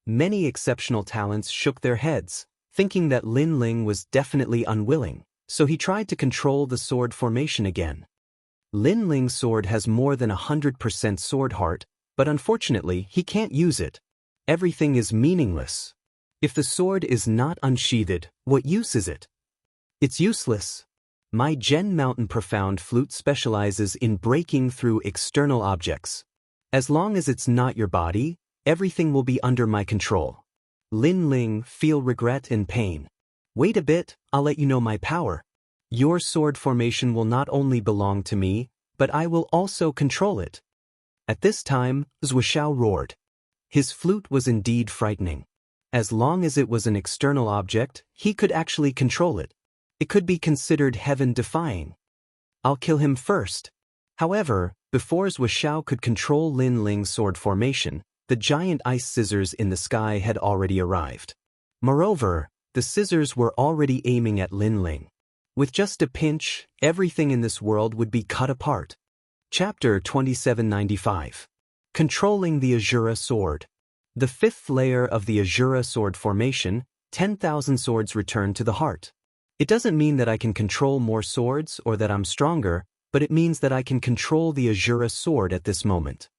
Speaker 1: Many exceptional talents shook their heads, thinking that Linling was definitely unwilling, so he tried to control the sword formation again. Linling's sword has more than 100% sword heart, but unfortunately he can't use it. Everything is meaningless. If the sword is not unsheathed, what use is it? It's useless. My Gen Mountain Profound flute specializes in breaking through external objects. As long as it's not your body, everything will be under my control. Linling, feel regret and pain. Wait a bit, I'll let you know my power. Your sword formation will not only belong to me, but I will also control it. At this time, Wuxia roared. His flute was indeed frightening. As long as it was an external object, he could actually control it. It could be considered heaven-defying. I'll kill him first. However, before Wuxia could control Lin Ling's sword formation, the giant ice scissors in the sky had already arrived. Moreover, the scissors were already aiming at Lin Ling. With just a pinch, everything in this world would be cut apart. Chapter 2795. Controlling the Azura Sword. The fifth layer of the Azura sword formation, 10,000 swords return to the heart. It doesn't mean that I can control more swords or that I'm stronger, but it means that I can control the Azura sword at this moment.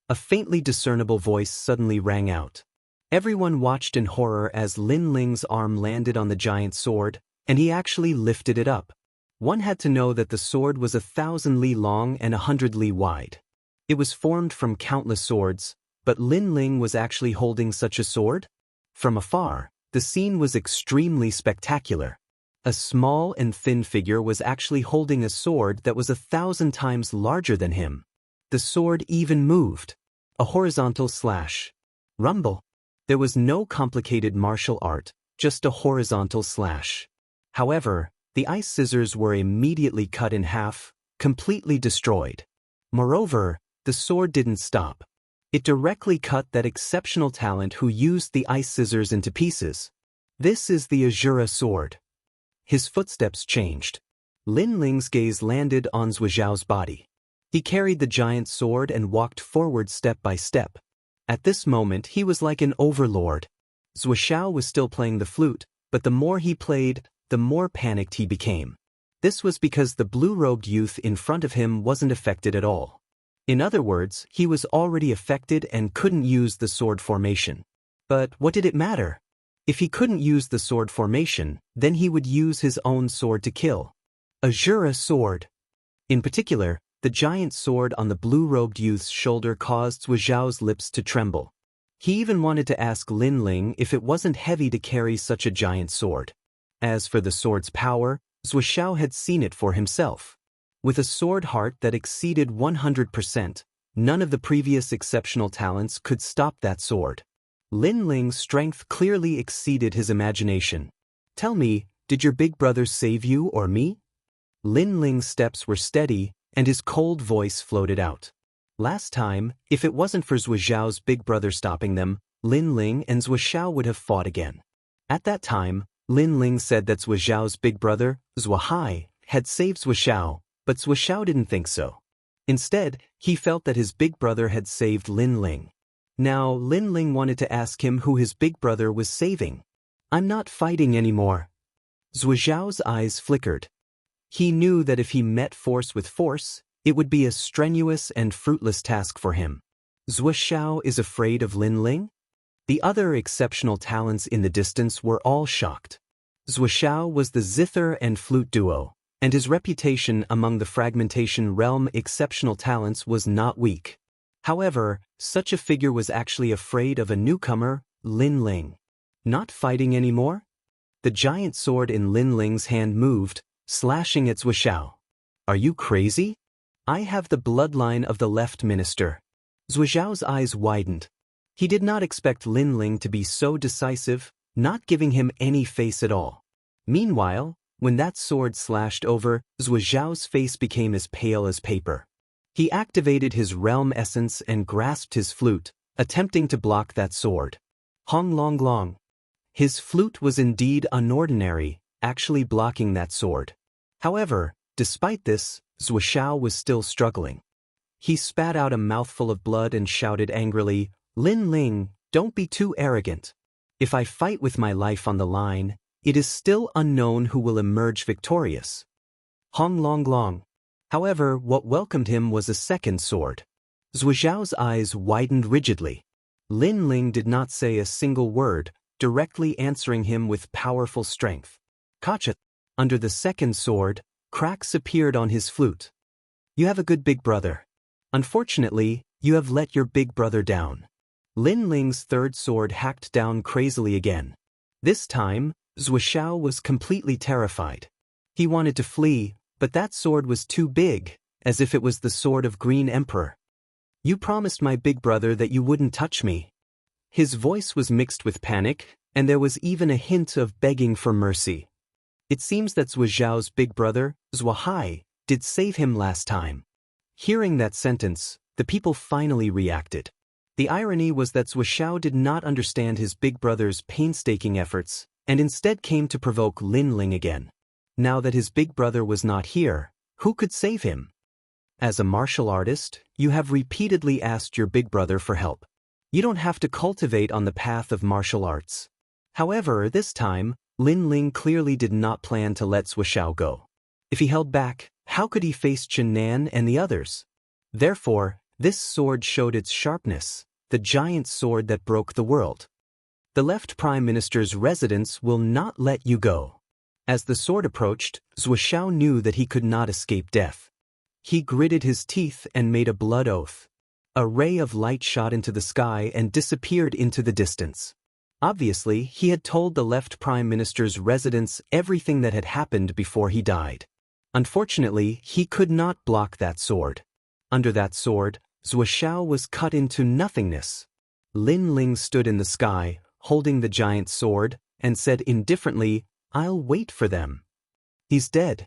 Speaker 1: A faintly discernible voice suddenly rang out. Everyone watched in horror as Lin Ling's arm landed on the giant sword, and he actually lifted it up. One had to know that the sword was 1,000 li long and 100 li wide. It was formed from countless swords, but Lin Ling was actually holding such a sword? From afar, the scene was extremely spectacular. A small and thin figure was actually holding a sword that was 1,000 times larger than him. The sword even moved. A horizontal slash. Rumble. There was no complicated martial art, just a horizontal slash. However, the ice scissors were immediately cut in half, completely destroyed. Moreover, the sword didn't stop. It directly cut that exceptional talent who used the ice scissors into pieces. This is the Azura sword. His footsteps changed. Lin Ling's gaze landed on Zhujiao's body. He carried the giant sword and walked forward step by step. At this moment he was like an overlord. Zhujiao was still playing the flute, but the more he played, the more panicked he became. This was because the blue-robed youth in front of him wasn't affected at all. In other words, he was already affected and couldn't use the sword formation. But what did it matter? If he couldn't use the sword formation, then he would use his own sword to kill. Azura sword. In particular, the giant sword on the blue-robed youth's shoulder caused Zhujiao's lips to tremble. He even wanted to ask Lin Ling if it wasn't heavy to carry such a giant sword. As for the sword's power, Zhujiao had seen it for himself. With a sword heart that exceeded 100%, none of the previous exceptional talents could stop that sword. Lin Ling's strength clearly exceeded his imagination. Tell me, did your big brother save you or me? Lin Ling's steps were steady, and his cold voice floated out. Last time, if it wasn't for Zhujiao's big brother stopping them, Lin Ling and Zhujiao would have fought again. At that time, Lin Ling said that Zhujiao's big brother, Zhuhai, had saved Zhujiao, but Zhujiao didn't think so. Instead, he felt that his big brother had saved Lin Ling. Now, Lin Ling wanted to ask him who his big brother was saving. I'm not fighting anymore. Zhujiao's eyes flickered. He knew that if he met force with force, it would be a strenuous and fruitless task for him. Zhujiao is afraid of Lin Ling? The other exceptional talents in the distance were all shocked. Zhujiao was the zither and flute duo, and his reputation among the fragmentation realm exceptional talents was not weak. However, such a figure was actually afraid of a newcomer, Lin Ling. Not fighting anymore? The giant sword in Lin Ling's hand moved, slashing at Zhujiao. Are you crazy? I have the bloodline of the left minister. Zhujiao's eyes widened. He did not expect Lin Ling to be so decisive, not giving him any face at all. Meanwhile, when that sword slashed over, Zhujiao's face became as pale as paper. He activated his realm essence and grasped his flute, attempting to block that sword. Hong Long Long. His flute was indeed unordinary, actually blocking that sword. However, despite this, Zhujiao was still struggling. He spat out a mouthful of blood and shouted angrily, Lin Ling, don't be too arrogant. If I fight with my life on the line, it is still unknown who will emerge victorious. Hong Long Long. However, what welcomed him was a second sword. Zhujiao's eyes widened rigidly. Lin Ling did not say a single word, directly answering him with powerful strength. Kacha. Under the second sword, cracks appeared on his flute. You have a good big brother. Unfortunately, you have let your big brother down. Lin Ling's third sword hacked down crazily again. This time, Zhujiao was completely terrified. He wanted to flee, but that sword was too big, as if it was the sword of Green Emperor. You promised my big brother that you wouldn't touch me. His voice was mixed with panic, and there was even a hint of begging for mercy. It seems that Zhuo Zhao's big brother, Zhuo Hai, did save him last time. Hearing that sentence, the people finally reacted. The irony was that Zhuo Zhao did not understand his big brother's painstaking efforts, and instead came to provoke Lin Ling again. Now that his big brother was not here, who could save him? As a martial artist, you have repeatedly asked your big brother for help. You don't have to cultivate on the path of martial arts. However, this time, Lin Ling clearly did not plan to let Zhuo Zhao go. If he held back, how could he face Chen Nan and the others? Therefore, this sword showed its sharpness, the giant sword that broke the world. The left Prime Minister's residence will not let you go. As the sword approached, Zhuo Zhao knew that he could not escape death. He gritted his teeth and made a blood oath. A ray of light shot into the sky and disappeared into the distance. Obviously, he had told the left Prime Minister's residence everything that had happened before he died. Unfortunately, he could not block that sword. Under that sword, Zhuo Zhao was cut into nothingness. Lin Ling stood in the sky, holding the giant sword, and said indifferently, "I'll wait for them." He's dead.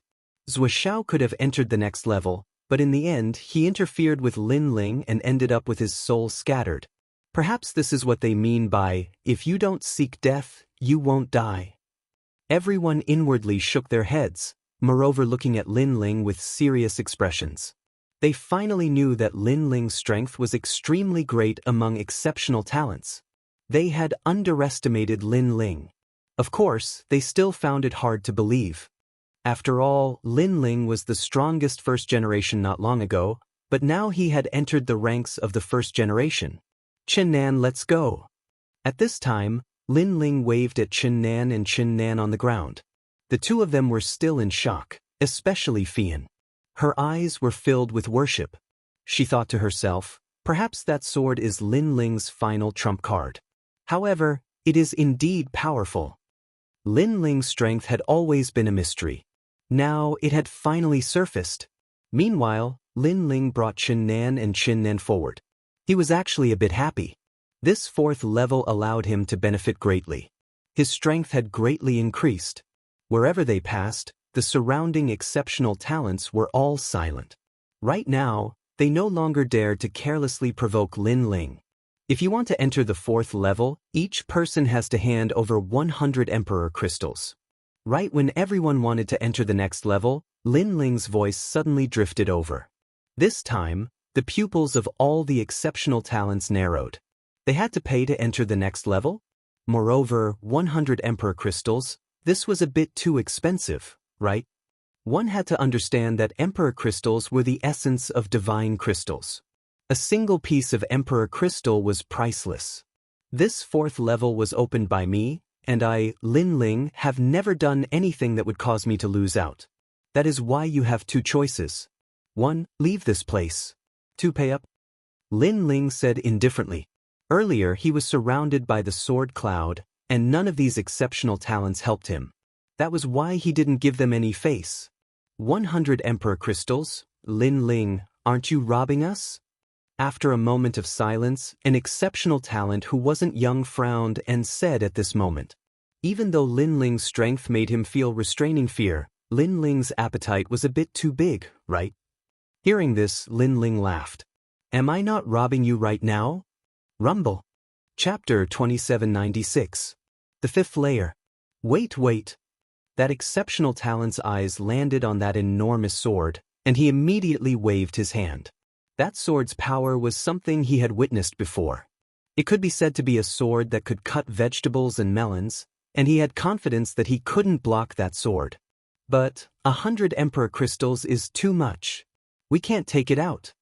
Speaker 1: Zhuo Zhao could have entered the next level, but in the end he interfered with Lin Ling and ended up with his soul scattered. Perhaps this is what they mean by, if you don't seek death, you won't die. Everyone inwardly shook their heads, moreover looking at Lin Ling with serious expressions. They finally knew that Lin Ling's strength was extremely great among exceptional talents. They had underestimated Lin Ling. Of course, they still found it hard to believe. After all, Lin Ling was the strongest first generation not long ago, but now he had entered the ranks of the first generation. Chen Nan, let's go. At this time, Lin Ling waved at Chen Nan and Chen Nan on the ground. The two of them were still in shock, especially Fian. Her eyes were filled with worship. She thought to herself, perhaps that sword is Lin Ling's final trump card. However, it is indeed powerful. Lin Ling's strength had always been a mystery. Now it had finally surfaced. Meanwhile, Lin Ling brought Chen Nan and Chen Nan forward. He was actually a bit happy. This fourth level allowed him to benefit greatly. His strength had greatly increased. Wherever they passed, the surrounding exceptional talents were all silent. Right now, they no longer dared to carelessly provoke Lin Ling. If you want to enter the fourth level, each person has to hand over 100 Emperor crystals. Right when everyone wanted to enter the next level, Lin Ling's voice suddenly drifted over. This time, the pupils of all the exceptional talents narrowed. They had to pay to enter the next level? Moreover, 100 Emperor crystals, this was a bit too expensive, right? One had to understand that Emperor crystals were the essence of divine crystals. A single piece of Emperor crystal was priceless. This fourth level was opened by me, and I, Lin Ling, have never done anything that would cause me to lose out. That is why you have two choices. 1. Leave this place. 2. Pay up. Lin Ling said indifferently. Earlier he was surrounded by the sword cloud, and none of these exceptional talents helped him. That was why he didn't give them any face. 100 Emperor crystals? Lin Ling, aren't you robbing us? After a moment of silence, an exceptional talent who wasn't young frowned and said at this moment. Even though Lin Ling's strength made him feel restraining fear, Lin Ling's appetite was a bit too big, right? Hearing this, Lin Ling laughed. Am I not robbing you right now? Rumble. Chapter 2796. The fifth layer. Wait. That exceptional talent's eyes landed on that enormous sword, and he immediately waved his hand. That sword's power was something he had witnessed before. It could be said to be a sword that could cut vegetables and melons, and he had confidence that he couldn't block that sword. But 100 Emperor crystals is too much. We can't take it out.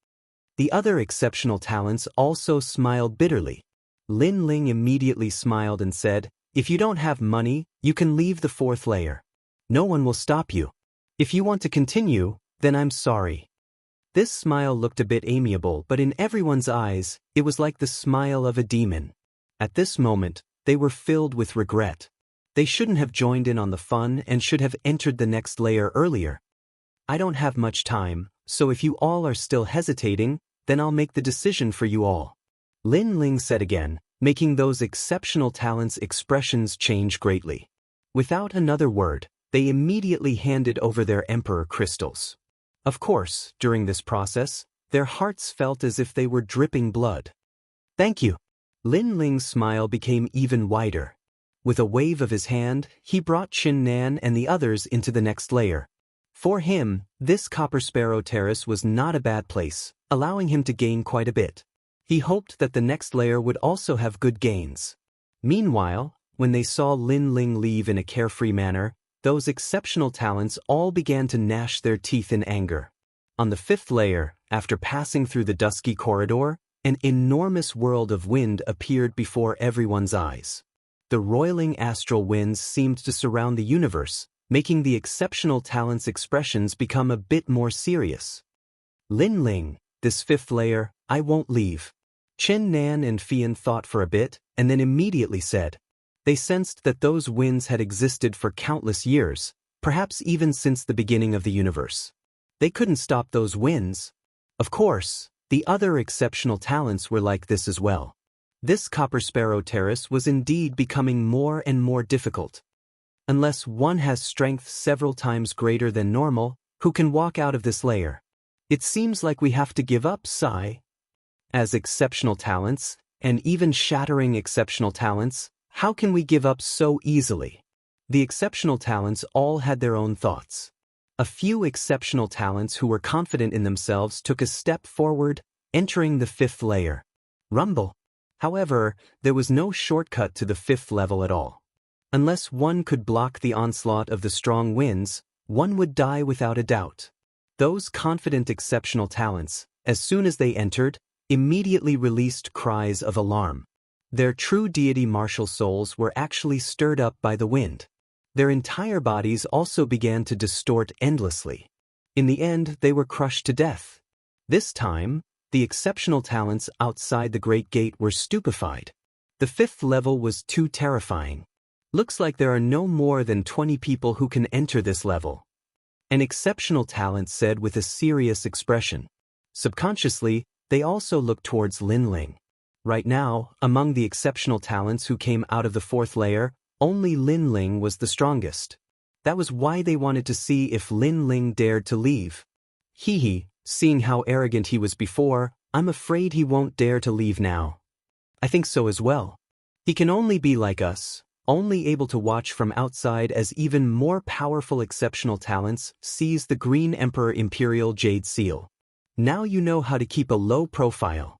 Speaker 1: The other exceptional talents also smiled bitterly. Lin Ling immediately smiled and said, if you don't have money, you can leave the fourth layer. No one will stop you. If you want to continue, then I'm sorry. This smile looked a bit amiable, but in everyone's eyes, it was like the smile of a demon. At this moment, they were filled with regret. They shouldn't have joined in on the fun and should have entered the next layer earlier. I don't have much time, so if you all are still hesitating, then I'll make the decision for you all. Lin Ling said again, making those exceptional talents' expressions change greatly. Without another word, they immediately handed over their emperor crystals. Of course, during this process, their hearts felt as if they were dripping blood. Thank you. Lin Ling's smile became even wider. With a wave of his hand, he brought Qin Nan and the others into the next layer. For him, this Copper Sparrow Terrace was not a bad place, allowing him to gain quite a bit. He hoped that the next layer would also have good gains. Meanwhile, when they saw Lin Ling leave in a carefree manner, those exceptional talents all began to gnash their teeth in anger. On the fifth layer, after passing through the dusky corridor, an enormous world of wind appeared before everyone's eyes. The roiling astral winds seemed to surround the universe, making the exceptional talents' expressions become a bit more serious. Lin Ling, this fifth layer, I won't leave. Qin Nan and Fian thought for a bit, and then immediately said. They sensed that those winds had existed for countless years, perhaps even since the beginning of the universe. They couldn't stop those winds. Of course, the other exceptional talents were like this as well. This Copper Sparrow Terrace was indeed becoming more and more difficult. Unless one has strength several times greater than normal, who can walk out of this layer? It seems like we have to give up, Sai. As exceptional talents, and even shattering exceptional talents, how can we give up so easily? The exceptional talents all had their own thoughts. A few exceptional talents who were confident in themselves took a step forward, entering the fifth layer. Rumble. However, there was no shortcut to the fifth level at all. Unless one could block the onslaught of the strong winds, one would die without a doubt. Those confident exceptional talents, as soon as they entered, immediately released cries of alarm. Their true deity martial souls were actually stirred up by the wind. Their entire bodies also began to distort endlessly. In the end, they were crushed to death. This time, the exceptional talents outside the Great Gate were stupefied. The fifth level was too terrifying. Looks like there are no more than 20 people who can enter this level. An exceptional talent said with a serious expression. Subconsciously, they also looked towards Lin Ling. Right now, among the exceptional talents who came out of the fourth layer, only Lin Ling was the strongest. That was why they wanted to see if Lin Ling dared to leave. Seeing how arrogant he was before, I'm afraid he won't dare to leave now. I think so as well. He can only be like us, only able to watch from outside as even more powerful exceptional talents seize the Green Emperor Imperial Jade Seal. Now you know how to keep a low profile.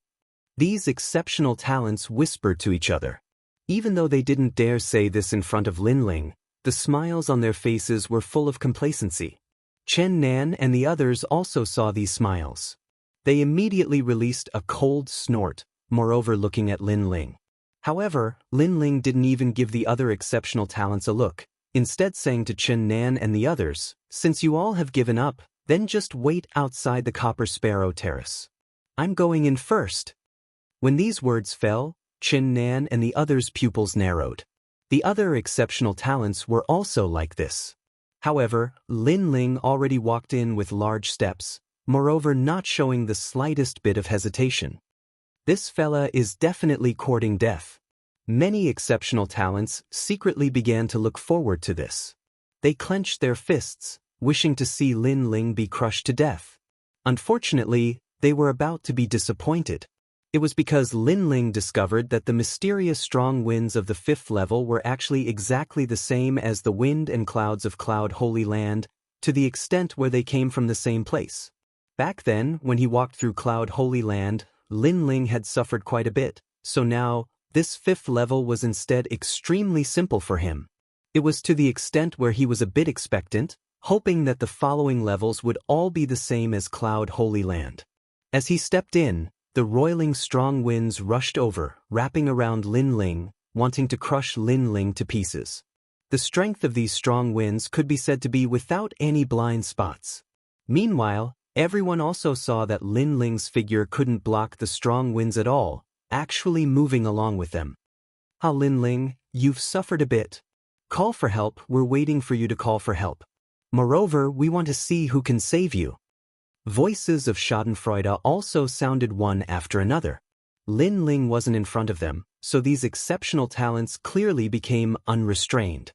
Speaker 1: These exceptional talents whispered to each other. Even though they didn't dare say this in front of Lin Ling, the smiles on their faces were full of complacency. Qin Nan and the others also saw these smiles. They immediately released a cold snort, moreover looking at Lin Ling. However, Lin Ling didn't even give the other exceptional talents a look, instead saying to Qin Nan and the others, since you all have given up, then just wait outside the Copper Sparrow Terrace. I'm going in first. When these words fell, Qin Nan and the others' pupils narrowed. The other exceptional talents were also like this. However, Lin Ling already walked in with large steps, moreover not showing the slightest bit of hesitation. This fella is definitely courting death. Many exceptional talents secretly began to look forward to this. They clenched their fists, wishing to see Lin Ling be crushed to death. Unfortunately, they were about to be disappointed. It was because Lin Ling discovered that the mysterious strong winds of the fifth level were actually exactly the same as the wind and clouds of Cloud Holy Land, to the extent where they came from the same place. Back then, when he walked through Cloud Holy Land, Lin Ling had suffered quite a bit, so now, this fifth level was instead extremely simple for him. It was to the extent where he was a bit expectant, hoping that the following levels would all be the same as Cloud Holy Land. As he stepped in, the roiling strong winds rushed over, wrapping around Lin Ling, wanting to crush Lin Ling to pieces. The strength of these strong winds could be said to be without any blind spots. Meanwhile, everyone also saw that Lin Ling's figure couldn't block the strong winds at all, actually moving along with them. Lin Ling, you've suffered a bit. Call for help, we're waiting for you to call for help. Moreover, we want to see who can save you. Voices of schadenfreude also sounded one after another. Lin Ling wasn't in front of them, so these exceptional talents clearly became unrestrained.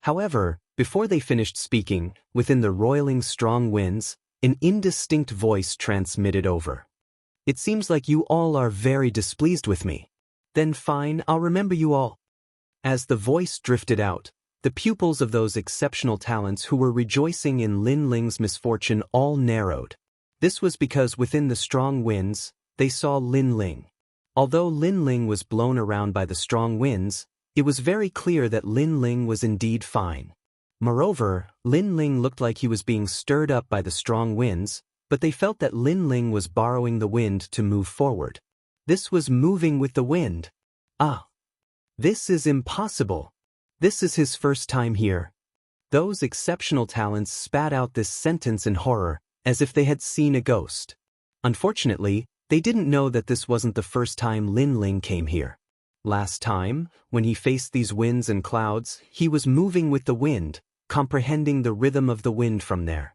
Speaker 1: However, before they finished speaking, within the roiling strong winds, an indistinct voice transmitted over. It seems like you all are very displeased with me. Then fine, I'll remember you all. As the voice drifted out, the pupils of those exceptional talents who were rejoicing in Lin Ling's misfortune all narrowed. This was because within the strong winds, they saw Lin Ling. Although Lin Ling was blown around by the strong winds, it was very clear that Lin Ling was indeed fine. Moreover, Lin Ling looked like he was being stirred up by the strong winds, but they felt that Lin Ling was borrowing the wind to move forward. This was moving with the wind. Ah! This is impossible. This is his first time here. Those exceptional talents spat out this sentence in horror, as if they had seen a ghost. Unfortunately, they didn't know that this wasn't the first time Lin Ling came here. Last time, when he faced these winds and clouds, he was moving with the wind, comprehending the rhythm of the wind from there.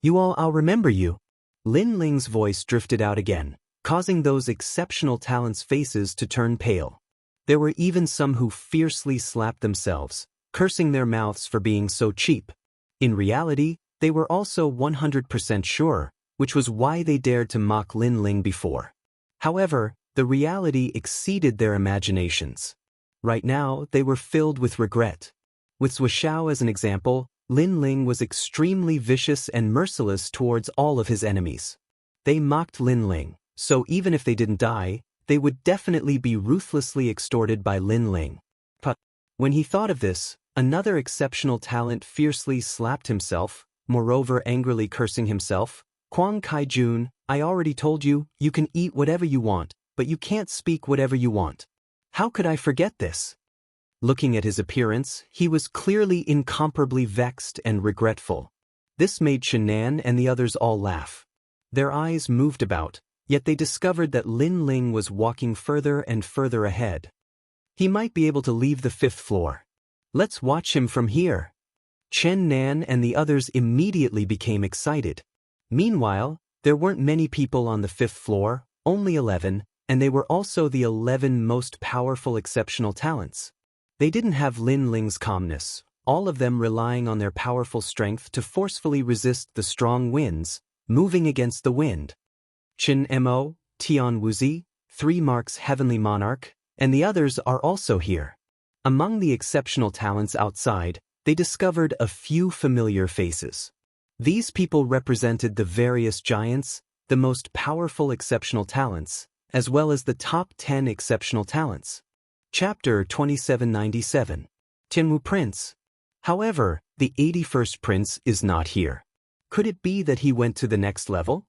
Speaker 1: You all, I'll remember you. Lin Ling's voice drifted out again, causing those exceptional talents' faces to turn pale. There were even some who fiercely slapped themselves, cursing their mouths for being so cheap. In reality, they were also 100% sure, which was why they dared to mock Lin Ling before. However, the reality exceeded their imaginations. Right now, they were filled with regret. With Wuxia as an example, Lin Ling was extremely vicious and merciless towards all of his enemies. They mocked Lin Ling, so even if they didn't die, they would definitely be ruthlessly extorted by Lin Ling. But when he thought of this, another exceptional talent fiercely slapped himself, moreover angrily cursing himself. Kwang Kai-jun, I already told you, you can eat whatever you want, but you can't speak whatever you want. How could I forget this? Looking at his appearance, he was clearly incomparably vexed and regretful. This made Shannan and the others all laugh. Their eyes moved about, yet they discovered that Lin Ling was walking further and further ahead. He might be able to leave the 5th floor. Let's watch him from here. Chen Nan and the others immediately became excited. Meanwhile, there weren't many people on the 5th floor, only 11, and they were also the 11 most powerful exceptional talents. They didn't have Lin Ling's calmness, all of them relying on their powerful strength to forcefully resist the strong winds, moving against the wind. Chen Mo, Tian Wuzi, 3 Marks Heavenly Monarch, and the others are also here. Among the exceptional talents outside, they discovered a few familiar faces. These people represented the various giants, the most powerful exceptional talents, as well as the top 10 exceptional talents. Chapter 2797. Tianwu Prince. However, the 81st Prince is not here. Could it be that he went to the next level?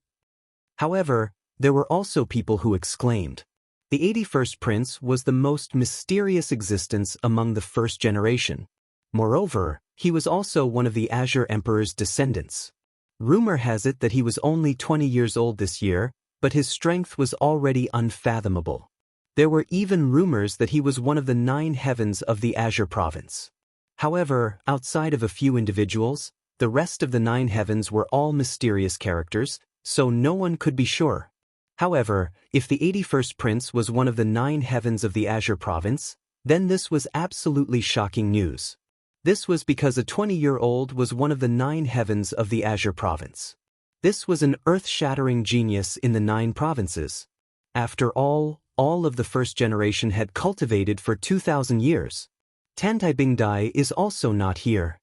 Speaker 1: However, there were also people who exclaimed. The 81st Prince was the most mysterious existence among the first generation. Moreover, he was also one of the Azure Emperor's descendants. Rumor has it that he was only 20 years old this year, but his strength was already unfathomable. There were even rumors that he was one of the 9 heavens of the Azure province. However, outside of a few individuals, the rest of the 9 heavens were all mysterious characters, so no one could be sure. However, if the 81st Prince was one of the 9 heavens of the Azure province, then this was absolutely shocking news. This was because a 20-year-old was one of the 9 heavens of the Azure province. This was an earth-shattering genius in the 9 provinces. After all of the first generation had cultivated for 2,000 years. Tantai Bingdai is also not here.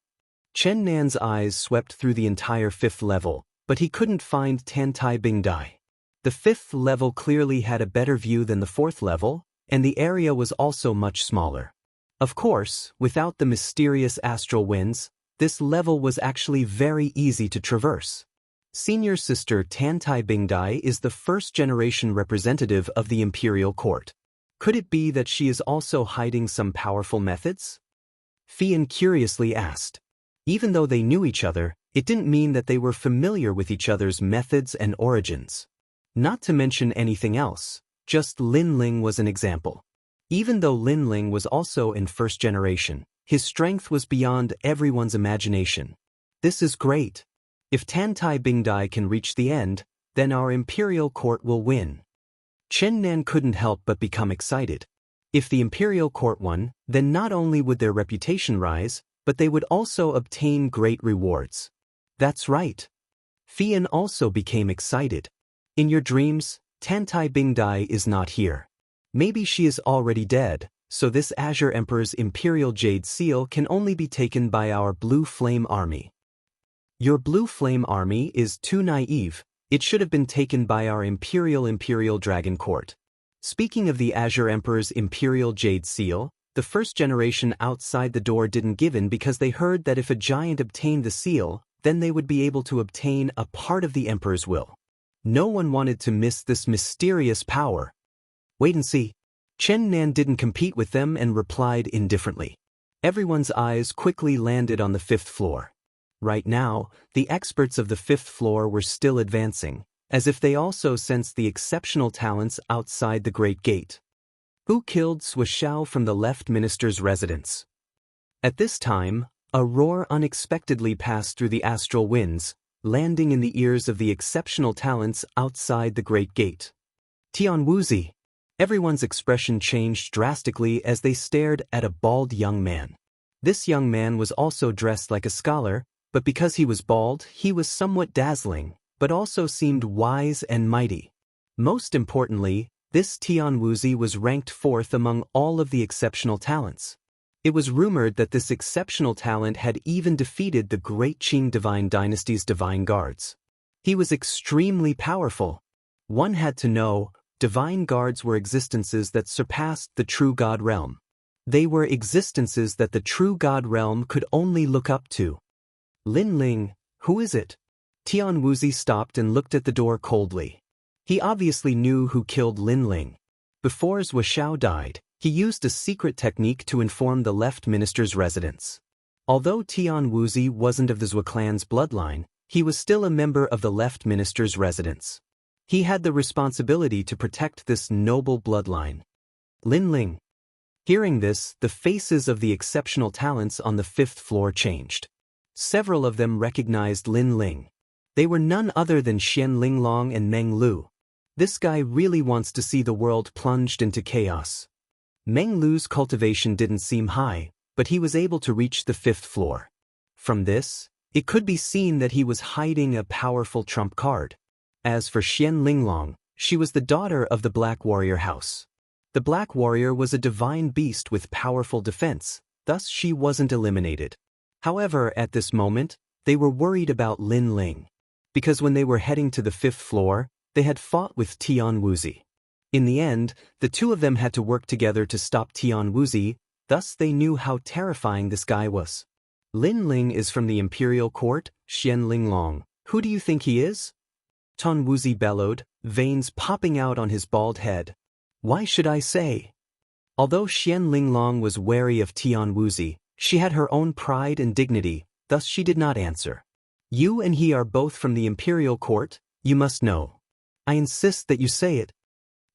Speaker 1: Chen Nan's eyes swept through the entire 5th level, but he couldn't find Tantai Bingdai. The 5th level clearly had a better view than the 4th level, and the area was also much smaller. Of course, without the mysterious astral winds, this level was actually very easy to traverse. Senior sister Tantai Bingdai is the first-generation representative of the imperial court. Could it be that she is also hiding some powerful methods? Fian curiously asked. Even though they knew each other, it didn't mean that they were familiar with each other's methods and origins. Not to mention anything else, just Lin Ling was an example. Even though Lin Ling was also in first generation, His strength was beyond everyone's imagination. This is great. If Tantai Bingdai can reach the end, then our imperial court will win. Chen Nan couldn't help but become excited. If the imperial court won, then not only would their reputation rise, but they would also obtain great rewards. That's right. Fian also became excited. In your dreams, Tantai Bingdai is not here. Maybe she is already dead, so this Azure Emperor's Imperial Jade Seal can only be taken by our Blue Flame Army. Your Blue Flame Army is too naive. It should have been taken by our Imperial Dragon Court. Speaking of the Azure Emperor's Imperial Jade Seal, the first generation outside the door didn't give in because they heard that if a giant obtained the seal, then they would be able to obtain a part of the Emperor's will. No one wanted to miss this mysterious power. Wait and see. Chen Nan didn't compete with them and replied indifferently. Everyone's eyes quickly landed on the 5th floor. Right now, the experts of the 5th floor were still advancing, as if they also sensed the exceptional talents outside the Great Gate. Who killed Swixiao from the left minister's residence? At this time, a roar unexpectedly passed through the astral winds, landing in the ears of the exceptional talents outside the Great Gate. Tian Wuxia. Everyone's expression changed drastically as they stared at a bald young man. This young man was also dressed like a scholar, but because he was bald, he was somewhat dazzling, but also seemed wise and mighty. Most importantly, this Tian Wuxia was ranked 4th among all of the exceptional talents. It was rumored that this exceptional talent had even defeated the Great Qing Divine Dynasty's Divine Guards. He was extremely powerful. One had to know, Divine Guards were existences that surpassed the true God realm. They were existences that the true God realm could only look up to. Lin Ling, who is it? Tian Wuxia stopped and looked at the door coldly. He obviously knew who killed Lin Ling. Before Wuxiao died, he used a secret technique to inform the left minister's residence. Although Tian Wuxia wasn't of the Zhou clan's bloodline, he was still a member of the left minister's residence. He had the responsibility to protect this noble bloodline. Lin Ling. Hearing this, the faces of the exceptional talents on the 5th floor changed. Several of them recognized Lin Ling. They were none other than Xian Linglong and Meng Lu. This guy really wants to see the world plunged into chaos. Meng Lu's cultivation didn't seem high, but he was able to reach the 5th floor. From this, it could be seen that he was hiding a powerful trump card. As for Xian Linglong, she was the daughter of the Black Warrior House. The Black Warrior was a divine beast with powerful defense, thus she wasn't eliminated. However, at this moment, they were worried about Lin Ling. Because when they were heading to the 5th floor, they had fought with Tian Wuxia. In the end, the two of them had to work together to stop Tian Wuxia, thus they knew how terrifying this guy was. Lin Ling is from the Imperial Court, Xian Linglong. Who do you think he is? Tian Wuxia bellowed, veins popping out on his bald head. Why should I say? Although Xian Linglong was wary of Tian Wuxia, she had her own pride and dignity, thus she did not answer. You and he are both from the Imperial Court, you must know. I insist that you say it.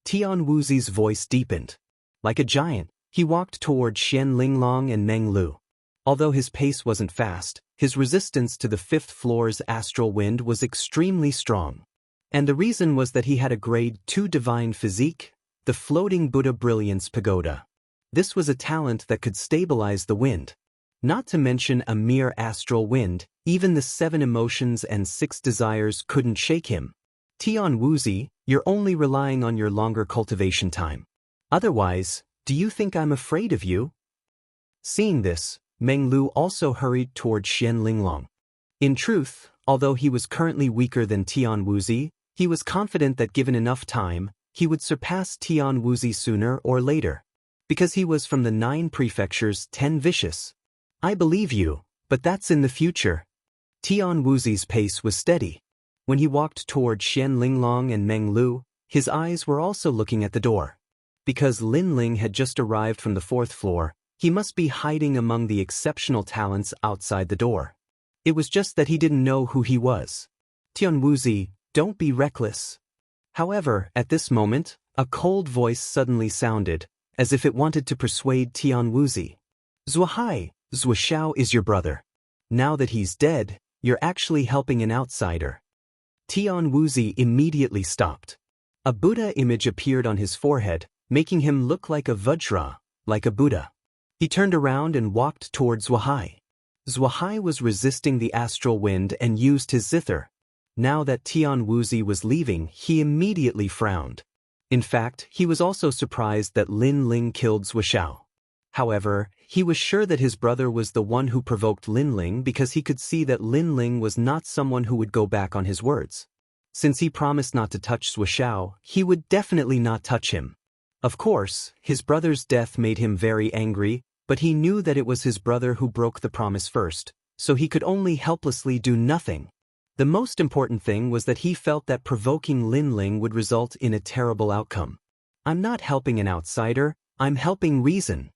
Speaker 1: Tian Wuxia's voice deepened. Like a giant, he walked toward Xian Linglong and Meng Lu. Although his pace wasn't fast, his resistance to the 5th floor's astral wind was extremely strong. And the reason was that he had a grade 2 divine physique, the floating Buddha Brilliance Pagoda. This was a talent that could stabilize the wind. Not to mention a mere astral wind, even the 7 emotions and 6 desires couldn't shake him. Tian Wuxia, you're only relying on your longer cultivation time. Otherwise, do you think I'm afraid of you? Seeing this, Meng Lu also hurried toward Xian Linglong. In truth, although he was currently weaker than Tian Wuxia, he was confident that given enough time, he would surpass Tian Wuxia sooner or later. Because he was from the 9 prefectures 10 vicious. I believe you, but that's in the future. Tian Wuxia's pace was steady. When he walked toward Xian Linglong and Meng Lu, his eyes were also looking at the door. Because Lin Ling had just arrived from the 4th floor, he must be hiding among the exceptional talents outside the door. It was just that he didn't know who he was. Tian Wuxia, don't be reckless. However, at this moment, a cold voice suddenly sounded, as if it wanted to persuade Tian Wuxia. Zhuhai, Zuoxiao is your brother. Now that he's dead, you're actually helping an outsider. Tian Wuzi immediately stopped. A Buddha image appeared on his forehead, making him look like a Vajra, like a Buddha. He turned around and walked toward Zuohai. Zuohai was resisting the astral wind and used his zither. Now that Tian Wuzi was leaving, he immediately frowned. In fact, he was also surprised that Lin Ling killed Zuoxiao. However, he was sure that his brother was the one who provoked Lin Ling because he could see that Lin Ling was not someone who would go back on his words. Since he promised not to touch Zuoxiao, he would definitely not touch him. Of course, his brother's death made him very angry, but he knew that it was his brother who broke the promise first, so he could only helplessly do nothing. The most important thing was that he felt that provoking Lin Ling would result in a terrible outcome. I'm not helping an outsider, I'm helping reason,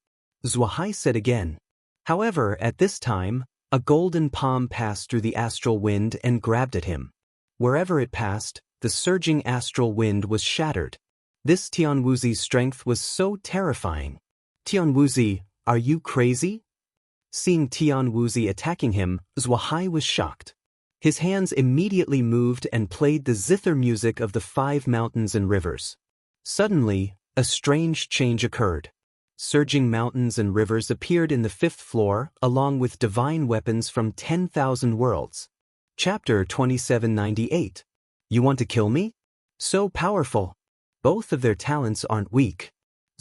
Speaker 1: Zuohai said again. However, at this time, a golden palm passed through the astral wind and grabbed at him. Wherever it passed, the surging astral wind was shattered. This Tian Wuzi's strength was so terrifying. Tian Wuzi, are you crazy? Seeing Tian Wuzi attacking him, Zuohai was shocked. His hands immediately moved and played the zither music of the 5 mountains and rivers. Suddenly, a strange change occurred. Surging mountains and rivers appeared in the 5th floor, along with divine weapons from 10,000 worlds. Chapter 2798. You want to kill me? So powerful. Both of their talents aren't weak.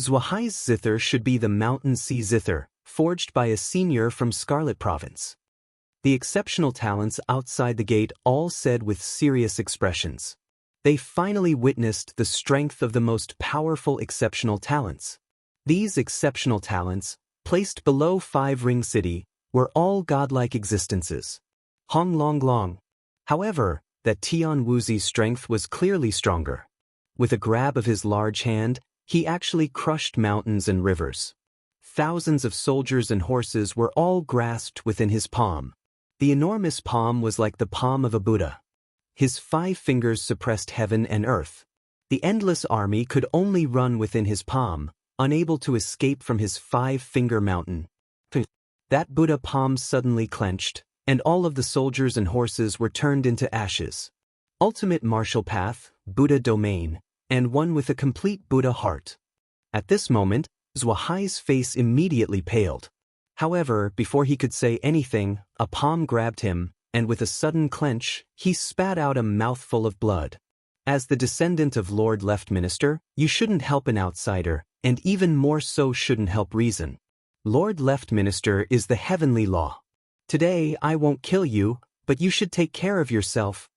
Speaker 1: Zuohai's zither should be the Mountain Sea Zither, forged by a senior from Scarlet Province. The exceptional talents outside the gate all said with serious expressions. They finally witnessed the strength of the most powerful exceptional talents. These exceptional talents, placed below 5 Ring City, were all godlike existences. Hong Long Long. However, that Tian Wuzi's strength was clearly stronger. With a grab of his large hand, he actually crushed mountains and rivers. Thousands of soldiers and horses were all grasped within his palm. The enormous palm was like the palm of a Buddha. His 5 fingers suppressed heaven and earth. The endless army could only run within his palm, unable to escape from his 5-finger mountain. That Buddha palm suddenly clenched, and all of the soldiers and horses were turned into ashes. Ultimate martial path, Buddha domain, and one with a complete Buddha heart. At this moment, Zuohai's face immediately paled. However, before he could say anything, a palm grabbed him, and with a sudden clench, he spat out a mouthful of blood. As the descendant of Lord Leftminster, you shouldn't help an outsider, and even more so shouldn't help reason. Lord Leftminster is the heavenly law. Today I won't kill you, but you should take care of yourself.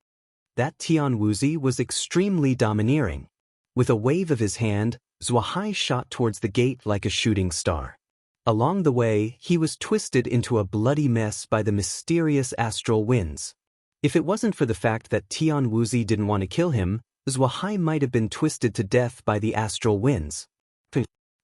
Speaker 1: That Tian Wuzi was extremely domineering. With a wave of his hand, Zuohai shot towards the gate like a shooting star. Along the way, he was twisted into a bloody mess by the mysterious astral winds. If it wasn't for the fact that Tian Wuzi didn't want to kill him, Zuohai might have been twisted to death by the astral winds.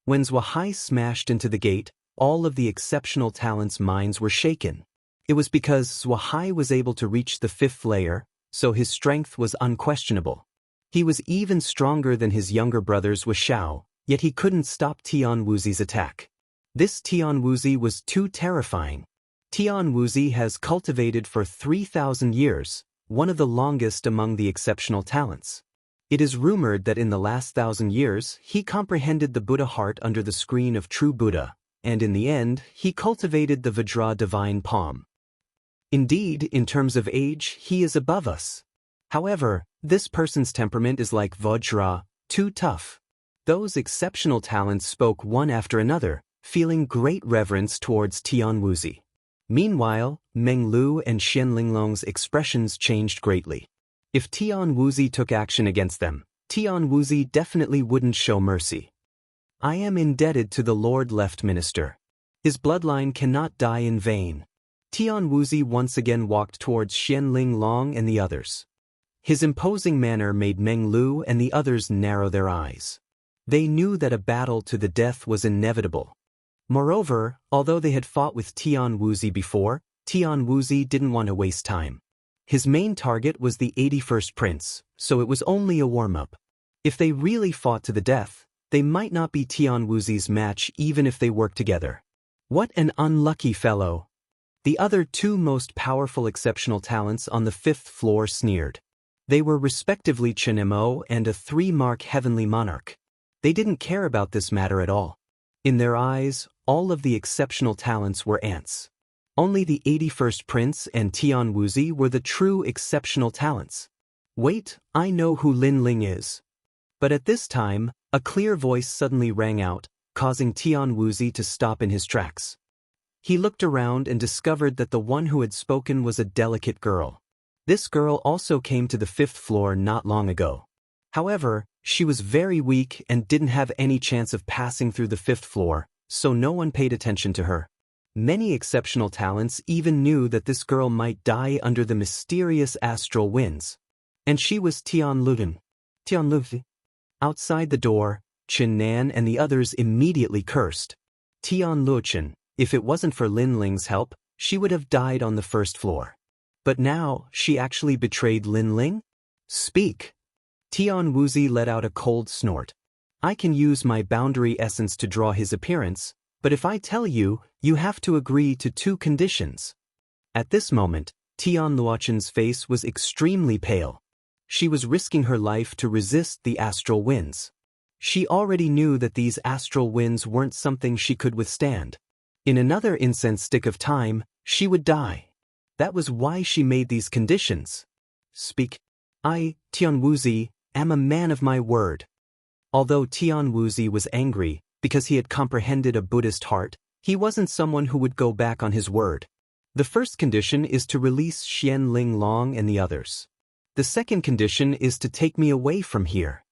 Speaker 1: When Zuohai smashed into the gate, all of the exceptional talents' minds were shaken. It was because Zuohai was able to reach the 5th layer, so his strength was unquestionable. He was even stronger than his younger brothers Wuxiao, yet he couldn't stop Tian Wuzi's attack. This Tian Wuzi was too terrifying. Tian Wuzi has cultivated for 3,000 years, one of the longest among the exceptional talents. It is rumored that in the last 1,000 years, he comprehended the Buddha heart under the screen of true Buddha, and in the end, he cultivated the Vajra divine palm. Indeed, in terms of age, he is above us. However, this person's temperament is like Vajra, too tough. Those exceptional talents spoke one after another, feeling great reverence towards Tian Wuzi. Meanwhile, Meng Lu and Xian Linglong's expressions changed greatly. If Tian Wuzi took action against them, Tian Wuzi definitely wouldn't show mercy. I am indebted to the Lord Leftminster. His bloodline cannot die in vain. Tian Wuzi once again walked towards Xian Linglong and the others. His imposing manner made Meng Lu and the others narrow their eyes. They knew that a battle to the death was inevitable. Moreover, although they had fought with Tian Wuzi before, Tian Wuzi didn't want to waste time. His main target was the 81st Prince, so it was only a warm-up. If they really fought to the death, they might not be Tian Wuzi's match even if they worked together. What an unlucky fellow. The other two most powerful exceptional talents on the 5th floor sneered. They were respectively Chinemo and a 3-mark heavenly monarch. They didn't care about this matter at all. In their eyes, all of the exceptional talents were ants. Only the 81st Prince and Tian Wuzi were the true exceptional talents. Wait, I know who Lin Ling is. But at this time, a clear voice suddenly rang out, causing Tian Wuzi to stop in his tracks. He looked around and discovered that the one who had spoken was a delicate girl. This girl also came to the 5th floor not long ago. However, she was very weak and didn't have any chance of passing through the 5th floor, so no one paid attention to her. Many exceptional talents even knew that this girl might die under the mysterious astral winds. And she was Tian Lutin. Tian Lutin. Outside the door, Chen Nan and the others immediately cursed. Tian Luochen, if it wasn't for Lin Ling's help, she would have died on the 1st floor. But now, she actually betrayed Lin Ling? Speak. Tian Wuzi let out a cold snort. I can use my boundary essence to draw his appearance, but if I tell you, you have to agree to 2 conditions. At this moment, Tian Luochen's face was extremely pale. She was risking her life to resist the astral winds. She already knew that these astral winds weren't something she could withstand. In another incense stick of time, she would die. That was why she made these conditions. Speak. I, Tian Wuzi, am a man of my word. Although Tian Wuzi was angry because he had comprehended a Buddhist heart, he wasn't someone who would go back on his word. The first condition is to release Xian Ling Long and the others. The second condition is to take me away from here.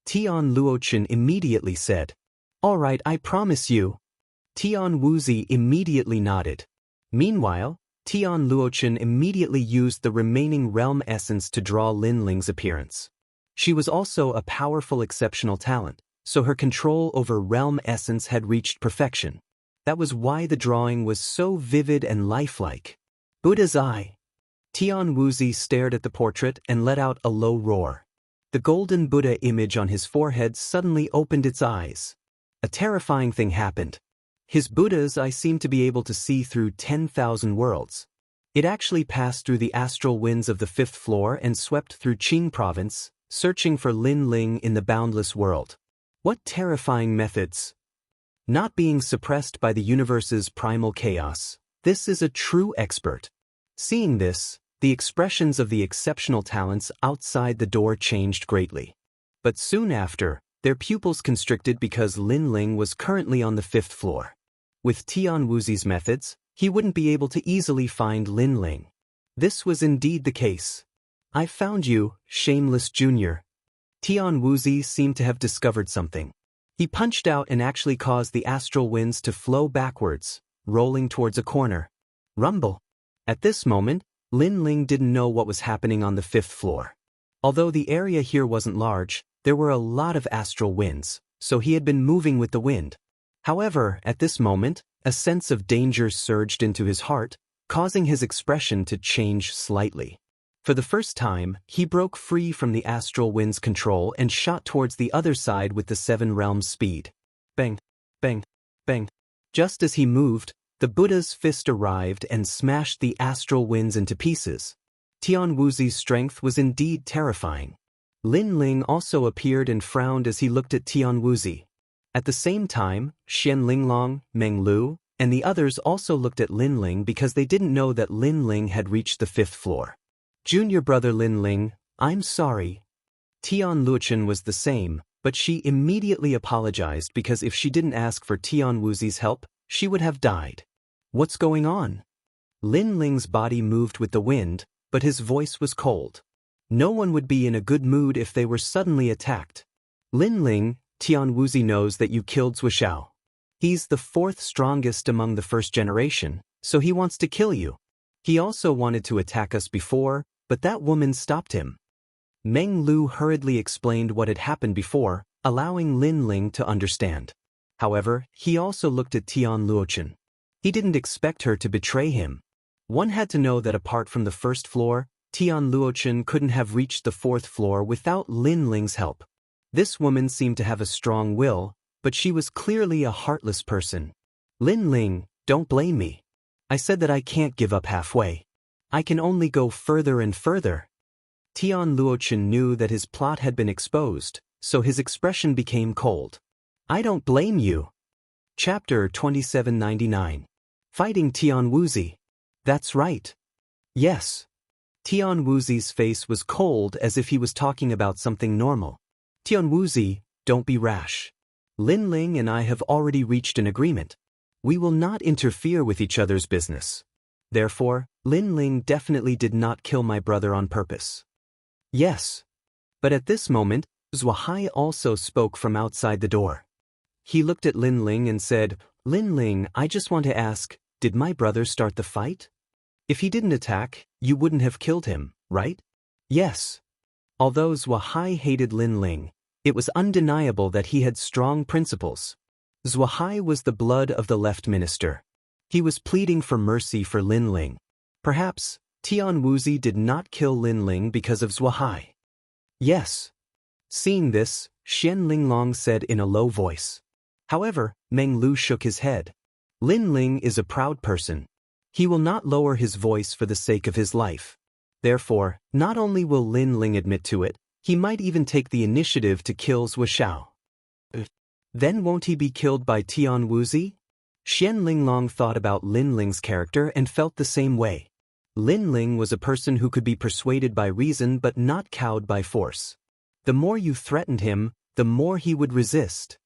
Speaker 1: Tian Luochen immediately said, All right, I promise you. Tian Wuzi immediately nodded. Meanwhile, Tian Luochen immediately used the remaining realm essence to draw Lin Ling's appearance. She was also a powerful exceptional talent, so her control over realm essence had reached perfection. That was why the drawing was so vivid and lifelike. Buddha's eye. Tian Wuzi stared at the portrait and let out a low roar. The golden Buddha image on his forehead suddenly opened its eyes. A terrifying thing happened. His Buddha's eye seemed to be able to see through 10,000 worlds. It actually passed through the astral winds of the 5th floor and swept through Qing province, searching for Lin Ling in the boundless world. What terrifying methods! Not being suppressed by the universe's primal chaos, this is a true expert. Seeing this, the expressions of the exceptional talents outside the door changed greatly. But soon after, their pupils constricted because Lin Ling was currently on the 5th floor. With Tian Wuzi's methods, he wouldn't be able to easily find Lin Ling. This was indeed the case. I found you, shameless junior. Tian Wuzi seemed to have discovered something. He punched out and actually caused the astral winds to flow backwards, rolling towards a corner. Rumble. At this moment, Lin Ling didn't know what was happening on the 5th floor. Although the area here wasn't large, there were a lot of astral winds, so he had been moving with the wind. However, at this moment, a sense of danger surged into his heart, causing his expression to change slightly. For the first time, he broke free from the astral wind's control and shot towards the other side with the 7 realms speed. Bang, bang, bang. Just as he moved, the Buddha's fist arrived and smashed the astral winds into pieces. Tian Wuzi's strength was indeed terrifying. Lin Ling also appeared and frowned as he looked at Tian Wuzi. At the same time, Xian Linglong, Meng Lu, and the others also looked at Lin Ling because they didn't know that Lin Ling had reached the 5th floor. Junior brother Lin Ling, I'm sorry. Tian Luochen was the same, but she immediately apologized because if she didn't ask for Tian Wuzi's help, she would have died. What's going on? Lin Ling's body moved with the wind, but his voice was cold. No one would be in a good mood if they were suddenly attacked. Lin Ling, Tian Wuzi knows that you killed Zuoxiao. He's the 4th strongest among the 1st generation, so he wants to kill you. He also wanted to attack us before, but that woman stopped him. Meng Lu hurriedly explained what had happened before, allowing Lin Ling to understand. However, he also looked at Tian Luochen. He didn't expect her to betray him. One had to know that apart from the 1st floor, Tian Luochen couldn't have reached the 4th floor without Lin Ling's help. This woman seemed to have a strong will, but she was clearly a heartless person. Lin Ling, don't blame me. I said that I can't give up halfway. I can only go further and further. Tian Luochen knew that his plot had been exposed, so his expression became cold. I don't blame you. Chapter 2799. Fighting Tian Wuzi. That's right. Yes. Tian Wuzi's face was cold as if he was talking about something normal. Tian Wuzi, don't be rash. Lin Ling and I have already reached an agreement. We will not interfere with each other's business. Therefore, Lin Ling definitely did not kill my brother on purpose. Yes. But at this moment, Zhuahai also spoke from outside the door. He looked at Lin Ling and said, Lin Ling, I just want to ask, did my brother start the fight? If he didn't attack, you wouldn't have killed him, right? Yes. Although Zhuahai hated Lin Ling, it was undeniable that he had strong principles. Zhuahai was the blood of the left minister. He was pleading for mercy for Lin Ling. Perhaps, Tian Wuzi did not kill Lin Ling because of Zhuahai. Yes. Seeing this, Xian Linglong said in a low voice. However, Meng Lu shook his head. Lin Ling is a proud person. He will not lower his voice for the sake of his life. Therefore, not only will Lin Ling admit to it, he might even take the initiative to kill Zhuo. Then won't he be killed by Tian Wuzi? Xian Linglong thought about Lin Ling's character and felt the same way. Lin Ling was a person who could be persuaded by reason but not cowed by force. The more you threatened him, the more he would resist.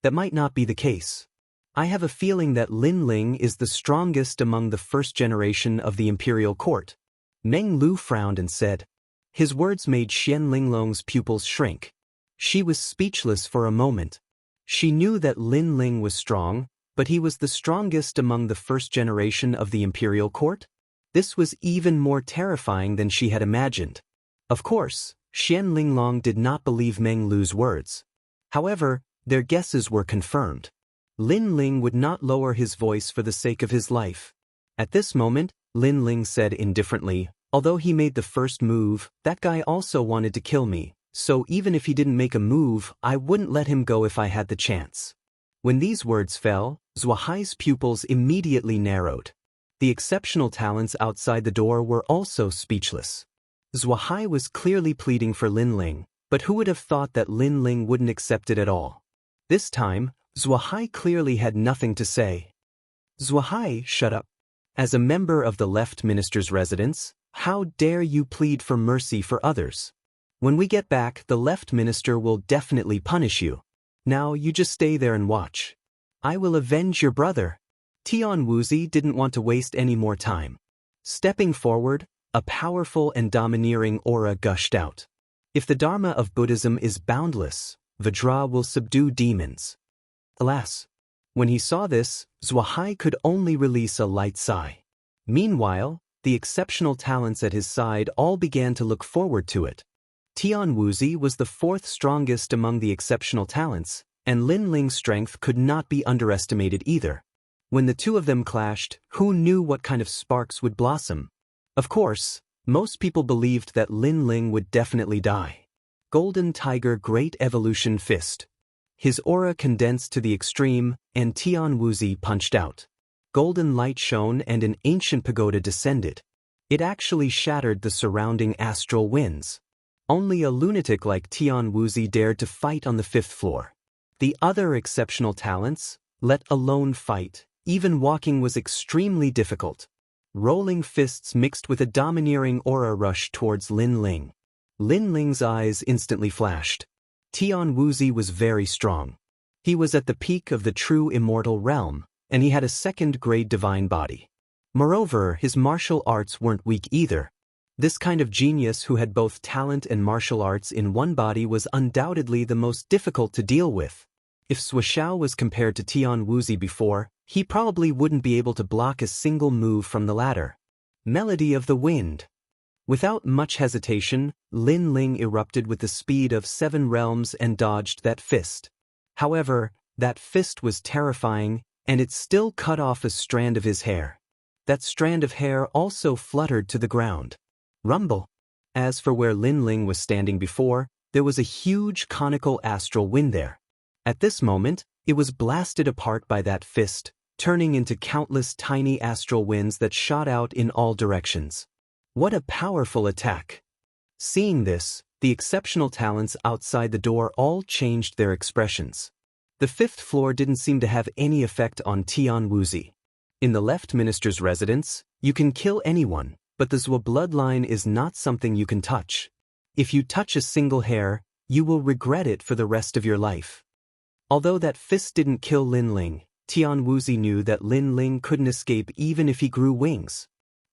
Speaker 1: That might not be the case. I have a feeling that Lin Ling is the strongest among the first generation of the imperial court. Meng Lu frowned and said. His words made Xian Linglong's pupils shrink. She was speechless for a moment. She knew that Lin Ling was strong, but he was the strongest among the first generation of the imperial court? This was even more terrifying than she had imagined. Of course, Xian Linglong did not believe Meng Lu's words. However, their guesses were confirmed. Lin Ling would not lower his voice for the sake of his life. At this moment, Lin Ling said indifferently, although he made the first move, that guy also wanted to kill me, so even if he didn't make a move, I wouldn't let him go if I had the chance. When these words fell, Zhuahai's pupils immediately narrowed. The exceptional talents outside the door were also speechless. Zhuahai was clearly pleading for Lin Ling, but who would have thought that Lin Ling wouldn't accept it at all? This time, Zhuahai clearly had nothing to say. Zhuahai, shut up. As a member of the left minister's residence, how dare you plead for mercy for others? When we get back, the left minister will definitely punish you. Now you just stay there and watch. I will avenge your brother. Tian Wuzi didn't want to waste any more time. Stepping forward, a powerful and domineering aura gushed out. If the Dharma of Buddhism is boundless, Vajra will subdue demons. Alas! When he saw this, Zhuahai could only release a light sigh. Meanwhile, the exceptional talents at his side all began to look forward to it. Tian Wuzi was the fourth strongest among the exceptional talents, and Lin Ling's strength could not be underestimated either. When the two of them clashed, who knew what kind of sparks would blossom? Of course, most people believed that Lin Ling would definitely die. Golden Tiger Great Evolution Fist. His aura condensed to the extreme, and Tian Wuzi punched out. Golden light shone and an ancient pagoda descended. It actually shattered the surrounding astral winds. Only a lunatic like Tian Wuzi dared to fight on the 5th floor. The other exceptional talents, let alone fight, even walking was extremely difficult. Rolling fists mixed with a domineering aura rushed towards Lin Ling. Lin Ling's eyes instantly flashed. Tian Wuzi was very strong. He was at the peak of the true immortal realm, and he had a second-grade divine body. Moreover, his martial arts weren't weak either. This kind of genius who had both talent and martial arts in one body was undoubtedly the most difficult to deal with. If Zhuo was compared to Tian Wuzi before, he probably wouldn't be able to block a single move from the latter. Melody of the Wind. Without much hesitation, Lin Ling erupted with the speed of 7 realms and dodged that fist. However, that fist was terrifying, and it still cut off a strand of his hair. That strand of hair also fluttered to the ground. Rumble. As for where Lin Ling was standing before, there was a huge conical astral wind there. At this moment, it was blasted apart by that fist, turning into countless tiny astral winds that shot out in all directions. What a powerful attack! Seeing this, the exceptional talents outside the door all changed their expressions. The fifth floor didn't seem to have any effect on Tian Wuxi. In the left minister's residence, you can kill anyone, but the Zhou bloodline is not something you can touch. If you touch a single hair, you will regret it for the rest of your life. Although that fist didn't kill Lin Ling, Tian Wuxi knew that Lin Ling couldn't escape even if he grew wings.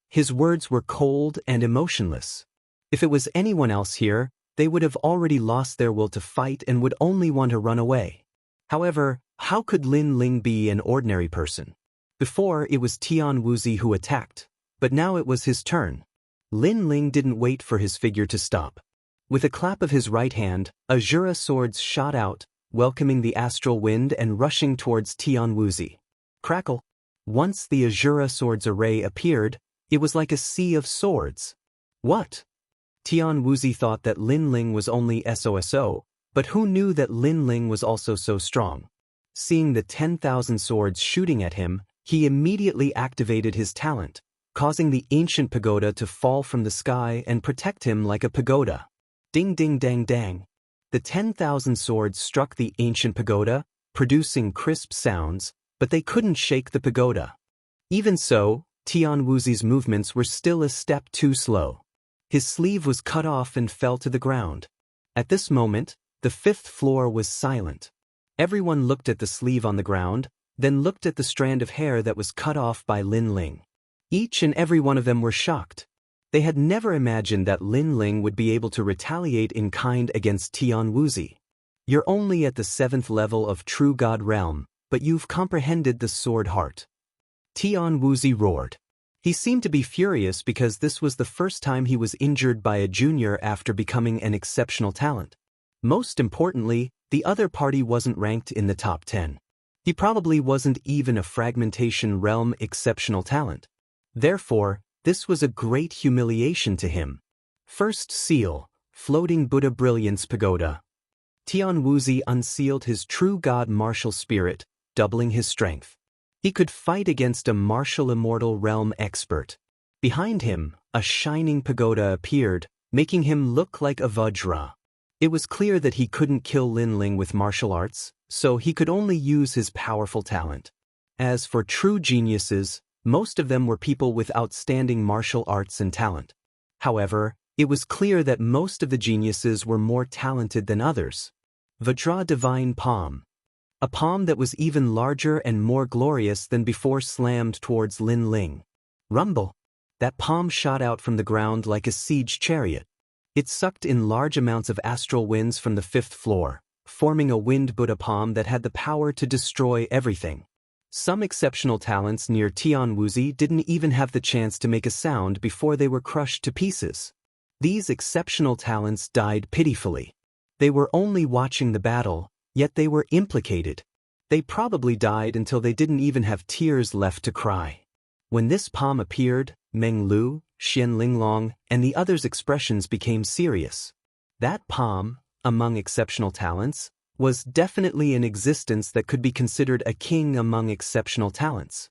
Speaker 1: His words were cold and emotionless. If it was anyone else here, they would have already lost their will to fight and would only want to run away. However, how could Lin Ling be an ordinary person? Before, it was Tian Wuxi who attacked, but now it was his turn. Lin Ling didn't wait for his figure to stop. With a clap of his right hand, Azura swords shot out, welcoming the astral wind and rushing towards Tian Wuxi. Crackle! Once the Azura swords array appeared, it was like a sea of swords. What? Tian Wuxi thought that Lin Ling was only SOSO, but who knew that Lin Ling was also so strong? Seeing the 10,000 swords shooting at him, he immediately activated his talent, causing the ancient pagoda to fall from the sky and protect him like a pagoda. Ding ding dang dang. The 10,000 swords struck the ancient pagoda, producing crisp sounds, but they couldn't shake the pagoda. Even so, Tian Wuxi's movements were still a step too slow. His sleeve was cut off and fell to the ground. At this moment, the fifth floor was silent. Everyone looked at the sleeve on the ground, then looked at the strand of hair that was cut off by Lin Ling. Each and every one of them were shocked. They had never imagined that Lin Ling would be able to retaliate in kind against Tian Wuxi. You're only at the 7th level of True God Realm, but you've comprehended the sword heart. Tian Wuxi roared. He seemed to be furious because this was the first time he was injured by a junior after becoming an exceptional talent. Most importantly, the other party wasn't ranked in the top 10. He probably wasn't even a fragmentation realm exceptional talent. Therefore, this was a great humiliation to him. First seal, floating Buddha Brilliance Pagoda. Tian Wuxi unsealed his true god martial spirit, doubling his strength. He could fight against a martial immortal realm expert. Behind him, a shining pagoda appeared, making him look like a Vajra. It was clear that he couldn't kill Lin Ling with martial arts, so he could only use his powerful talent. As for true geniuses, most of them were people with outstanding martial arts and talent. However, it was clear that most of the geniuses were more talented than others. Vajra Divine Palm. A palm that was even larger and more glorious than before slammed towards Lin Ling. Rumble. That palm shot out from the ground like a siege chariot. It sucked in large amounts of astral winds from the 5th floor, forming a wind Buddha palm that had the power to destroy everything. Some exceptional talents near Tian Wuxi didn't even have the chance to make a sound before they were crushed to pieces. These exceptional talents died pitifully. They were only watching the battle, yet they were implicated. They probably died until they didn't even have tears left to cry. When this palm appeared, Meng Lu, Xian Linglong, and the others' expressions became serious. That palm, among exceptional talents, was definitely an existence that could be considered a king among exceptional talents.